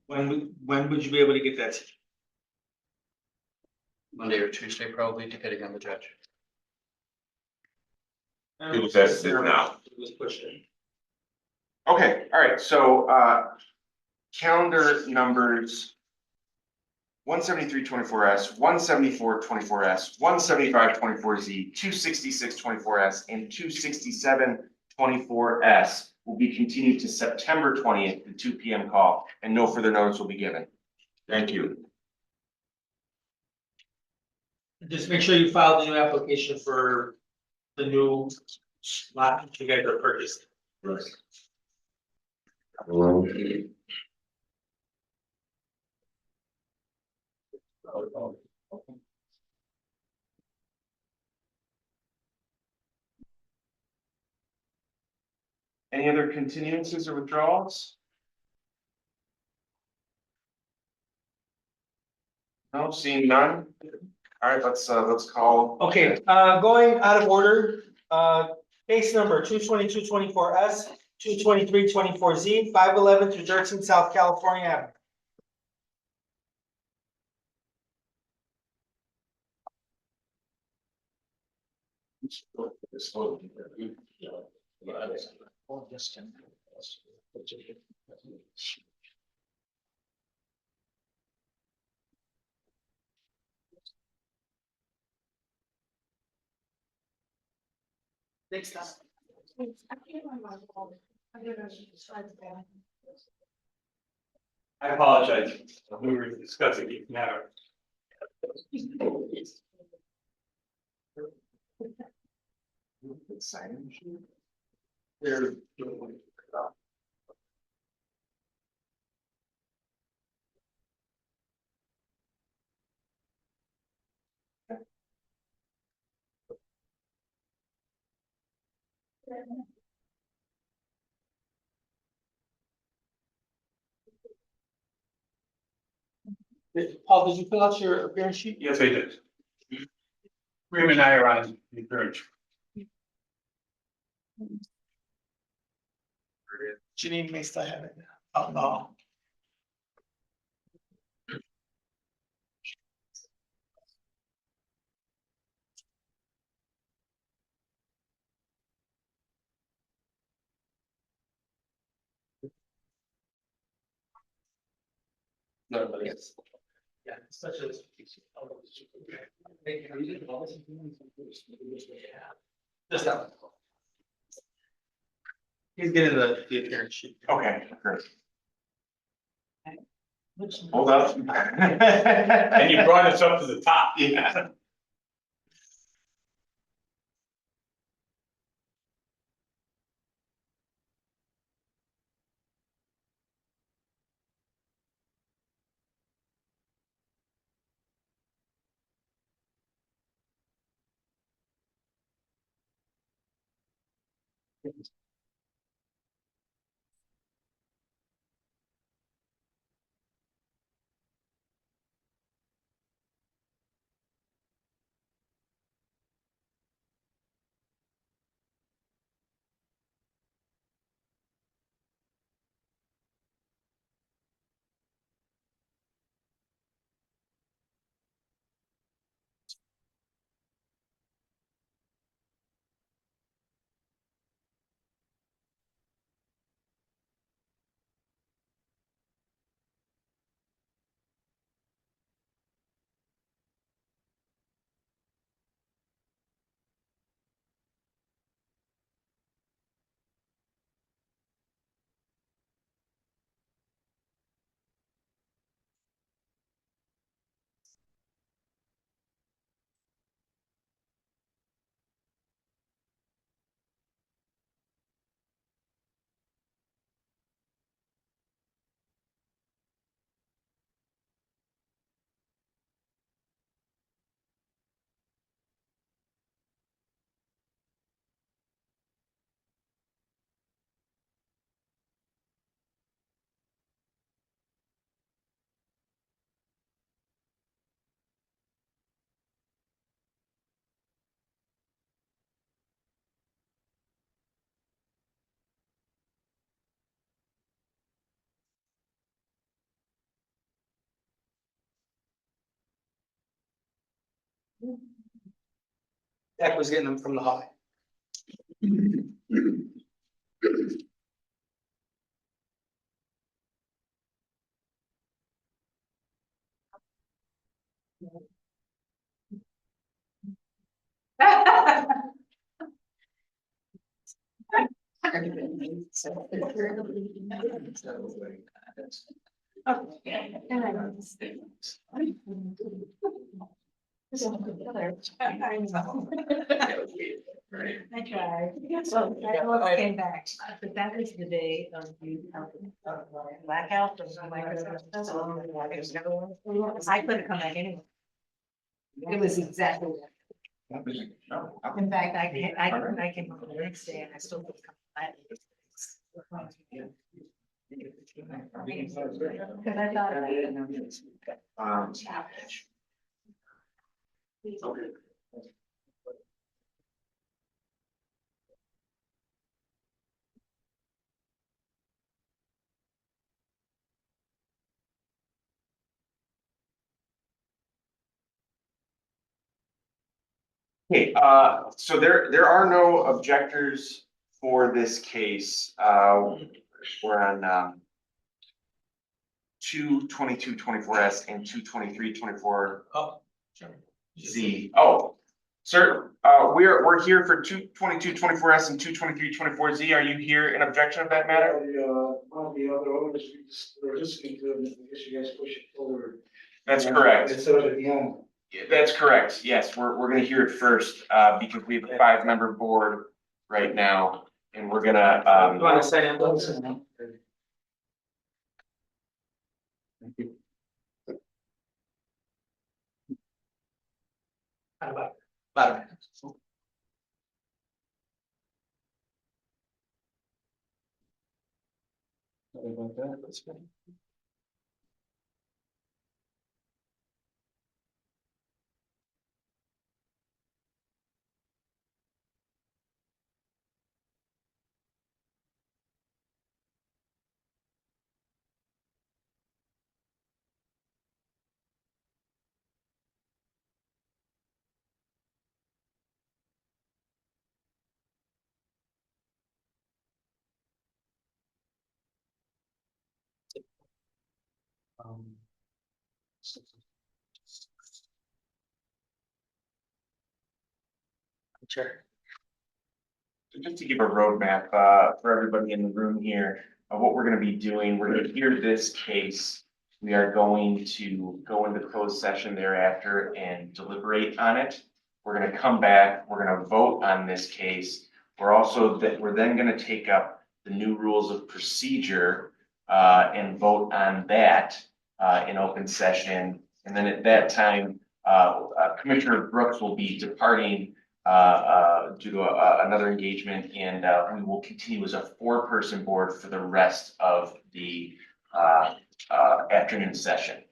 F: When would you be able to get that?
T: Monday or Tuesday, probably, depending on the judge.
A: It was as it is now.
F: It was pushed in.
B: Okay, all right, so calendar numbers 173-24S, 174-24S, 175-24Z, 266-24S, and 267-24S will be continued to September 20th, the 2 PM call, and no further notice will be given.
A: Thank you.
F: Just make sure you file the new application for
R: the new lot that you guys are purchasing.
B: Any other continuances or withdrawals? No, seeing none. All right, let's call.
F: Okay, going out of order, case number 22224S, 22324Z, 511 to 13 South California Avenue.
S: Next time.
R: I apologize, we were discussing each matter.
B: There.
F: Paul, did you fill out your appearance sheet?
R: Yes, I did. Rim and I are on the bridge.
F: Janine may still have it. Oh, no.
R: No, but yes. Yeah, such as. Just that.
F: He's getting the appearance sheet.
B: Okay, great. Hold up.
R: And you brought us up to the top.
B: Yeah.
F: Dak was getting them from the high.
I: I tried. So I almost came back, but that was the day of the blackout. I couldn't come back anyway. It was exactly that. In fact, I came home the next day and I still couldn't come back. Cause I thought.
B: Okay, so there are no objectors for this case. We're on 22224S and 22324
O: Oh.
B: Z. Oh, sir, we're here for 22224S and 22324Z. Are you here in objection of that matter?
R: One of the other owners, we're listening to, and I guess you guys push it forward.
B: That's correct.
R: Instead of at the end.
B: That's correct. Yes, we're gonna hear it first, because we have a 5-member board right now, and we're gonna,
F: You wanna say it?
R: Thank you.
F: Bye.
R: Sorry about that. That's fine.
B: Chair. So just to give a roadmap, for everybody in the room here, of what we're gonna be doing, we're gonna hear this case. We are going to go into closed session thereafter and deliberate on it. We're gonna come back, we're gonna vote on this case. We're then gonna take up the new rules of procedure, and vote on that, in open session. And then at that time, Commissioner Brooks will be departing due to another engagement, and we will continue as a 4-person board for the rest of the afternoon session.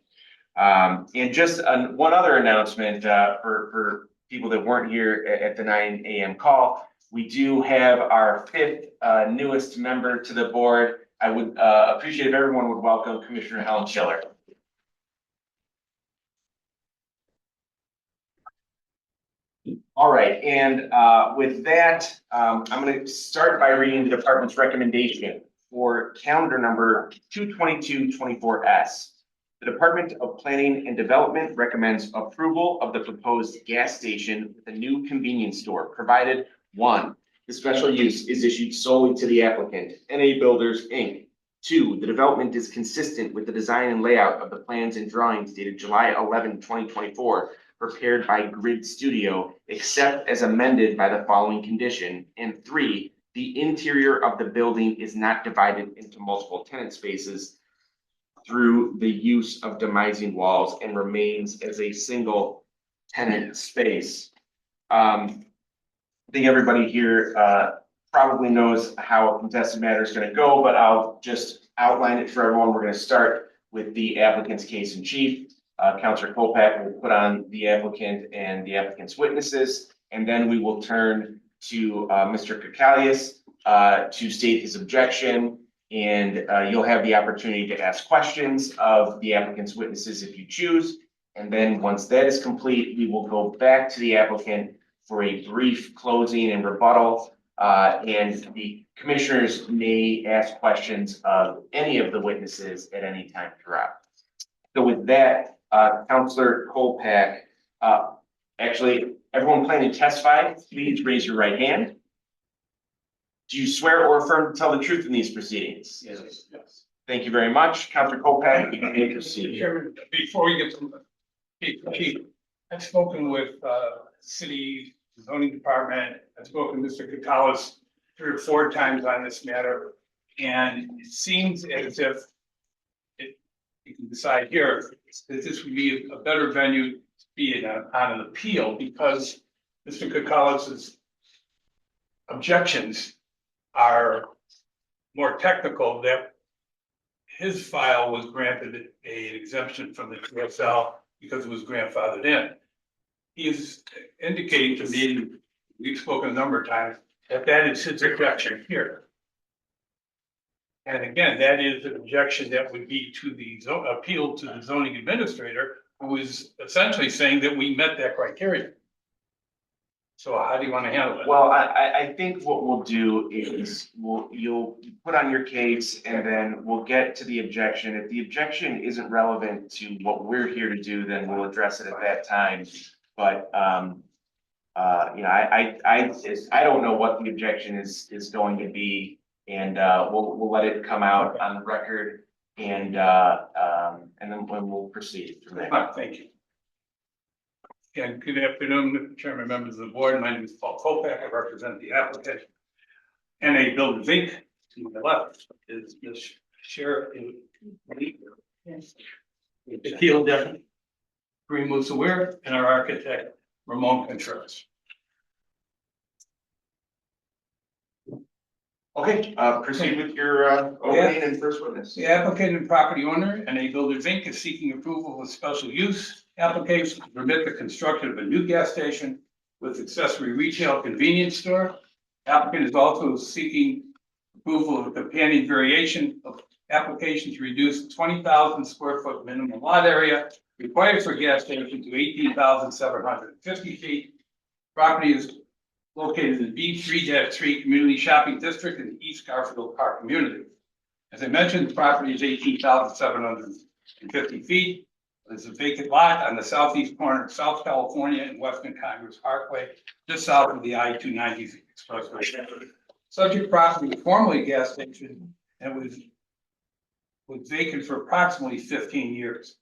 B: And just one other announcement for people that weren't here at the 9 a.m. call. We do have our 5th newest member to the board. I would appreciate if everyone would welcome Commissioner Helen Schiller. All right, and with that, I'm going to start by reading the department's recommendation for calendar number 22224S. The Department of Planning and Development recommends approval of the proposed gas station with a new convenience store, provided 1, the special use is issued solely to the applicant, NA Builders, Inc. 2, the development is consistent with the design and layout of the plans and drawings dated July 11, 2024, prepared by Grid Studio, except as amended by the following condition. And 3, the interior of the building is not divided into multiple tenant spaces through the use of demising walls and remains as a single tenant space. I think everybody here probably knows how a contested matter is going to go, but I'll just outline it for everyone. We're going to start with the applicant's case in chief. Counselor Kolpak will put on the applicant and the applicant's witnesses, and then we will turn to Mr. Kakalius to state his objection, and you'll have the opportunity to ask questions of the applicant's witnesses if you choose. And then once that is complete, we will go back to the applicant for a brief closing and rebuttal, and the commissioners may ask questions of any of the witnesses at any time throughout. So with that, Counselor Kolpak, actually, everyone planning to testify, please raise your right hand. Do you swear or affirm to tell the truth in these proceedings?
R: Yes.
B: Thank you very much. Counselor Kolpak, you may proceed.
R: Chairman, before we get to Chief, I've spoken with city zoning department. I've spoken to Mr. Catales 3 or 4 times on this matter. And it seems as if you can decide here that this would be a better venue to be on an appeal, because Mr. Catales' objections are more technical, that his file was granted an exemption from the TSL because it was grandfathered in. He is indicating to me, we've spoken a number of times, that is his objection here. And again, that is an objection that would be to the appeal to the zoning administrator, who is essentially saying that we met that criteria. So how do you want to handle it?
B: Well, I think what we'll do is you'll put on your case and then we'll get to the objection. If the objection isn't relevant to what we're here to do, then we'll address it at that time. But, you know, I don't know what the objection is going to be, and we'll let it come out on the record, and then we'll proceed from there.
R: Thank you. And good afternoon, Mr. Chairman, members of the board. My name is Paul Kolpak. I represent the applicant. NA Builders Inc. To my left is Ms. Sharon Lee. Akil Devon, Green Musawir, and our architect, Ramon Contreras.
B: Okay, proceed with your opening and first witness.
R: The applicant and property owner, NA Builders Inc. is seeking approval of a special use application to permit the construction of a new gas station with accessory retail convenience store. Applicant is also seeking approval of a companion variation of application to reduce 20,000 square foot minimum lot area required for gas station to 18,750 feet. Property is located in B3-3 Community Shopping District in the East Garfield Park community. As I mentioned, the property is 18,750 feet. There's a vacant lot on the southeast corner of South California and Western Congress Parkway, just south of the I-290 expressway. Subject property was formerly a gas station and was vacant for approximately 15 years.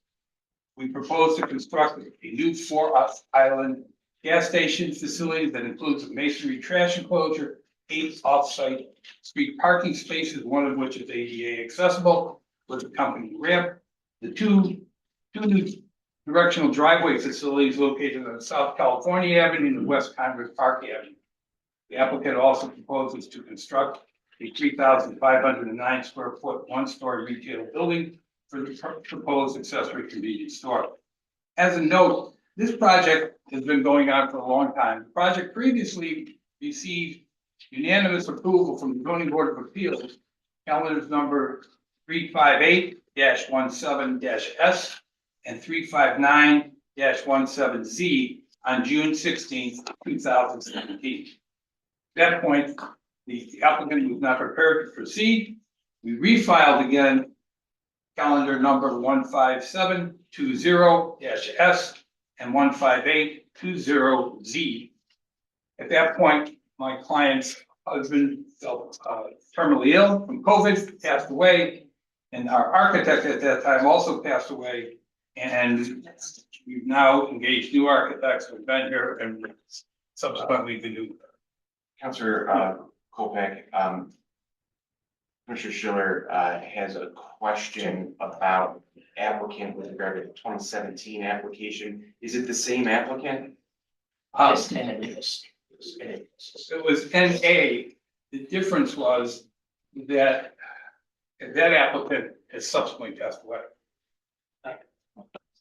R: We propose to construct a new 4-island gas station facility that includes a masonry trash enclosure, 8 off-site street parking spaces, one of which is ADA accessible with a company ramp. The two new directional driveway facilities located on South California Avenue and West Congress Park Avenue. The applicant also proposes to construct a 3,509 square foot, 1-story retail building for the proposed accessory convenience store. As a note, this project has been going on for a long time. The project previously received unanimous approval from the Zoning Board of Appeals, calendars number 358-17-S and 359-17Z on June 16th, 2017. At that point, the applicant was not prepared to proceed. We refiled again, calendar number 15720-S and 15820Z. At that point, my client's husband felt terminally ill from COVID, passed away, and our architect at that time also passed away. And we've now engaged new architects who've been here and subsequently the new.
B: Councilor Kolpak, Commissioner Schiller has a question about applicant with regard to the 2017 application. Is it the same applicant?
R: It was NA. The difference was that applicant has subsequently passed away.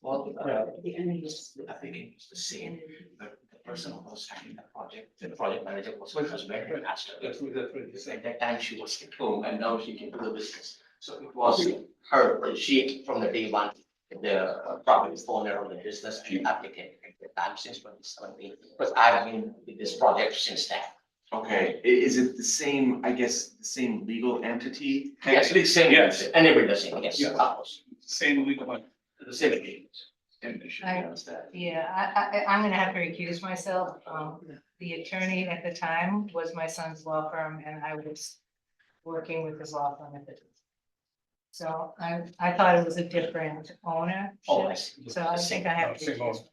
K: Well, the applicant is the same, but the person who was having the project manager was very master. At that time, she was at home and now she can do the business. So it was her, she from the day one, the property owner of the business, the applicant at the time since 2017. But I've been with this project since then.
B: Okay, is it the same, I guess, the same legal entity?
K: Yes, it's same,
R: Yes.
K: and every the same, yes, of course.
R: Same legal one.
K: The same agreement.
I: I'm gonna have to recuse myself. The attorney at the time was my son's law firm and I was working with his law firm at the time. So I thought it was a different owner.
K: Oh, I see.
I: So I think I have to.
R: Same owner.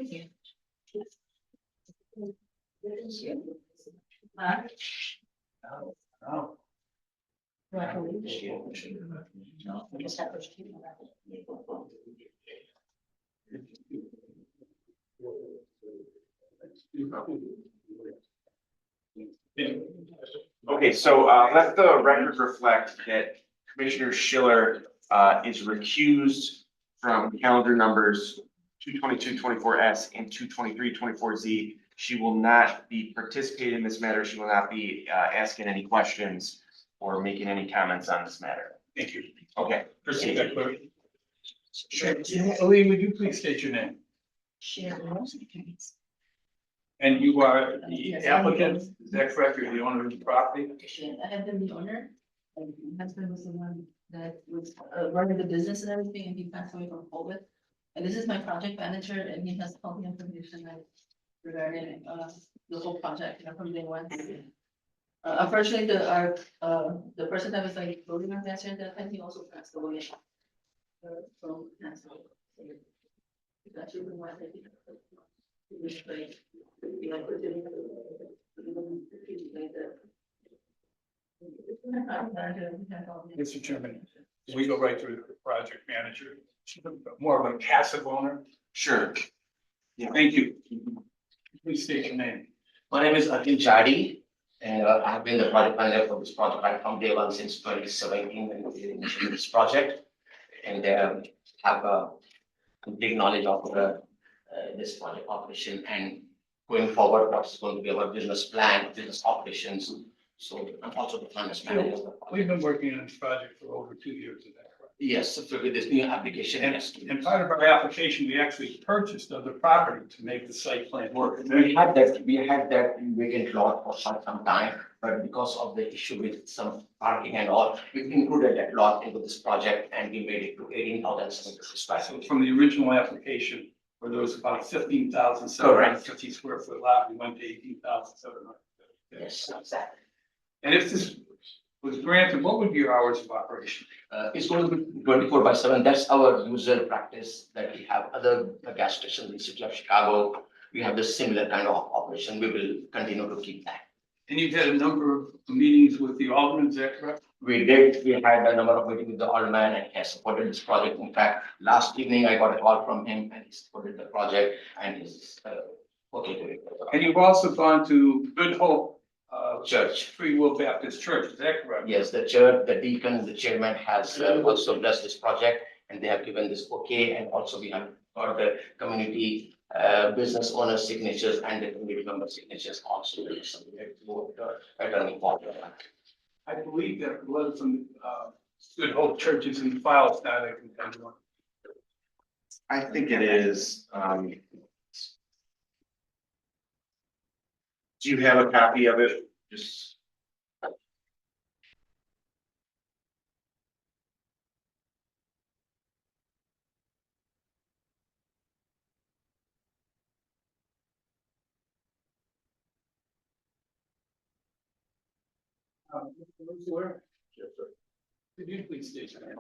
I: recuse Huh?
O: Oh.
I: No, we just have to keep
B: Okay, so let the record reflect that Commissioner Schiller is recused from calendar numbers 222-24S and 223-24Z. She will not be participating in this matter. She will not be asking any questions or making any comments on this matter.
O: Thank you.
B: Okay, proceed.
O: Sure. Ali, would you please state your name? And you are the applicant, is that correct? You're the owner of the property?
I: I have been the owner, and my husband was the one that was running the business and everything, and he passed away from COVID. And this is my project manager, and he has all the information regarding the whole project, from day one. Unfortunately, the person that was like voting on that at that time, he also passed away. From cancer. That's really why they did it.
O: Mr. Chairman, we go right through the project manager. She's more of a passive owner.
B: Sure.
O: Thank you. Please state your name.
J: My name is Akhil Jadi, and I have been the project manager for this project right from day one since 2017 when we initiated this project. And have a complete knowledge of this project operation and going forward, what's going to be our business plan, business operations. So I'm also the finance manager.
O: We've been working on this project for over 2 years, is that correct?
J: Yes, so with this new application.
O: And part of our application, we actually purchased other property to make the site plan work.
J: We had that vacant lot for quite some time, but because of the issue with some parking and all, we included that lot into this project and we made it to 18,750 square
O: So
J: feet.
O: from the original application, where there was about 15,750 square foot lot, we went to 18,700.
J: Yes, exactly.
O: And if this was granted, what would be your hours of operation?
J: It's going to be 24/7. That's our usual practice that we have other gas stations in the city of Chicago. We have the similar kind of operation. We will continue to keep that.
O: And you've had a number of meetings with the aldermen, is that correct?
J: We did. We had a number of meetings with the alderman and he has supported this project. In fact, last evening I got a call from him and he supported the project and is okay with it.
O: And you've also gone to Good Hope
J: Church.
O: Free Will Baptist Church, is that correct?
J: Yes, the church, the deacon, the chairman has also blessed this project and they have given this okay. And also we have got the community business owner signatures and the community member signatures also. Attorney forward.
O: I believe that was from Good Hope Churches in the files now that can come on.
B: I think it is. Do you have a copy of it? Just.
O: Could you please state your name?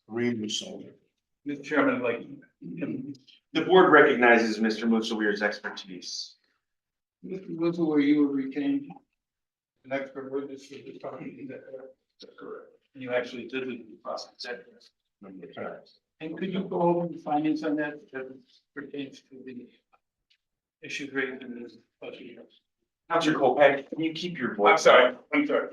Q: Read your song.
O: Mr. Chairman, like.
B: The board recognizes Mr. Musawir's expertise.
O: Mr. Woodson, where you were retained an expert witness for the property, that's correct. And you actually did the process.
Q: Number of times.
O: And could you go over the findings on that that pertains to the issues raised in this budget?
B: Counselor Colpack, can you keep your voice?
O: I'm sorry.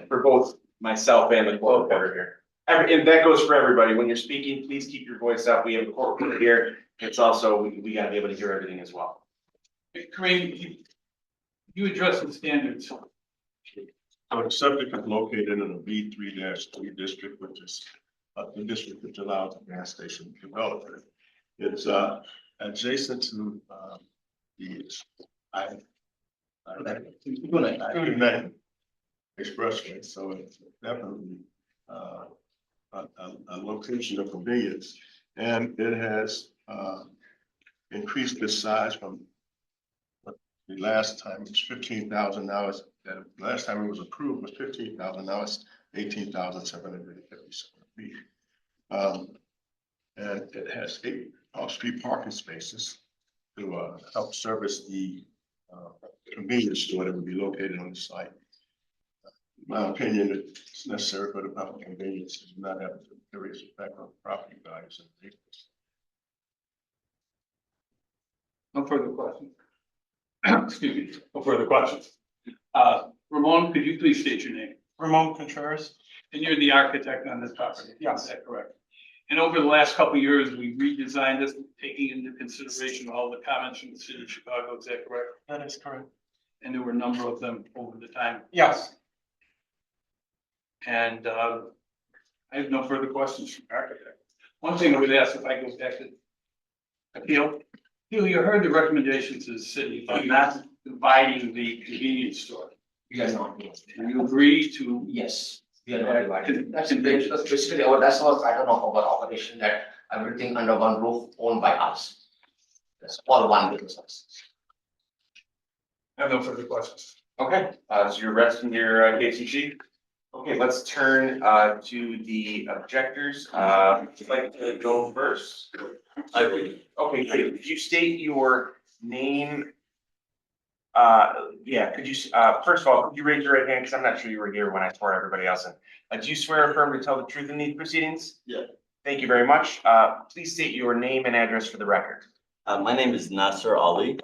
B: For both myself and the court reporter here. And that goes for everybody. When you're speaking, please keep your voice up. We have a court reporter here. It's also, we gotta be able to hear everything as well.
O: Kareem, you address the standards.
Q: So the subject is located in a B3-3 district, which is the district which allows a gas station development. It's adjacent to the I-9 expressway, so it's definitely a location of convenience. And it has increased its size from the last time it was 15,000, now it's, the last time it was approved was 15,000, now it's 18,757 feet. And it has 8 off-street parking spaces.
M: to help service the convenience store that would be located on the site. In my opinion, it's necessary for the public convenience to not have a serious effect on property values and vehicles.
R: No further questions. Excuse me, no further questions. Ramon, could you please state your name?
E: Ramon Contreras.
R: And you're the architect on this property?
E: Yes.
R: Is that correct? And over the last couple of years, we redesigned this, taking into consideration all the comments from the city of Chicago, is that correct?
E: That is correct.
R: And there were a number of them over the time.
E: Yes.
R: And I have no further questions from the architect. One thing I would ask, if I go back to Appeal, you heard the recommendations of the city on not dividing the convenience store.
J: We are not.
R: And you agree to?
J: Yes, we are not divided. That's basically that's what I don't know about operation, that everything under one roof owned by us. That's all one business.
R: I have no further questions.
B: Okay, so you're resting your case in chief? Okay, let's turn to the objectors. Would you like to go first?
C: I would.
B: Okay, could you state your name? Yeah, could you, first of all, could you raise your right hand, because I'm not sure you were here when I swore everybody else in. Do you swear or affirm to tell the truth in these proceedings?
U: Yeah.
B: Thank you very much. Please state your name and address for the record.
U: My name is Nasser Ali.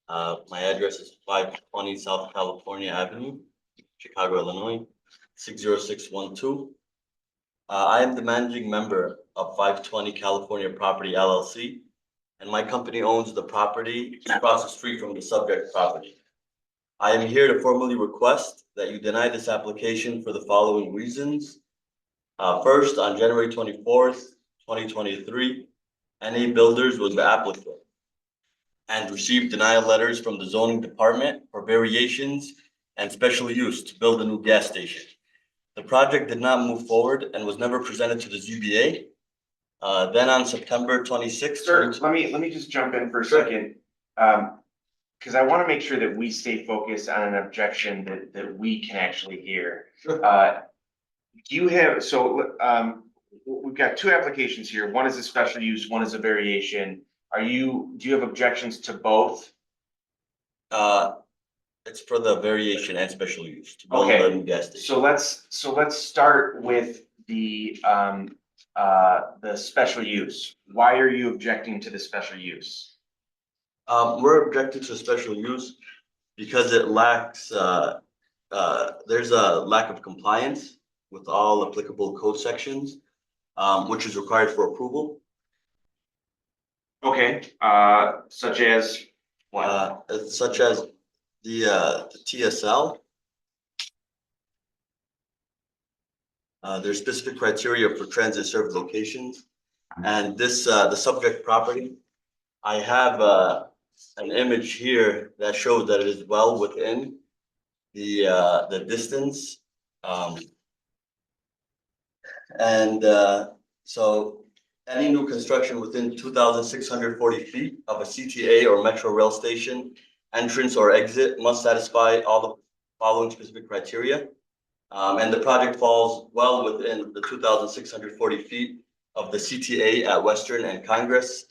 U: My address is 520 South California Avenue, Chicago, Illinois, 60612. I am the managing member of 520 California Property LLC, and my company owns the property across the street from the subject property. I am here to formally request that you deny this application for the following reasons. First, on January 24th, 2023, NA Builders was the applicant and received denial letters from the zoning department for variations and special use to build a new gas station. The project did not move forward and was never presented to the ZBA. Then on September 26th.
B: Sir, let me just jump in for a second. Because I want to make sure that we stay focused on an objection that we can actually hear. Do you have, so we've got two applications here. One is a special use, one is a variation. Do you have objections to both?
U: It's for the variation and special use to build a new gas station.
B: So let's start with the special use. Why are you objecting to the special use?
U: We're objecting to special use because it lacks, there's a lack of compliance with all applicable code sections, which is required for approval.
B: Okay, such as what?
U: Such as the TSL. There's specific criteria for transit served locations. And this, the subject property, I have an image here that shows that it is well within the distance. So any new construction within 2,640 feet of a CTA or Metro Rail station entrance or exit must satisfy all the following specific criteria. And the project falls well within the 2,640 feet of the CTA at Western and Congress.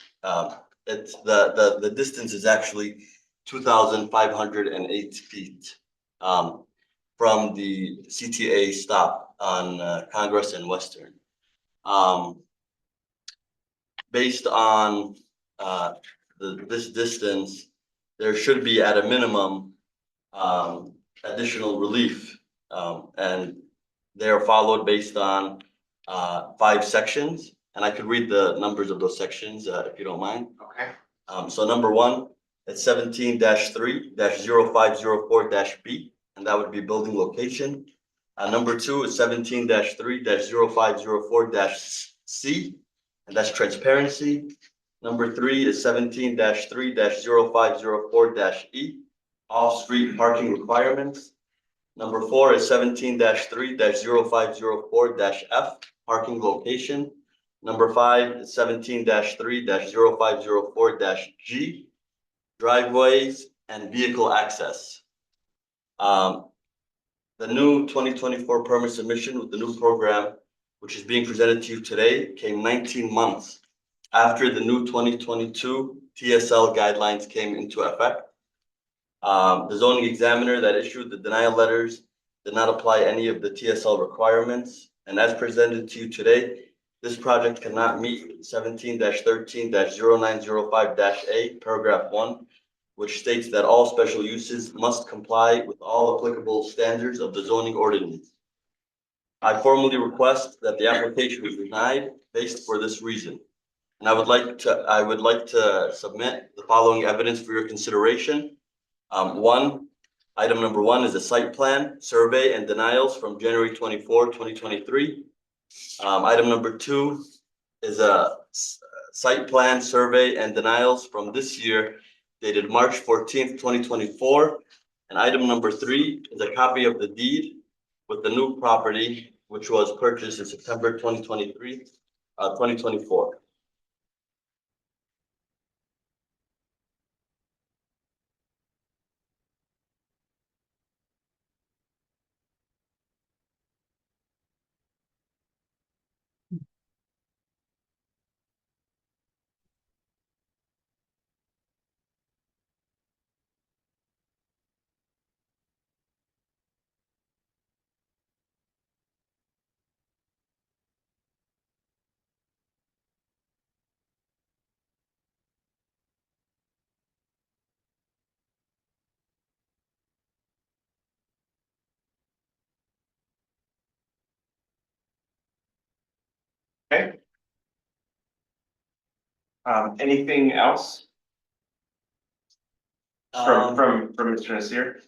U: It's the distance is actually 2,508 feet from the CTA stop on Congress and Western. Based on this distance, there should be at a minimum additional relief. And they are followed based on 5 sections. And I could read the numbers of those sections if you don't mind.
B: Okay.
U: So number 1, it's 17-3-0504-B, and that would be building location. Number 2 is 17-3-0504-C, and that's transparency. Number 3 is 17-3-0504-E, off-street parking requirements. Number 4 is 17-3-0504-F, parking location. Number 5 is 17-3-0504-G, driveways and vehicle access. The new 2024 permit submission with the new program, which is being presented to you today, came 19 months after the new 2022 TSL guidelines came into effect. The zoning examiner that issued the denial letters did not apply any of the TSL requirements. And as presented to you today, this project cannot meet 17-13-0905-A, paragraph 1, which states that all special uses must comply with all applicable standards of the zoning ordinance. I formally request that the application be denied based for this reason. And I would like to submit the following evidence for your consideration. Item number 1 is a site plan, survey, and denials from January 24, 2023. Item number 2 is a site plan, survey, and denials from this year dated March 14th, 2024. And item number 3 is a copy of the deed with the new property, which was purchased in September 2024.
B: Okay. Anything else from Mr. Nasir?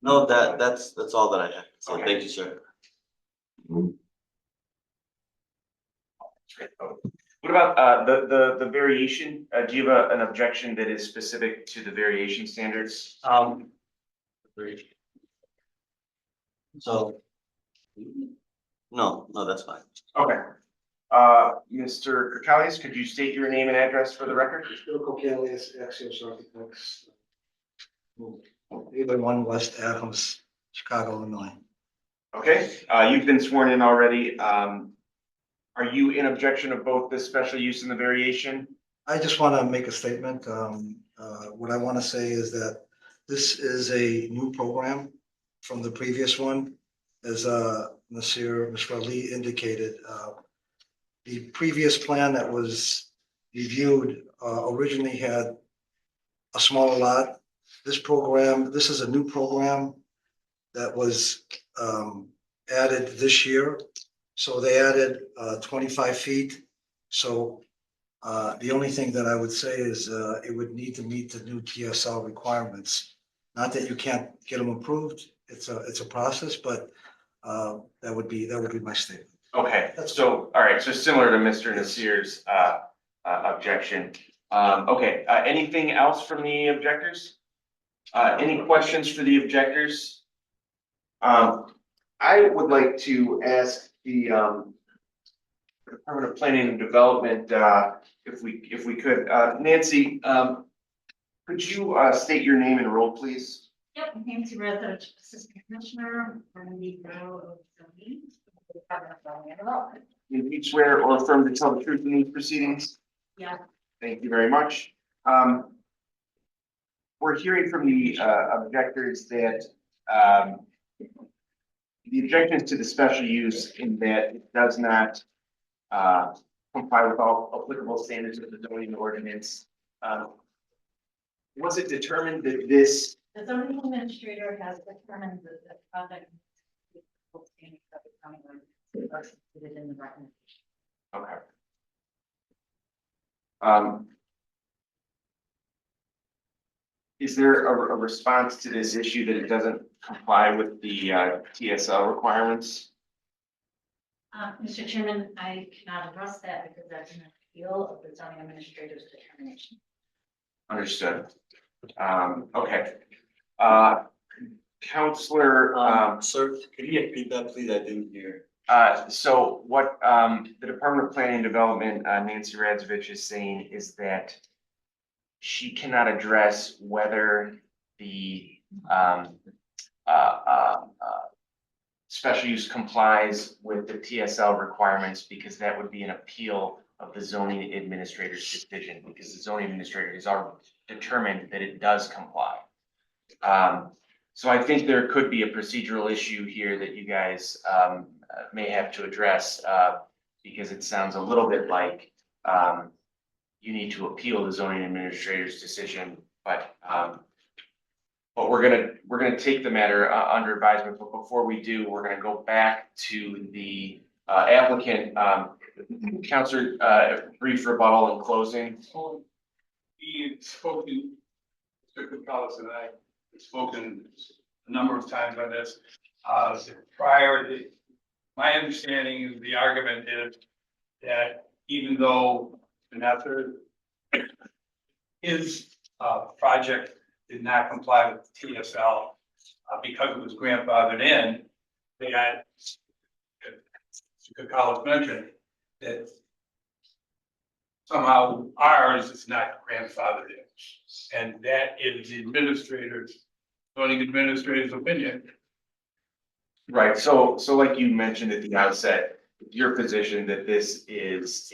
U: No, that's all that I have. So
B: Okay.
U: thank you, sir.
B: What about the variation? Do you have an objection that is specific to the variation standards?
U: So, no, that's fine.
B: Okay. Mr. Kirkalius, could you state your name and address for the record?
G: Bill Kokalius, Axios Architects. 801 West Adams, Chicago, Illinois.
B: Okay, you've been sworn in already. Are you in objection of both the special use and the variation?
G: I just want to make a statement. What I want to say is that this is a new program from the previous one. As Mr. Ali indicated, the previous plan that was reviewed originally had a smaller lot. This is a new program that was added this year. So they added 25 feet. So the only thing that I would say is it would need to meet the new TSL requirements. Not that you can't get them approved. It's a process, but that would be my statement.
B: Okay, so, all right, so similar to Mr. Nasir's objection. Okay, anything else from the objectors? Any questions for the objectors? I would like to ask the Department of Planning and Development, if we could, Nancy, could you state your name and role, please?
V: Yep, Nancy Reza, Assistant Commissioner from the Bureau of Zoning.
B: You each swear or affirm to tell the truth in these proceedings?
V: Yeah.
B: Thank you very much. We're hearing from the objectors that the objections to the special use in that it does not comply with all applicable standards of the zoning ordinance. Was it determined that this?
V: The zoning administrator has determined that the project standards of the county are included in the recommendation.
B: Okay. Is there a response to this issue that it doesn't comply with the TSL requirements?
V: Mr. Chairman, I cannot address that because that's an appeal of the zoning administrator's determination.
B: Understood. Okay. Counselor,
U: Sir, could you repeat that, please? I didn't hear.
B: So what the Department of Planning and Development, Nancy Radzovich, is saying is that she cannot address whether the special use complies with the TSL requirements because that would be an appeal of the zoning administrator's decision, because the zoning administrator has already determined that it does comply. So I think there could be a procedural issue here that you guys may have to address, because it sounds a little bit like you need to appeal the zoning administrator's decision, but we're gonna take the matter under advisement, but before we do, we're gonna go back to the applicant. Counselor, brief rebuttal and closing.
H: We spoken, Mr. Gonzalez and I have spoken a number of times on this. My understanding is the argument is that even though Vanessa, his project did not comply with TSL because it was grandfathered in, they had, Mr. Gonzalez mentioned, that somehow ours is not grandfathered in. And that is the zoning administrator's opinion.
B: Right, so like you mentioned at the outset, your position that this is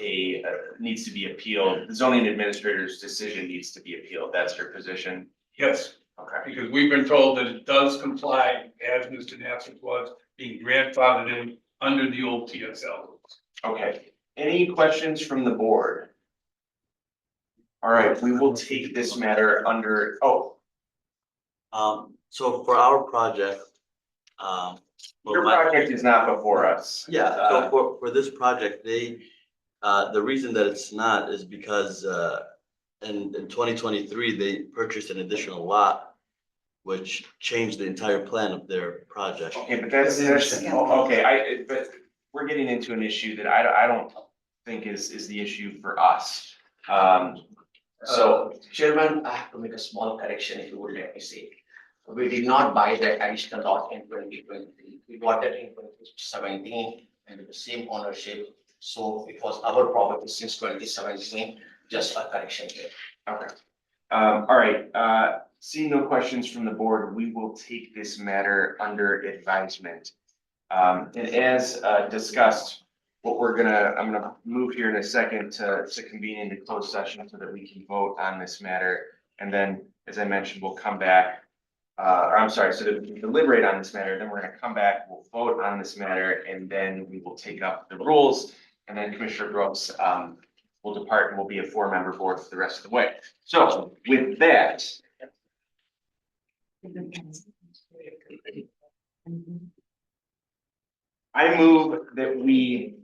B: needs to be appealed, the zoning administrator's decision needs to be appealed, that's your position?
H: Yes.
B: Okay.
H: Because we've been told that it does comply, as Mr. Nassar was, being grandfathered in under the old TSL rules.
B: Okay, any questions from the board? All right, we will take this matter under,
U: So for our project,
B: your project is not before us.
U: yeah, so for this project, the reason that it's not is because, in 2023, they purchased an additional lot, which changed the entire plan of their project.
B: Okay, but okay, but we're getting into an issue that I don't think is the issue for us.
J: Chairman, I have to make a small correction if you would let me say. We did not buy that additional lot in 2023. We bought it in 2017 and with the same ownership. So it was our property since 2017, just a correction here.
B: Okay. All right, seeing no questions from the board, we will take this matter under advisement. And as discussed, I'm gonna move here in a second to convene into closed session so that we can vote on this matter. And then, as I mentioned, we'll come back, so that we can deliberate on this matter, then we're gonna come back, we'll vote on this matter, and then we will take up the rules. And then Commissioner Brooks will depart and will be a 4-member board for the rest of the way. So with that, I move that we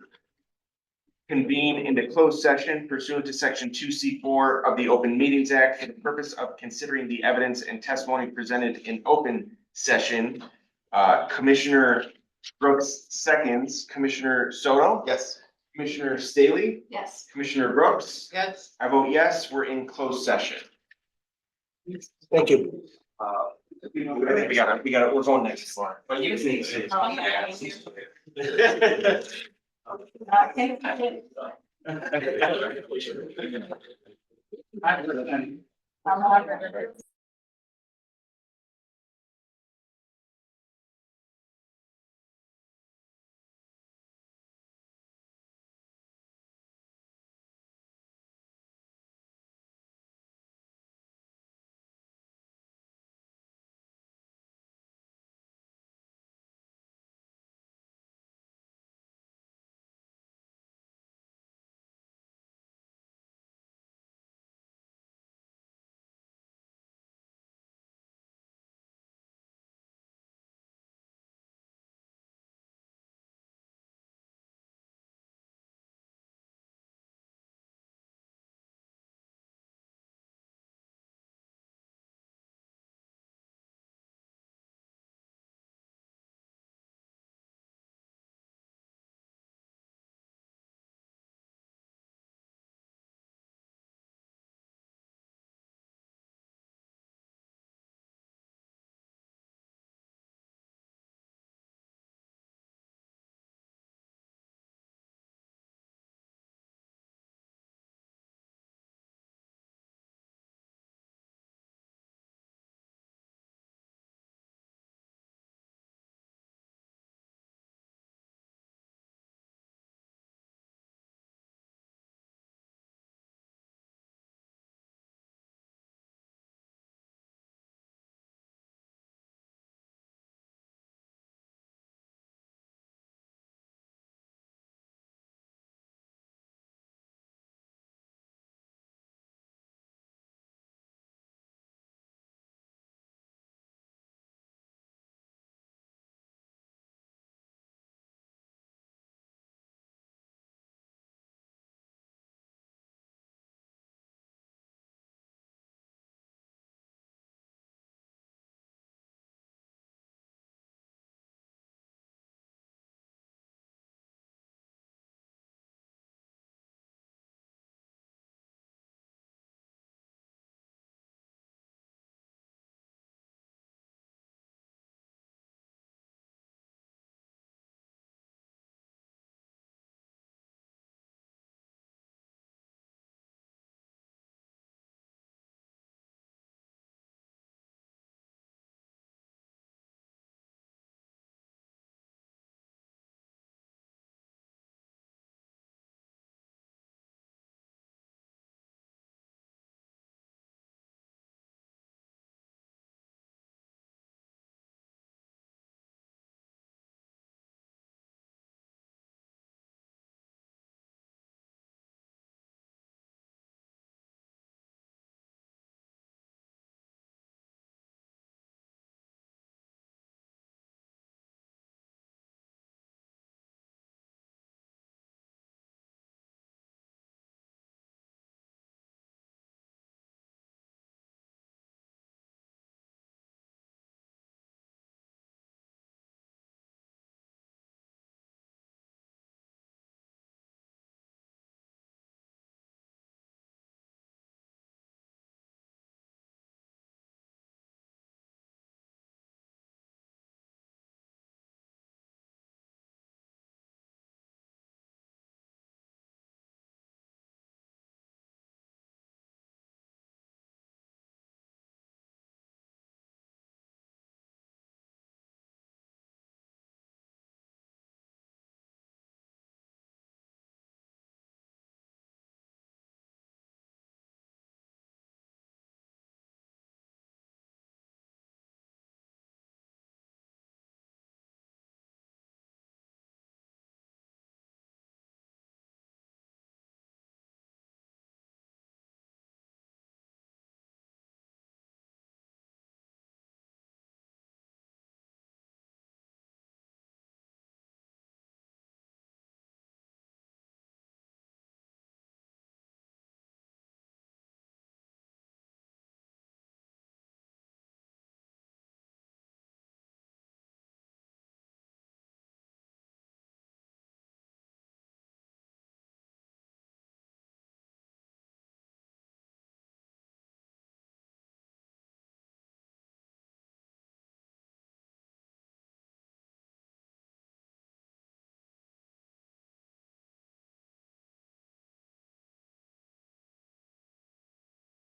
B: convene into closed session pursuant to section 2C4 of the Open Meetings Act for the purpose of considering the evidence and testimony presented in open session. Commissioner Brooks seconds, Commissioner Soto?
F: Yes.
B: Commissioner Staley?
D: Yes.
B: Commissioner Brooks?
F: Yes.
B: I vote yes, we're in closed session.
G: Thank you.
B: I think we got it, we're going next slide. But you can see.
D: Okay.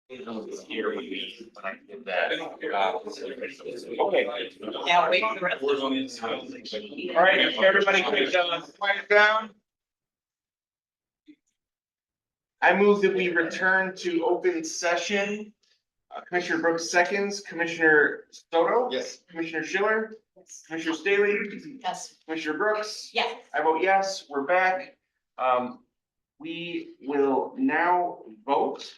B: Here when I did that. Okay.
D: Yeah, wait for the rest.
B: All right, if everybody could quiet down. I move that we return to open session. Commissioner Brooks seconds, Commissioner Soto?
F: Yes.
B: Commissioner Schiller? Commissioner Staley?
D: Yes.
B: Commissioner Brooks?
D: Yes.
B: I vote yes, we're back. We will now vote.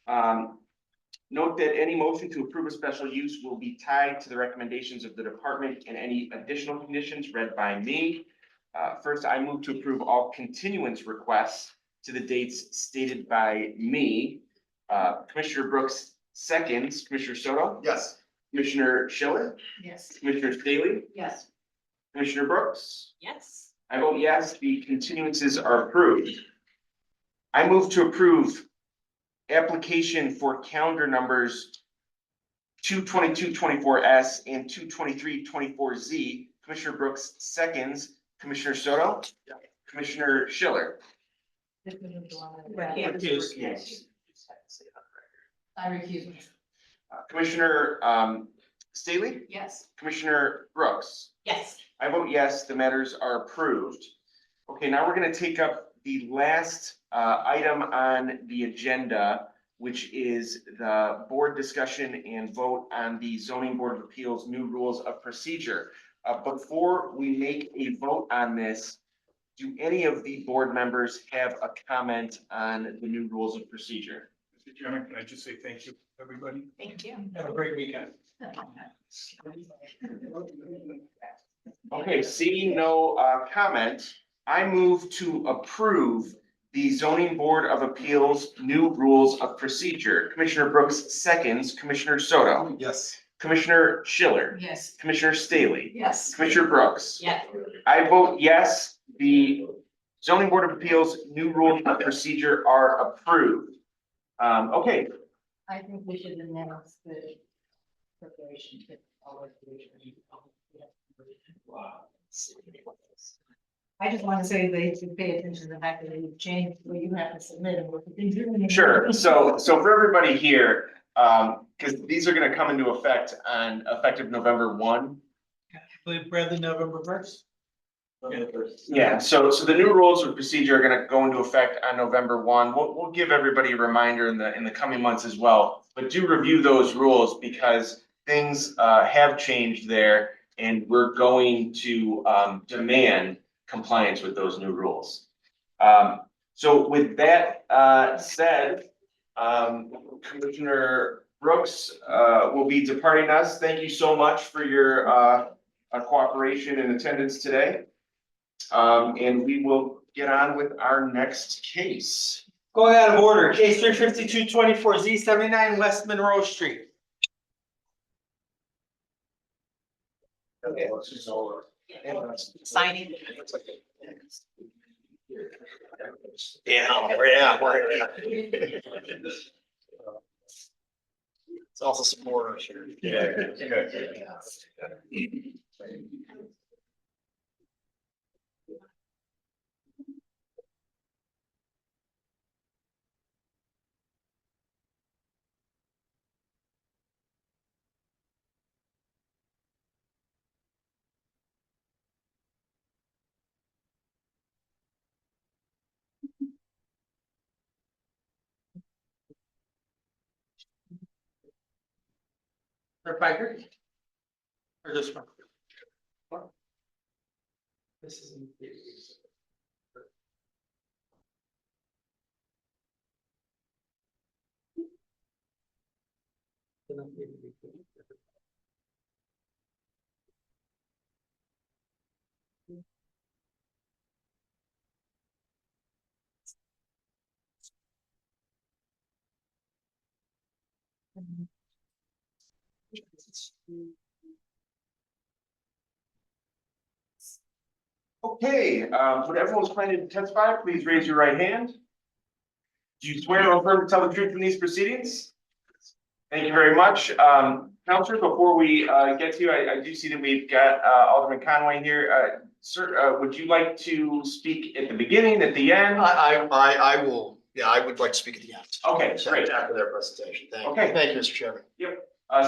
B: Note that any motion to approve a special use will be tied to the recommendations of the department and any additional conditions read by me. First, I move to approve all continuance requests to the dates stated by me. Commissioner Brooks seconds, Commissioner Soto?
F: Yes.
B: Commissioner Schiller?
I: Yes.
B: Commissioner Staley?
I: Yes.
B: Commissioner Brooks?
D: Yes.
B: I vote yes, the continuances are approved. I move to approve application for calendar numbers 22224S and 22324Z. Commissioner Brooks seconds, Commissioner Soto? Commissioner Schiller?
I: Recuse.
B: Yes.
I: I recuse myself.
B: Commissioner Staley?
I: Yes.
B: Commissioner Brooks?
D: Yes.
B: I vote yes, the matters are approved. Okay, now we're gonna take up the last item on the agenda, which is the board discussion and vote on the zoning board of appeals new rules of procedure. Before we make a vote on this, do any of the board members have a comment on the new rules of procedure?
H: Mr. Chairman, can I just say thank you, everybody?
D: Thank you.
H: Have a great weekend.
B: Okay, seeing no comment, I move to approve the zoning board of appeals new rules of procedure. Commissioner Brooks seconds, Commissioner Soto?
F: Yes.
B: Commissioner Schiller?
I: Yes.
B: Commissioner Staley?
I: Yes.
B: Commissioner Brooks?
D: Yes.
B: I vote yes, the zoning board of appeals new rules of procedure are approved. Okay,
I: I think we should announce the preparation. To all of the- I just want to say they should pay attention to the fact that we've changed where you have to submit and what you do.
B: sure. So for everybody here, because these are gonna come into effect on effective November 1.
R: Bradley, November first?
B: Yeah, so the new rules of procedure are gonna go into effect on November 1. We'll give everybody a reminder in the coming months as well. But do review those rules because things have changed there and we're going to demand compliance with those new rules. So with that said, Commissioner Brooks will be departing us. Thank you so much for your cooperation and attendance today. And we will get on with our next case.
F: Going out of order, case 35224Z 79 West Monroe Street.
D: Signing.
C: Yeah,
O: It's also support.
C: Yeah.
F: Or Piker? Or this one? This is.
B: Okay, would everyone who's planning to testify, please raise your right hand. Do you swear or affirm to tell the truth in these proceedings? Thank you very much. Counselor, before we get to you, I do see that we've got Alderman Conway here. Sir, would you like to speak at the beginning, at the end?
O: I will
G: Yeah, I would like to speak at the end.
B: Okay, great.
G: After their presentation. Thank you.
B: Okay.
G: Thank you, Mr. Chairman.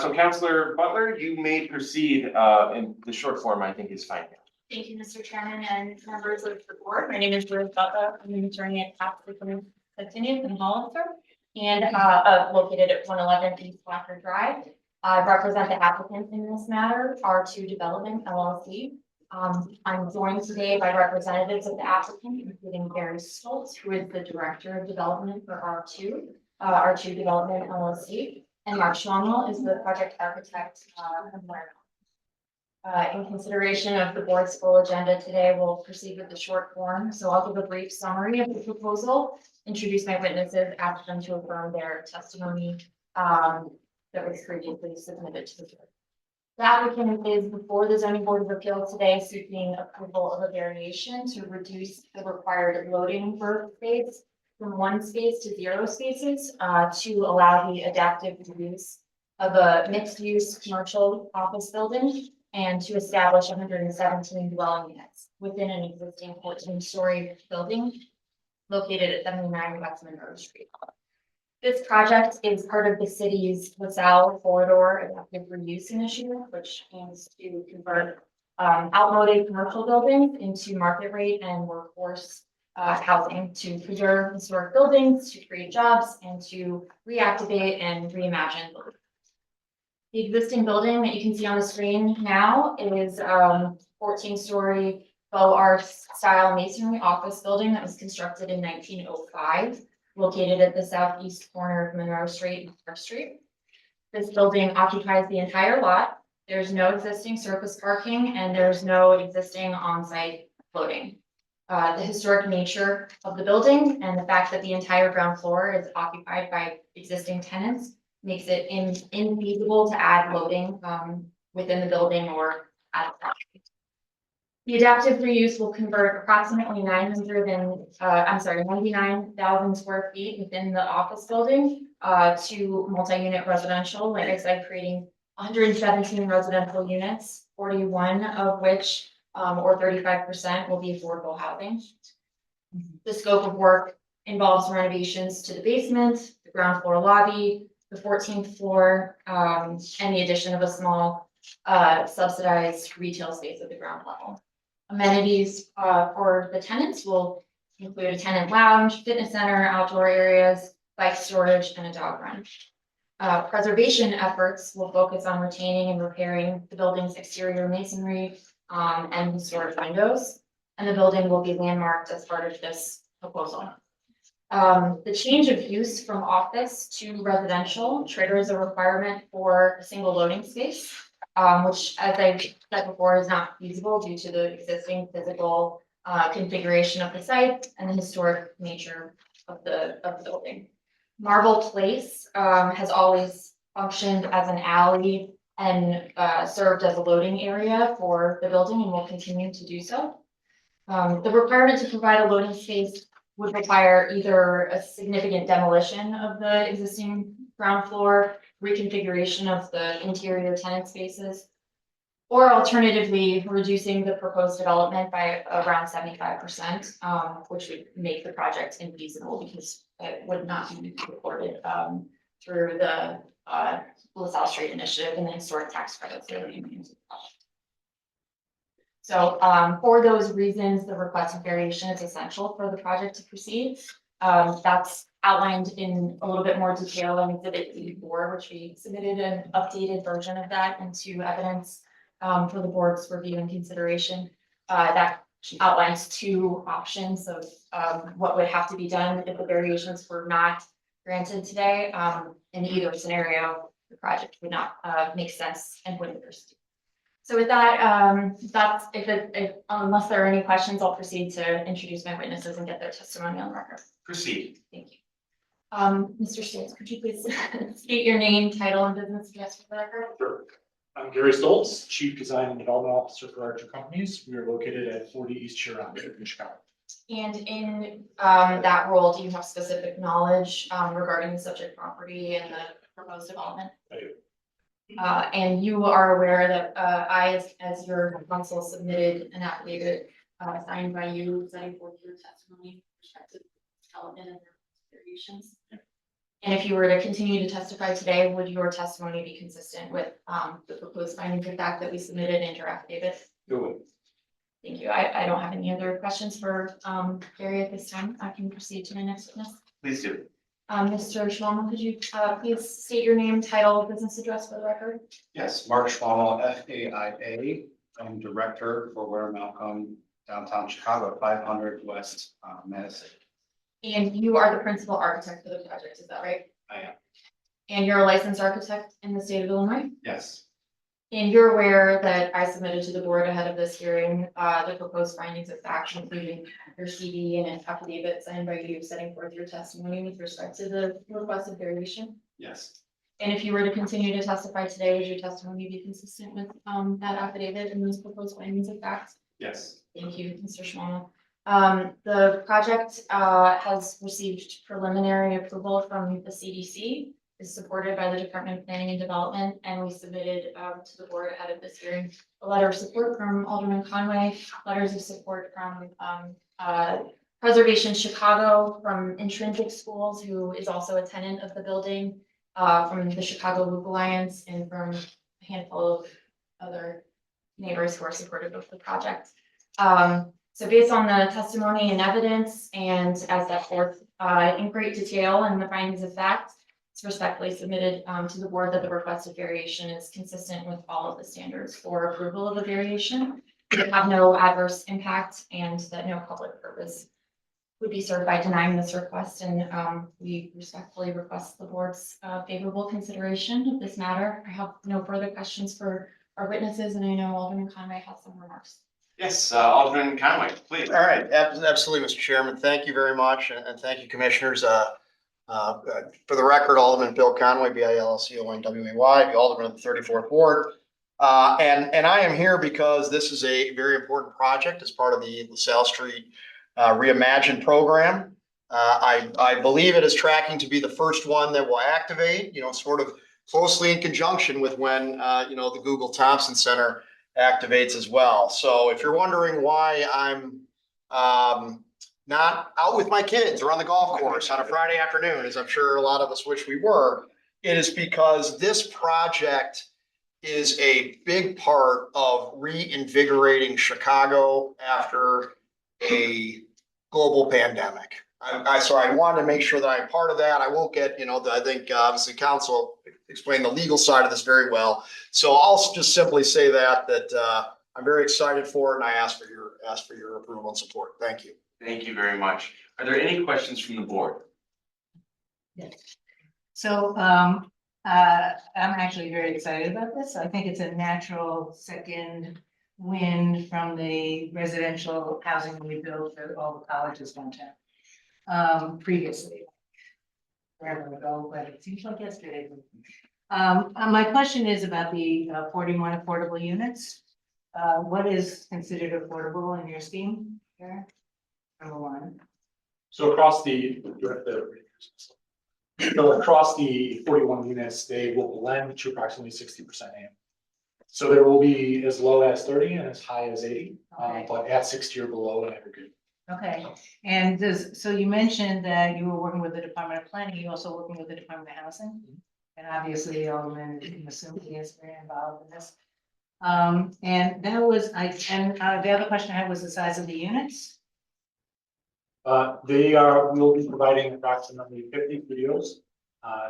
B: So Counselor Butler, you may proceed, in the short form, I think is fine.
V: Thank you, Mr. Chairman and members of the board. My name is Ruth Butler. I'm an attorney at Capital Continuum in Hollister and located at 111 East Blacker Drive. I represent the applicants in this matter, R2 Development LLC. I'm joined today by representatives of the applicant, including Barry Stoltz, who is the Director of Development for R2 Development LLC, and Mark Schwangel is the project architect of Environmental. In consideration of the board's full agenda today, we'll proceed with the short form. So I'll give a brief summary of the proposal, introduce my witnesses, ask them to affirm their testimony that was previously submitted to the board. The applicant is before the zoning board of appeals today seeking approval of a variation to reduce the required loading for space from 1 space to 0 spaces to allow the adaptive use of a mixed-use commercial office building and to establish 117 dwelling units within an existing 14-story building located at 79 West Monroe Street. This project is part of the city's LaSalle Corridor Adaptive Reuse Initiative, which aims to convert outmoded commercial buildings into market rate and workforce housing to preserve historic buildings, to create jobs, and to reactivate and reimagine buildings. The existing building that you can see on the screen now is 14-story faux arch style masonry office building that was constructed in 1905, located at the southeast corner of Monroe Street and Park Street. This building occupies the entire lot. There's no existing surface parking and there's no existing on-site loading. The historic nature of the building and the fact that the entire ground floor is occupied by existing tenants makes it infeasible to add loading within the building or at the property. The adaptive reuse will convert approximately 99,000 square feet within the office building to multi-unit residential, like I said, creating 117 residential units, 41 of which or 35% will be affordable housing. The scope of work involves renovations to the basement, the ground floor lobby, the 14th floor, and the addition of a small subsidized retail space at the ground level. Amenities for the tenants will include a tenant lounge, fitness center, outdoor areas, bike storage, and a dog run. Preservation efforts will focus on retaining and repairing the building's exterior masonry and historic windows, and the building will be landmarked as part of this proposal. The change of use from office to residential triggers a requirement for a single loading space, which, as I said before, is not feasible due to the existing physical configuration of the site and the historic nature of the building. Marble Place has always functioned as an alley and served as a loading area for the building and will continue to do so. The requirement to provide a loading space would require either a significant demolition of the existing ground floor, reconfiguration of the interior tenant spaces, or alternatively, reducing the proposed development by around 75%, which would make the project infeasible because it would not be supported through the LaSalle Street Initiative and the historic tax credits that are being used. So for those reasons, the requested variation is essential for the project to proceed. That's outlined in a little bit more detail in Exhibit E4, which we submitted an updated version of that into evidence for the board's review and consideration. That outlines 2 options of what would have to be done if the variations were not granted today. In either scenario, the project would not make sense and wouldn't proceed. So with that, unless there are any questions, I'll proceed to introduce my witnesses and get their testimony on the record.
B: Proceed.
V: Thank you. Mr. Stoltz, could you please state your name, title, and business address for the record?
R: Sure. I'm Gary Stoltz, Chief Design and Development Officer for R2 Companies. We are located at 40 East Huron in Chicago.
V: And in that role, do you have specific knowledge regarding the subject property and the proposed development?
R: I do.
V: And you are aware that I, as your counsel, submitted an affidavit signed by you, setting forth your testimony with respect to development and variations. And if you were to continue to testify today, would your testimony be consistent with the proposed findings of fact that we submitted in your affidavit?
B: Do it.
V: Thank you. I don't have any other questions for Barry at this time. I can proceed to my next witness.
B: Please do.
V: Mr. Schwalm, could you please state your name, title, business address for the record?
L: Yes, Mark Schwalm, FAIA. I'm Director for Ware Malcolm, downtown Chicago, 500 West Madison.
V: And you are the principal architect for the project, is that right?
L: I am.
V: And you're a licensed architect in the state of Illinois?
L: Yes,
V: And you're aware that I submitted to the board ahead of this hearing, the proposed findings of fact, including your CV and an affidavit signed by you setting forth your testimony with respect to the requested variation?
L: yes,
V: And if you were to continue to testify today, would your testimony be consistent with that affidavit and those proposed findings of fact?
L: yes,
V: Thank you, Mr. Schwalm. The project has received preliminary approval from the CDC, is supported by the Department of Planning and Development, and we submitted to the board ahead of this hearing a letter of support from Alderman Conway, letters of support from Preservation Chicago, from Intrinsic Schools, who is also a tenant of the building, from the Chicago Loop Alliance, and from a handful of other neighbors who are supportive of the project. So based on the testimony and evidence, and as that forth in great detail and the findings of fact, it's respectfully submitted to the board that the requested variation is consistent with all of the standards for approval of a variation. It have no adverse impact, and that no public purpose would be served by denying this request, and we respectfully request the board's favorable consideration of this matter. I have no further questions for our witnesses, and I know Alderman Conway has some remarks.
B: Yes, Alderman Conway, please.
P: All right, absolutely, Mr. Chairman. Thank you very much, and thank you, commissioners. For the record, Alderman Bill Conway, BILLCONWAY, the Alderman of the 34th Ward. And I am here because this is a very important project as part of the LaSalle Street Reimagine program. I believe it is tracking to be the first one that will activate, sort of closely in conjunction with when, the Google Thompson Center activates as well. So if you're wondering why I'm not out with my kids or on the golf course on a Friday afternoon, as I'm sure a lot of us wish we were, it is because this project is a big part of reinvigorating Chicago after a global pandemic. So I wanted to make sure that I'm part of that. I won't get, I think obviously council explained the legal side of this very well. So I'll just simply say that I'm very excited for it, and I ask for your approval and support. Thank you.
B: Thank you very much. Are there any questions from the board?
I: Yes. So I'm actually very excited about this. I think it's a natural second wind from the residential housing we built for all the colleges downtown previously. Forever ago, but it seems like yesterday. My question is about the 41 affordable units. What is considered affordable in your scheme here? Number one.
R: So across the 41 units, they will blend to approximately 60% AM. So there will be as low as 30 and as high as 80, but at 60 or below in aggregate.
I: Okay, and so you mentioned that you were working with the Department of Planning, you also working with the Department of Housing? And obviously, Alderman, I'm assuming he is very involved in this. And that was, the other question I had was the size of the units?
R: We'll be providing approximately 50 studios,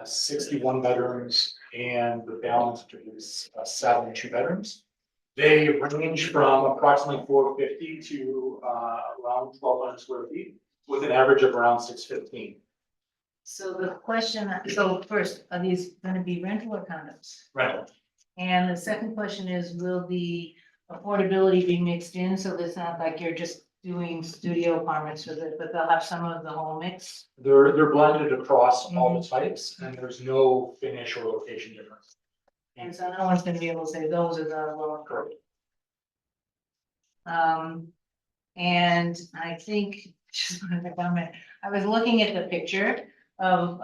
R: 61 bedrooms, and the balance is 7 2-bedrooms. They range from approximately 450 to around 1,200 square feet, with an average of around 615.
I: So the question, so first, are these going to be rental or condos?
R: Rental.
I: And the second question is, will the affordability be mixed in? So it's not like you're just doing studio apartments with it, but they'll have some of the whole mix?
R: They're blended across all the types, and there's no finish or location difference.
I: And so no one's gonna be able to say those are the lower.
R: Correct.
I: And I think, just wanted to comment, I was looking at the picture of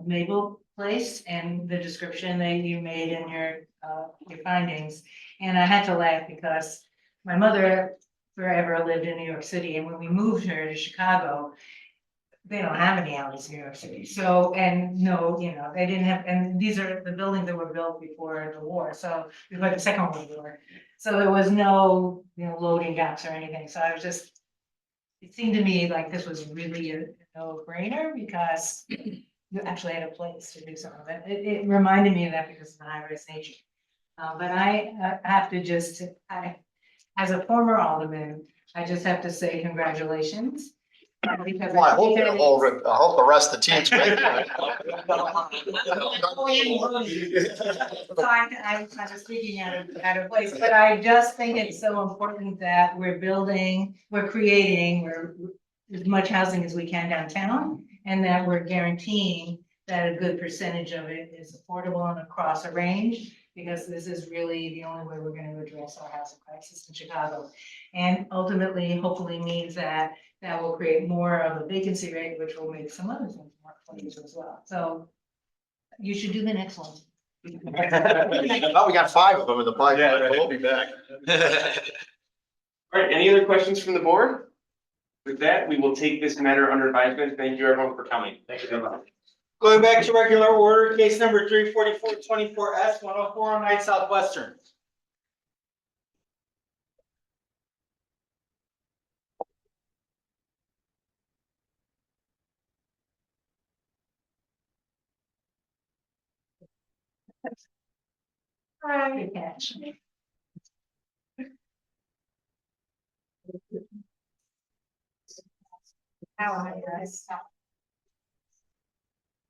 I: Maple Place and the description that you made in your findings. And I had to laugh because my mother forever lived in New York City, and when we moved her to Chicago, they don't have any alleys in New York City. So, and no, you know, they didn't have, and these are the buildings that were built before the war, so before the Second World War. So there was no, you know, loading docks or anything. So I was just, it seemed to me like this was really a no-brainer because you actually had a place to do some of it. It reminded me of that because of the high-rise nature. But I have to just, as a former alderman, I just have to say congratulations. Because
P: Well, I hope,
I: think that it's-
P: I hope the rest of the team's great.
I: So I'm kind of speaking out of place, but I just think it's so important that we're building, we're creating, we're as much housing as we can downtown, and that we're guaranteeing that a good percentage of it is affordable and across a range, because this is really the only way we're gonna address our housing crisis in Chicago. And ultimately, hopefully means that will create more of a vacancy rate, which will make some other things more affordable as well. So you should do the next one.
P: Oh, we got 5 of them in the pipeline. We'll be back.
B: All right, any other questions from the board? With that, we will take this matter under advisement. Thank you everyone for coming. Thank you very much.
F: Going back to regular order, case number 344-24S, 10409 Southwestern.
I: Good catch.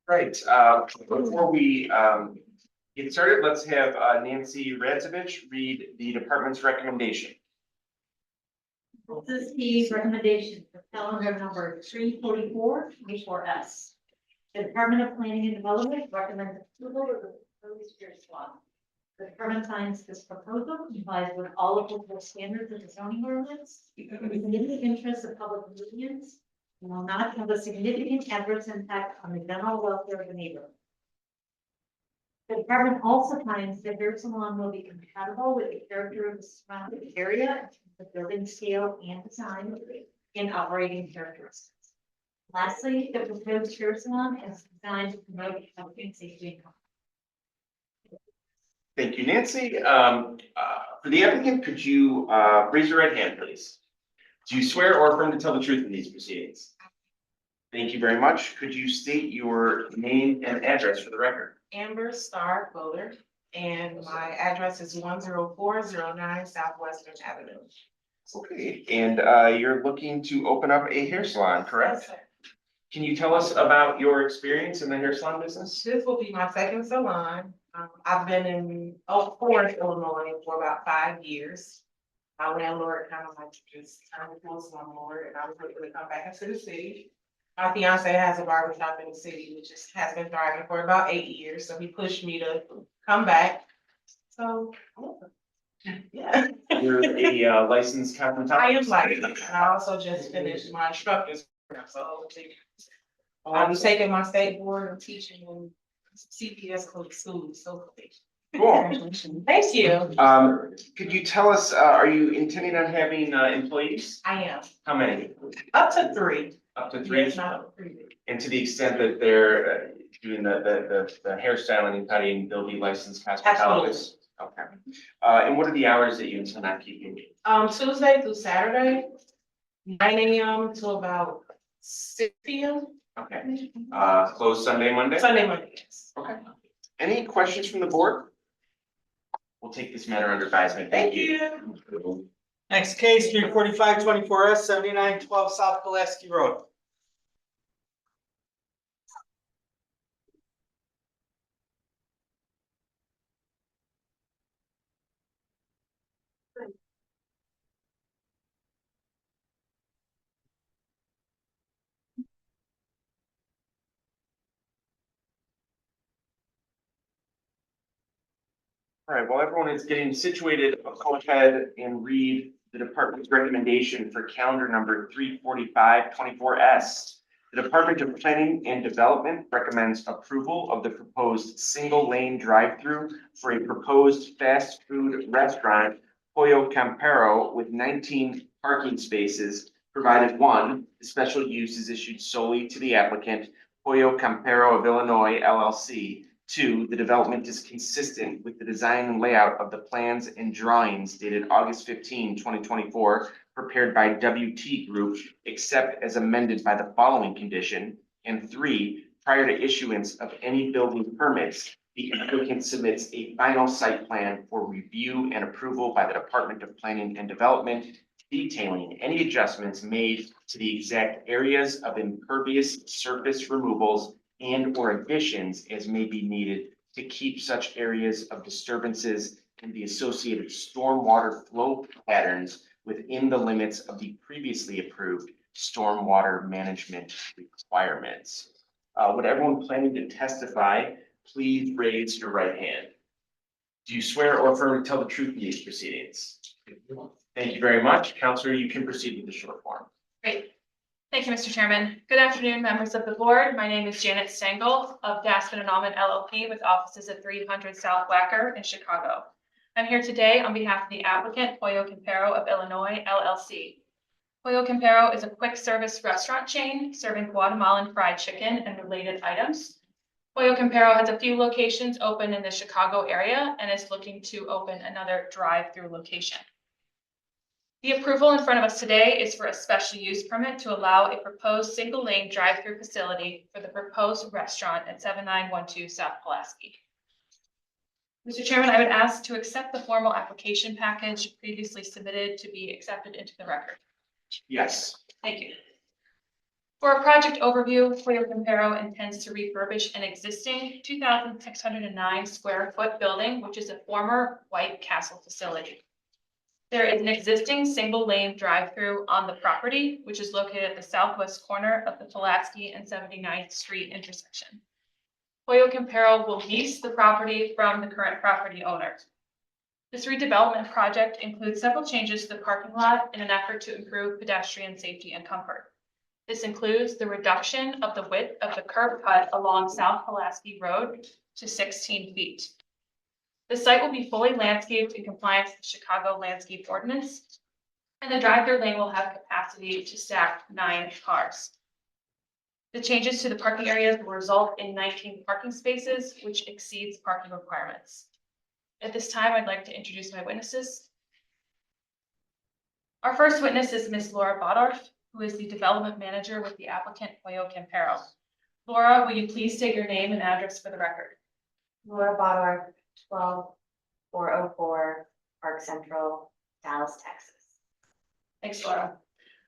B: Right, before we get started, let's have Nancy Radzovich read the department's recommendation.
V: This is the recommendation for calendar number 344-24S. The Department of Planning and Development recommends approval of the proposed pier swap. The department finds this proposal complies with all applicable standards of the zoning ordinance, in the interest of public convenience, and will not have a significant adverse impact on the general welfare of the neighborhood. The department also finds that hair salon will be compatible with the character of the surrounding area, the building scale and design, and operating characteristics. Lastly, the proposed hair salon is designed to promote health and safety and comfort.
B: Thank you, Nancy. For the applicant, could you raise your right hand, please? Do you swear or affirm to tell the truth in these proceedings? Thank you very much. Could you state your name and address for the record?
N: Amber Star Boulder, and my address is 10409 Southwestern Avenue.
B: Okay, and you're looking to open up a hair salon, correct?
N: Yes, sir.
B: Can you tell us about your experience in the hair salon business?
N: This will be my second salon. I've been in Oak Forest, Illinois for about 5 years. My landlord kind of like just turned into a slumlord, and I was looking to come back into the city. My fiance has a barbershop in the city, which has been thriving for about 8 years, so he pushed me to come back. So, yeah.
B: You're a licensed cosmetologist?
N: I am licensed, and I also just finished my instructor's program, so I'm taking my state board and teaching in CPS schools, so.
B: Cool.
N: Thank you.
B: Could you tell us, are you intending on having employees?
N: I am,
B: How many?
N: up to 3.
B: Up to 3?
N: Yes, not 3.
B: And to the extent that they're doing the hairstyling and cutting, they'll be licensed cosmetologists? Okay. And what are the hours that you intend on keeping?
N: Tuesday through Saturday, 9 AM to about 6 PM.
B: Okay. Closed Sunday, Monday?
N: Sunday, Monday, yes.
B: Okay. Any questions from the board? We'll take this matter under advisement. Thank you.
F: Next case, 345-24S, 7912 South Pulaski Road.
B: All right, while everyone is getting situated, I'll go ahead and read the department's recommendation for calendar number 345-24S. The Department of Planning and Development recommends approval of the proposed single-lane drive-through for a proposed fast food restaurant, Pollo Campero, with 19 parking spaces provided one, the special use is issued solely to the applicant, Pollo Campero of Illinois LLC. Two, the development is consistent with the design and layout of the plans and drawings dated August 15, 2024, prepared by WT Group, except as amended by the following condition. And three, prior to issuance of any building permits, the applicant submits a final site plan for review and approval by the Department of Planning and Development, detailing any adjustments made to the exact areas of impervious surface removals and or additions as may be needed to keep such areas of disturbances and the associated stormwater flow patterns within the limits of the previously approved stormwater management requirements. Would everyone planning to testify please raise your right hand? Do you swear or affirm to tell the truth in these proceedings? Thank you very much. Counselor, you can proceed with the short form.
V: Great. Thank you, Mr. Chairman. Good afternoon, members of the board. My name is Janet Stengel of Gaspin and Allman LLP with offices at 300 South Wacker in Chicago. I'm here today on behalf of the applicant, Pollo Campero of Illinois LLC. Pollo Campero is a quick service restaurant chain serving Guatemalan fried chicken and related items. Pollo Campero has a few locations open in the Chicago area and is looking to open another drive-through location. The approval in front of us today is for a special use permit to allow a proposed single-lane drive-through facility for the proposed restaurant at 7912 South Pulaski. Mr. Chairman, I would ask to accept the formal application package previously submitted to be accepted into the record.
B: Yes.
V: Thank you. For a project overview, Pollo Campero intends to refurbish an existing 2,609 square foot building, which is a former White Castle facility. There is an existing single lane drive-through on the property, which is located at the southwest corner of the Pulaski and 79th Street intersection. Pollo Campero will lease the property from the current property owner. This redevelopment project includes several changes to the parking lot in an effort to improve pedestrian safety and comfort. This includes the reduction of the width of the curb cut along South Pulaski Road to 16 feet. The site will be fully landscaped in compliance with the Chicago Landscape Ordinance, and the drive-through lane will have capacity to stack 9 cars. The changes to the parking areas will result in 19 parking spaces, which exceeds parking requirements. At this time, I'd like to introduce my witnesses. Our first witness is Ms. Laura Bodorf, who is the development manager with the applicant Pollo Campero. Laura, will you please state your name and address for the record?
A: Laura Bodorf, 12404 Park Central, Dallas, Texas.
V: Thanks, Laura.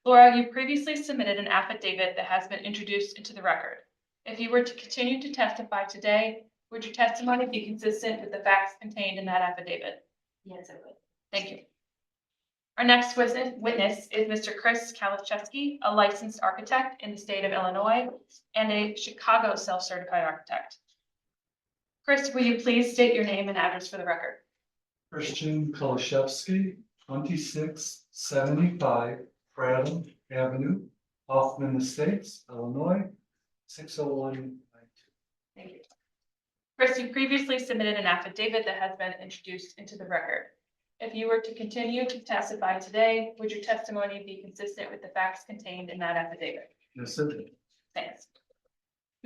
V: Laura, you previously submitted an affidavit that has been introduced into the record. If you were to continue to testify today, would your testimony be consistent with the facts contained in that affidavit?
A: Yes, I would.
V: Thank you. Our next witness is Mr. Chris Kaliszewski, a licensed architect in the state of Illinois and a Chicago self-certified architect. Chris, will you please state your name and address for the record?
T: Christian Kaliszewski, 2675 Pradham Avenue, Hoffman Estates, Illinois, 60192.
V: Thank you. Chris, you previously submitted an affidavit that has been introduced into the record. If you were to continue to testify today, would your testimony be consistent with the facts contained in that affidavit?
T: Yes, it is.
V: Thanks.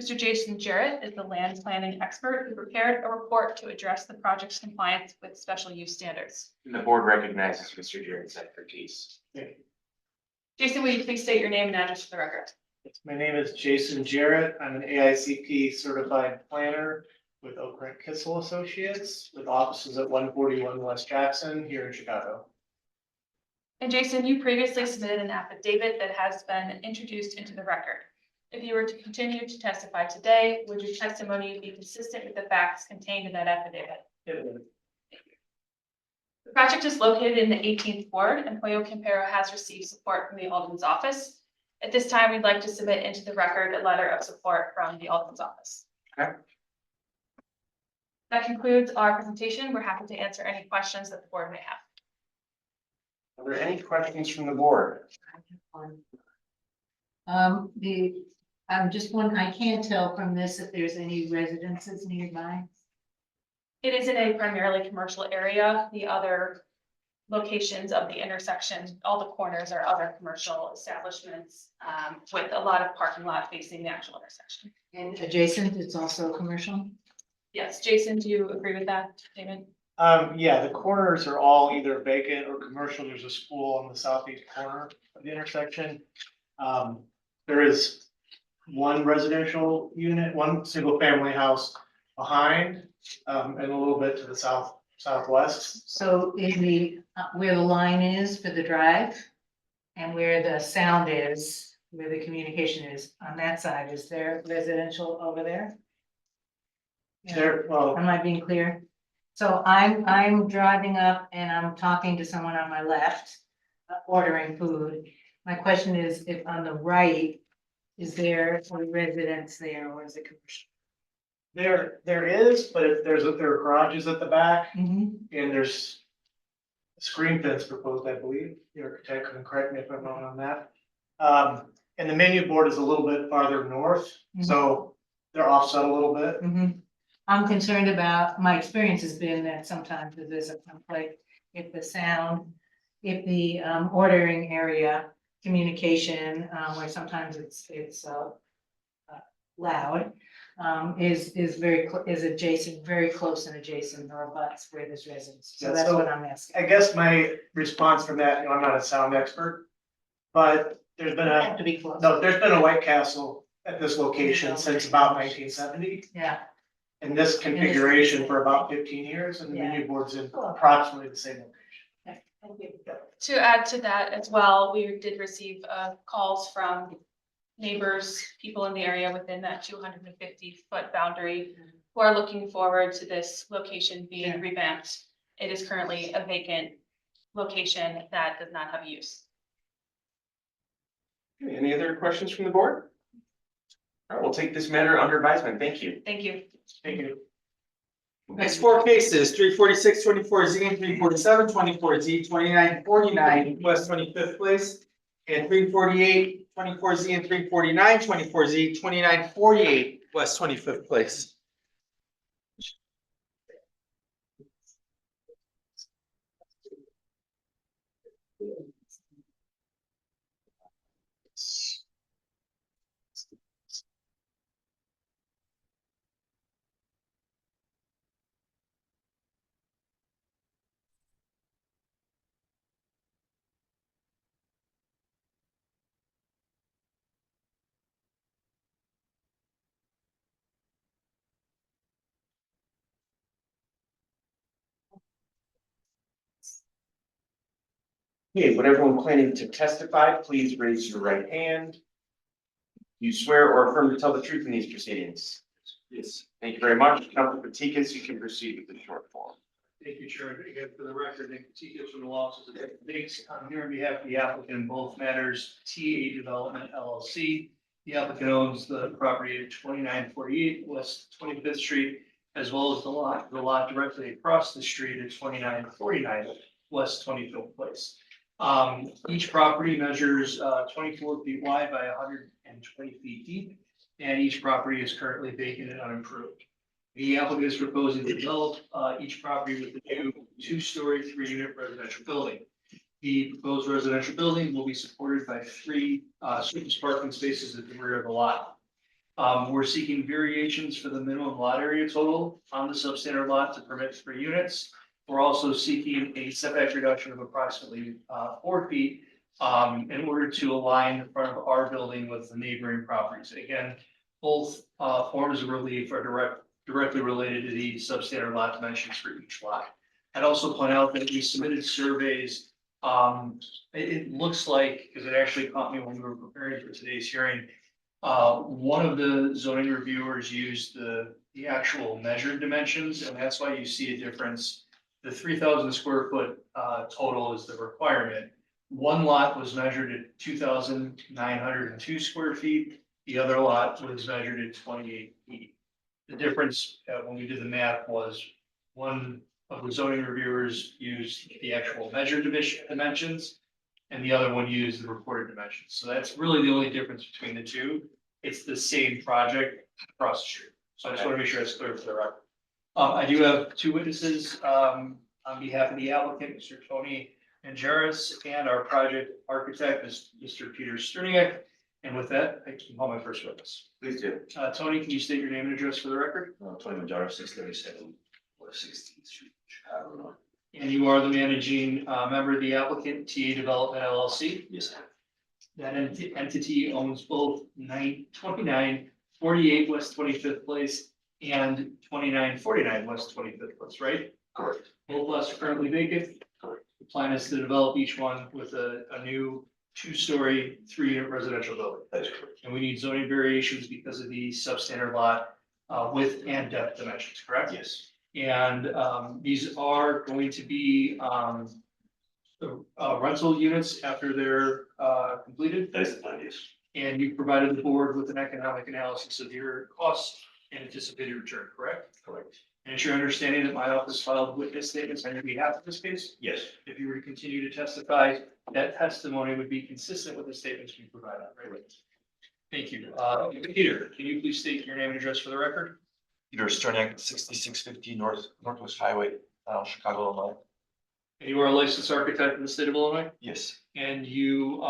V: Mr. Jason Jarrett is the land planning expert who prepared a report to address the project's compliance with special use standards.
B: And the board recognizes Mr. Jarrett's expertise.
V: Jason, will you please state your name and address for the record?
E: My name is Jason Jarrett. I'm an AICP certified planner with Oak Creek Kissel Associates with offices at 141 West Jackson here in Chicago.
V: And Jason, you previously submitted an affidavit that has been introduced into the record. If you were to continue to testify today, would your testimony be consistent with the facts contained in that affidavit?
E: It would.
V: The project is located in the 18th ward, and Pollo Campero has received support from the Alderman's office. At this time, we'd like to submit into the record a letter of support from the Alderman's office.
B: Okay.
V: That concludes our presentation. We're happy to answer any questions that the board may have.
B: Are there any questions from the board?
I: I'm just wondering, I can't tell from this if there's any residences nearby.
V: It is in a primarily commercial area. The other locations of the intersection, all the corners are other commercial establishments, with a lot of parking lot facing the actual intersection.
I: And adjacent, it's also commercial?
V: Yes, Jason, do you agree with that statement?
E: Yeah, the corners are all either vacant or commercial. There's a school on the southeast corner of the intersection. There is one residential unit, one single family house behind, and a little bit to the southwest.
I: So in the, where the line is for the drive and where the sound is, where the communication is, on that side, is there residential over there?
E: There, well,
I: Am I being clear? So I'm driving up and I'm talking to someone on my left, ordering food. My question is, if on the right, is there a residence there or is it commercial?
E: there is, but if there are garages at the back
I: Mm-hmm.
E: and there's a screen fence proposed, I believe. The architect can correct me if I'm wrong on that. And the menu board is a little bit farther north, so they're offset a little bit.
I: Mm-hmm. I'm concerned about, my experience has been that sometimes there's a conflict if the sound, if the ordering area communication, where sometimes it's loud, is adjacent, very close and adjacent or abuts where there's residents. So
E: Yeah,
I: that's
E: so
I: what I'm asking.
E: I guess my response from that, I'm not a sound expert, but there's been
I: Have to be close.
E: there's been a White Castle at this location since about 1970.
I: Yeah.
E: In this configuration for about 15 years, and the menu board's in approximately the same location.
I: Thank you.
V: To add to that as well, we did receive calls from neighbors, people in the area within that 250-foot boundary who are looking forward to this location being revamped. It is currently a vacant location that does not have use.
B: Okay, any other questions from the board? All right, we'll take this matter under advisement. Thank you.
V: Thank you.
E: Thank you.
F: Next four cases, 346, 24Z, and 347, 24Z, 2949 West 25th Place, and 348, 24Z, and 349, 24Z, 2948 West 25th Place.
B: Okay, would everyone planning to testify, please raise your right hand. Do you swear or affirm to tell the truth in these proceedings? Yes. Thank you very much. Councilor Fatikas, you can proceed with the short form.
E: Thank you, Chair. Again, for the record, Nick Tikas from the Law Office of David Biggs. I'm here on behalf of the applicant in both matters, TA Development LLC. The applicant owns the property at 2948 West 25th Street, as well as the lot directly across the street at 2949 West 25th Place. Each property measures 24 feet wide by 120 feet deep, and each property is currently vacant and unimproved. The applicant is proposing to develop each property with a new two-story, three-unit residential building. The proposed residential building will be supported by three surface parking spaces at the rear of the lot. We're seeking variations for the minimum lot area total on the substandard lot to permit 3 units. We're also seeking a setback reduction of approximately 4 feet in order to align the front of our building with the neighboring properties. Again, both forms of relief are directly related to the substandard lot dimensions for each lot. I'd also point out that we submitted surveys. It looks like, because it actually caught me when we were preparing for today's hearing, one of the zoning reviewers used the actual measured dimensions, and that's why you see a difference. The 3,000 square foot total is the requirement. One lot was measured at 2,902 square feet. The other lot was measured at 28 feet. The difference when we did the math was one of the zoning reviewers used the actual measured dimensions, and the other one used the reported dimensions. So that's really the only difference between the two. It's the same project across the street. So I just want to make sure it's clear for the record. I do have 2 witnesses on behalf of the applicant, Mr. Tony Angeris, and our project architect is Mr. Peter Sterniak. And with that, I can call my first witness.
B: Please do.
E: Tony, can you state your name and address for the record?
U: Tony Manjaro, 637 West 16th Street, Chicago, Illinois.
E: And you are the managing member of the applicant, TA Development LLC?
U: Yes, sir.
E: That entity owns both 2948 West 25th Place and 2949 West 25th Place, right?
U: Correct.
E: Both lots are currently vacant.
U: Correct.
E: The plan is to develop each one with a new 2-story, 3-unit residential building.
U: That is correct.
E: And we need zoning variations because of the substandard lot width and depth dimensions, correct?
U: Yes.
E: And these are going to be rental units after they're completed.
U: That is the plan, yes.
E: And you provided the board with an economic analysis of your costs and anticipated return, correct?
U: Correct.
E: And it's your understanding that my office filed witness statements on your behalf of this case?
U: Yes.
E: If you were to continue to testify, that testimony would be consistent with the statements we provided, right? Thank you. Peter, can you please state your name and address for the record?
K: Peter Sterniak, 6650 Northwest Highway, Chicago, Illinois.
E: And you are a licensed architect in the state of Illinois?
K: Yes,
E: And you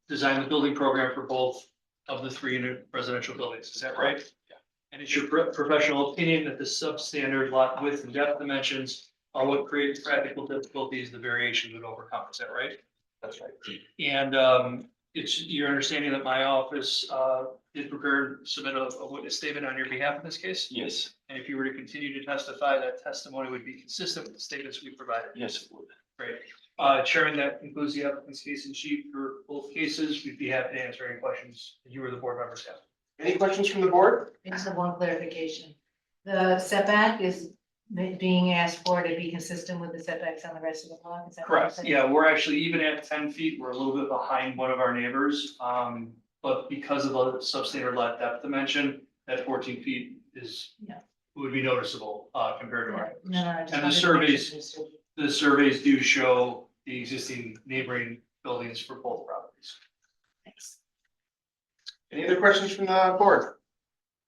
E: designed the building program for both of the 3-unit residential buildings, is that right?
K: Yeah.
E: And it's your professional opinion that the substandard lot width and depth dimensions are what creates practical difficulties the variation would overcome, is that right?
K: that's right.
E: And it's your understanding that my office did prepare, submit a witness statement on your behalf in this case?
K: Yes,
E: And if you were to continue to testify, that testimony would be consistent with the statements we provided?
K: yes, it would.
E: Great. Chairman, that concludes the applicant's case in chief for both cases. We'd be happy to answer any questions that you or the board members have.
B: Any questions from the board?
I: I just have one clarification. The setback is being asked for to be consistent with the setbacks on the rest of the block, is that what you're
E: Correct.
I: saying?
E: Yeah, we're actually even at 10 feet. We're a little bit behind one of our neighbors. But because of the substandard lot depth dimension, that 14 feet is,
I: Yeah.
E: would be noticeable compared to our.
I: No, no, I just
E: And
I: wanted
E: the
I: to make
E: surveys,
I: sure.
E: the surveys do show the existing neighboring buildings for both properties.
I: Thanks.
B: Any other questions from the board?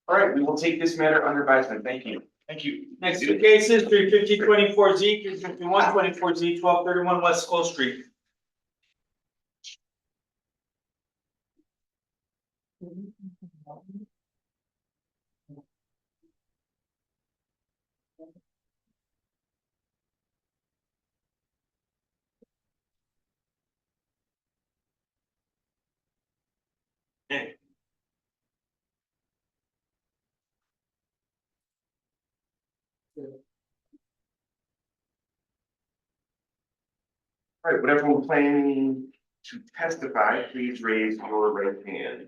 B: All right, we will take this matter under advisement. Thank you.
E: Thank you.
F: Next two cases, 350-24Z, 351-24Z, 1231 West School Street.
B: All right, would everyone planning to testify, please raise your right hand.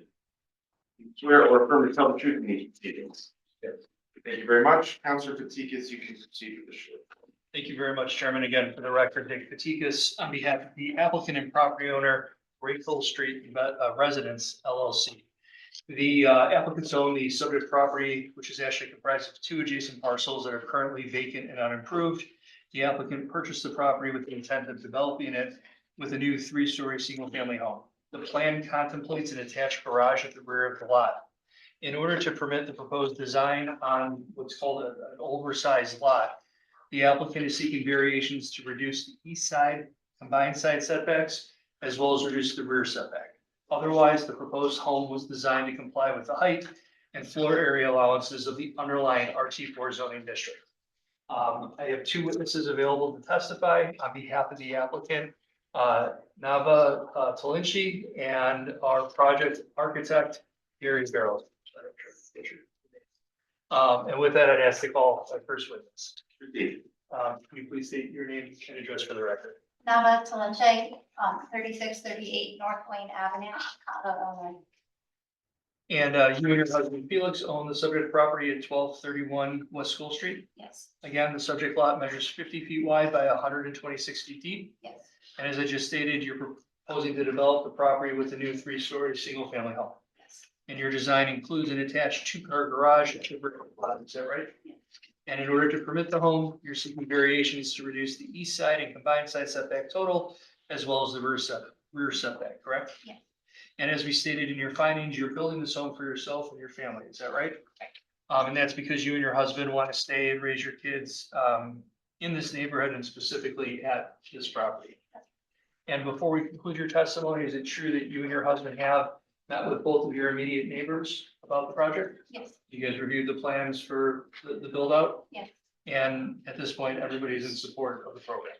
B: Swear or affirm to tell the truth in these proceedings. Yes. Thank you very much. Counselor Fatikas, you can proceed with the show.
E: Thank you very much, Chairman. Again, for the record, Dick Fatikas, on behalf of the applicant and property owner, Rayfield Street Residence LLC. The applicants own the subject property, which is actually comprised of 2 adjacent parcels that are currently vacant and unimproved. The applicant purchased the property with the intent of developing it with a new 3-story single-family home. The plan contemplates an attached garage at the rear of the lot. In order to permit the proposed design on what's called an oversized lot, the applicant is seeking variations to reduce the east side combined side setbacks, as well as reduce the rear setback. Otherwise, the proposed home was designed to comply with the height and floor area allowances of the underlying RT4 zoning district. I have 2 witnesses available to testify on behalf of the applicant, Nava Talinchi, and our project architect, Gary Barrow. And with that, I'd ask to call my first witness. Can you please state your name and address for the record?
S: Nava Talinche, 3638 North Wayne Avenue, Chicago, Illinois.
E: And you and your husband Felix own the subject property at 1231 West School Street?
S: Yes.
E: Again, the subject lot measures 50 feet wide by 126 feet deep.
S: Yes.
E: And as I just stated, you're proposing to develop the property with a new 3-story single-family home.
S: Yes.
E: And your design includes an attached 2-car garage at the rear of the lot, is that right?
S: Yes.
E: And in order to permit the home, you're seeking variations to reduce the east side and combined side setback total, as well as the rear setback, correct?
S: Yes.
E: And as we stated in your findings, you're building this home for yourself and your family, is that right? And that's because you and your husband want to stay and raise your kids in this neighborhood and specifically at this property. And before we conclude your testimony, is it true that you and your husband have met with both of your immediate neighbors about the project?
S: Yes,
E: You guys reviewed the plans for the build out?
S: yes,
E: And at this point, everybody's in support of the program.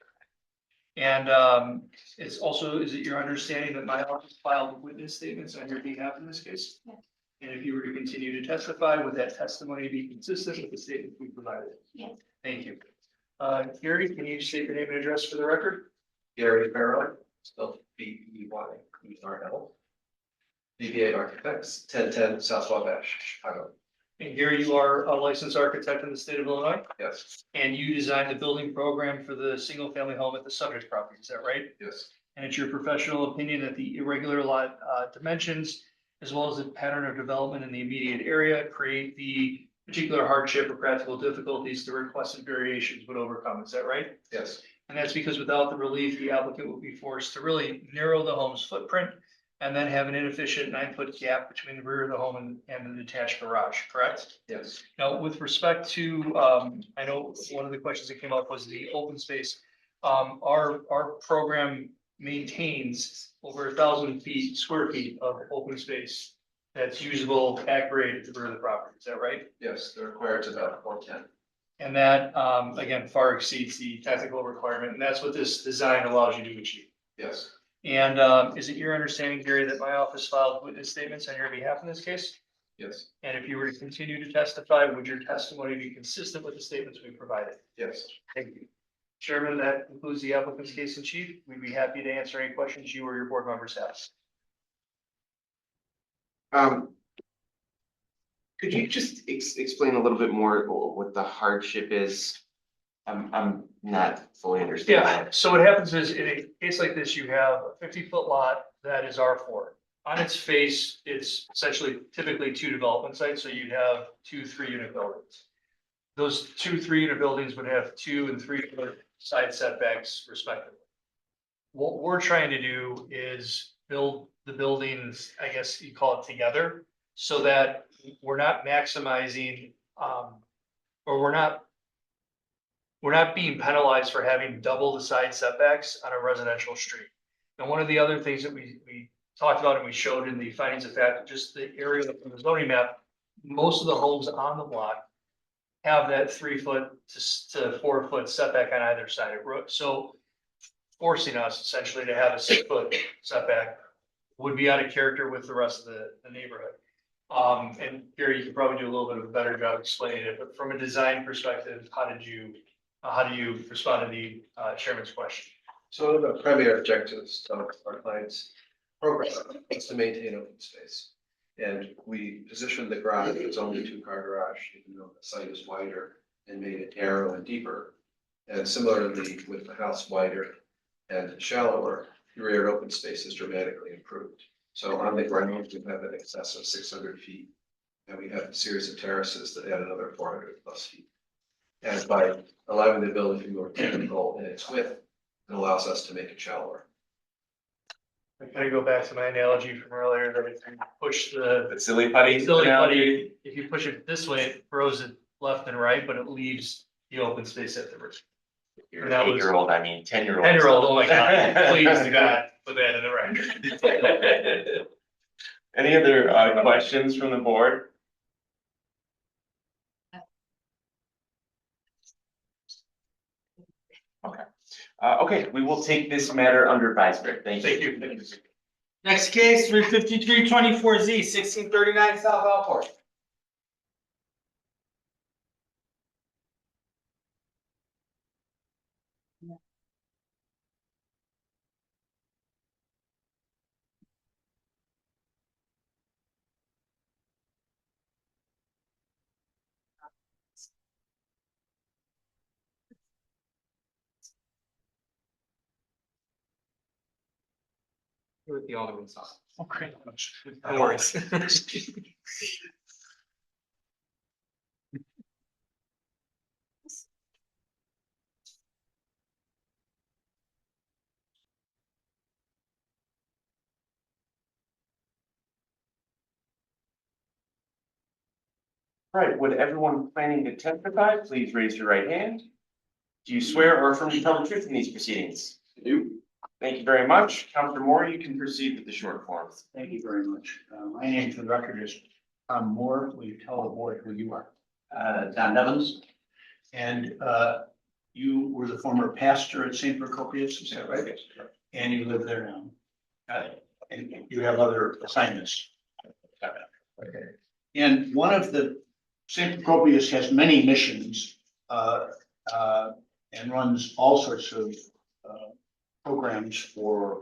E: And it's also, is it your understanding that my office filed witness statements on your behalf in this case?
S: Yes.
E: And if you were to continue to testify, would that testimony be consistent with the statement we provided?
S: yes.
E: Thank you. Gary, can you state your name and address for the record?
K: Gary Farrell, spelled BEYERL. BBA Architects, 1010 South Wabash, Chicago.
E: And Gary, you are a licensed architect in the state of Illinois,
K: Yes,
E: and you designed the building program for the single family home at the subject property, is that right?
K: yes,
E: And it's your professional opinion that the irregular lot dimensions, as well as the pattern of development in the immediate area, create the particular hardship or practical difficulties the requested variations would overcome, is that right?
K: yes,
E: And that's because without the relief, the applicant will be forced to really narrow the home's footprint and then have an inefficient 9-foot gap between the rear of the home and the detached garage, correct?
K: yes.
E: Now, with respect to, I know one of the questions that came up was the open space. Our program maintains over 1,000 square feet of open space that's usable at grade at the rear of the property, is that right?
K: Yes, the required is about 410.
E: And that, again, far exceeds the technical requirement, and that's what this design allows you to achieve.
K: Yes,
E: And is it your understanding, Gary, that my office filed witness statements on your behalf in this case?
K: yes,
E: And if you were to continue to testify, would your testimony be consistent with the statements we provided?
K: yes.
E: Thank you. Chairman, that concludes the applicant's case in chief. We'd be happy to answer any questions you or your board members have.
B: Could you just explain a little bit more what the hardship is? I'm not fully understanding.
E: Yeah, so what happens is in a case like this, you have a 50-foot lot that is R4. On its face, it's essentially typically 2 development sites, so you'd have 2 3-unit buildings. Those 2 3-unit buildings would have 2 and 3 foot side setbacks respectively. What we're trying to do is build the buildings, I guess you call it together, so that we're not maximizing, or we're not being penalized for having double the side setbacks on a residential street. And one of the other things that we talked about and we showed in the findings of fact, just the area from the zoning map, most of the homes on the block have that 3-foot to 4-foot setback on either side of road. So forcing us essentially to have a 6-foot setback would be out of character with the rest of the neighborhood. And Gary, you could probably do a little bit of a better job explaining it, but from a design perspective, how do you respond to the chairman's question?
K: So the primary objectives of our client's program is to maintain open space. And we positioned the garage, it's only a 2-car garage, even though the site is wider, and made it narrow and deeper. And similarly, with the house wider and shallower, the rear open space is dramatically improved. So on the ground, we have an excess of 600 feet. And we have a series of terraces that add another 400 plus feet. And by allowing the building to be more technical in its width, it allows us to make it shallower.
E: I kind of go back to my analogy from earlier that if you push the
B: silly putty
E: putty, if you push it this way, it throws it left and right, but it leaves the open space at the rear.
B: You're an 8-year-old, I mean, 10-year-old.
E: 10-year-old, oh my God, please do not put that in the record.
B: Any other questions from the board? Okay. Okay, we will take this matter under advisement. Thank you.
E: Thank you.
F: Next case, 353-24Z, 1639 South Alport.
L: With the Alderman's office.
E: Okay.
L: No worries.
B: All right, would everyone planning to testify, please raise your right hand? Do you swear or affirm to tell the truth in these proceedings?
K: You?
B: Thank you very much. Counselor Moore, you can proceed with the short forms.
O: Thank you very much. My name for the record is Tom Moore. Will you tell the board who you are?
C: Don Nevins.
O: And you were the former pastor at St. Procopius, is that right?
C: Yes.
O: And you live there now? And you have other assignments? Okay. And one of the, St. Procopius has many missions and runs all sorts of programs for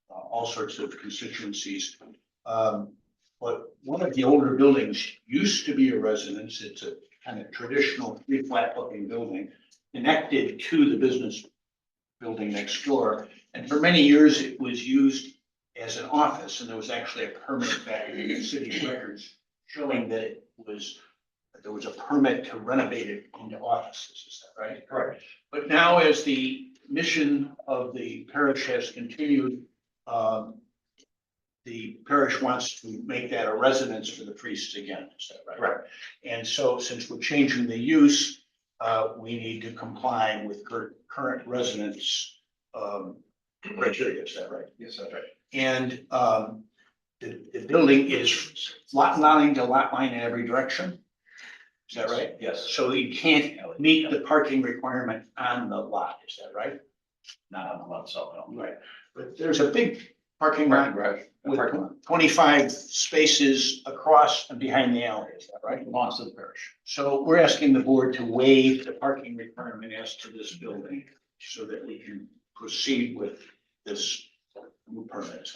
O: all sorts of constituencies. But one of the older buildings used to be a residence. It's a kind of traditional three flat looking building connected to the business building next door. And for many years, it was used as an office, and there was actually a permit back in the city records showing that it was, that there was a permit to renovate it into offices, is that right? Correct. But now, as the mission of the parish has continued, the parish wants to make that a residence for the priests again, is that right? Right. And so, since we're changing the use, we need to comply with current residence criteria, is that right?
K: Yes, that's right.
O: And the building is lot line to lot line in every direction. Is that right?
C: Yes.
O: So you can't meet the parking requirement on the lot, is that right?
C: Not on the lot itself, no.
O: Right, but there's a big parking lot
C: Parking
O: with
C: garage.
O: 25 spaces across and behind the alley, is that right?
C: Belongs to the parish.
O: So we're asking the board to waive the parking requirement as to this building so that we can proceed with this new permit.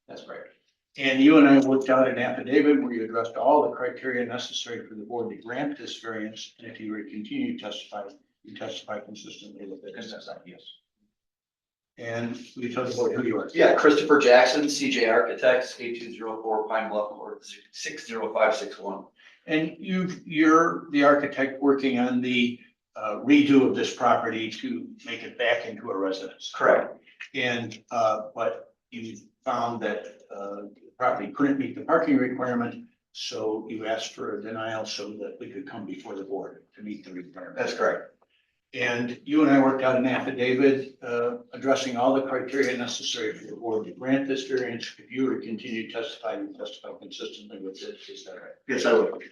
C: That's right.
O: And you and I worked out an affidavit where you addressed all the criteria necessary for the board to grant this variance. And if you were to continue to testify, you testify consistently with it.
C: Yes.
O: And we tell the board who you are.
M: Yeah, Christopher Jackson, CJ Architects, 8204 Pine Bluff Court, 60561.
O: And you're the architect working on the redo of this property to make it back into a residence.
M: Correct.
O: And, but you found that the property couldn't meet the parking requirement, so you asked for a denial so that we could come before the board to meet the requirement.
M: That's correct.
O: And you and I worked out an affidavit addressing all the criteria necessary for the board to grant this variance. If you were to continue to testify, you testify consistently with it, is that right?
M: Yes, I would.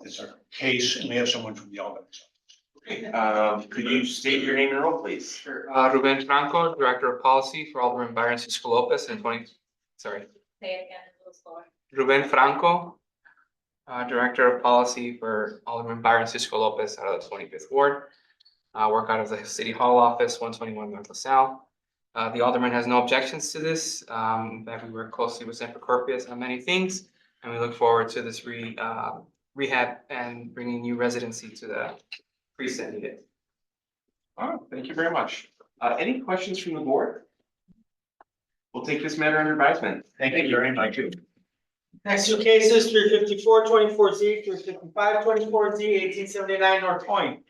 O: It's our case, and we have someone from the Albany.
B: Could you state your name and role, please?
Q: Sure. Ruben Franco, Director of Policy for Alderman Byron Cisco Lopez and
V: Say it again, a little slower.
Q: Ruben Franco, Director of Policy for Alderman Byron Cisco Lopez out of the 25th Ward. Work out of the City Hall office, 121 North LaSalle. The Alderman has no objections to this. In fact, we work closely with St. Procopius on many things, and we look forward to this rehab and bringing new residency to the priests that need it.
B: Oh, thank you very much. Any questions from the board? We'll take this matter under advisement.
O: Thank you very much.
F: Next two cases, 354-24Z, 355-24Z, 1879 North Point.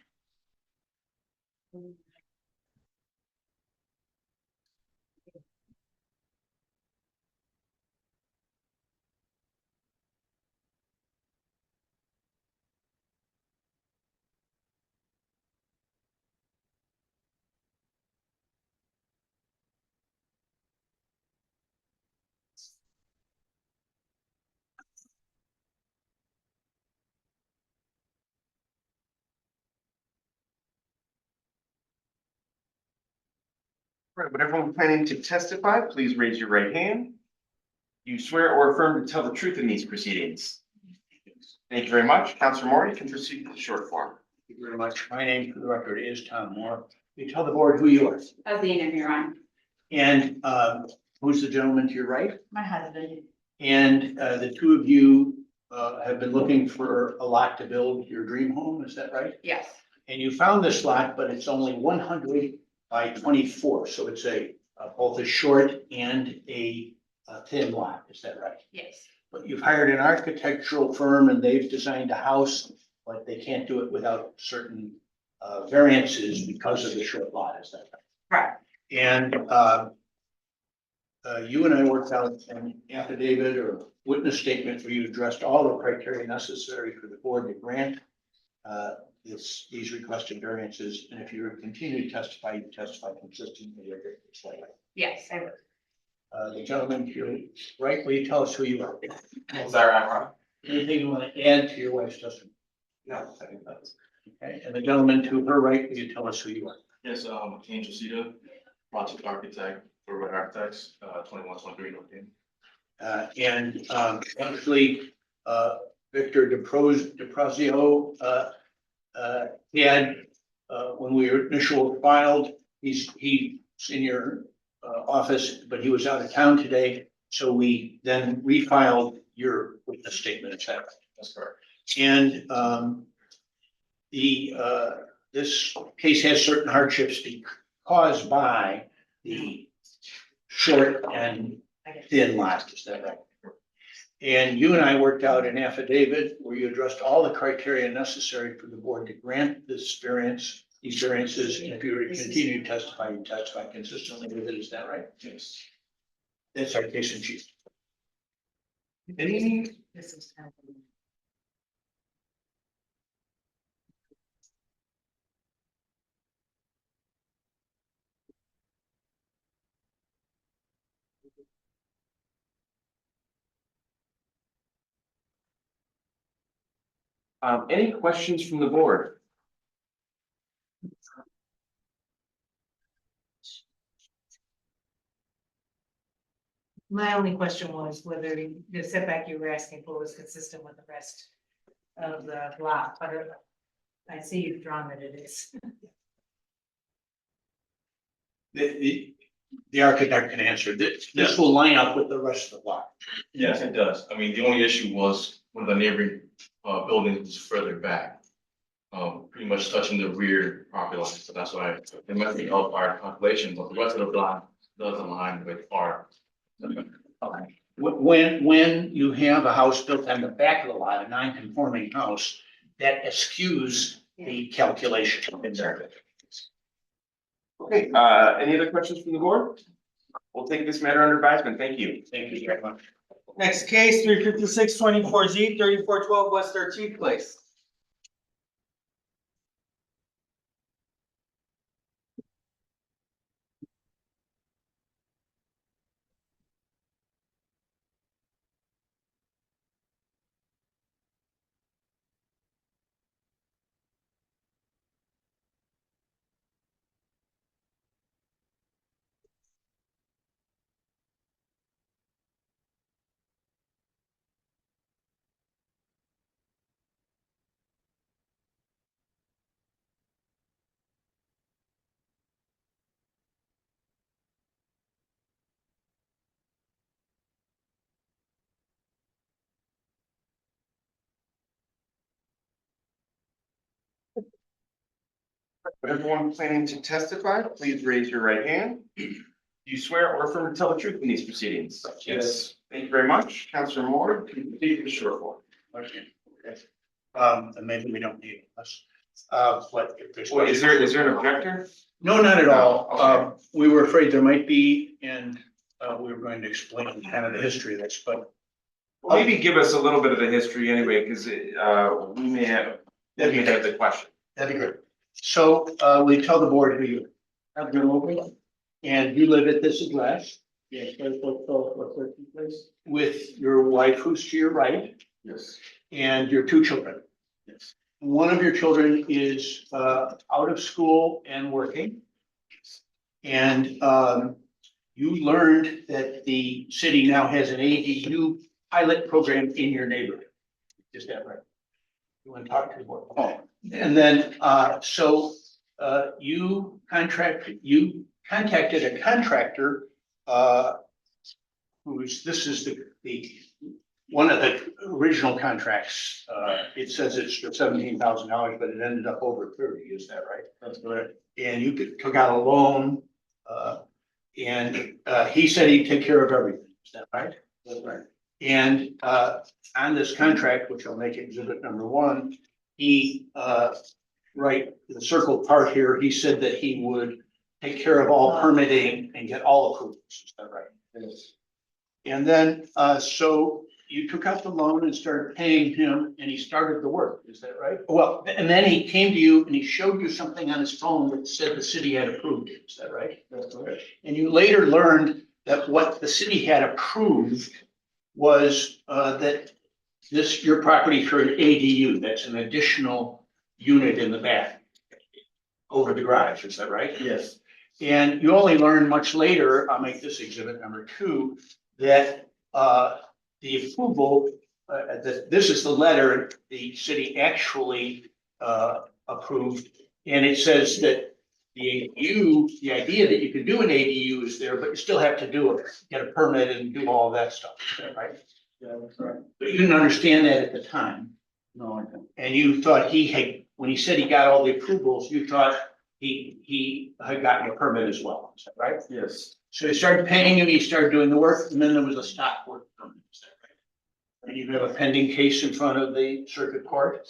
B: Right, would everyone planning to testify, please raise your right hand. You swear or affirm to tell the truth in these proceedings? Thank you very much. Counselor Moore, you can proceed with the short form.
O: Thank you very much. My name for the record is Tom Moore. You tell the board who you are.
V: Azina Miron,
O: And who's the gentleman to your right?
V: my husband.
O: And the two of you have been looking for a lot to build your dream home, is that right?
V: Yes,
O: And you found this lot, but it's only 100 by 24, so it's both a short and a thin lot, is that right?
V: yes,
O: But you've hired an architectural firm and they've designed a house, but they can't do it without certain variances because of the short lot, is that right?
V: right.
O: And you and I worked out an affidavit or witness statement where you addressed all the criteria necessary for the board to grant these requested variances. And if you continue to testify, you testify consistently with it.
I: Yes, I would.
O: The gentleman to your right, will you tell us who you are?
B: Zara.
O: Anything you want to add to your wife's testimony?
B: No, I think that's.
O: Okay, and the gentleman to her right, will you tell us who you are?
C: Yes, Angel Cita, project architect for Red Architects, 2123 North Dayton.
O: Actually, Victor DePrazio, he had, when we initially filed, he's in your office, but he was out of town today. So we then refiled your witness statement, et cetera.
C: That's correct.
O: And this case has certain hardships caused by the short and thin lot, is that right? And you and I worked out an affidavit where you addressed all the criteria necessary for the board to grant these variances, and if you were to continue to testify, you testify consistently with it, is that right?
C: Yes.
O: That's our case in chief.
B: Any,
I: This is kind of-
B: any questions from the board?
I: My only question was whether the setback you were asking for was consistent with the rest of the block, but I see you've drawn that it is.
O: The architect can answer this. This will line up with the rest of the block.
C: Yes, it does. I mean, the only issue was one of the neighboring buildings was further back. Pretty much touching the rear property line, so that's why it might be help our calculation, but the rest of the block does align with our.
O: Okay. When you have a house built on the back of the lot, a non-conforming house, that eschews the calculation.
B: Okay, any other questions from the board? We'll take this matter under advisement. Thank you.
O: Thank you very much.
F: Next case, 356-24Z, 3412 West 13th Place.
B: Everyone planning to testify, please raise your right hand. Do you swear or affirm to tell the truth in these proceedings? Yes. Thank you very much. Councilor Moore, can you proceed with the short form?
O: Okay. And maybe we don't need this. But if there's.
B: Wait, is there an objector?
O: No, not at all.
B: Okay.
O: We were afraid there might be, and we were going to explain kind of the history of this, but.
B: Well, maybe give us a little bit of the history anyway, because we may have the question.
O: That'd be great. So we tell the board who you have been over, and you live at this address. Yes, with your wife who's to your right.
B: Yes.
O: And your two children.
B: Yes.
O: One of your children is out of school and working. And you learned that the city now has an ADU pilot program in your neighborhood. Is that right? You want to talk to the board? Oh, and then you contacted a contractor this is the one of the original contracts. It says it's for $17,000, but it ended up over 30. Is that right? That's correct. And you took out a loan, and he said he'd take care of everything. Is that right? That's right. And on this contract, which I'll make exhibit number 1, he right, the circled part here, he said that he would take care of all permitting and get all approvals. Is that right? Yes. And then, so you took out the loan and started paying him and he started the work, is that right? Well, and then he came to you and he showed you something on his phone that said the city had approved it, is that right? That's right. And you later learned that what the city had approved was that your property for an ADU, that's an additional unit in the back over the garage, is that right?
B: Yes.
O: And you only learn much later, I'll make this exhibit number 2, that the approval, that this is the letter the city actually approved. And it says that the ADU, the idea that you can do an ADU is there, but you still have to do it, get a permit and do all that stuff, is that right?
B: Yeah, that's right.
O: But you didn't understand that at the time.
B: No, I don't.
O: And you thought he had, when he said he got all the approvals, you thought he had gotten a permit as well, is that right?
B: Yes.
O: So he started paying you, he started doing the work, and then there was a stop work permit, is that right? And you have a pending case in front of the circuit court,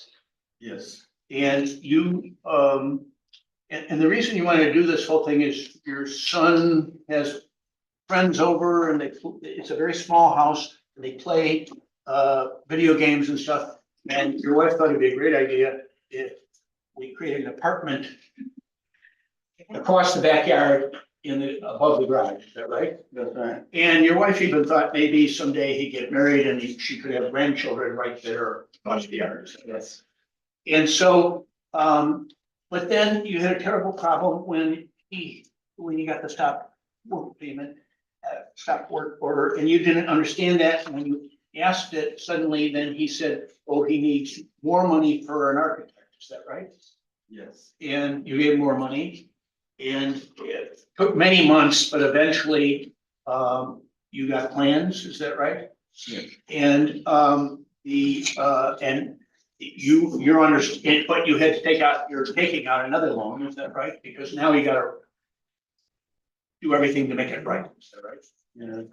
B: Yes.
O: and you, and the reason you wanted to do this whole thing is your son has friends over and it's a very small house, they play video games and stuff, and your wife thought it'd be a great idea if we created an apartment across the backyard above the garage, is that right?
B: That's right.
O: And your wife even thought maybe someday he'd get married and she could have grandchildren right there across the yard.
B: Yes.
O: And so, but then you had a terrible problem when you got the stop work payment, stop work order, and you didn't understand that. When you asked it, suddenly then he said, oh, he needs more money for an architect, is that right?
B: Yes.
O: And you gave more money. And it took many months, but eventually you got plans, is that right?
B: Yeah.
O: And you're understanding, but you had to you're taking out another loan, is that right? Because now you gotta do everything to make it right, is that right?
B: Yeah.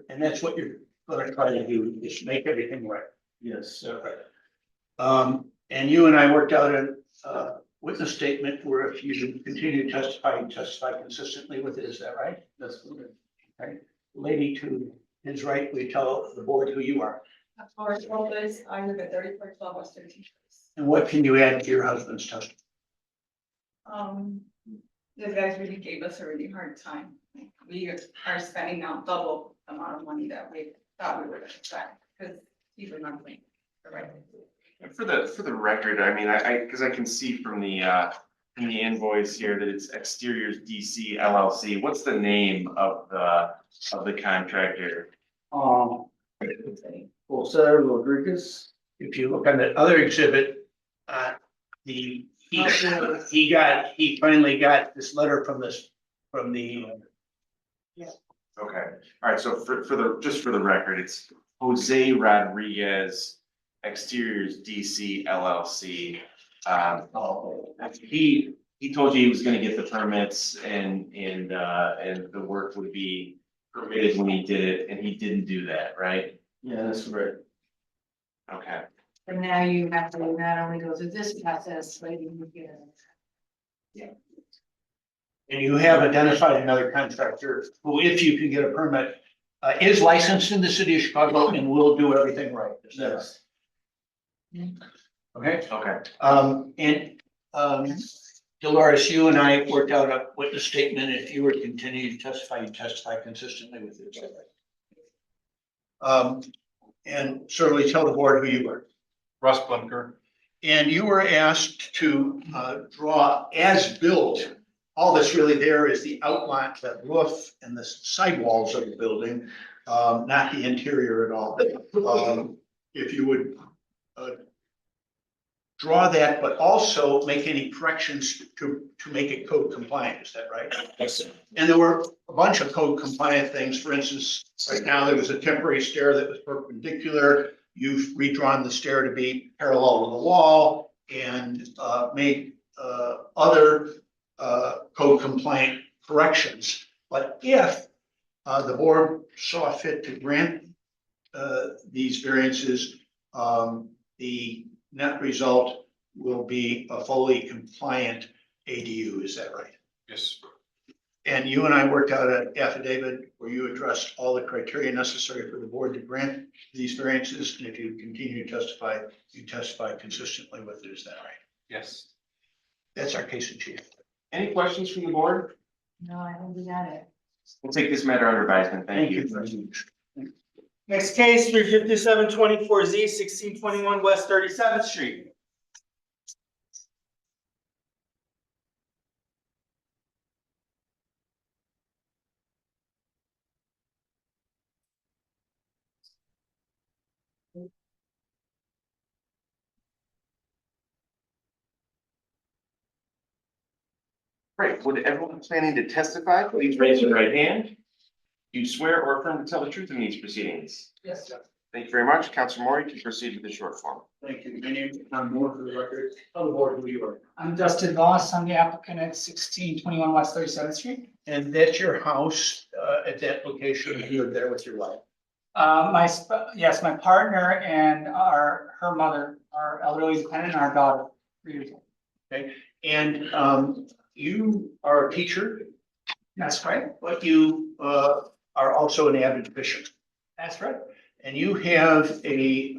O: And that's what you're gonna try to do, is make everything right.
B: Yes.
O: Is that right? And you and I worked out a witness statement where if you continue to testify, you testify consistently with it, is that right?
B: That's good.
O: Right. Lady to his right, we tell the board who you are.
D: Florence Lopez, I live at 3412 West 13th Street.
O: And what can you add to your husband's testimony?
D: The guys really gave us a really hard time. We are spending now double the amount of money that we thought we were gonna spend, because he's a monthly, right?
B: For the record, I mean, because I can see from the invoice here that it's Exteriors DC LLC. What's the name of the contractor?
O: Jose Rodriguez. If you look on the other exhibit, he finally got this letter from the.
B: Okay, all right, so just for the record, it's Jose Rodriguez, Exteriors DC LLC. He told you he was gonna get the permits and the work would be permitted when he did it, and he didn't do that, right? Yeah, that's right. Okay.
I: And now you have to not only go through this process, but you get.
O: Yeah. And you have identified another contractor who, if you can get a permit, is licensed in the city of Chicago and will do everything right. Is that right? Okay.
B: Okay.
O: Dolores, you and I worked out a witness statement. If you were to continue to testify, you testify consistently with it. And certainly tell the board who you were.
L: Russ Blinker.
O: And you were asked to draw as built. All that's really there is the outline, the roof and the sidewalls of the building, not the interior at all. If you would draw that, but also make any corrections to make it code compliant, is that right?
B: Yes.
O: And there were a bunch of code compliant things. For instance, right now there was a temporary stair that was perpendicular. You've redrawn the stair to be parallel to the wall and made other code compliant corrections. But if the board saw fit to grant these variances, the net result will be a fully compliant ADU, is that right?
L: Yes.
O: And you and I worked out an affidavit where you addressed all the criteria necessary for the board to grant these variances. And if you continue to testify, you testify consistently with it. Is that right?
Q: Yes.
O: That's our case in chief.
B: Any questions from the board?
I: No, I think we got it.
B: We'll take this matter under advisement. Thank you.
F: Next case, 35724 Z, 1621 West 37th Street.
B: Great. Would everyone planning to testify, please raise your right hand? Do you swear or affirm to tell the truth in these proceedings?
E: Yes, sir.
B: Thank you very much. Councilor Maury, to proceed with the short form.
O: Thank you. My name is Tom Moore for the record. Tell the board who you are.
R: I'm Dustin Voss. I'm the applicant at 1621 West 37th Street.
O: And that's your house at that location. You live there with your wife.
R: Yes, my partner and her mother are elderly dependent, and our daughter, 3 years old.
O: Okay, and you are a teacher,
R: That's right.
O: but you are also an avid fisher.
R: That's right.
O: And you have a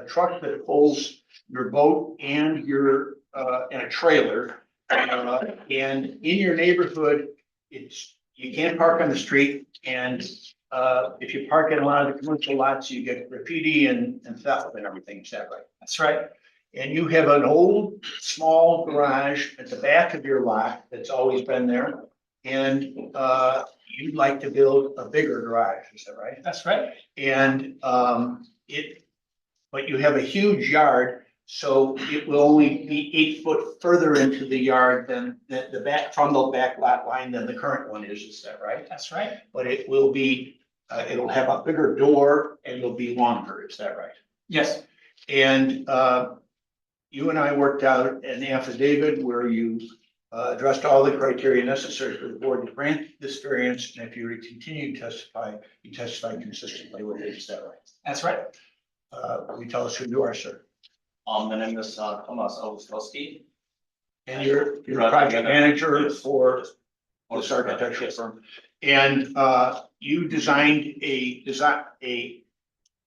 O: truck that pulls your boat and your and a trailer. And in your neighborhood, you can't park on the street, and if you park in a lot of the commercial lots, you get graffiti and theft and everything. Is that right?
R: That's right.
O: And you have an old, small garage at the back of your lot that's always been there. And you'd like to build a bigger garage, is that right?
R: That's right.
O: And but you have a huge yard, so it will only be 8 foot further into the yard than the back, from the back lot line than the current one is that right?
R: That's right.
O: But it will be, it'll have a bigger door and it'll be longer, is that right?
R: Yes.
O: And you and I worked out an affidavit where you addressed all the criteria necessary for the board to grant this variance, and if you were to continue to testify, you testify consistently with it, is that right?
R: That's right.
O: Will you tell us who you are, sir?
U: My name is Thomas Augustowski.
O: And you're a project manager for this architectural firm. And you designed a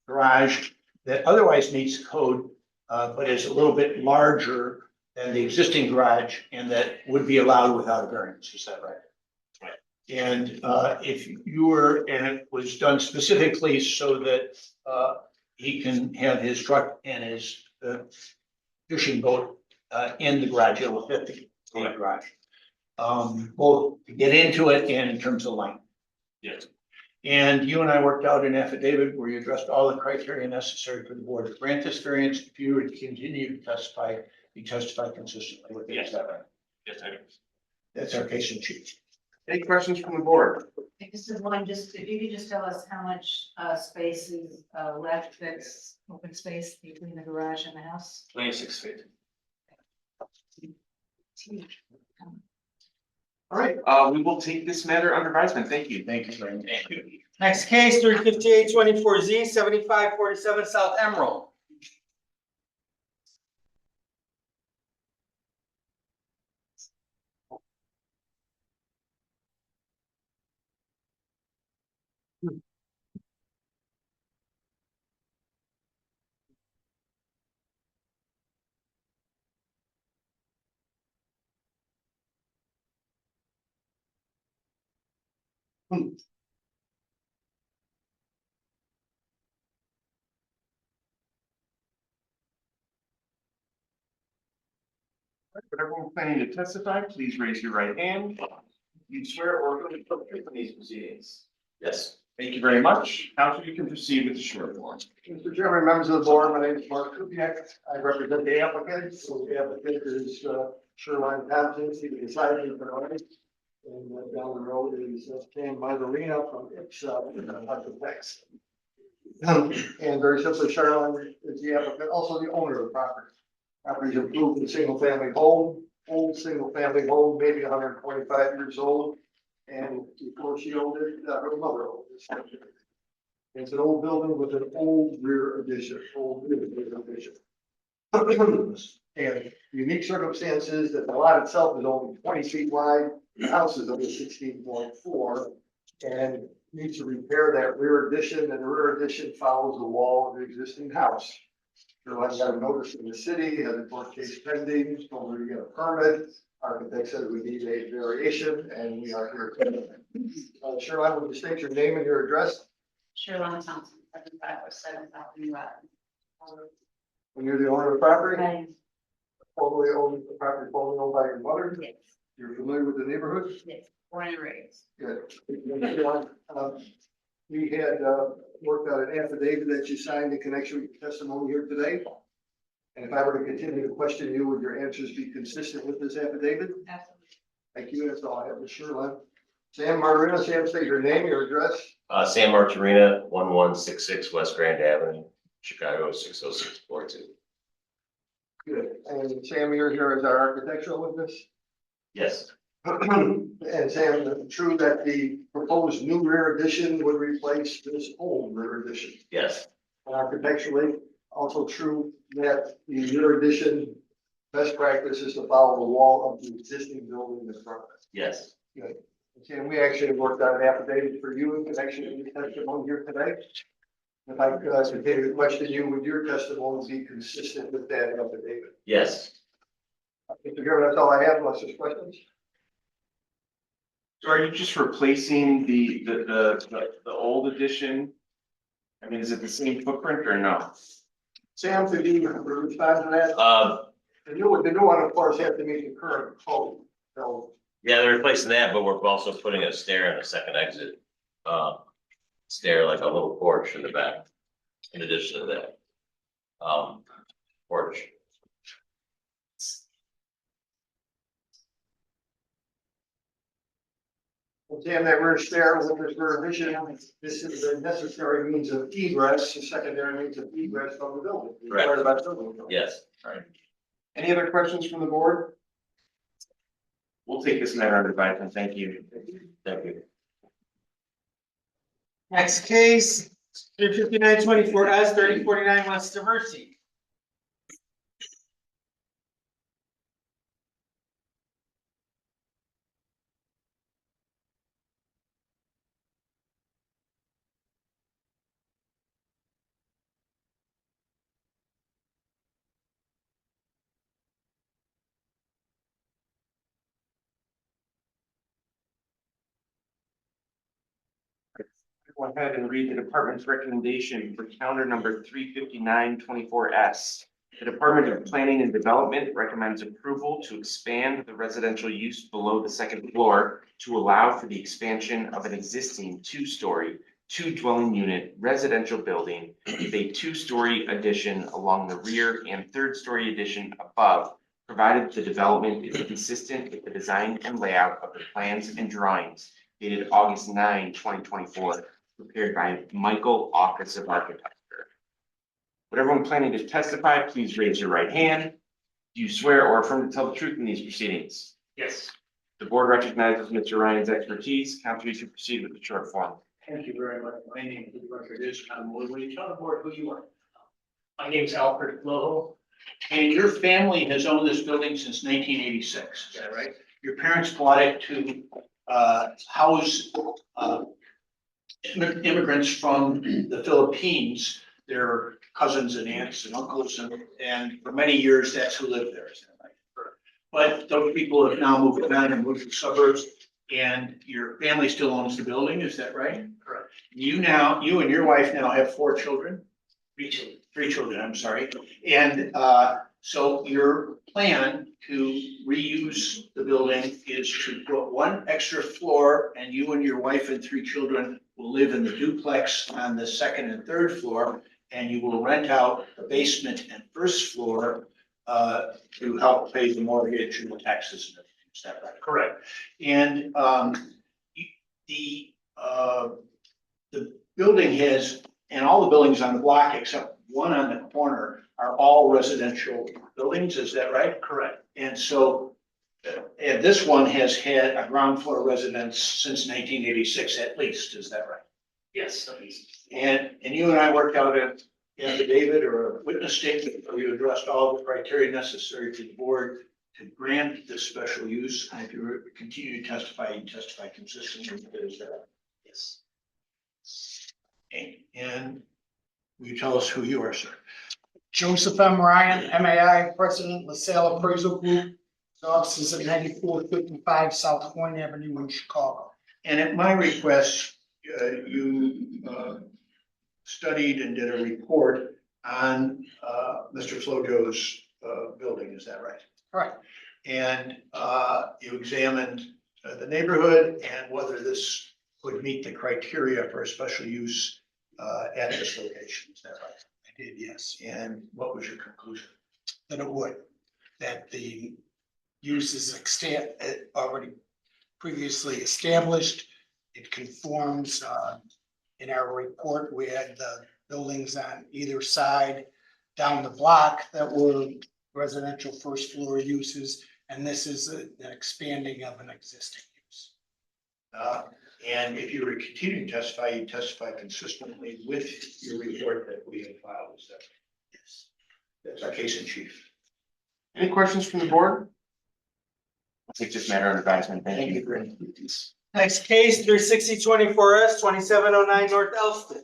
O: garage that otherwise meets code, but is a little bit larger than the existing garage, and that would be allowed without a variance, is that right?
U: Right.
O: And if you were, and it was done specifically so that he can have his truck and his fishing boat in the garage, it will fit the garage. Both to get into it and in terms of length.
U: Yes.
O: And you and I worked out an affidavit where you addressed all the criteria necessary for the board to grant this variance. If you were to continue to testify, you testify consistently with it, is that right?
U: Yes, I do.
O: That's our case in chief.
B: Any questions from the board?
I: This is one, just, if you could just tell us how much space is left that's open space between the garage and the house?
U: 26 feet.
B: All right, we will take this matter under advisement. Thank you.
O: Thank you very much.
F: Next case, 35824 Z, 7547 South Emerald.
B: Would everyone planning to testify, please raise your right hand. You swear or affirm to tell the truth in these proceedings?
U: Yes.
B: Thank you very much. Council, you can proceed with the short form.
F: Mr. Chairman, members of the board, my name is Mark Kupiec. I represent the applicant. So the applicant is Shoreline Thompson, he decided to provide. And down the road is Stan Margarina from Ipsa Architects. And very simply, Shoreline is the applicant, also the owner of the property. Property is improved in single family home, old single family home, maybe 125 years old. And before she owned it, her mother owned it. It's an old building with an old rear addition, And the unique circumstances that the lot itself is only 20 feet wide
O: the house is only 16.4 and needs to repair that rear addition, and the rear addition follows the wall of the existing house. Shoreline got a notice from the city, has a court case pending, told her to get a permit. Architect said we need a variation, and we are here. Shoreline, would you state your name and your address?
A: Sherlon Thompson, 7507 South New Avenue.
O: When you're the owner of the property,
A: Right.
O: formerly owned the property formerly owned by your mother,
A: Yes,
O: you're familiar with the neighborhood?
A: yes, born and raised.
O: Good. We had worked out an affidavit that you signed in connection with your testimony here today. And if I were to continue to question you, would your answers be consistent with this affidavit?
A: Absolutely.
O: Thank you. That's all I have, Ms. Sherlin. Sam Martina, Sam, state your name, your address.
H: Sam Martirina, 1166 West Grand Avenue, Chicago 60642.
O: Good. And Sam, you're here as our architectural witness.
H: Yes,
O: And Sam, true that the proposed new rear addition would replace this old rear addition.
H: yes,
O: And architecturally, also true that the rear addition, best practice is to follow the wall of the existing building in front of it.
H: yes,
O: Good. And we actually worked on an affidavit for you in connection with your testimony here today. If I could continue to question you, would your testimony be consistent with that affidavit?
H: yes.
O: Mr. Chairman, that's all I have, unless there's questions.
B: So are you just replacing the old addition? I mean, is it the same footprint or no?
O: Sam, could you respond to that? The new one, of course, has to meet the current code, so.
H: Yeah, they're replacing that, but we're also putting a stair in the second exit. Stair, like a little porch in the back, in addition to that. Porch.
O: Well, Sam, that rear stair with this rear addition, this is the necessary means of egress, the secondary means of egress from the building.
H: Correct.
O: Part of that building.
H: Yes.
O: Right. Any other questions from the board?
B: We'll take this matter under advisement. Thank you.
H: Thank you.
F: Next case, 35924S 3049 West Diversey.
B: Go ahead and read the department's recommendation for calendar number 35924S. The Department of Planning and Development recommends approval to expand the residential use below the second floor to allow for the expansion of an existing two-story, two-dwelling unit residential building with a two-story addition along the rear and third-story addition above, provided the development is consistent with the design and layout of the plans and drawings dated August 9, 2024, prepared by Michael, Office of Architecture. Would everyone planning to testify, please raise your right hand. Do you swear or affirm to tell the truth in these proceedings?
R: Yes.
B: The board recognizes Mr. Ryan's expertise. Counsel, you should proceed with the short form.
R: Thank you very much. My name for the record is Tom Wood. Will you tell the board who you are? My name is Alfred Loho, and your family has owned this building since 1986, is that right? Your parents bought it to house immigrants from the Philippines, their cousins and aunts and uncles, and for many years, that's who lived there, is that right? But those people have now moved on and moved to suburbs, and your family still owns the building, is that right? Correct. You and your wife now have 4 children? 3 children, I'm sorry. And so your plan to reuse the building is to put 1 extra floor, and you and your wife and 3 children will live in the duplex on the 2nd and 3rd floor, and you will rent out the basement and 1st floor to help pay the mortgage and the taxes and everything. Is that right? Correct. And the building has, and all the buildings on the block except one on the corner are all residential buildings, is that right? Correct. And so, and this one has had a ground floor residence since 1986 at least, is that right? Yes, at least. And you and I worked out an affidavit or a witness statement where you addressed all the criteria necessary for the board
O: to grant this special use, and if you continue to testify, you testify consistently, there's that.
P: Yes.
O: And will you tell us who you are, sir?
F: Joseph M. Ryan, MAI, President, LaSalle Appraisal Group. The office is at 9455 South Point Avenue in Chicago.
O: And at my request, you studied and did a report on Mr. Flojo's building, is that right?
F: Correct.
O: And you examined the neighborhood and whether this would meet the criteria for a special use at this location, is that right?
F: I did, yes.
O: And what was your conclusion?
F: That it would, that the use is already previously established. It conforms, in our report, we had the buildings on either side down the block that were residential first floor uses, and this is an expanding of an existing use.
O: And if you were continuing to testify, you testify consistently with your report that we have filed, is that? Yes. That's our case in chief.
B: Any questions from the board? I'll take this matter under advisement. Thank you.
F: Next case, 36024S, 2709 North Elston.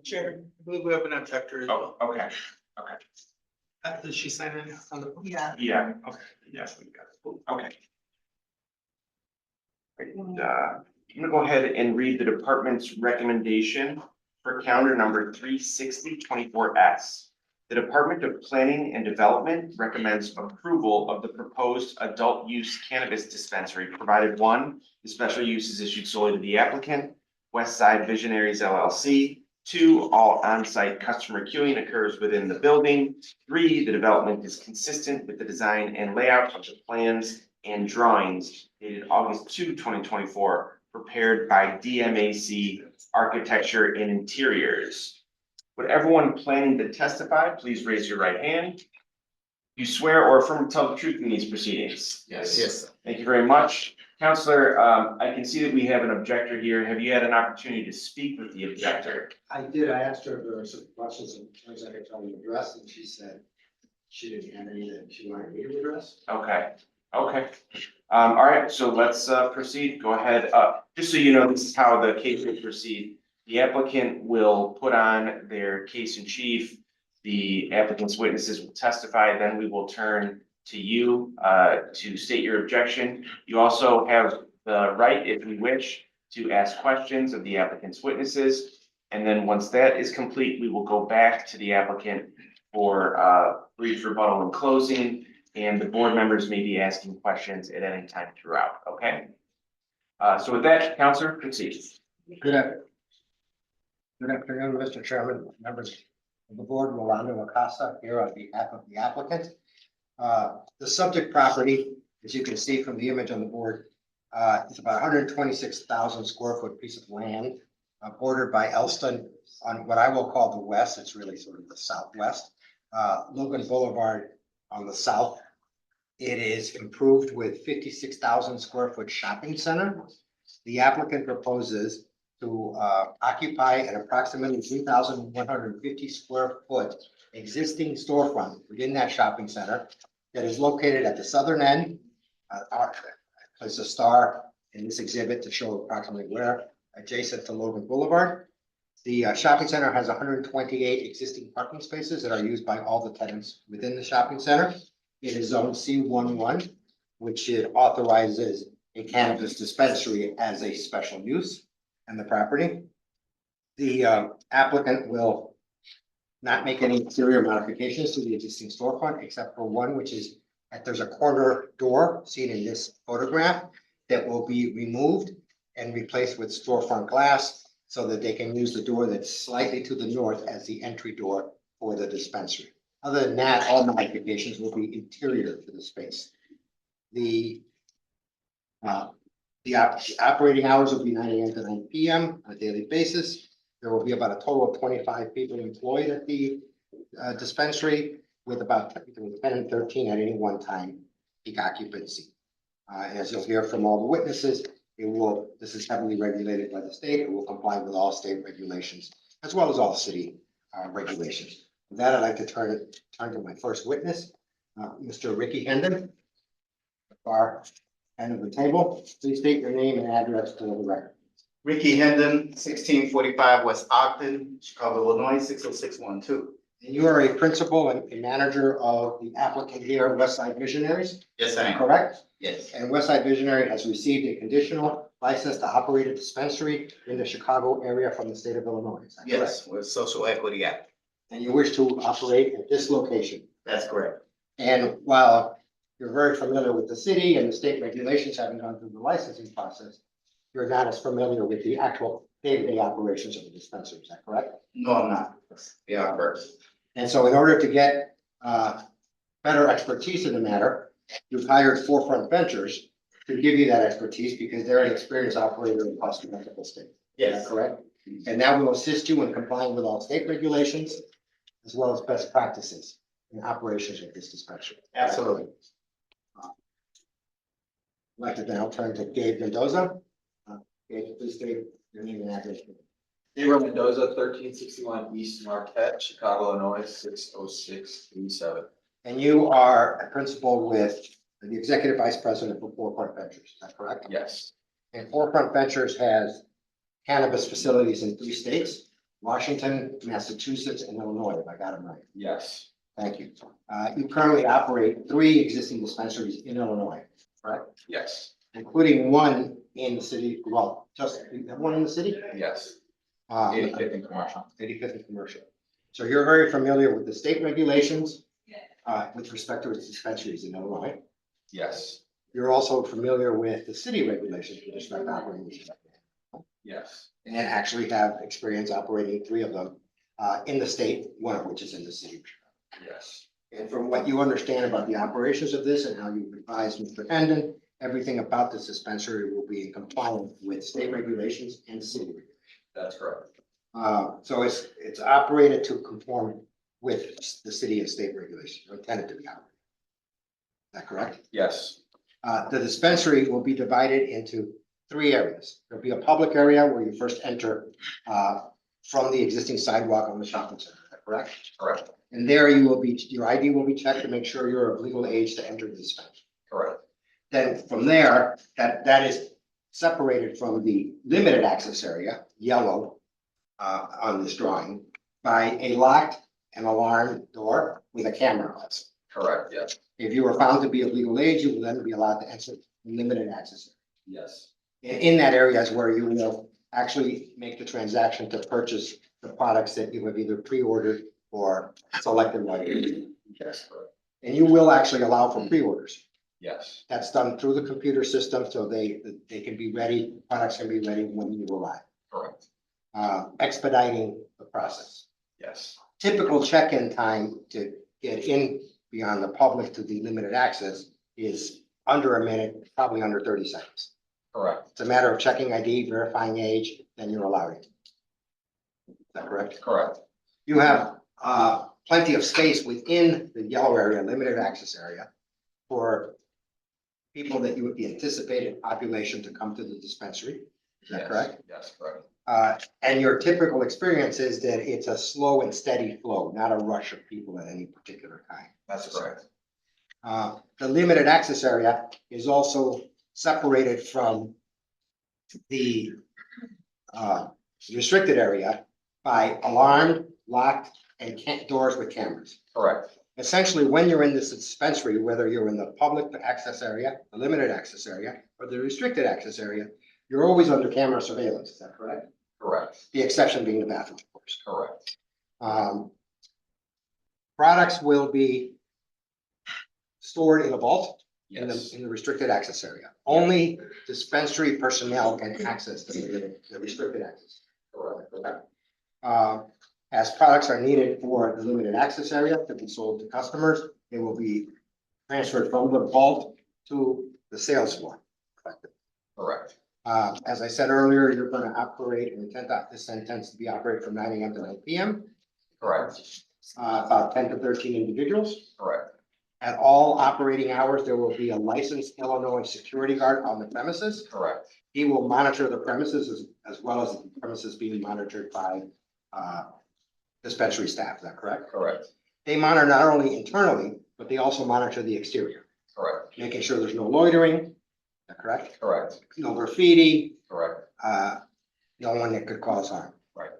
F: Chair, I believe we have an objector as well.
B: Oh, okay, okay.
F: Did she sign in on the?
I: Yeah.
B: Yeah, okay, yes, we got it. Okay. And, I'm gonna go ahead and read the department's recommendation for calendar number 36024S. The Department of Planning and Development recommends approval of the proposed adult use cannabis dispensary, provided one, the special use is issued solely to the applicant, West Side Visionaries LLC. 2, all on-site customer queuing occurs within the building. 3, the development is consistent with the design and layout of the plans and drawings dated August 2, 2024, prepared by DMAC Architecture and Interiors. Would everyone planning to testify, please raise your right hand. You swear or affirm to tell the truth in these proceedings?
M: Yes. Yes.
B: Thank you very much. Counselor, I can see that we have an objector here. Have you had an opportunity to speak with the objector?
G: I did. I asked her if there were some questions and things I could tell you to address, and she said she didn't have any that she wanted me to address.
B: Okay, okay. All right, so let's proceed. Go ahead. Just so you know, this is how the case will proceed. The applicant will put on their case in chief. The applicant's witnesses will testify, then we will turn to you to state your objection. You also have the right, if you wish, to ask questions of the applicant's witnesses. And then once that is complete, we will go back to the applicant for brief rebuttal and closing. And the board members may be asking questions at any time throughout, okay? So with that, Counselor, proceed.
G: Good afternoon. Good afternoon, Mr. Chairman, members of the board, Rolando Acosta here on behalf of the applicant. The subject property, as you can see from the image on the board, is about 126,000 square foot piece of land bordered by Elston on what I will call the west. It's really sort of the southwest. Logan Boulevard on the south. It is improved with 56,000 square foot shopping center. The applicant proposes to occupy an approximately 3,150 square foot existing storefront within that shopping center that is located at the southern end. Place a star in this exhibit to show approximately where, adjacent to Logan Boulevard. The shopping center has 128 existing parking spaces that are used by all the tenants within the shopping center. It is zone C11, which it authorizes a cannabis dispensary as a special use in the property. The applicant will not make any exterior modifications to the existing storefront except for one, which is that there's a corner door seen in this photograph that will be removed and replaced with storefront glass so that they can use the door that's slightly to the north as the entry door for the dispensary. Other than that, all modifications will be interior to the space. The operating hours will be 9 AM to 9 PM on a daily basis. There will be about a total of 25 people employed at the dispensary, with about between 10 and 13 at any one time peak occupancy. And as you'll hear from all the witnesses, this is heavily regulated by the state. It will comply with all state regulations as well as all city regulations. With that, I'd like to turn to my first witness, Mr. Ricky Hendon. Far end of the table. Please state your name and address to the record.
J: Ricky Hendon, 1645 West Ogden, Chicago, Illinois, 60612.
G: And you are a principal and manager of the applicant here, Westside Visionaries?
J: Yes, I am.
G: Correct?
J: Yes,
G: And Westside Visionary has received a conditional license to operate a dispensary in the Chicago area from the state of Illinois. Is that correct?
J: yes, with Social Equity Act.
G: And you wish to operate at this location.
J: That's correct.
G: And while you're very familiar with the city and the state regulations, having gone through the licensing process, you're not as familiar with the actual day-to-day operations of the dispensary. Is that correct?
J: No, I'm not. Yeah, first.
G: And so in order to get better expertise in the matter, you've hired Forefront Ventures to give you that expertise because they're an experienced operator in cost multiple states. Is
J: Yes,
G: that correct? And that will assist you in complying with all state regulations as well as best practices in operations of this dispensary.
J: absolutely.
G: I'd like to now turn to Gabe Mendoza. Gabe, please state your name and address.
M: Gabriel Mendoza, 1361 East Marquette, Chicago, Illinois, 60637.
G: And you are a principal with the executive vice president for Forefront Ventures, is that correct?
M: Yes,
G: And Forefront Ventures has cannabis facilities in 3 states, Washington, Massachusetts, and Illinois, if I got them right.
M: yes,
G: Thank you. You currently operate 3 existing dispensaries in Illinois, correct?
M: yes,
G: Including one in the city, well, just you have one in the city?
M: yes.
G: 85th
M: 85th and commercial.
G: 85th and commercial. So you're very familiar with the state regulations with respect to its dispensaries in Illinois.
M: Yes,
G: You're also familiar with the city regulations with respect to operating these.
M: yes,
G: And actually have experience operating 3 of them in the state, one of which is in the city.
M: yes,
G: And from what you understand about the operations of this and how you advised Mr. Hendon, everything about this dispensary will be in compliance with state regulations and city regulations.
M: that's correct.
G: So it's operated to conform with the city and state regulations, or intended to be operated. Is that correct?
M: Yes,
G: The dispensary will be divided into 3 areas. There'll be a public area where you first enter from the existing sidewalk on the shopping center, is that correct?
M: correct,
G: And there you will be, your ID will be checked to make sure you're of legal age to enter the dispensary.
M: correct,
G: Then from there, that is separated from the limited access area, yellow, on this drawing, by a locked and alarmed door with a camera glass.
M: correct, yes,
G: If you are found to be of legal age, you will then be allowed to enter limited access.
M: yes,
G: In that area is where you will actually make the transaction to purchase the products that you have either pre-ordered or selected while you're eating.
M: yes, correct,
G: And you will actually allow for pre-orders.
M: yes,
G: That's done through the computer system, so they can be ready, products can be ready when you arrive,
M: correct,
G: expediting the process.
M: yes,
G: Typical check-in time to get in beyond the public to the limited access is under a minute, probably under 30 seconds.
M: correct,
G: It's a matter of checking ID, verifying age, then you're allowed in. Is that correct?
M: correct,
G: You have plenty of space within the yellow area, limited access area, for people that you would be anticipated population to come to the dispensary. Is that
M: yes,
G: correct?
M: yes, correct,
G: And your typical experience is that it's a slow and steady flow, not a rush of people at any particular time.
M: that's correct,
G: The limited access area is also separated from the restricted area by alarmed, locked, and doors with cameras.
M: correct,
G: Essentially, when you're in this dispensary, whether you're in the public access area, the limited access area, or the restricted access area, you're always under camera surveillance. Is that correct?
M: correct,
G: The exception being the bathroom, of course.
M: correct,
G: Products will be stored in a vault in the restricted access area. Only dispensary personnel can access the restricted access. Correct. As products are needed for the limited access area to be sold to customers, they will be transferred from the vault to the sales floor.
H: Correct.
G: As I said earlier, you're gonna operate, this intends to be operated from 9 AM to 9 PM.
H: Correct.
G: About 10 to 13 individuals.
H: Correct.
G: At all operating hours, there will be a licensed Illinois security guard on the premises.
H: Correct.
G: He will monitor the premises as well as the premises being monitored by dispensary staff. Is that correct?
H: Correct.
G: They monitor not only internally, but they also monitor the exterior,
H: Correct.
G: making sure there's no loitering. Is that correct?
H: Correct.
G: No graffiti,
H: Correct.
G: no one that could cause harm.
H: Right.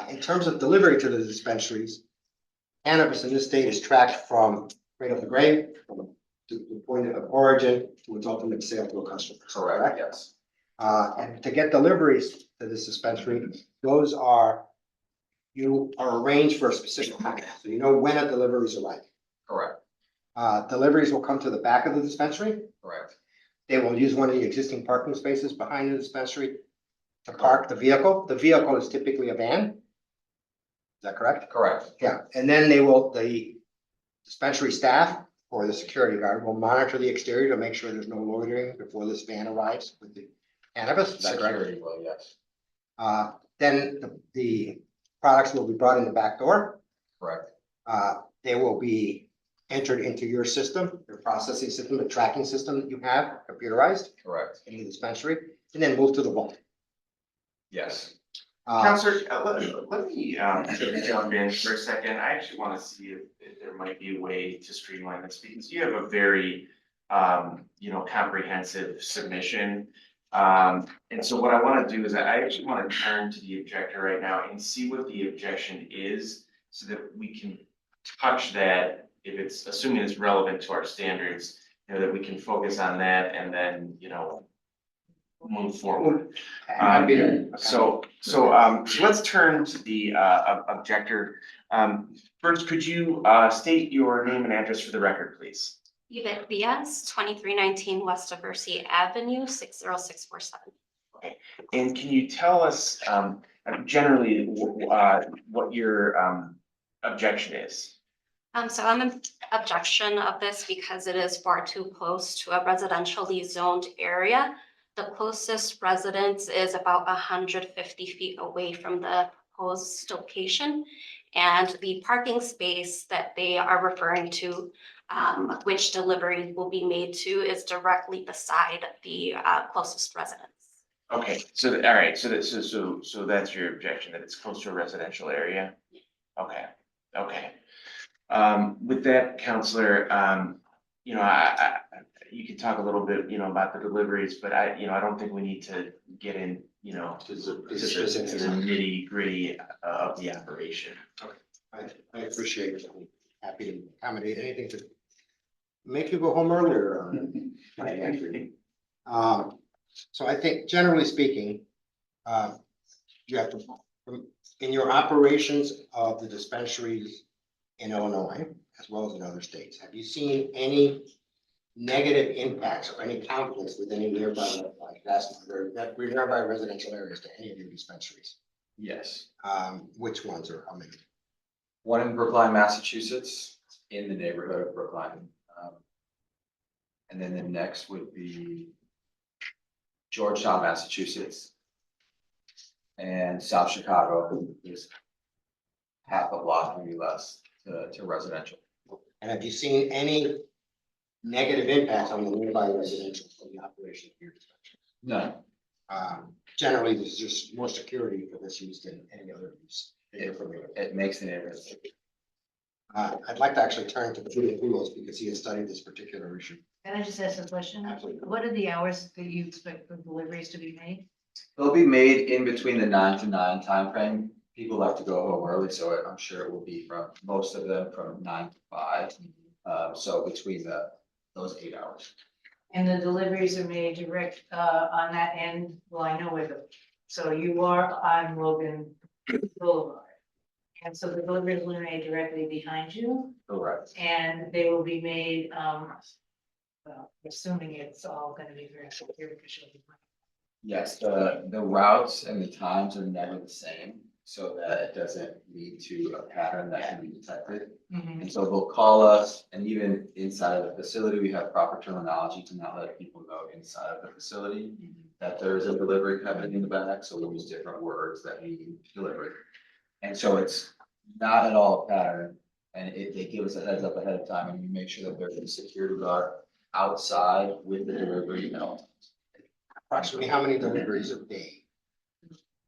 G: In terms of delivery to the dispensaries, cannabis in this state is tracked from cradle to grave, from the point of origin to its ultimate sale to a customer.
H: Correct. Yes.
G: And to get deliveries to this dispensary, you are arranged for a specific time, so you know when a delivery is arriving.
H: Correct.
G: Deliveries will come to the back of the dispensary.
H: Correct.
G: They will use one of the existing parking spaces behind the dispensary to park the vehicle. The vehicle is typically a van. Is that correct?
H: Correct.
G: Yeah, and then the dispensary staff or the security guard will monitor the exterior to make sure there's no loitering before this van arrives with the cannabis. Is that correct?
H: Security will, yes.
G: Then the products will be brought in the back door.
H: Correct.
G: They will be entered into your system, your processing system, the tracking system that you have computerized
H: Correct.
G: in the dispensary, and then move to the vault.
H: Yes.
B: Counselor, let me jump in for a second. I actually want to see if there might be a way to streamline this because you have a very, comprehensive submission. And so what I want to do is I actually want to turn to the objector right now and see what the objection is so that we can touch that if it's assuming it's relevant to our standards, that we can focus on that and then, move forward. So let's turn to the objector. First, could you state your name and address for the record, please?
N: Yvette Diaz, 2319 West Diversey Avenue, 60647.
B: And can you tell us generally what your objection is?
N: So I'm an objection of this because it is far too close to a residentially zoned area. The closest residence is about 150 feet away from the proposed location. And the parking space that they are referring to, which delivery will be made to, is directly beside the closest residence.
B: Okay, so, all right, so that's your objection, that it's close to a residential area? Okay, okay. With that, Counselor, you can talk a little bit, about the deliveries, but I don't think we need to get in, to the nitty gritty of the operation.
G: I appreciate it. I'm happy to accommodate anything to make you go home earlier. So I think generally speaking, you have to, in your operations of the dispensaries in Illinois, as well as in other states, have you seen any negative impacts or any conflicts with any nearby residential areas to any of your dispensaries?
T: Yes.
G: Which ones are, how many?
T: One in Brookline, Massachusetts, in the neighborhood of Brookline. And then the next would be Georgetown, Massachusetts. And South Chicago is half a block, maybe less, to residential.
G: And have you seen any negative impacts on the nearby residential from the operation of your dispensary?
T: No.
G: Generally, there's just more security for this use than any other use.
T: It makes the neighborhood.
G: I'd like to actually turn to Julie Poulos because he has studied this particular issue.
I: Can I just ask a question?
G: Absolutely.
I: What are the hours that you expect for deliveries to be made?
T: They'll be made in between the 9 to 9 timeframe. People like to go home early, so I'm sure it will be from most of them from 9 to 5. So between those 8 hours.
I: And the deliveries are made direct on that end? Well, I know where so you are on Logan Boulevard. And so the deliveries will be made directly behind you?
T: Correct.
I: And they will be made Well, assuming it's all gonna be very secure because you'll be.
T: Yes, the routes and the times are never the same, so that it doesn't lead to a pattern that can be detected.
I: Mhm.
T: And so they'll call us, and even inside of the facility, we have proper terminology to not let people know inside of the facility that there is a delivery happening in the back, so we'll use different words that mean delivery. And so it's not at all a pattern, and they give us a heads up ahead of time, and we make sure that there's a security guard outside with the delivery at all times.
G: Approximately how many deliveries a day?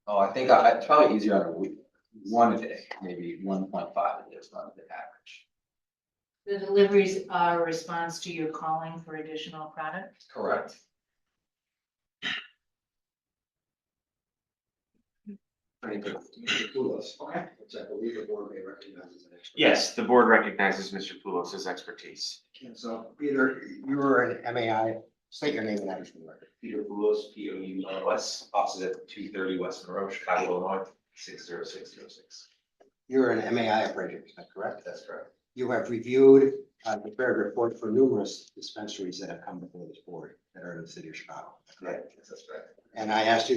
T: Oh, I think it's probably easier on a week, one a day, maybe 1.5 a day is about the average.
I: The deliveries are a response to your calling for additional product?
T: Correct.
G: Mr. Poulos. Okay. Which I believe the board may recognize as an expert.
B: Yes, the board recognizes Mr. Poulos' expertise.
G: And so, Peter, you were an MAI, state your name and address for the record.
B: Peter Poulos, Poulos, offices at 230 West Monroe, Chicago, Illinois, 60606.
G: You're an MAI appraiser, is that correct?
B: That's correct.
G: You have reviewed, prepared a report for numerous dispensaries that have come before this board that are in the city of Chicago, is that correct?
B: Yes, that's correct.
G: And I asked you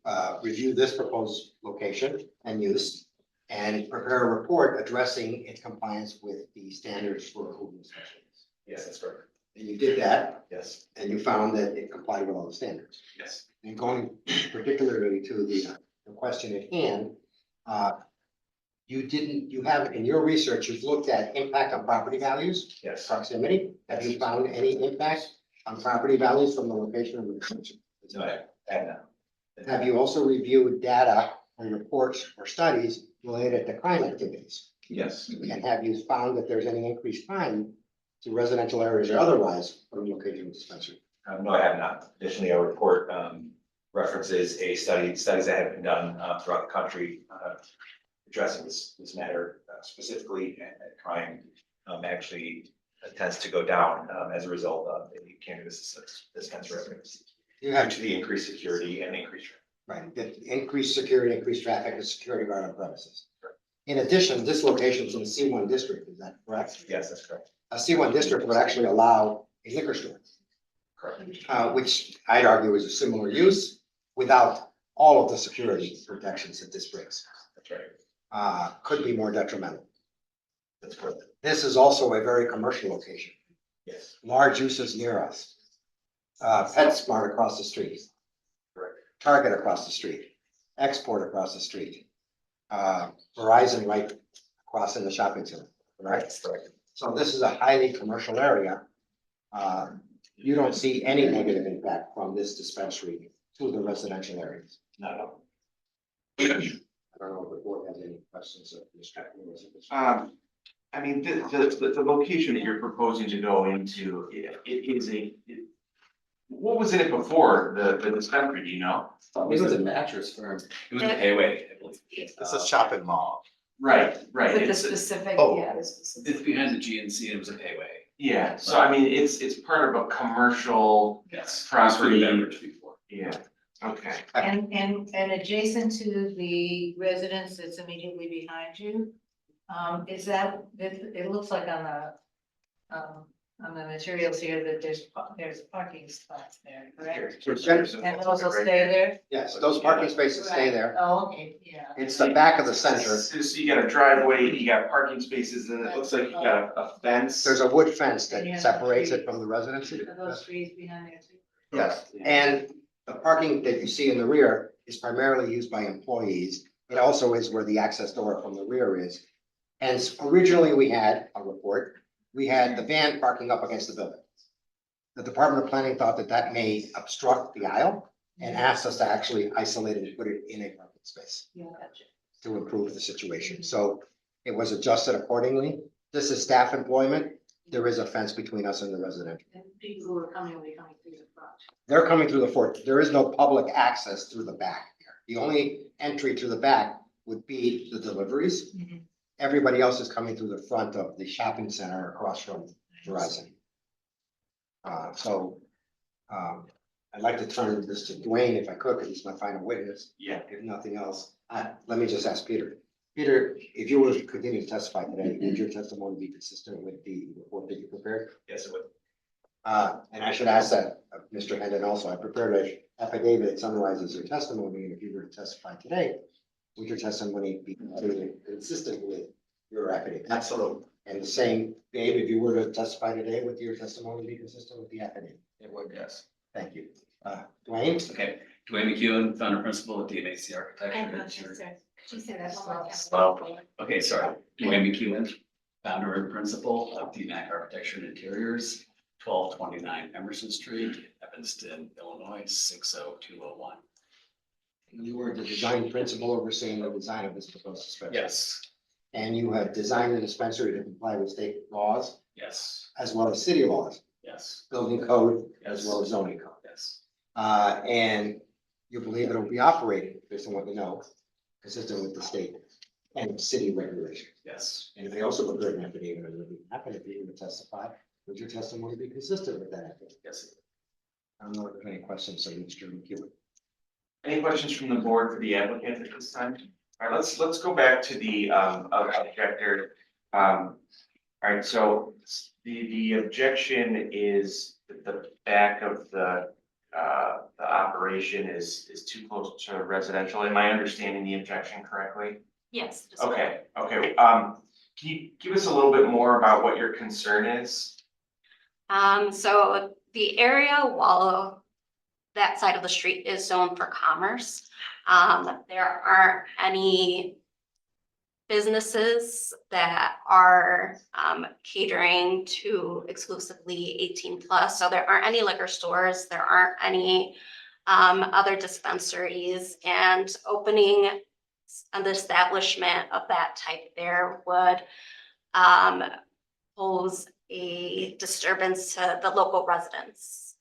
G: to review this proposed location and use and prepare a report addressing its compliance with the standards for approving dispensaries.
B: Yes, that's correct.
G: And you did that,
B: Yes,
G: and you found that it complied with all the standards.
B: yes.
G: And going particularly to the question at hand, you have in your research, you've looked at impact on property values,
B: Yes.
G: proximity. Have you found any impact on property values from the location of the dispensary?
B: No, I have not.
G: Have you also reviewed data and reports or studies related to crime activities?
B: Yes.
G: And have you found that there's any increased crime to residential areas or otherwise from the location of the dispensary?
B: No, I have not. Additionally, our report references studies that have been done throughout the country addressing this matter specifically, and crime actually tends to go down as a result of the cannabis dispensary revenues.
G: You have
B: Due to the increased security and increased.
G: Right, that increased security, increased traffic, and security guard on premises. In addition, this location is in the C1 district, is that correct?
B: Yes, that's correct.
G: A C1 district would actually allow a liquor store,
B: Correct.
G: which I'd argue is a similar use without all of the security protections that this brings.
B: That's right.
G: Could be more detrimental.
B: That's correct.
G: This is also a very commercial location,
B: Yes.
G: large uses near us. PetSmart across the street.
B: Correct.
G: Target across the street, Export across the street. Verizon right across in the shopping center, right?
B: Correct.
G: So this is a highly commercial area. You don't see any negative impact from this dispensary to the residential areas.
B: Not at all.
G: I don't know if the board has any questions of Mr. Poulos at this point.
B: I mean, the location that you're proposing to go into, what was in it before the dispensary, do you know?
T: It was a mattress firm. It was a Payway, I believe.
J: It's a shopping mall.
B: Right, right.
D: With the
B: It's-
D: specific,
J: Oh.
D: yeah, the specific.
C: It's behind the GNC, it was a Payway.
B: Yeah, so I mean, it's part of a commercial
C: Yes.
B: property.
C: Beverage before.
B: Yeah, okay.
I: And adjacent to the residence that's immediately behind you, is that, it looks like on the materials here that there's parking spots there, correct? And those will stay there?
G: Yes, those parking spaces stay there.
I: Oh, okay, yeah.
G: It's the back of the center.
B: So you got a driveway, you got parking spaces, and it looks like you got a fence.
G: There's a wood fence that separates it from the residency.
I: Are those trees behind there too?
G: Yes, and the parking that you see in the rear is primarily used by employees. It also is where the access door from the rear is. And originally we had a report, we had the van parking up against the building. The Department of Planning thought that that may obstruct the aisle and asked us to actually isolate it and put it in a parking space
I: Yeah, gotcha.
G: to improve the situation. So it was adjusted accordingly. This is staff employment. There is a fence between us and the residential.
I: And people who are coming will be coming through the front.
G: They're coming through the front. There is no public access through the back here. The only entry to the back would be the deliveries.
I: Mhm.
G: Everybody else is coming through the front of the shopping center across from Verizon. I'd like to turn this to Dwayne if I could, because he's my final witness.
B: Yeah.
G: If nothing else, let me just ask Peter. Peter, if you were to continue to testify today, would your testimony be consistent with the report that you prepared?
B: Yes, it would.
G: And I should ask that, of Mr. Hendon also, I prepared an affidavit that summarizes your testimony, and if you were to testify today, would your testimony be consistent with your affidavit?
J: Absolutely.
G: And the same, Dave, if you were to testify today, would your testimony be consistent with the affidavit?
M: It would, yes.
G: Thank you. Dwayne?
M: Okay, Dwayne McEwen, founder principal at DMAC
V: I
M: Architecture.
V: apologize, sir. Could you say that one more time?
M: Well, okay, sorry. Dwayne McEwen, founder and principal of DMAC Architecture and Interiors, 1229 Emerson Street, Evanston, Illinois, 60201.
G: You were the design principal overseeing the design of this proposed dispensary.
M: Yes,
G: And you have designed the dispensary to comply with state laws
M: yes,
G: as well as city laws,
M: yes,
G: building code as
M: Yes.
G: well as zoning code.
M: yes,
G: And you believe it'll be operating, based on what you know, consistent with the state and city regulations.
M: yes.
G: And if they also prepared an affidavit, it would be happy if you were to testify, would your testimony be consistent with that affidavit?
M: Yes.
G: I don't know if there's any questions, so Mr. McEwen.
B: Any questions from the board for the applicant at this time? All right, let's go back to the objector. All right, so the objection is that the back of the operation is too close to residential. Am I understanding the objection correctly?
N: Yes. it is
B: Okay, can you give us a little bit more about what your concern is?
N: So the area, while that side of the street is zoned for commerce, there aren't any businesses that are catering to exclusively 18+. So there aren't any liquor stores, there aren't any other dispensaries, and opening an establishment of that type there would pose a disturbance to the local residents.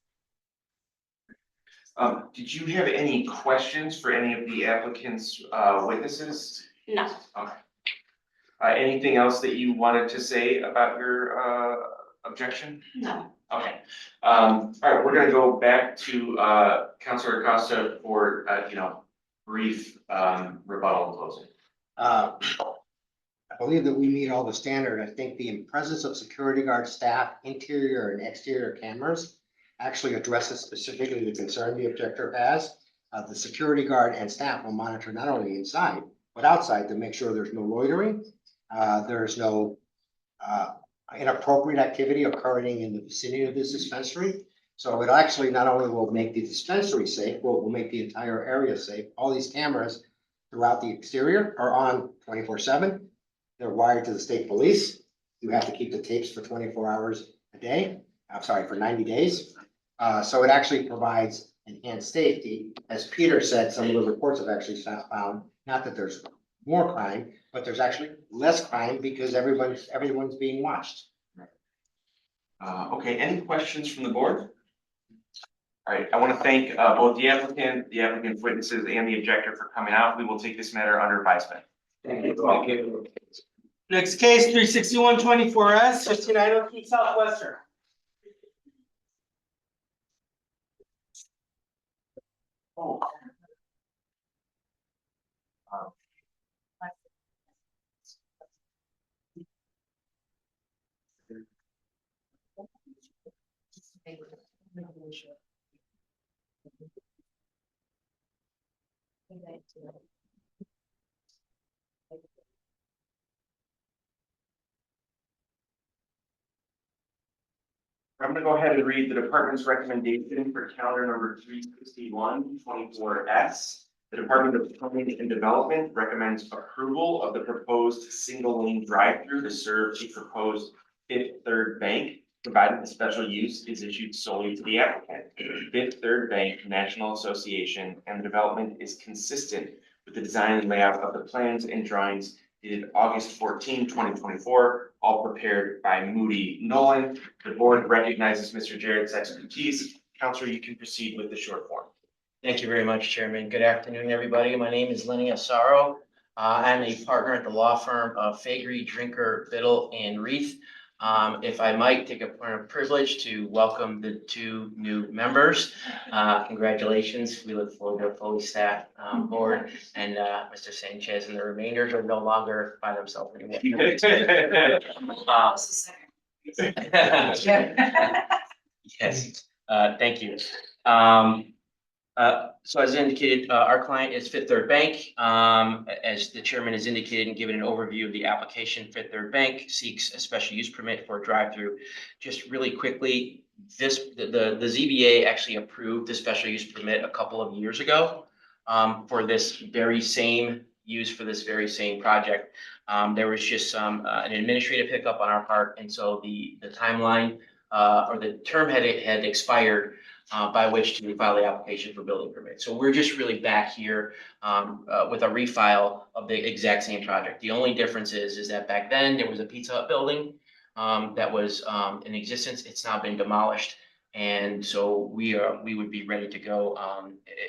B: Did you have any questions for any of the applicant's witnesses?
N: No.
B: Okay. Anything else that you wanted to say about your objection?
N: No.
B: Okay. All right, we're gonna go back to Councilor Acosta for brief rebuttal and closing.
G: I believe that we meet all the standard. I think the presence of security guard staff, interior and exterior cameras actually addresses specifically the concern the objector has. The security guard and staff will monitor not only inside, but outside to make sure there's no loitering. There's no inappropriate activity occurring in the vicinity of this dispensary. So it actually not only will make the dispensary safe, but will make the entire area safe. All these cameras throughout the exterior are on 24/7. They're wired to the state police. You have to keep the tapes for 24 hours a day. I'm sorry, for 90 days. So it actually provides enhanced safety. As Peter said, some of the reports have actually found, not that there's more crime, but there's actually less crime because everyone's being watched.
B: Okay, any questions from the board? All right, I want to thank both the applicant's witnesses and the objector for coming out. We will take this matter under advisement.
F: Thank you. Next case, 36124S, 5902 Southwestern.
B: Oh. I'm gonna go ahead and read the department's recommendation for calendar number 36124S. The Department of Planning and Development recommends approval of the proposed single lane drive-through to serve a proposed Fifth Third Bank, provided the special use is issued solely to the applicant. Fifth Third Bank National Association, and the development is consistent with the design and layout of the plans and drawings dated August 14, 2024, all prepared by Moody Nolan. The board recognizes Mr. Jarrett's expertise. Counselor, you can proceed with the short form.
K: Thank you very much, Chairman. Good afternoon, everybody. My name is Lenny Asaro. I'm a partner at the law firm of Faegre, Drinker, Biddle, and Reith. If I might take a point of privilege to welcome the two new members. Congratulations. We look forward to a fully staffed board, and Mr. Sanchez and the remainders are no longer by themselves anymore. Yes, thank you. So as indicated, our client is Fifth Third Bank. As the chairman has indicated and given an overview of the application, Fifth Third Bank seeks a special use permit for a drive-through. Just really quickly, the ZBA actually approved the special use permit a couple of years ago for this very same use for this very same project. There was just an administrative hiccup on our part, and so the timeline or the term had expired by which to file the application for building permit. So we're just really back here with a refile of the exact same project. The only difference is that back then there was a Pizza Hut building that was in existence. It's now been demolished. And so we would be ready to go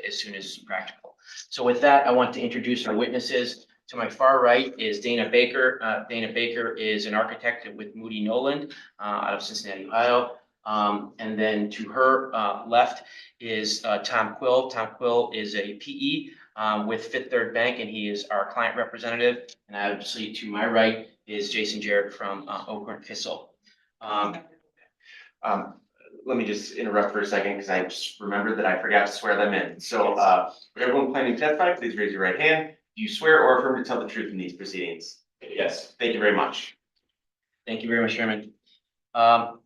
K: as soon as practical. So with that, I want to introduce our witnesses. To my far right is Dana Baker. Dana Baker is an architect with Moody Noland out of Cincinnati, Ohio. And then to her left is Tom Quill. Tom Quill is a PE with Fifth Third Bank, and he is our client representative. And obviously to my right is Jason Jarrett from Oakland Kissel.
B: Let me just interrupt for a second because I just remembered that I forgot to swear them in. So for everyone planning to testify, please raise your right hand. Do you swear or affirm to tell the truth in these proceedings? Yes. Thank you very much.
K: Thank you very much, Chairman. So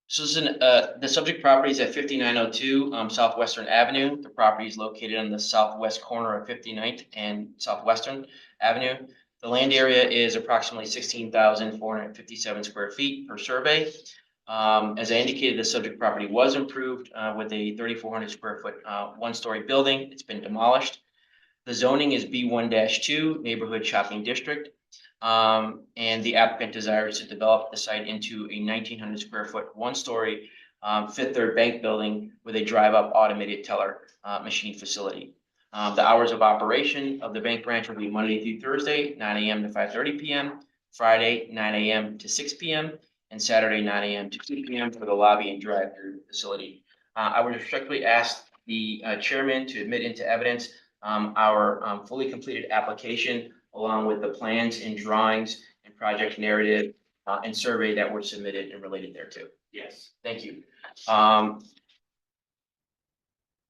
K: this is the subject property is at 5902 Southwestern Avenue. The property is located on the southwest corner of 59th and Southwestern Avenue. The land area is approximately 16,457 square feet per survey. As I indicated, the subject property was improved with a 3,400 square foot one-story building. It's been demolished. The zoning is B1-2 Neighborhood Shopping District. And the applicant desires to develop the site into a 1,900 square foot, one-story Fifth Third Bank building with a drive-up automated teller machine facility. The hours of operation of the bank branch will be Monday through Thursday, 9 a.m. to 5:30 p.m., Friday, 9 a.m. to 6 p.m., and Saturday, 9 a.m. to 2 p.m. for the lobby and drive-through facility. I would respectfully ask the chairman to admit into evidence our fully completed application along with the plans and drawings and project narrative and survey that were submitted and related thereto.
B: Yes.
K: Thank you. I'd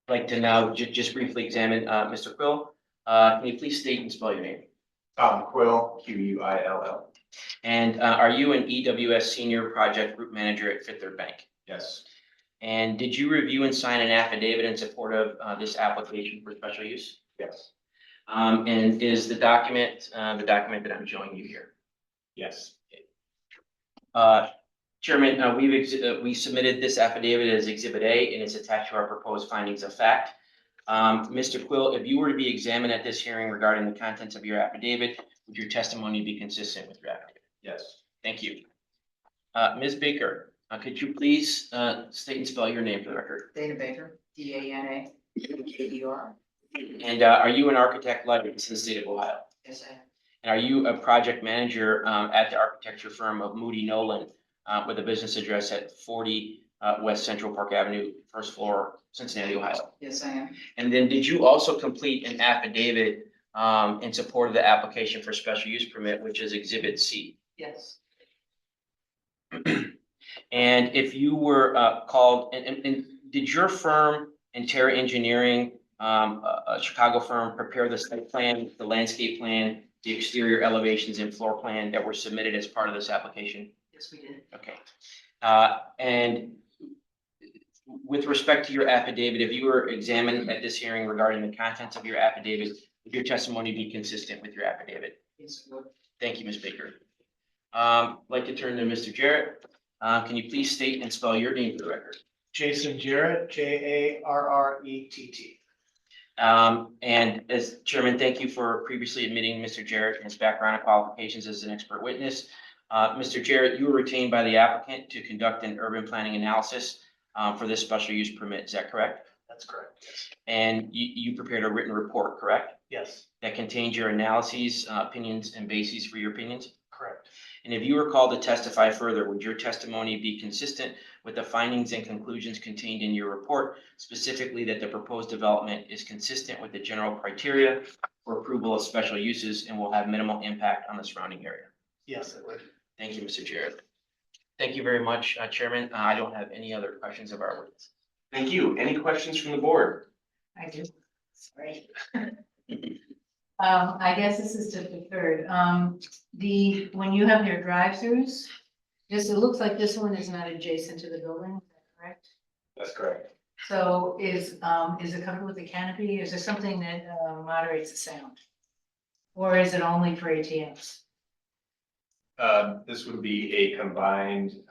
K: like to now just briefly examine Mr. Quill. Can you please state and spell your name?
B: Tom Quill, Quill.
K: And are you an EWS Senior Project Group Manager at Fifth Third Bank?
B: Yes.
K: And did you review and sign an affidavit in support of this application for special use?
B: Yes.
K: And is the document that I'm showing you here?
B: Yes.
K: Chairman, we submitted this affidavit as Exhibit A and it's attached to our proposed findings of fact. Mr. Quill, if you were to be examined at this hearing regarding the contents of your affidavit, would your testimony be consistent with your affidavit?
B: Yes.
K: Thank you. Ms. Baker, could you please state and spell your name for the record?
I: Dana Baker, DANAKER.
K: And are you an architect licensed in the state of Ohio?
I: Yes, I am.
K: And are you a project manager at the architecture firm of Moody Noland with a business address at 40 West Central Park Avenue, first floor, Cincinnati, Ohio?
I: Yes, I am.
K: And then did you also complete an affidavit in support of the application for special use permit, which is Exhibit C?
I: Yes.
K: And if you were called, and did your firm, Terra Engineering, a Chicago firm, prepare the site plan, the landscape plan, the exterior elevations and floor plan that were submitted as part of this application?
I: Yes, we did.
K: Okay. And with respect to your affidavit, if you were examined at this hearing regarding the contents of your affidavit, would your testimony be consistent with your affidavit?
I: Yes, it would.
K: Thank you, Ms. Baker. I'd like to turn to Mr. Jarrett. Can you please state and spell your name for the record?
R: Jason Jarrett, Jarrett.
K: And as chairman, thank you for previously admitting Mr. Jarrett and his background and qualifications as an expert witness. Mr. Jarrett, you were retained by the applicant to conduct an urban planning analysis for this special use permit. Is that correct?
R: That's correct, yes.
K: And you prepared a written report, correct?
R: Yes,
K: That contains your analyses, opinions, and bases for your opinions?
R: correct.
K: And if you were called to testify further, would your testimony be consistent with the findings and conclusions contained in your report, specifically that the proposed development is consistent with the general criteria for approval of special uses and will have minimal impact on the surrounding area?
R: Yes, it would.
K: Thank you, Mr. Jarrett. Thank you very much, Chairman. I don't have any other questions of our witness.
B: Thank you. Any questions from the board?
I: I do, sorry. I guess this is just the third, when you have your drive-throughs, it looks like this one is not adjacent to the building, is that correct?
C: That's correct.
I: So is it covered with a canopy? Is there something that moderates the sound? Or is it only for ATMs?
L: This would be a combined,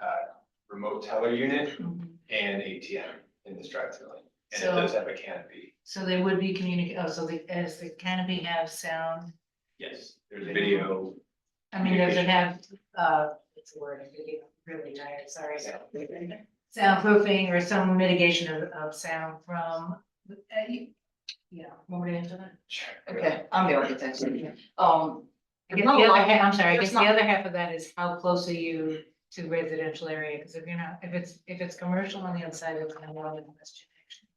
L: remote teller unit and ATM in this drive-through lane. And it does have a canopy.
I: So they would be does the canopy have sound?
L: Yes, there's video.
I: I mean, does it have, what's the word, I'm getting really tired, sorry. Soundproofing or some mitigation of sound from, yeah, what were you into that?
S: Okay, I'm the architect.
I: I guess the other half, I'm sorry, I guess the other half of that is how close are you to residential area? Because if you're not, if it's commercial on the outside, it's kind of a question.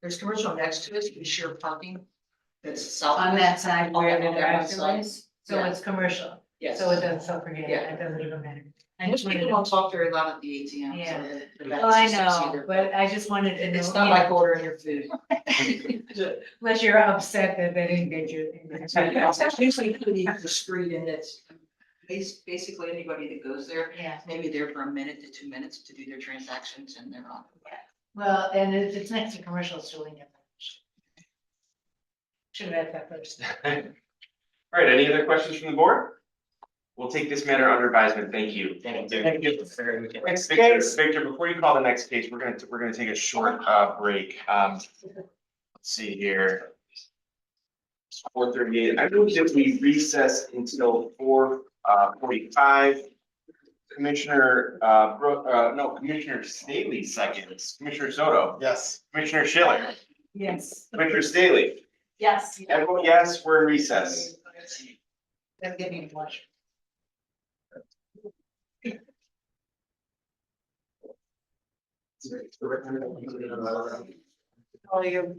S: There's commercial next to it, we share parking. That's south.
I: On that side where the
S: On that
I: drive-through
S: side.
I: is, so
S: Yeah.
I: it's commercial.
S: Yes.
I: So it doesn't suffocate,
S: Yeah.
I: it doesn't even matter. I
S: Most
I: just wanted
S: people
I: to-
S: don't talk very loud at the ATM.
I: Yeah.
S: so the
I: Well, I
S: systems
I: know,
S: either.
I: but I just wanted to know.
S: It's not like ordering your food.
I: Unless you're upset that they didn't get you.
S: It's usually pretty discreet and it's basically anybody that goes there,
I: Yeah.
S: maybe there for a minute to 2 minutes to do their transactions and they're on.
I: Well, and if it's next to commercial, it's really different. Should have had that first.
B: All right, any other questions from the board? We'll take this matter under advisement. Thank you.
K: Thank you.
B: Next case. Victor, before you call the next case, we're gonna take a short break. Let's see here. 4:38. I move that we recess until 4:45. Commissioner Commissioner Staley seconds. Commissioner Soto.
F: Yes.
B: Commissioner Schiller.
I: Yes.
B: Commissioner Staley.
S: Yes.
B: Everyone, yes, we're in recess.
I: That's getting me much.
S: Oh, you.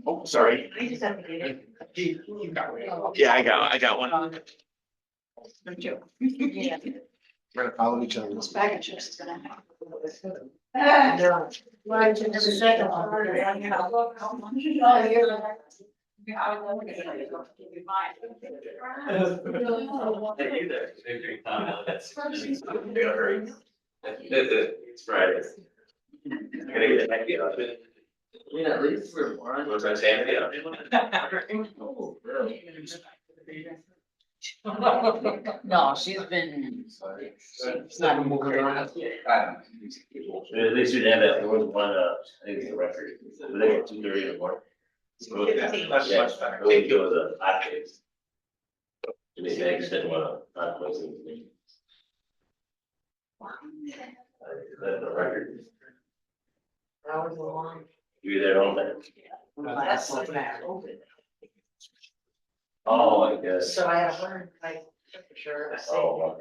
B: Oh, sorry. Yeah, I got one.
F: We're gonna follow each other.
S: This bag of chips is gonna have.
I: Well, it's the second one.
S: Oh, you're. Yeah, I was looking at it. Give you mine.
H: It's Friday. Gotta get the heck out of it. Yeah, at least we're more on. What's that saying?
S: No, she's been.
H: It's not moving around. At least we'd have that, there was one, I think it's a record, they were 2:30 in the morning.
B: That's much better.
H: I think it was a hot case. And they didn't want to, not close it. That's the record.
S: That was a long.
H: You were there all day?
S: That's like that.
H: Oh, I guess.
S: So I have learned, like, for sure. I say,
H: Oh,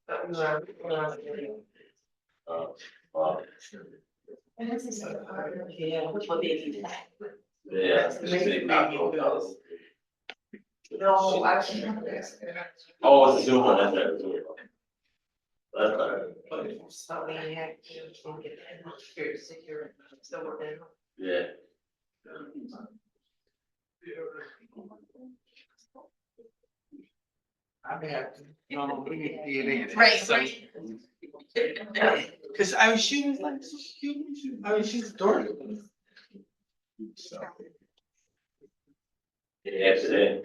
S: but we were on the video.
H: wow.
S: And this is. Yeah, which will be if you did.
H: Yeah. it's just a knock on.
S: No, I was.
H: Oh, it's a Zoom one, that's right. Zoom. That's all right.
S: So we had to get it secure, still working.
H: Yeah.
F: I'm happy. No, we need DNA.
S: Right.
F: Cause I mean, she was like, so cute. I mean, she's adorable. So.
H: Yeah, today.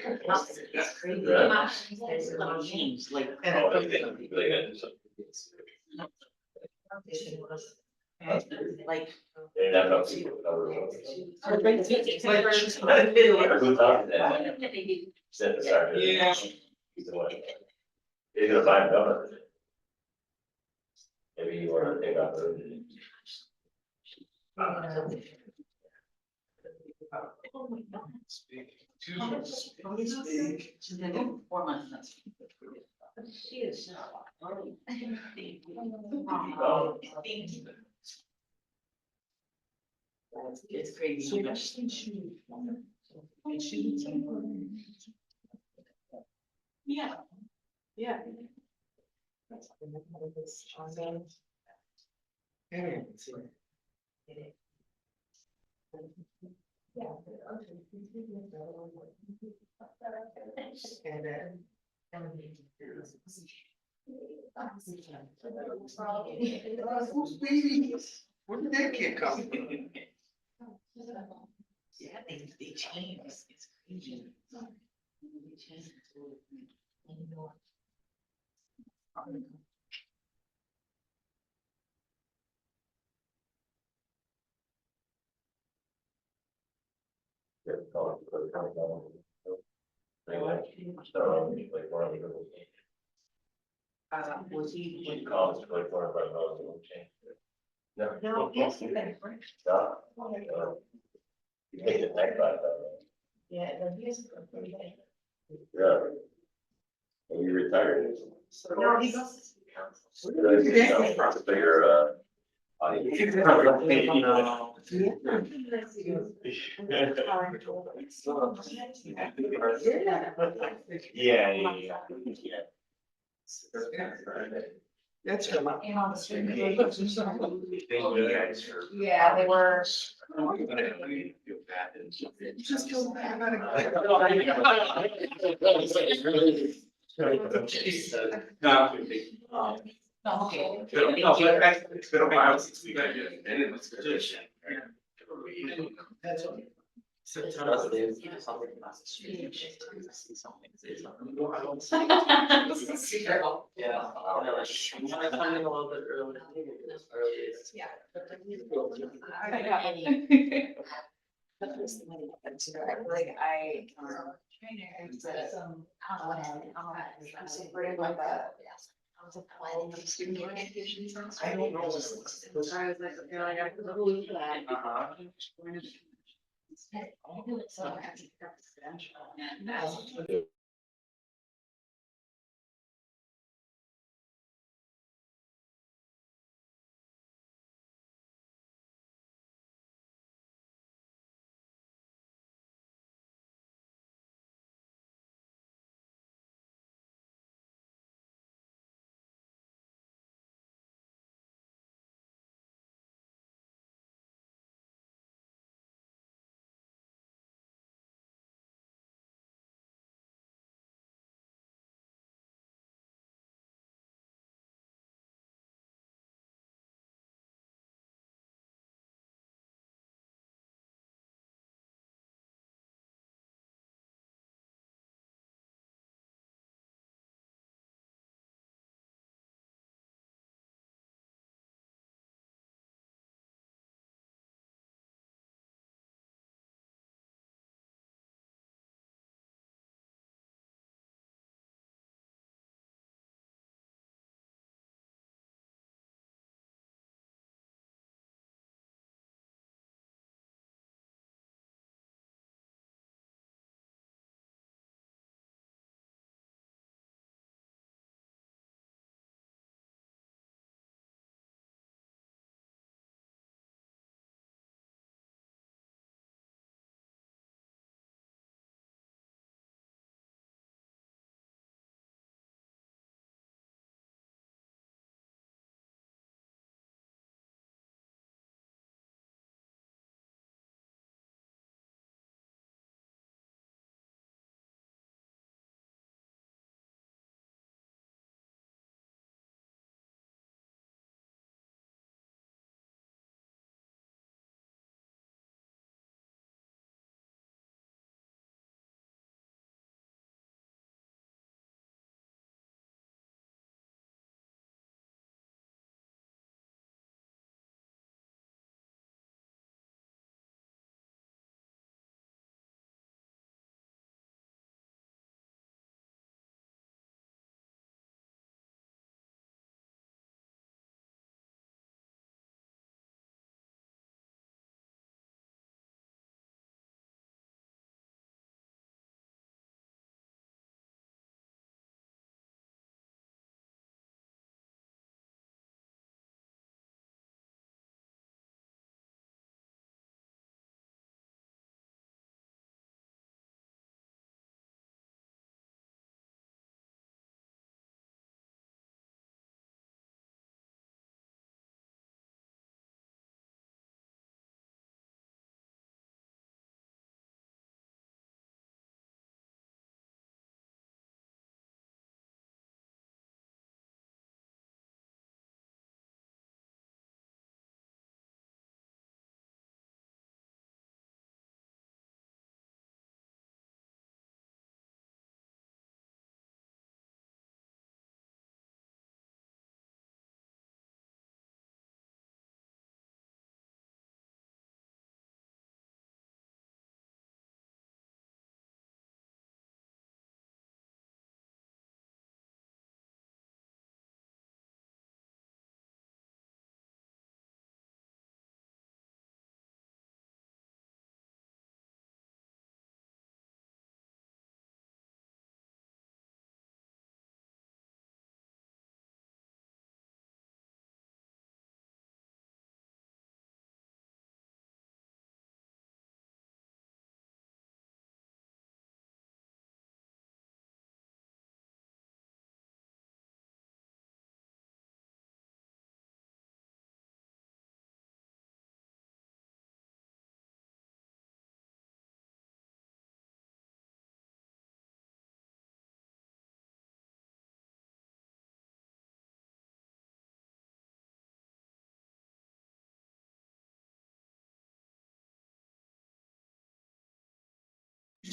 S: It's crazy.
H: Yeah.
S: There's a lot of games, like.
H: Oh, they got to do something.
S: Like.
H: They didn't have enough people to cover it.
S: Like.
H: Who talked to that? Said the sergeant.
S: Yeah.
H: He's the one. He's gonna find out. Maybe you wanna take off the.
S: Oh my God. She's been 4 months. She is. It's crazy. Yeah. Yeah.
F: Who's baby? Where did that kid come from?
I: Yeah, they change. It's crazy. They change. Was he? No, yes, he been.
H: You take it back by
I: Yeah, then he is.
H: Yeah. And you retired.
I: No, he goes.
H: Bigger,
B: Yeah.
F: That's her.
B: Thank you guys for.
V: Yeah, they were.
F: Just killed
V: No, okay.
B: It's been a while since we got it. And it was good.
F: That's all.
S: Yeah. Like I. I'm supported by that. I was applying for student organizations.
F: I don't know.
S: So I was like, okay, like I put the blue flag.
B: Uh-huh.
S: I do it so I have to practice.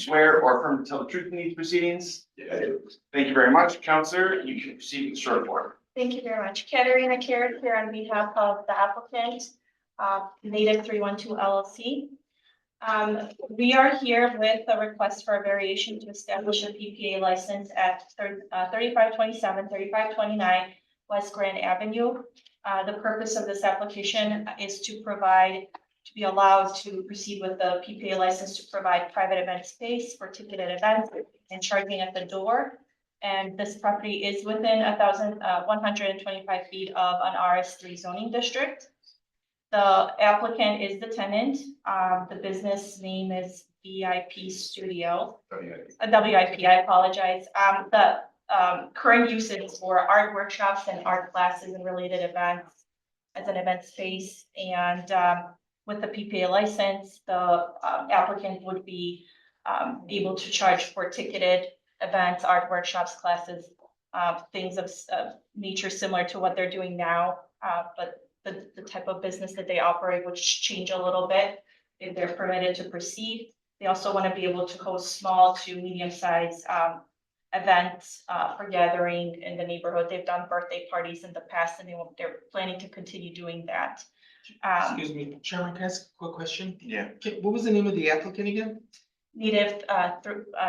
B: swear or affirm to tell the truth in these proceedings?
L: Yeah, I do.
B: Thank you very much. Counselor, you can proceed with the short form.
V: Thank you very much. Katerina Carrot here on behalf of the applicant, Native 312 LLC. We are here with a request for a variation to establish a PPA license at 3527, 3529 West Grand Avenue. The purpose of this application is to be allowed to proceed with the PPA license to provide private event space for ticketed events and charging at the door. And this property is within 1,125 feet of an RS3 zoning district. The applicant is the tenant. The business name is VIP Studio. WIP, I apologize. The current uses for art workshops and art classes and related events as an event space. And with the PPA license, the applicant would be able to charge for ticketed events, art workshops, classes, things of nature similar to what they're doing now. But the type of business that they operate would change a little bit if they're permitted to proceed. They also want to be able to host small to medium-sized events for gathering in the neighborhood. They've done birthday parties in the past and they're planning to continue doing that.
F: Excuse me, Chairman, can I ask a quick question?
B: Yeah.
F: Okay, what was the name of the applicant again?
V: Native,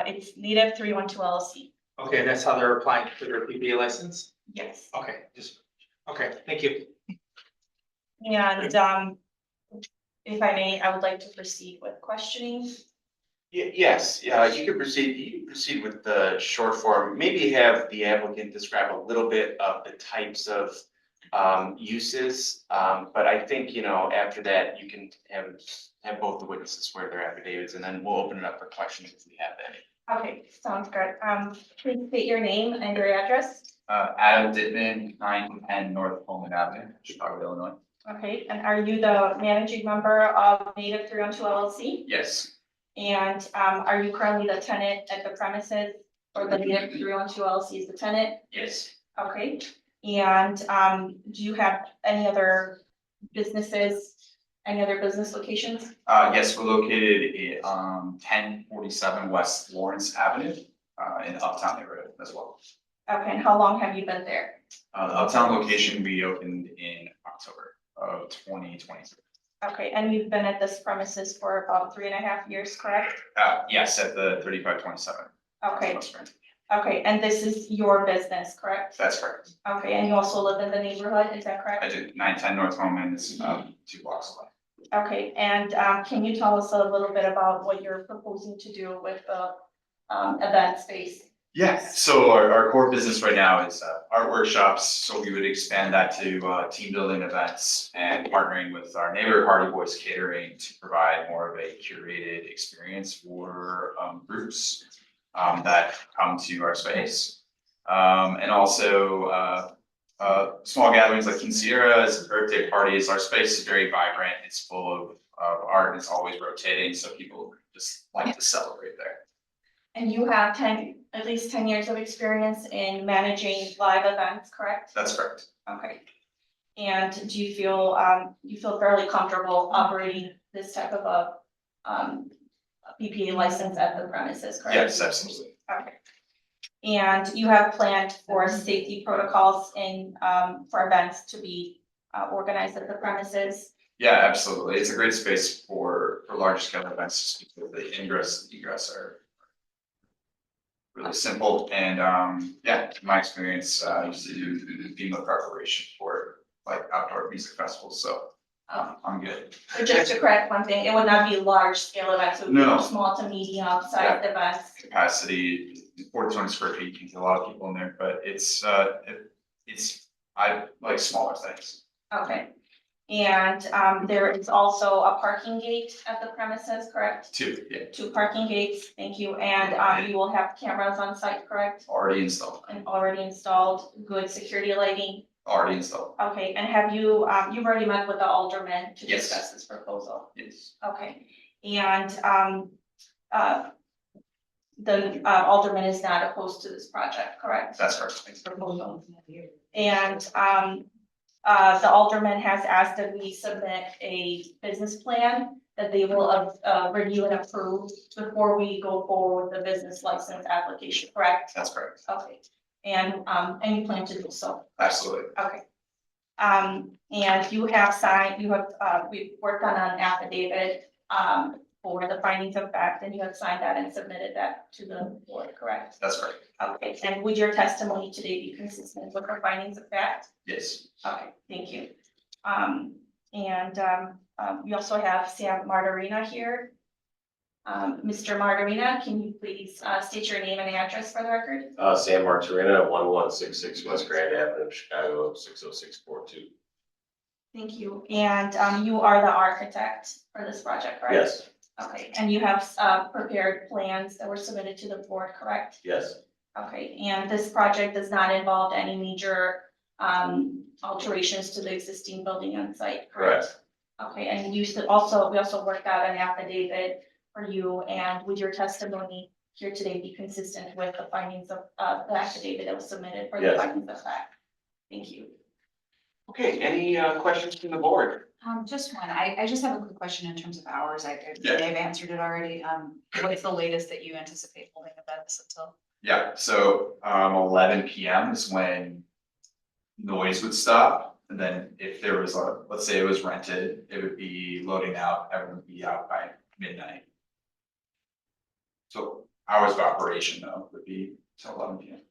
V: it's Native 312 LLC.
F: Okay, that's how they're applying for their PPA license?
V: Yes.
F: Okay, okay, thank you.
V: And if I may, I would like to proceed with questioning.
B: Yes, you can proceed with the short form. Maybe have the applicant describe a little bit of the types of uses. But I think, after that, you can have both the witnesses swear their affidavits, and then we'll open it up for questions if we have any.
V: Okay, sounds good. Please state your name and your address.
T: Adam Dittman, 910 North Pullman Avenue, Chicago, Illinois.
V: Okay, and are you the managing member of Native 312 LLC?
T: Yes,
V: And are you currently the tenant at the premises, or the Native 312 LLC is the tenant?
T: yes.
V: Okay, and do you have any other businesses, any other business locations?
T: Yes, we're located at 1047 West Lawrence Avenue in Uptown neighborhood as well.
V: Okay, and how long have you been there?
T: The Uptown location we opened in October of 2023.
V: Okay, and you've been at this premises for about 3.5 years, correct?
T: Yes, at the 3527.
V: Okay,
T: West Grand.
V: okay, and this is your business, correct?
T: That's correct.
V: Okay, and you also live in the neighborhood, is that correct?
T: I do 910 North Pullman, it's 2 blocks away.
V: Okay, and can you tell us a little bit about what you're proposing to do with the event space?
T: Yeah, so our core business right now is art workshops, so we would expand that to team building events and partnering with our neighbor Hardy Boys Catering to provide more of a curated experience for groups that come to our space. And also small gatherings like quinceañeras, birthday parties. Our space is very vibrant, it's full of art, and it's always rotating, so people just like to celebrate there.
V: And you have at least 10 years of experience in managing live events, correct?
T: That's correct.
V: Okay. And do you feel fairly comfortable operating this type of a BPA license at the premises, correct?
T: Yes, absolutely.
V: Okay. And you have planned for safety protocols for events to be organized at the premises?
T: Yeah, absolutely. It's a great space for large scale events, just because the ingress and egress are really simple. And yeah, in my experience, I used to do FEMA preparation for like outdoor music festivals, so I'm good.
V: So just to correct one thing, it would not be large scale events, it would
T: No.
V: be small to medium sized events.
T: Capacity, 420 square feet, you can get a lot of people in there, but I like smaller things.
V: Okay. And there is also a parking gate at the premises, correct?
T: 2, yeah,
V: 2 parking gates, thank you, and you will have cameras on site, correct?
T: already installed,
V: And already installed, good security lighting,
T: already installed.
V: okay, and have you, you've already met with the alderman to
T: Yes.
V: discuss this proposal?
T: Yes.
V: Okay, and the alderman is not opposed to this project, correct?
T: That's correct.
V: Proposal. And the alderman has asked that we submit a business plan that they will review and approve before we go forward with the business license application, correct?
J: That's correct.
V: Okay, and you plan to do so?
J: Absolutely.
V: Okay. And you have signed, we've worked on an affidavit, for the findings of fact, and you have signed that and submitted that to the board, correct?
J: That's correct.
V: Okay, and would your testimony today be consistent with the findings of fact?
J: Yes.
V: Okay, thank you. We also have Sam Martorina here. Mr. Martorina, can you please state your name and address for the record?
H: Sam Martorina, 1166 West Grand Avenue, Chicago, 60642.
V: Thank you. And you are the architect for this project, right?
H: Yes,
V: Okay, and you have prepared plans that were submitted to the board, correct?
H: yes,
V: Okay, and this project does not involve any major alterations to the existing building on site, correct?
H: correct.
V: Okay, and we also worked out an affidavit for you, and would your testimony here today be consistent with the findings of the affidavit that was submitted for the
H: Yes.
V: findings of fact? Thank you.
B: Okay, any questions from the board?
A: Just one, I just have a quick question in terms of hours,
J: Yeah.
A: they've answered it already, what's the latest that you anticipate holding events until?
J: Yeah, so 11 PM is when noise would stop. And then if there was let's say it was rented, it would be loading out, everyone would be out by midnight. So hours of operation though would be till 11 PM.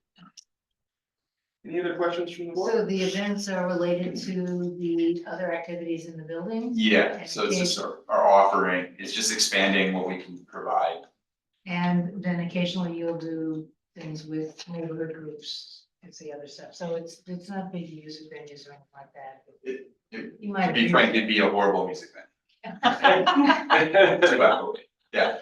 B: Any other questions from the board?
I: So the events are related to the other activities in the building?
J: Yeah, so it's just our offering, it's just expanding what we can provide.
I: And then occasionally you'll do things with neighborhood groups and the other stuff. So it's not big music venues or anything like that. You might
J: To be frank, it'd be a horrible music venue. Yeah,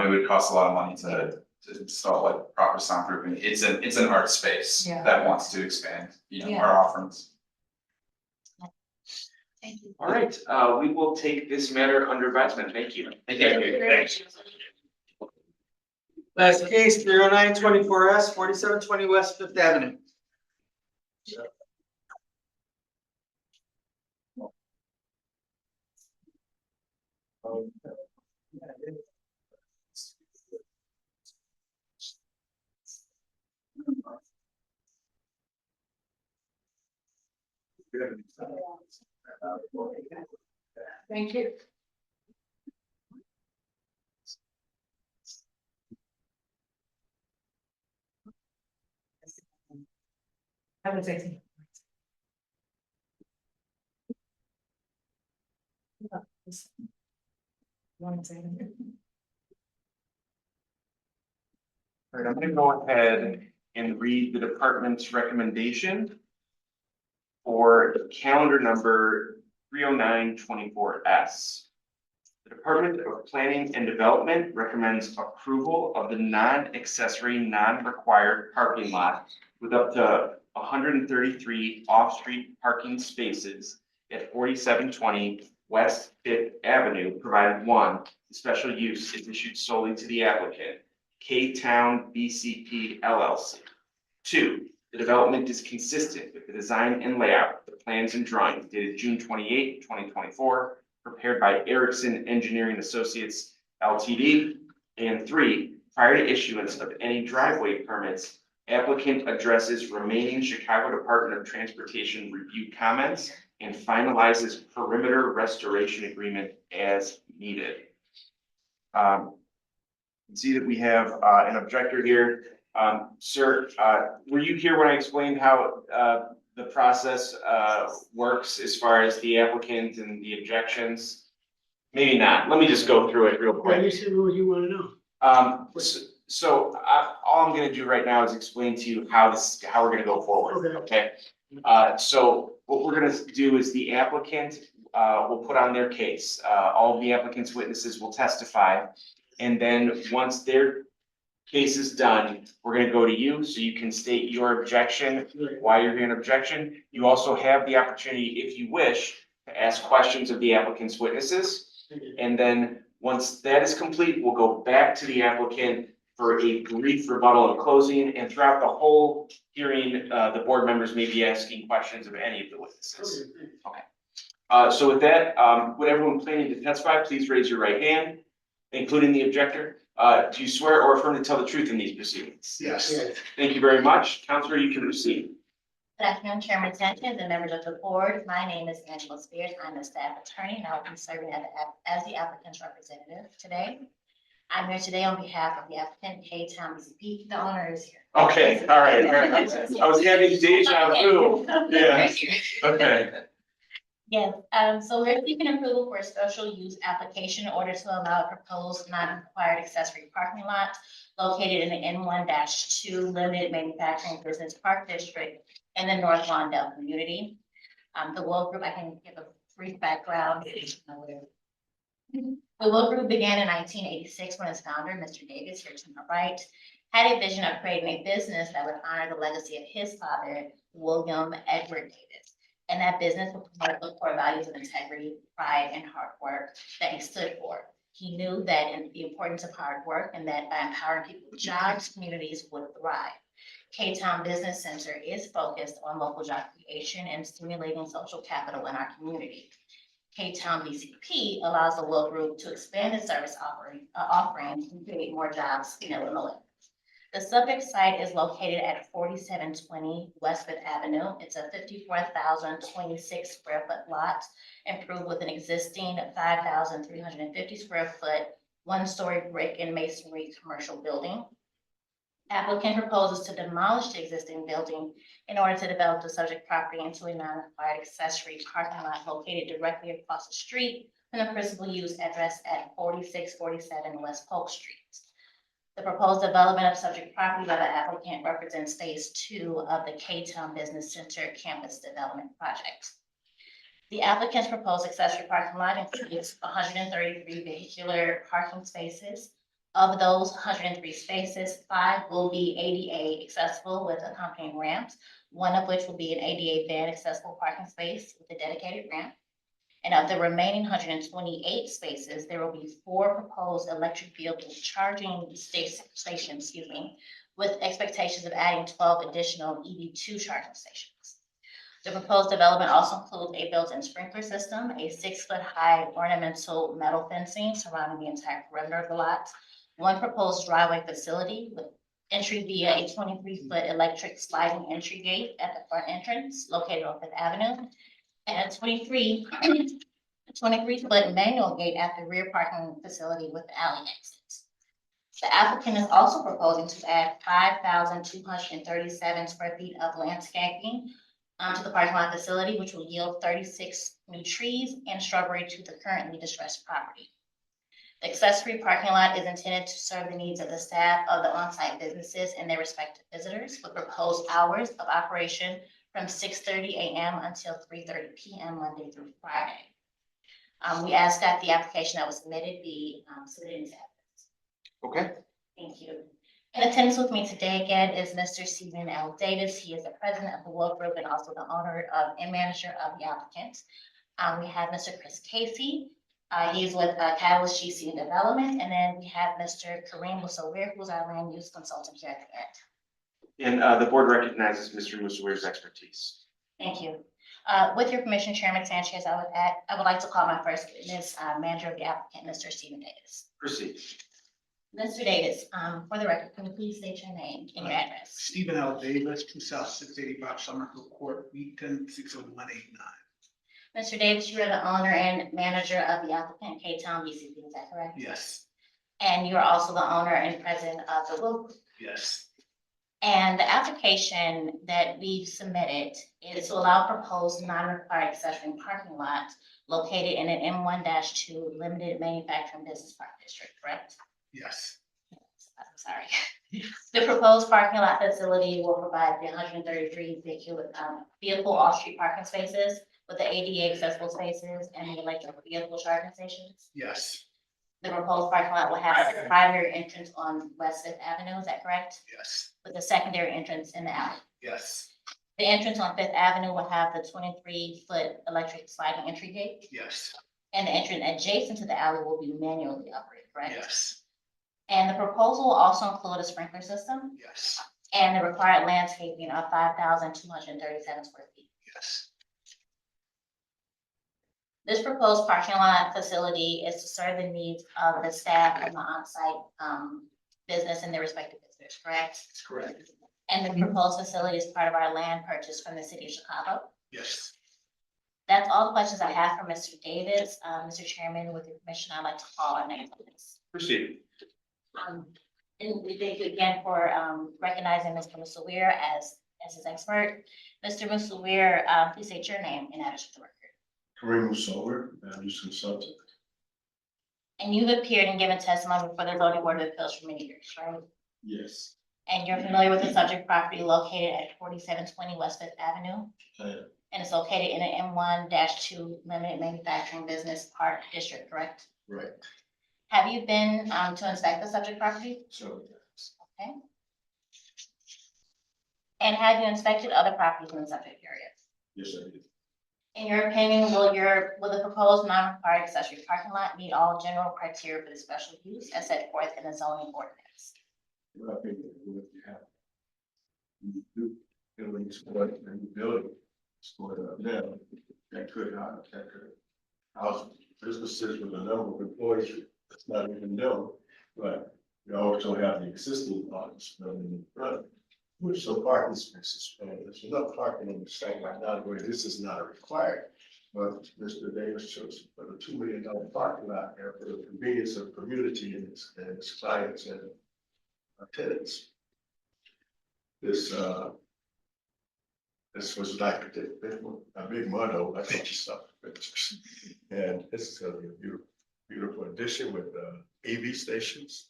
J: it would cost a lot of money to install like proper soundproofing. It's an art space
I: Yeah.
J: that wants to expand,
I: Yeah.
J: our offerings.
A: Thank you.
B: All right, we will take this matter under advisement. Thank you.
J: Thank you.
B: Thanks.
F: Last case, 30924S, 4720 West Fifth Avenue.
I: Thank you. I would say. One second.
B: All right, I'm gonna go ahead and read the department's recommendation for calendar number 30924S. The Department of Planning and Development recommends approval of the non-accessory, non-required parking lot with up to 133 off-street parking spaces at 4720 West Fifth Avenue, provided one, the special use is issued solely to the applicant, K-Town BCP LLC. Two, the development is consistent with the design and layout of the plans and drawings dated June 28, 2024, prepared by Erickson Engineering Associates LTD. And three, prior to issuance of any driveway permits, applicant addresses remaining Chicago Department of Transportation review comments and finalizes perimeter restoration agreement as needed. You can see that we have an objector here. Sir, were you here when I explained how the process works as far as the applicant and the objections? Maybe not. Let me just go through it real quick.
R: What you want to know?
B: So all I'm gonna do right now is explain to you how we're gonna go forward, okay? So what we're gonna do is the applicant will put on their case. All of the applicant's witnesses will testify. And then once their case is done, we're gonna go to you, so you can state your objection, why you're hearing objection. You also have the opportunity, if you wish, to ask questions of the applicant's witnesses. And then once that is complete, we'll go back to the applicant for a brief rebuttal and closing. And throughout the whole hearing, the board members may be asking questions of any of the witnesses. Okay. So with that, would everyone planning to testify, please raise your right hand, including the objector. Do you swear or affirm to tell the truth in these proceedings?
O: Yes.
B: Thank you very much. Counselor, you can proceed.
V: Good afternoon, Chairman Sanchez and members of the board. My name is Angela Spears. I'm a staff attorney and I will be serving as the applicant's representative today. I'm here today on behalf of the applicant, K Town BCP. The owner is here.
B: Okay, all right. I was having deja vu. Yeah, okay.
V: Yes, so we're seeking approval for a special use application in order to allow a proposed non-required accessory parking lot located in the N1-2 Limited Manufacturing Business Park District in the North Lawndale community. The Will Group, I can give a brief background. The Will Group began in 1986 when its founder, Mr. Davis, here to my right, had a vision of creating a business that would honor the legacy of his father, William Edward Davis. And that business would promote the core values of integrity, pride, and hard work that he stood for. He knew that in the importance of hard work and that by empowering people with jobs, communities would thrive. K-Town Business Center is focused on local job creation and stimulating social capital in our community. K-Town BCP allows the Will Group to expand its service offerings and create more jobs in Illinois. The subject site is located at 4720 Westford Avenue. It's a 54,026 square foot lot, improved with an existing 5,350 square foot, one-story brick and masonry commercial building. Applicant proposes to demolish the existing building in order to develop the subject property into a non-required accessory parking lot located directly across the street from the principal use address at 4647 West Polk Street. The proposed development of subject property by the applicant represents phase 2 of the K-Town Business Center Campus Development Project. The applicant's proposed accessory parking lot includes 133 vehicular parking spaces. Of those 103 spaces, 5 will be ADA accessible with accompanying ramps, one of which will be an ADA van accessible parking space with a dedicated ramp. And of the remaining 128 spaces, there will be 4 proposed electric vehicle charging stations, with expectations of adding 12 additional EV2 charging stations. The proposed development also includes a built-in sprinkler system, a 6-foot-high ornamental metal fencing surrounding the entire perimeter of the lot, 1 proposed driveway facility with entry via a 23-foot electric sliding entry gate at the front entrance located on Fifth Avenue, and a 23-foot manual gate at the rear parking facility with alley exits. The applicant is also proposing to add 5,237 square feet of landscaping to the parking lot facility, which will yield 36 new trees and shrubbery to the currently distressed property. The accessory parking lot is intended to serve the needs of the staff of the on-site businesses and their respective visitors, with proposed hours of operation from 6:30 a.m. until 3:30 p.m. Monday through Friday. We ask that the application that was submitted be submitted in advance.
B: Okay.
V: Thank you. In attendance with me today again is Mr. Stephen L. Davis. He is the president of the Will Group and also the owner of and manager of the applicant. We have Mr. Chris Casey. He's with Catalyst GC and Development. And then we have Mr. Kareem Musawir, who's our land use consultant here at the end.
B: And the board recognizes Mr. Musawir's expertise.
V: Thank you. With your permission, Chairman Sanchez, I would like to call my first witness, manager of the applicant, Mr. Stephen Davis.
B: Proceed.
V: Mr. Davis, for the record, can you please state your name and your address?
O: Stephen L. Davis, 2 South 685 Summerfield Court, Wheaton, 60189.
V: Mr. Davis, you are the owner and manager of the applicant, K-Town BCP, is that correct?
O: Yes.
V: And you are also the owner and president of the Will Group.
O: Yes.
V: And the application that we've submitted is to allow proposed non-required accessory parking lot located in an M1-2 limited manufacturing business park district, correct?
O: Yes.
V: I'm sorry. The proposed parking lot facility will provide 133 vehicle off-street parking spaces with the ADA accessible spaces and the electric vehicle charging stations.
O: Yes.
V: The proposed parking lot will have a primary entrance on West Fifth Avenue, is that correct?
O: Yes.
V: With a secondary entrance in the alley.
O: Yes.
V: The entrance on Fifth Avenue will have the 23-foot electric sliding entry gate.
O: Yes.
V: And the entrance adjacent to the alley will be manually operated, correct?
O: Yes.
V: And the proposal will also include a sprinkler system
O: Yes.
V: and the required landscaping of 5,237 square feet.
O: Yes.
V: This proposed parking lot facility is to serve the needs of the staff and the on-site business in their respective districts, correct?
O: That's correct.
V: And the proposed facility is part of our land purchase from the city of Chicago.
O: Yes.
V: That's all the questions I have for Mr. Davis. Mr. Chairman, with your permission, I'd like to call our next witness.
B: Proceed.
V: And we thank you again for recognizing Mr. Musawir as his expert. Mr. Musawir, please state your name and address for the record.
O: Kareem Musawir, Management Consultant.
V: And you've appeared and given testimony before the zoning board of appeals for many years, right?
O: Yes.
V: And you're familiar with the subject property located at 4720 West Fifth Avenue? And it's located in an M1-2 limited manufacturing business park district, correct?
O: Right.
V: Have you been to inspect the subject property?
O: So,
V: Okay. And have you inspected other properties in the subject area?
O: yes, I did.
V: In your opinion, will the proposed non-required accessory parking lot meet all general criteria for the special use as set forth in the zoning ordinance?
O: Well, I think that what you have. You do, buildings, what, and the building, it's going up now, that could house businesses with a number of employees, that's not even known, but you also have the existing parts building in front. Which some parking spaces, there's enough parking on the site right now, where this is not required. But Mr. Davis chose to put a $2 million parking lot there for the convenience of the community and its clients and tenants. This was like a big motto, I think you saw the pictures. And this is gonna be a beautiful, beautiful addition with AV stations.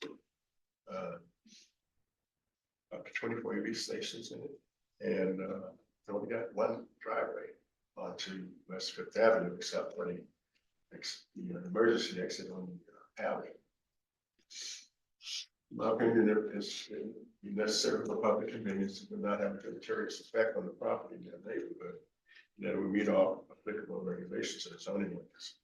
O: Up to 24 AV stations in it. And we only got one driveway onto West Fifth Avenue, except for the emergency exit on the alley. In my opinion, it is necessary for public convenience, but not have a deleterious effect on the property in the neighborhood. That we meet all applicable regulations of the zoning ordinance.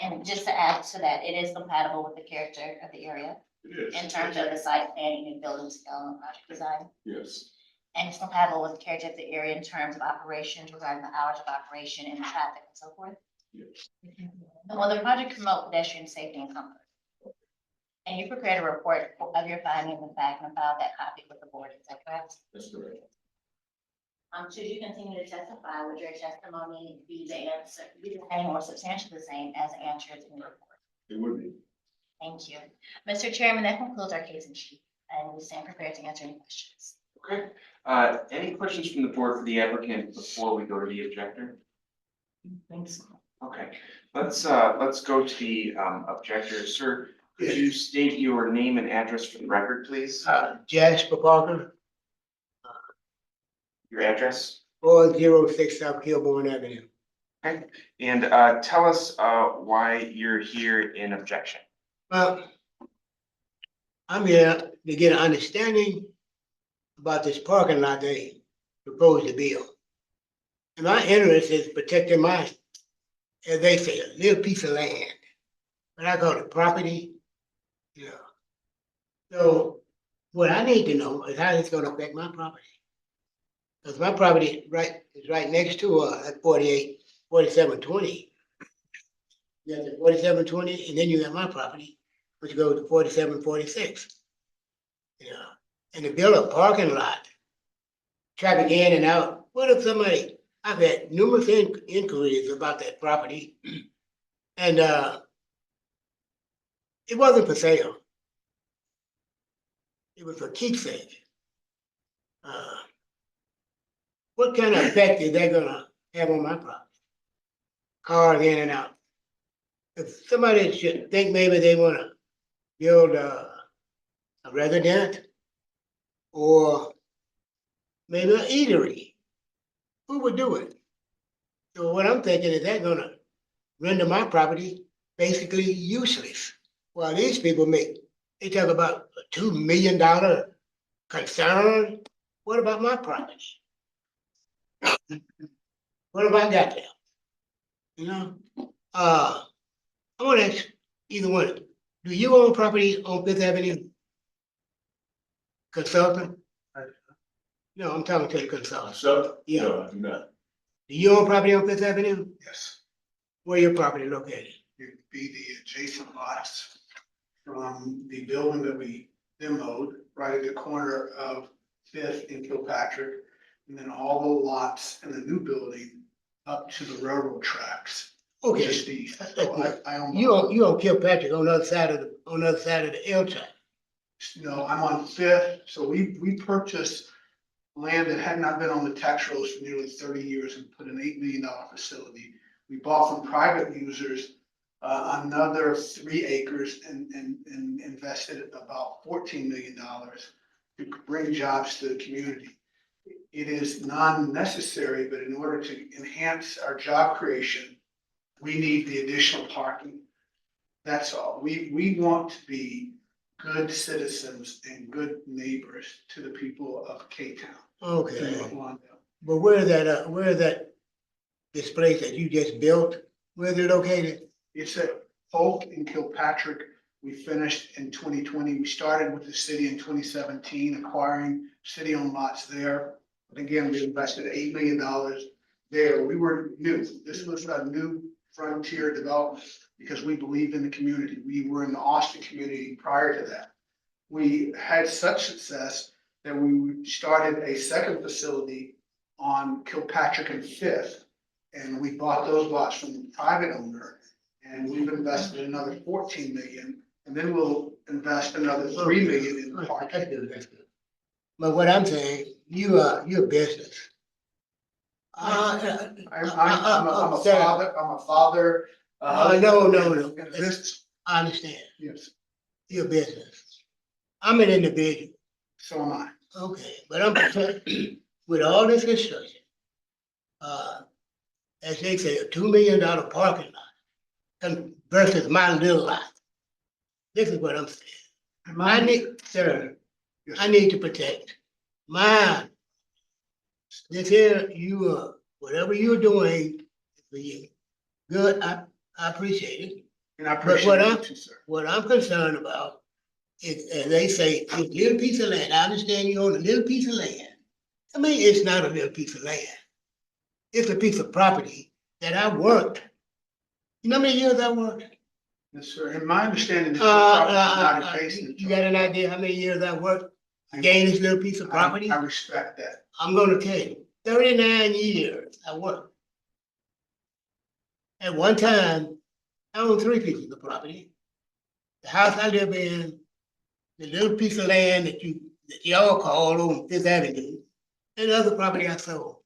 V: And just to add to that, it is compatible with the character of the area
O: It is.
V: in terms of the site planning and building scale and project design.
O: Yes.
V: And it's compatible with the character of the area in terms of operations regarding the hours of operation and traffic and so forth.
O: Yes.
V: And will the project promote pedestrian safety and comfort? And you prepared a report of your findings and fact and filed that copy with the board, is that correct?
O: That's correct.
V: Should you continue to testify, would your testimony be the answer, be the same or substantially the same as answered in the report?
O: It would be.
V: Thank you. Mr. Chairman, that concludes our case in chief, and we stand prepared to answer any questions.
B: Okay, any questions from the board for the applicant before we go to the objector?
I: Thanks.
B: Okay, let's go to the objector. Sir, could you state your name and address for the record, please?
E: Jasper Parker,
B: Your address?
E: 406 South Kilbourne Avenue.
B: Okay, and tell us why you're here in objection.
E: Well, I'm here to get an understanding about this parking lot they proposed to build. And my interest is protecting my, as they say, a little piece of land. But I call it property, you know. So what I need to know is how it's gonna affect my property. Because my property is right next to at 4720. You got the 4720, and then you got my property, which goes to 4746. You know, and to build a parking lot, traffic in and out. What if somebody? I've had numerous inquiries about that property, and it wasn't for sale. It was for keepsake. What kind of effect is that gonna have on my property? Cars in and out. If somebody should think maybe they wanna build a residence or maybe an eatery, who would do it? So what I'm thinking is that gonna render my property basically useless. While these people they talk about a $2 million concern. What about my property? What have I got there? You know, I want to ask either one. Do you own property on Fifth Avenue? Consultant? No, I'm talking to the consultant.
O: So,
E: Yeah.
O: no, I do not.
E: Do you own property on Fifth Avenue?
O: Yes,
E: Where your property located?
O: it'd be the adjacent lots from the building that we demoed, right at the corner of Fifth and Kilpatrick. And then all the lots in the new building up to the railroad tracks.
E: Okay.
O: Just east. So I own.
E: You own Kilpatrick on the other side of the L track.
O: No, I'm on Fifth, so we purchased land that had not been on the tax rolls for nearly 30 years and put an $8 million facility. We bought from private users, another 3 acres and invested about $14 million to bring jobs to the community. It is non-necessary, but in order to enhance our job creation, we need the additional parking. That's all. We want to be good citizens and good neighbors to the people of K-Town.
E: Okay.
O: to Lawndale.
E: But where is that this place that you just built? Where is it located?
O: It's at Polk and Kilpatrick. We finished in 2020. We started with the city in 2017, acquiring city-owned lots there. But again, we invested $8 million there. We were new. This was a new frontier development because we believed in the community. We were in the Austin community prior to that. We had such success that we started a second facility on Kilpatrick and Fifth. And we bought those lots from the private owner, and we've invested another 14 million, and then we'll invest another 3 million in the park.
E: That's good, that's good. But what I'm saying, you're a business.
O: I'm a father.
E: No.
O: This,
E: I understand.
O: yes,
E: You're a business. I'm an individual.
O: so am I.
E: Okay, but I'm concerned with all this construction. As they say, a $2 million parking lot versus my little lot. This is what I'm saying. I need, sir, I need to protect mine. This here, whatever you're doing for you, good, I appreciate it.
O: And I
E: But
O: appreciate it too, sir.
E: what I'm concerned about is, as they say, this little piece of land, I understand you own a little piece of land. I mean, it's not a little piece of land. It's a piece of property that I worked. You know how many years I worked?
O: Yes, sir. And my understanding is this property is not in basement.
E: You got an idea how many years I worked to gain this little piece of property?
O: I respect that.
E: I'm gonna tell you, 39 years I worked. At one time, I owned 3 pieces of property. The house I live in, the little piece of land that y'all call on Fifth Avenue, and the other property I sold.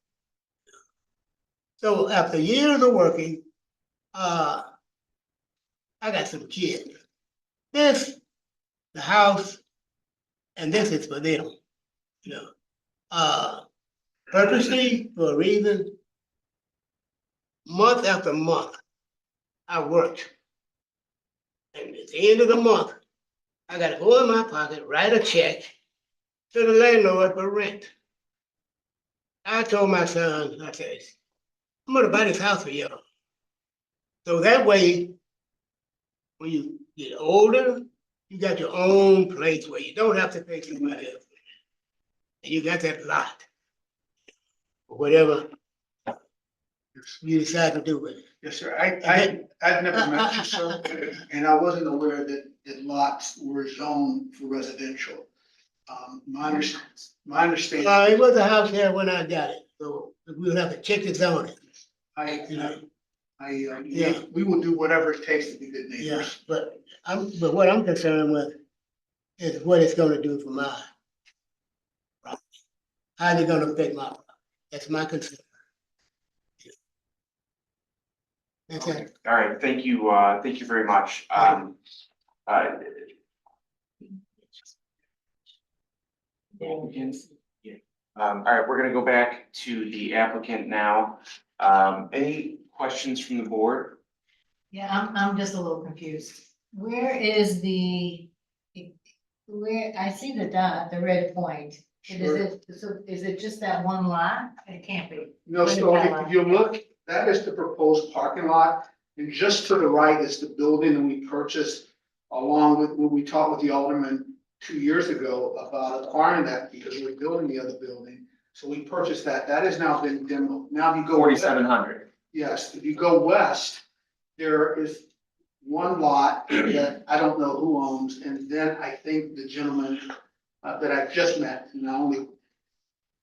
E: So after years of working, I got some kids. This, the house, and this is for them, you know. Purposely, for a reason, month after month, I worked. And at the end of the month, I gotta go in my pocket, write a check to the landlord for rent. I told my son, I said, I'm gonna buy this house for y'all. So that way, when you get older, you got your own place where you don't have to pay somebody else. And you got that lot. Or whatever you decide to do with it.
O: Yes, sir. I've never met you, sir, and I wasn't aware that lots were zoned for residential. My understanding.
E: It was a house there when I got it, so we'll have to check the zoning. Yeah.
O: We will do whatever it takes to be good
E: Yeah,
O: neighbors.
E: but what I'm concerned with is what it's gonna do for my property. How's it gonna affect my property? That's my concern. That's it.
B: All right, thank you very much. All right, we're gonna go back to the applicant now. Any questions from the board?
I: Yeah, I'm just a little confused. Where is where, I see the dot, the red point. Is it just that one lot? It can't be.
O: No, so if you look, that is the proposed parking lot, and just to the right is the building that we purchased along with, when we talked with the alderman 2 years ago about acquiring that because we're building the other building. So we purchased that. That has now been demoed. Now if you go.
B: 4,700.
O: Yes, if you go west, there is one lot that I don't know who owns, and then I think the gentleman that I just met, and I only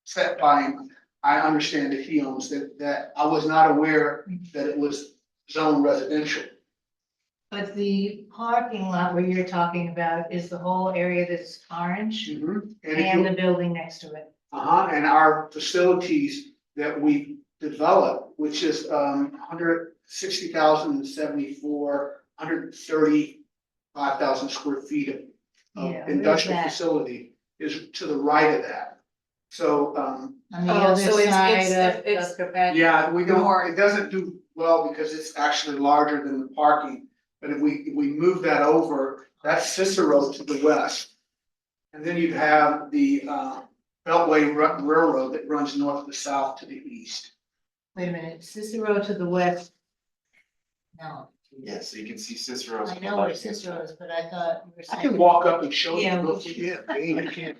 O: sat by him, I understand that he owns that I was not aware that it was zone residential.
I: But the parking lot where you're talking about is the whole area that's orange
O: And if
I: and
O: you-
I: the building next to it.
O: And our facilities that we develop, which is 160,074, 135,000 square feet of
I: Yeah, where's
O: industrial
I: that?
O: facility is to the right of that. So,
I: On the
A: Oh,
I: other
A: so it's-
I: side
A: it's-
I: of
A: it's-
I: Dr. Patrick.
O: yeah, we
A: More.
O: don't, it doesn't do well because it's actually larger than the parking. But if we move that over, that's Cicero to the west. And then you have the Beltway Railroad that runs north to south to the east.
I: Wait a minute, Cicero to the west. No,
B: Yeah, so you can see Cicero's.
I: I know where Cicero is, but I thought you were
O: I
I: saying.
O: can walk up and show you.
I: Yeah,
O: real
I: we
O: quick.
I: should.
O: Yeah, Dave, I can.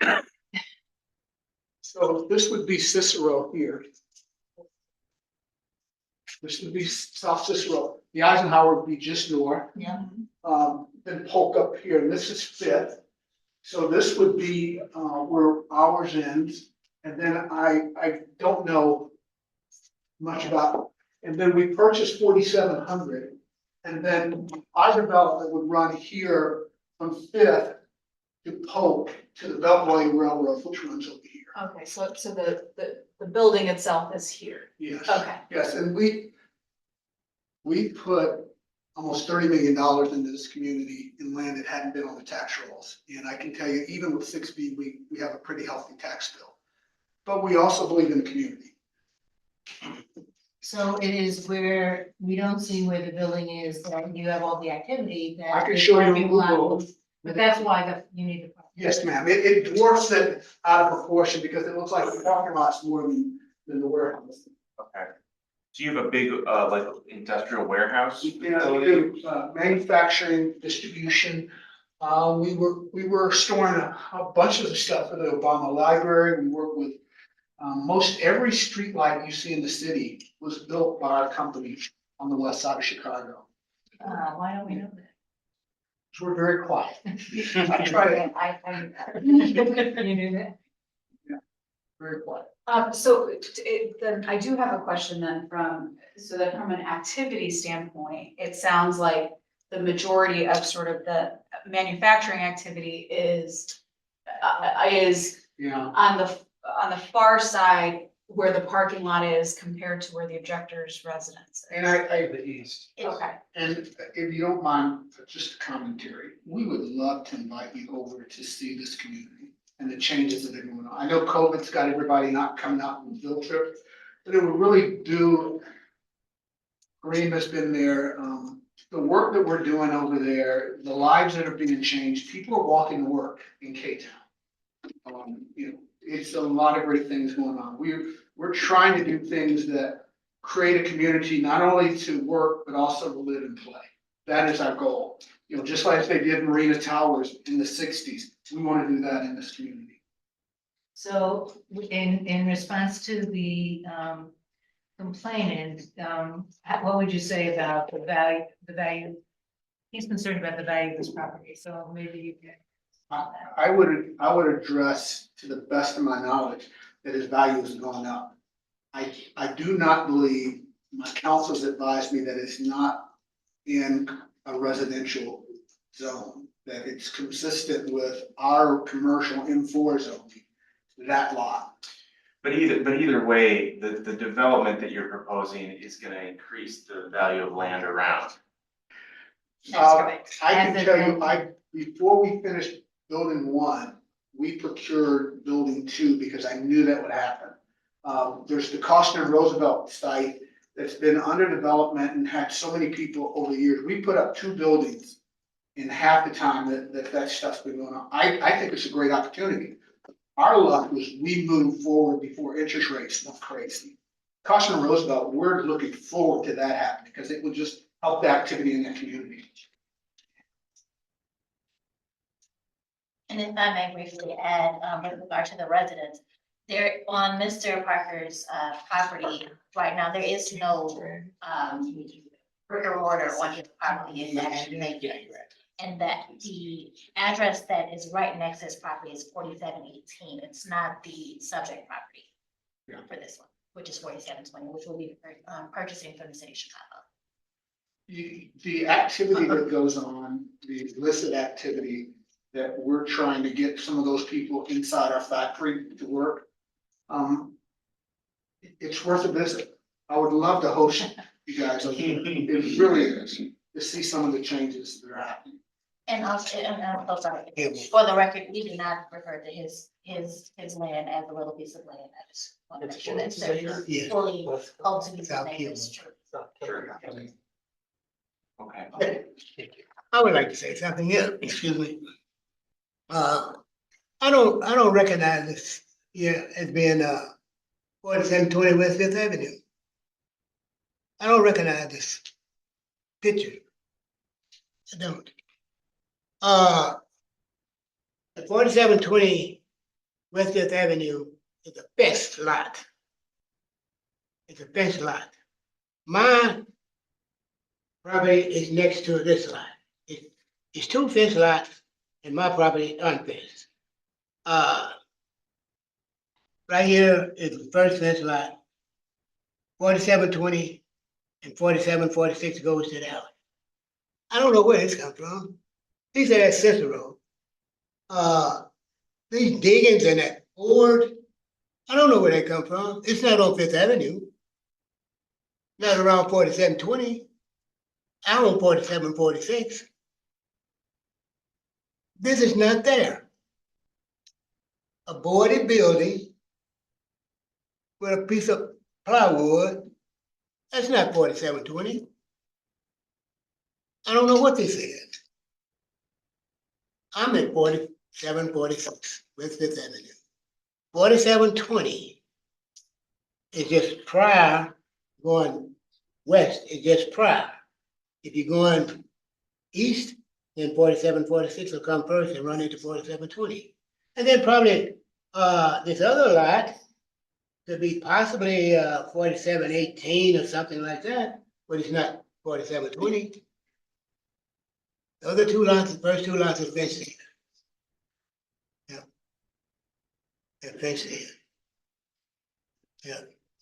I: Yeah.
O: So this would be Cicero here. This would be South Cicero. The Eisenhower would be just north.
I: Yeah.
O: Then Polk up here, and this is Fifth. So this would be where ours ends, and then I don't know much about, and then we purchased 4,700. And then our development would run here from Fifth to Polk to the Beltway Railroad, which runs over here.
A: Okay, so the building itself is here.
O: Yes.
A: Okay.
O: Yes, and we put almost $30 million into this community in land that hadn't been on the tax rolls. And I can tell you, even with 6B, we have a pretty healthy tax bill. But we also believe in the community.
I: So it is where, we don't see where the building is, that you have all the activity that.
O: I can
I: the
O: show you on
I: parking lot
O: Google.
I: will- But that's why you need the.
O: Yes, ma'am. It dwarfs it out of proportion because it looks like the parking lot's more than the warehouse.
B: Okay. Do you have a big, like industrial warehouse?
O: Yeah, we do, manufacturing, distribution. We were storing a bunch of stuff for the Obama Library. We work with, most every street light you see in the city was built by our company on the west side of Chicago.
I: Why don't we know that?
O: So we're very quiet. I try to,
I: You knew that?
O: very quiet.
A: So then I do have a question then from an activity standpoint, it sounds like the majority of sort of the manufacturing activity is
O: Yeah.
A: on the far side where the parking lot is compared to where the objector's residence is.
O: And I the east.
A: Okay.
O: And if you don't mind, just a commentary, we would love to invite you over to see this community and the changes that are going on. I know COVID's got everybody not coming out on field trips, but it would really do. Graham has been there, the work that we're doing over there, the lives that are being changed, people are walking to work in K-Town. It's a lot of great things going on. We're trying to do things that create a community, not only to work, but also to live and play. That is our goal. Just like they did Marina Towers in the 60s, we want to do that in this community.
I: So in response to the complainant, what would you say about the value? He's concerned about the value of this property, so maybe you can.
O: I would address, to the best of my knowledge, that his value is going up. I do not believe, my counsel's advised me that it's not in a residential zone, that it's consistent with our commercial M4 zoning, that lot.
B: But either way, the development that you're proposing is gonna increase the value of land around.
O: I can tell you, before we finished building 1, we procured building 2 because I knew that would happen. There's the Costner Roosevelt site that's been under development and had so many people over the years. We put up 2 buildings in half the time that stuff's been going on. I think it's a great opportunity. Our luck was we moved forward before interest rates went crazy. Costner Roosevelt, we're looking forward to that happening because it would just help the activity in the community.
V: And if I may briefly add, with regard to the residents, there on Mr. Parker's property, right now, there is no brick or mortar on his property. It's actually vacant. And that the address that is right next to his property is 4718. It's not the subject property for this one, which is 4720, which will be purchasing from the city of Chicago.
O: The activity that goes on, the illicit activity that we're trying to get some of those people inside our factory to work. It's worth a visit. I would love to host you guys. It really is, to see some of the changes that are happening.
V: And also, I'm so sorry, for the record, we do not refer to his land as a little piece of land. I just want to make sure that's fully ultimately name is true.
B: Okay.
E: I would like to say something here, excuse me. I don't recognize this here as being 4720 West Fifth Avenue. I don't recognize this picture. I don't. The 4720 West Fifth Avenue is a fenced lot. It's a fenced lot. My property is next to this lot. It's two fenced lots and my property unfenced. Right here is the first fenced lot. 4720 and 4746 goes to the alley. I don't know where this comes from. These are at Cicero. These diggings and that board, I don't know where they come from. It's not on Fifth Avenue. Not around 4720. I'm on 4746. This is not there. A boarded building with a piece of plywood, that's not 4720. I don't know what this is. I'm at 4746 West Fifth Avenue. 4720 is just prior, going west is just prior. If you're going east, then 4746 will come first and run into 4720. And then probably this other lot could be possibly 4718 or something like that, but it's not 4720. The other two lots, the first two lots are fenced in. Yeah. They're fenced in. Yeah.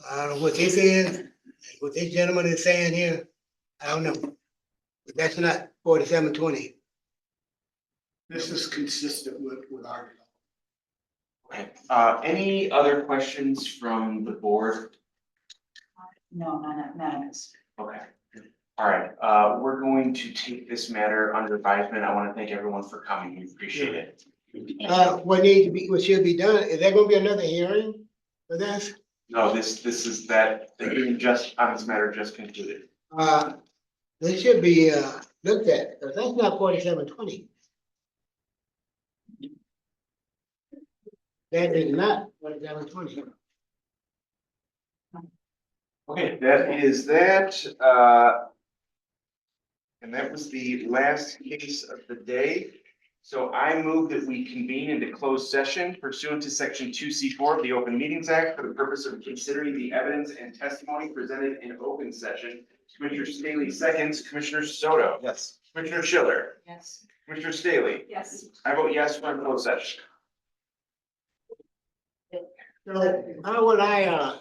E: I don't know what this is, what this gentleman is saying here, I don't know. But that's not 4720.
O: This is consistent with our.
B: Okay, any other questions from the board?
A: No, none of this.
B: Okay, all right, we're going to take this matter under advisement. I want to thank everyone for coming. We appreciate it.
E: What should be done, is there gonna be another hearing for this?
B: No, this is that, the hearing just on this matter just concluded.
E: This should be looked at, because that's not 4720. That is not 4720.
B: Okay, that is that, and that was the last case of the day. So I move that we convene into closed session pursuant to section 2C4 of the Open Meetings Act for the purpose of considering the evidence and testimony presented in open session. Commissioner Staley seconds, Commissioner Soto.
F: Yes.
B: Commissioner Schiller.
A: Yes.
B: Commissioner Staley.
A: Yes.
B: I vote yes for closed session.
E: So how would I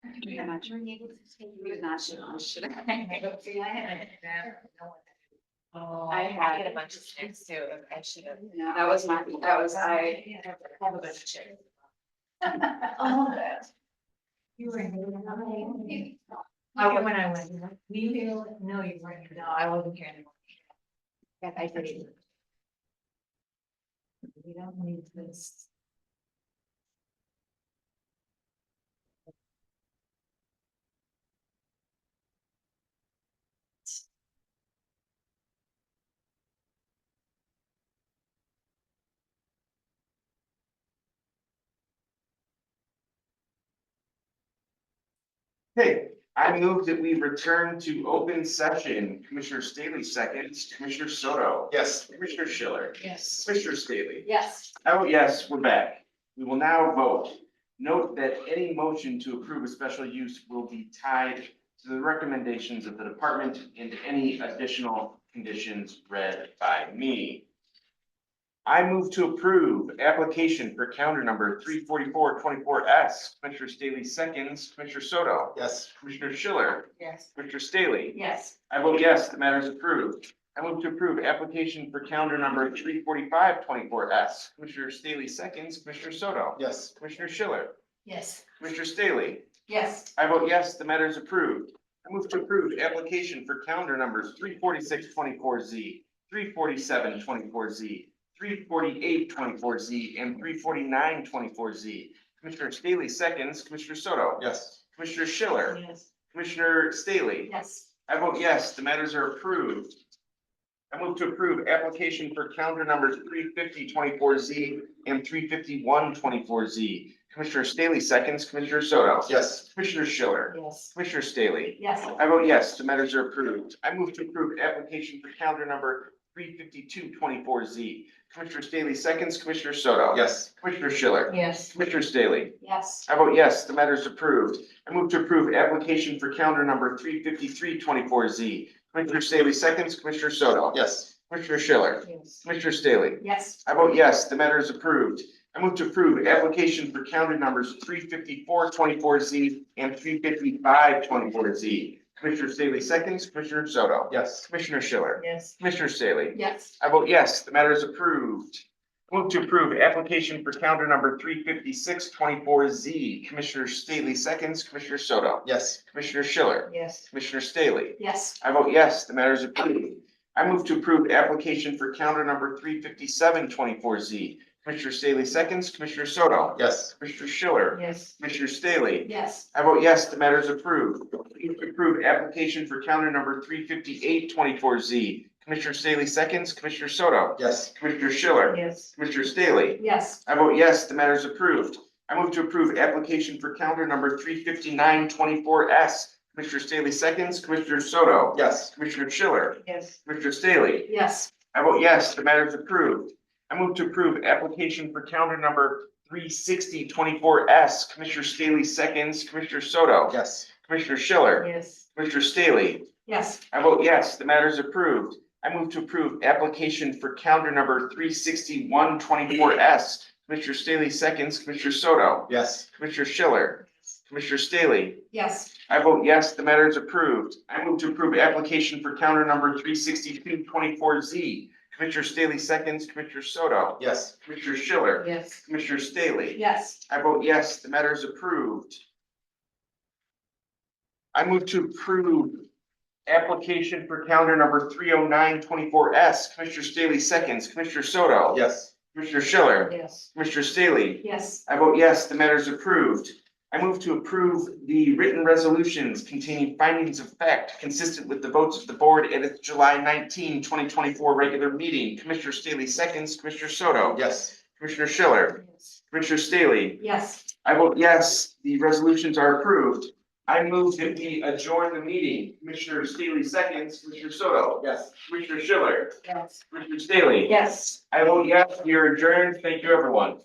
A: I'm not sure. We did not should
I: Oh,
A: I had
I: a bunch of checks too. I should have.
A: No, that was I have a bunch of chicks.
I: Oh, that. You were. Okay, when I went, no, you weren't. No, I wasn't here anymore. Yeah, I did. We don't need this.
B: Okay, I move that we return to open session. Commissioner Staley seconds, Commissioner Soto.
F: Yes.
B: Commissioner Schiller.
I: Yes.
B: Commissioner Staley.
A: Yes.
B: Oh, yes, we're back. We will now vote. Note that any motion to approve a special use will be tied to the recommendations of the department and any additional conditions read by me. I move to approve application for calendar number 34424S. Commissioner Staley seconds, Commissioner Soto.
F: Yes.
B: Commissioner Schiller.
I: Yes.
B: Commissioner Staley.
A: Yes.
B: I vote yes, the matter is approved. I move to approve application for calendar number 34524S. Commissioner Staley seconds, Commissioner Soto.
F: Yes.
B: Commissioner Schiller.
I: Yes.
B: Commissioner Staley.
A: Yes.
B: I vote yes, the matter is approved. I move to approve application for calendar numbers 34624Z, 34724Z, 34824Z, and 34924Z. Commissioner Staley seconds, Commissioner Soto.
F: Yes.
B: Commissioner Schiller.
I: Yes.
B: Commissioner Staley.
A: Yes.
B: I vote yes, the matters are approved. I move to approve application for calendar numbers 35024Z and 35124Z. Commissioner Staley seconds, Commissioner Soto.
F: Yes.
B: Commissioner Schiller.
I: Yes.
B: Commissioner Staley.
A: Yes.
B: I vote yes, the matters are approved. I move to approve application for calendar number 35224Z. Commissioner Staley seconds, Commissioner Soto.
F: Yes.
B: Commissioner Schiller.
I: Yes.
B: Commissioner Staley.
A: Yes.
B: I vote yes, the matter is approved. I move to approve application for calendar number 35324Z. Commissioner Staley seconds, Commissioner Soto.
F: Yes.
B: Commissioner Schiller.
I: Yes.
B: Commissioner Staley.
A: Yes.
B: I vote yes, the matter is approved. I move to approve application for calendar numbers 35424Z and 35524Z. Commissioner Staley seconds, Commissioner Soto.
F: Yes.
B: Commissioner Schiller.
I: Yes.
B: Commissioner Staley.
A: Yes.
B: I vote yes, the matter is approved. Move to approve application for calendar number 35624Z. Commissioner Staley seconds, Commissioner Soto.
F: Yes.
B: Commissioner Schiller.
I: Yes.
B: Commissioner Staley.
A: Yes.
B: I vote yes, the matter is approved. I move to approve application for calendar number 35724Z. Commissioner Staley seconds, Commissioner Soto.
F: Yes.
B: Commissioner Schiller.
I: Yes.
B: Commissioner Staley.
A: Yes.
B: I vote yes, the matter is approved. Move to approve application for calendar number 35824Z. Commissioner Staley seconds, Commissioner Soto.
F: Yes.
B: Commissioner Schiller.
I: Yes.
B: Commissioner Staley.
A: Yes.
B: I vote yes, the matter is approved. I move to approve application for calendar number 35924S. Commissioner Staley seconds, Commissioner Soto.
F: Yes.
B: Commissioner Schiller.
I: Yes.
B: Commissioner Staley.
A: Yes.
B: I vote yes, the matter is approved. I move to approve application for calendar number 36024S. Commissioner Staley seconds, Commissioner Soto.
F: Yes.
B: Commissioner Schiller.
I: Yes.
B: Commissioner Staley.
A: Yes.
B: I vote yes, the matter is approved. I move to approve application for calendar number 36124S. Commissioner Staley seconds, Commissioner Soto.
F: Yes.
B: Commissioner Schiller. Commissioner Staley.
A: Yes.
B: I vote yes, the matter is approved. I move to approve application for calendar number 36224Z. Commissioner Staley seconds, Commissioner Soto.
F: Yes.
B: Commissioner Schiller.
I: Yes.
B: Commissioner Staley.
A: Yes.
B: I vote yes, the matter is approved. I move to approve application for calendar number 30924S. Commissioner Staley seconds, Commissioner Soto.
F: Yes.
B: Commissioner Schiller.
I: Yes.
B: Commissioner Staley.
A: Yes.
B: I vote yes, the matter is approved. I move to approve the written resolutions containing findings of fact consistent with the votes of the board at its July 19, 2024 regular meeting. Commissioner Staley seconds, Commissioner Soto.
F: Yes.
B: Commissioner Schiller. Commissioner Staley.
A: Yes.
B: I vote yes, the resolutions are approved. I move that we adjourn the meeting. Commissioner Staley seconds, Commissioner Soto.
F: Yes.
B: Commissioner Schiller.
A: Yes.
B: Commissioner Staley.
A: Yes.
B: I vote yes, we are adjourned. Thank you, everyone.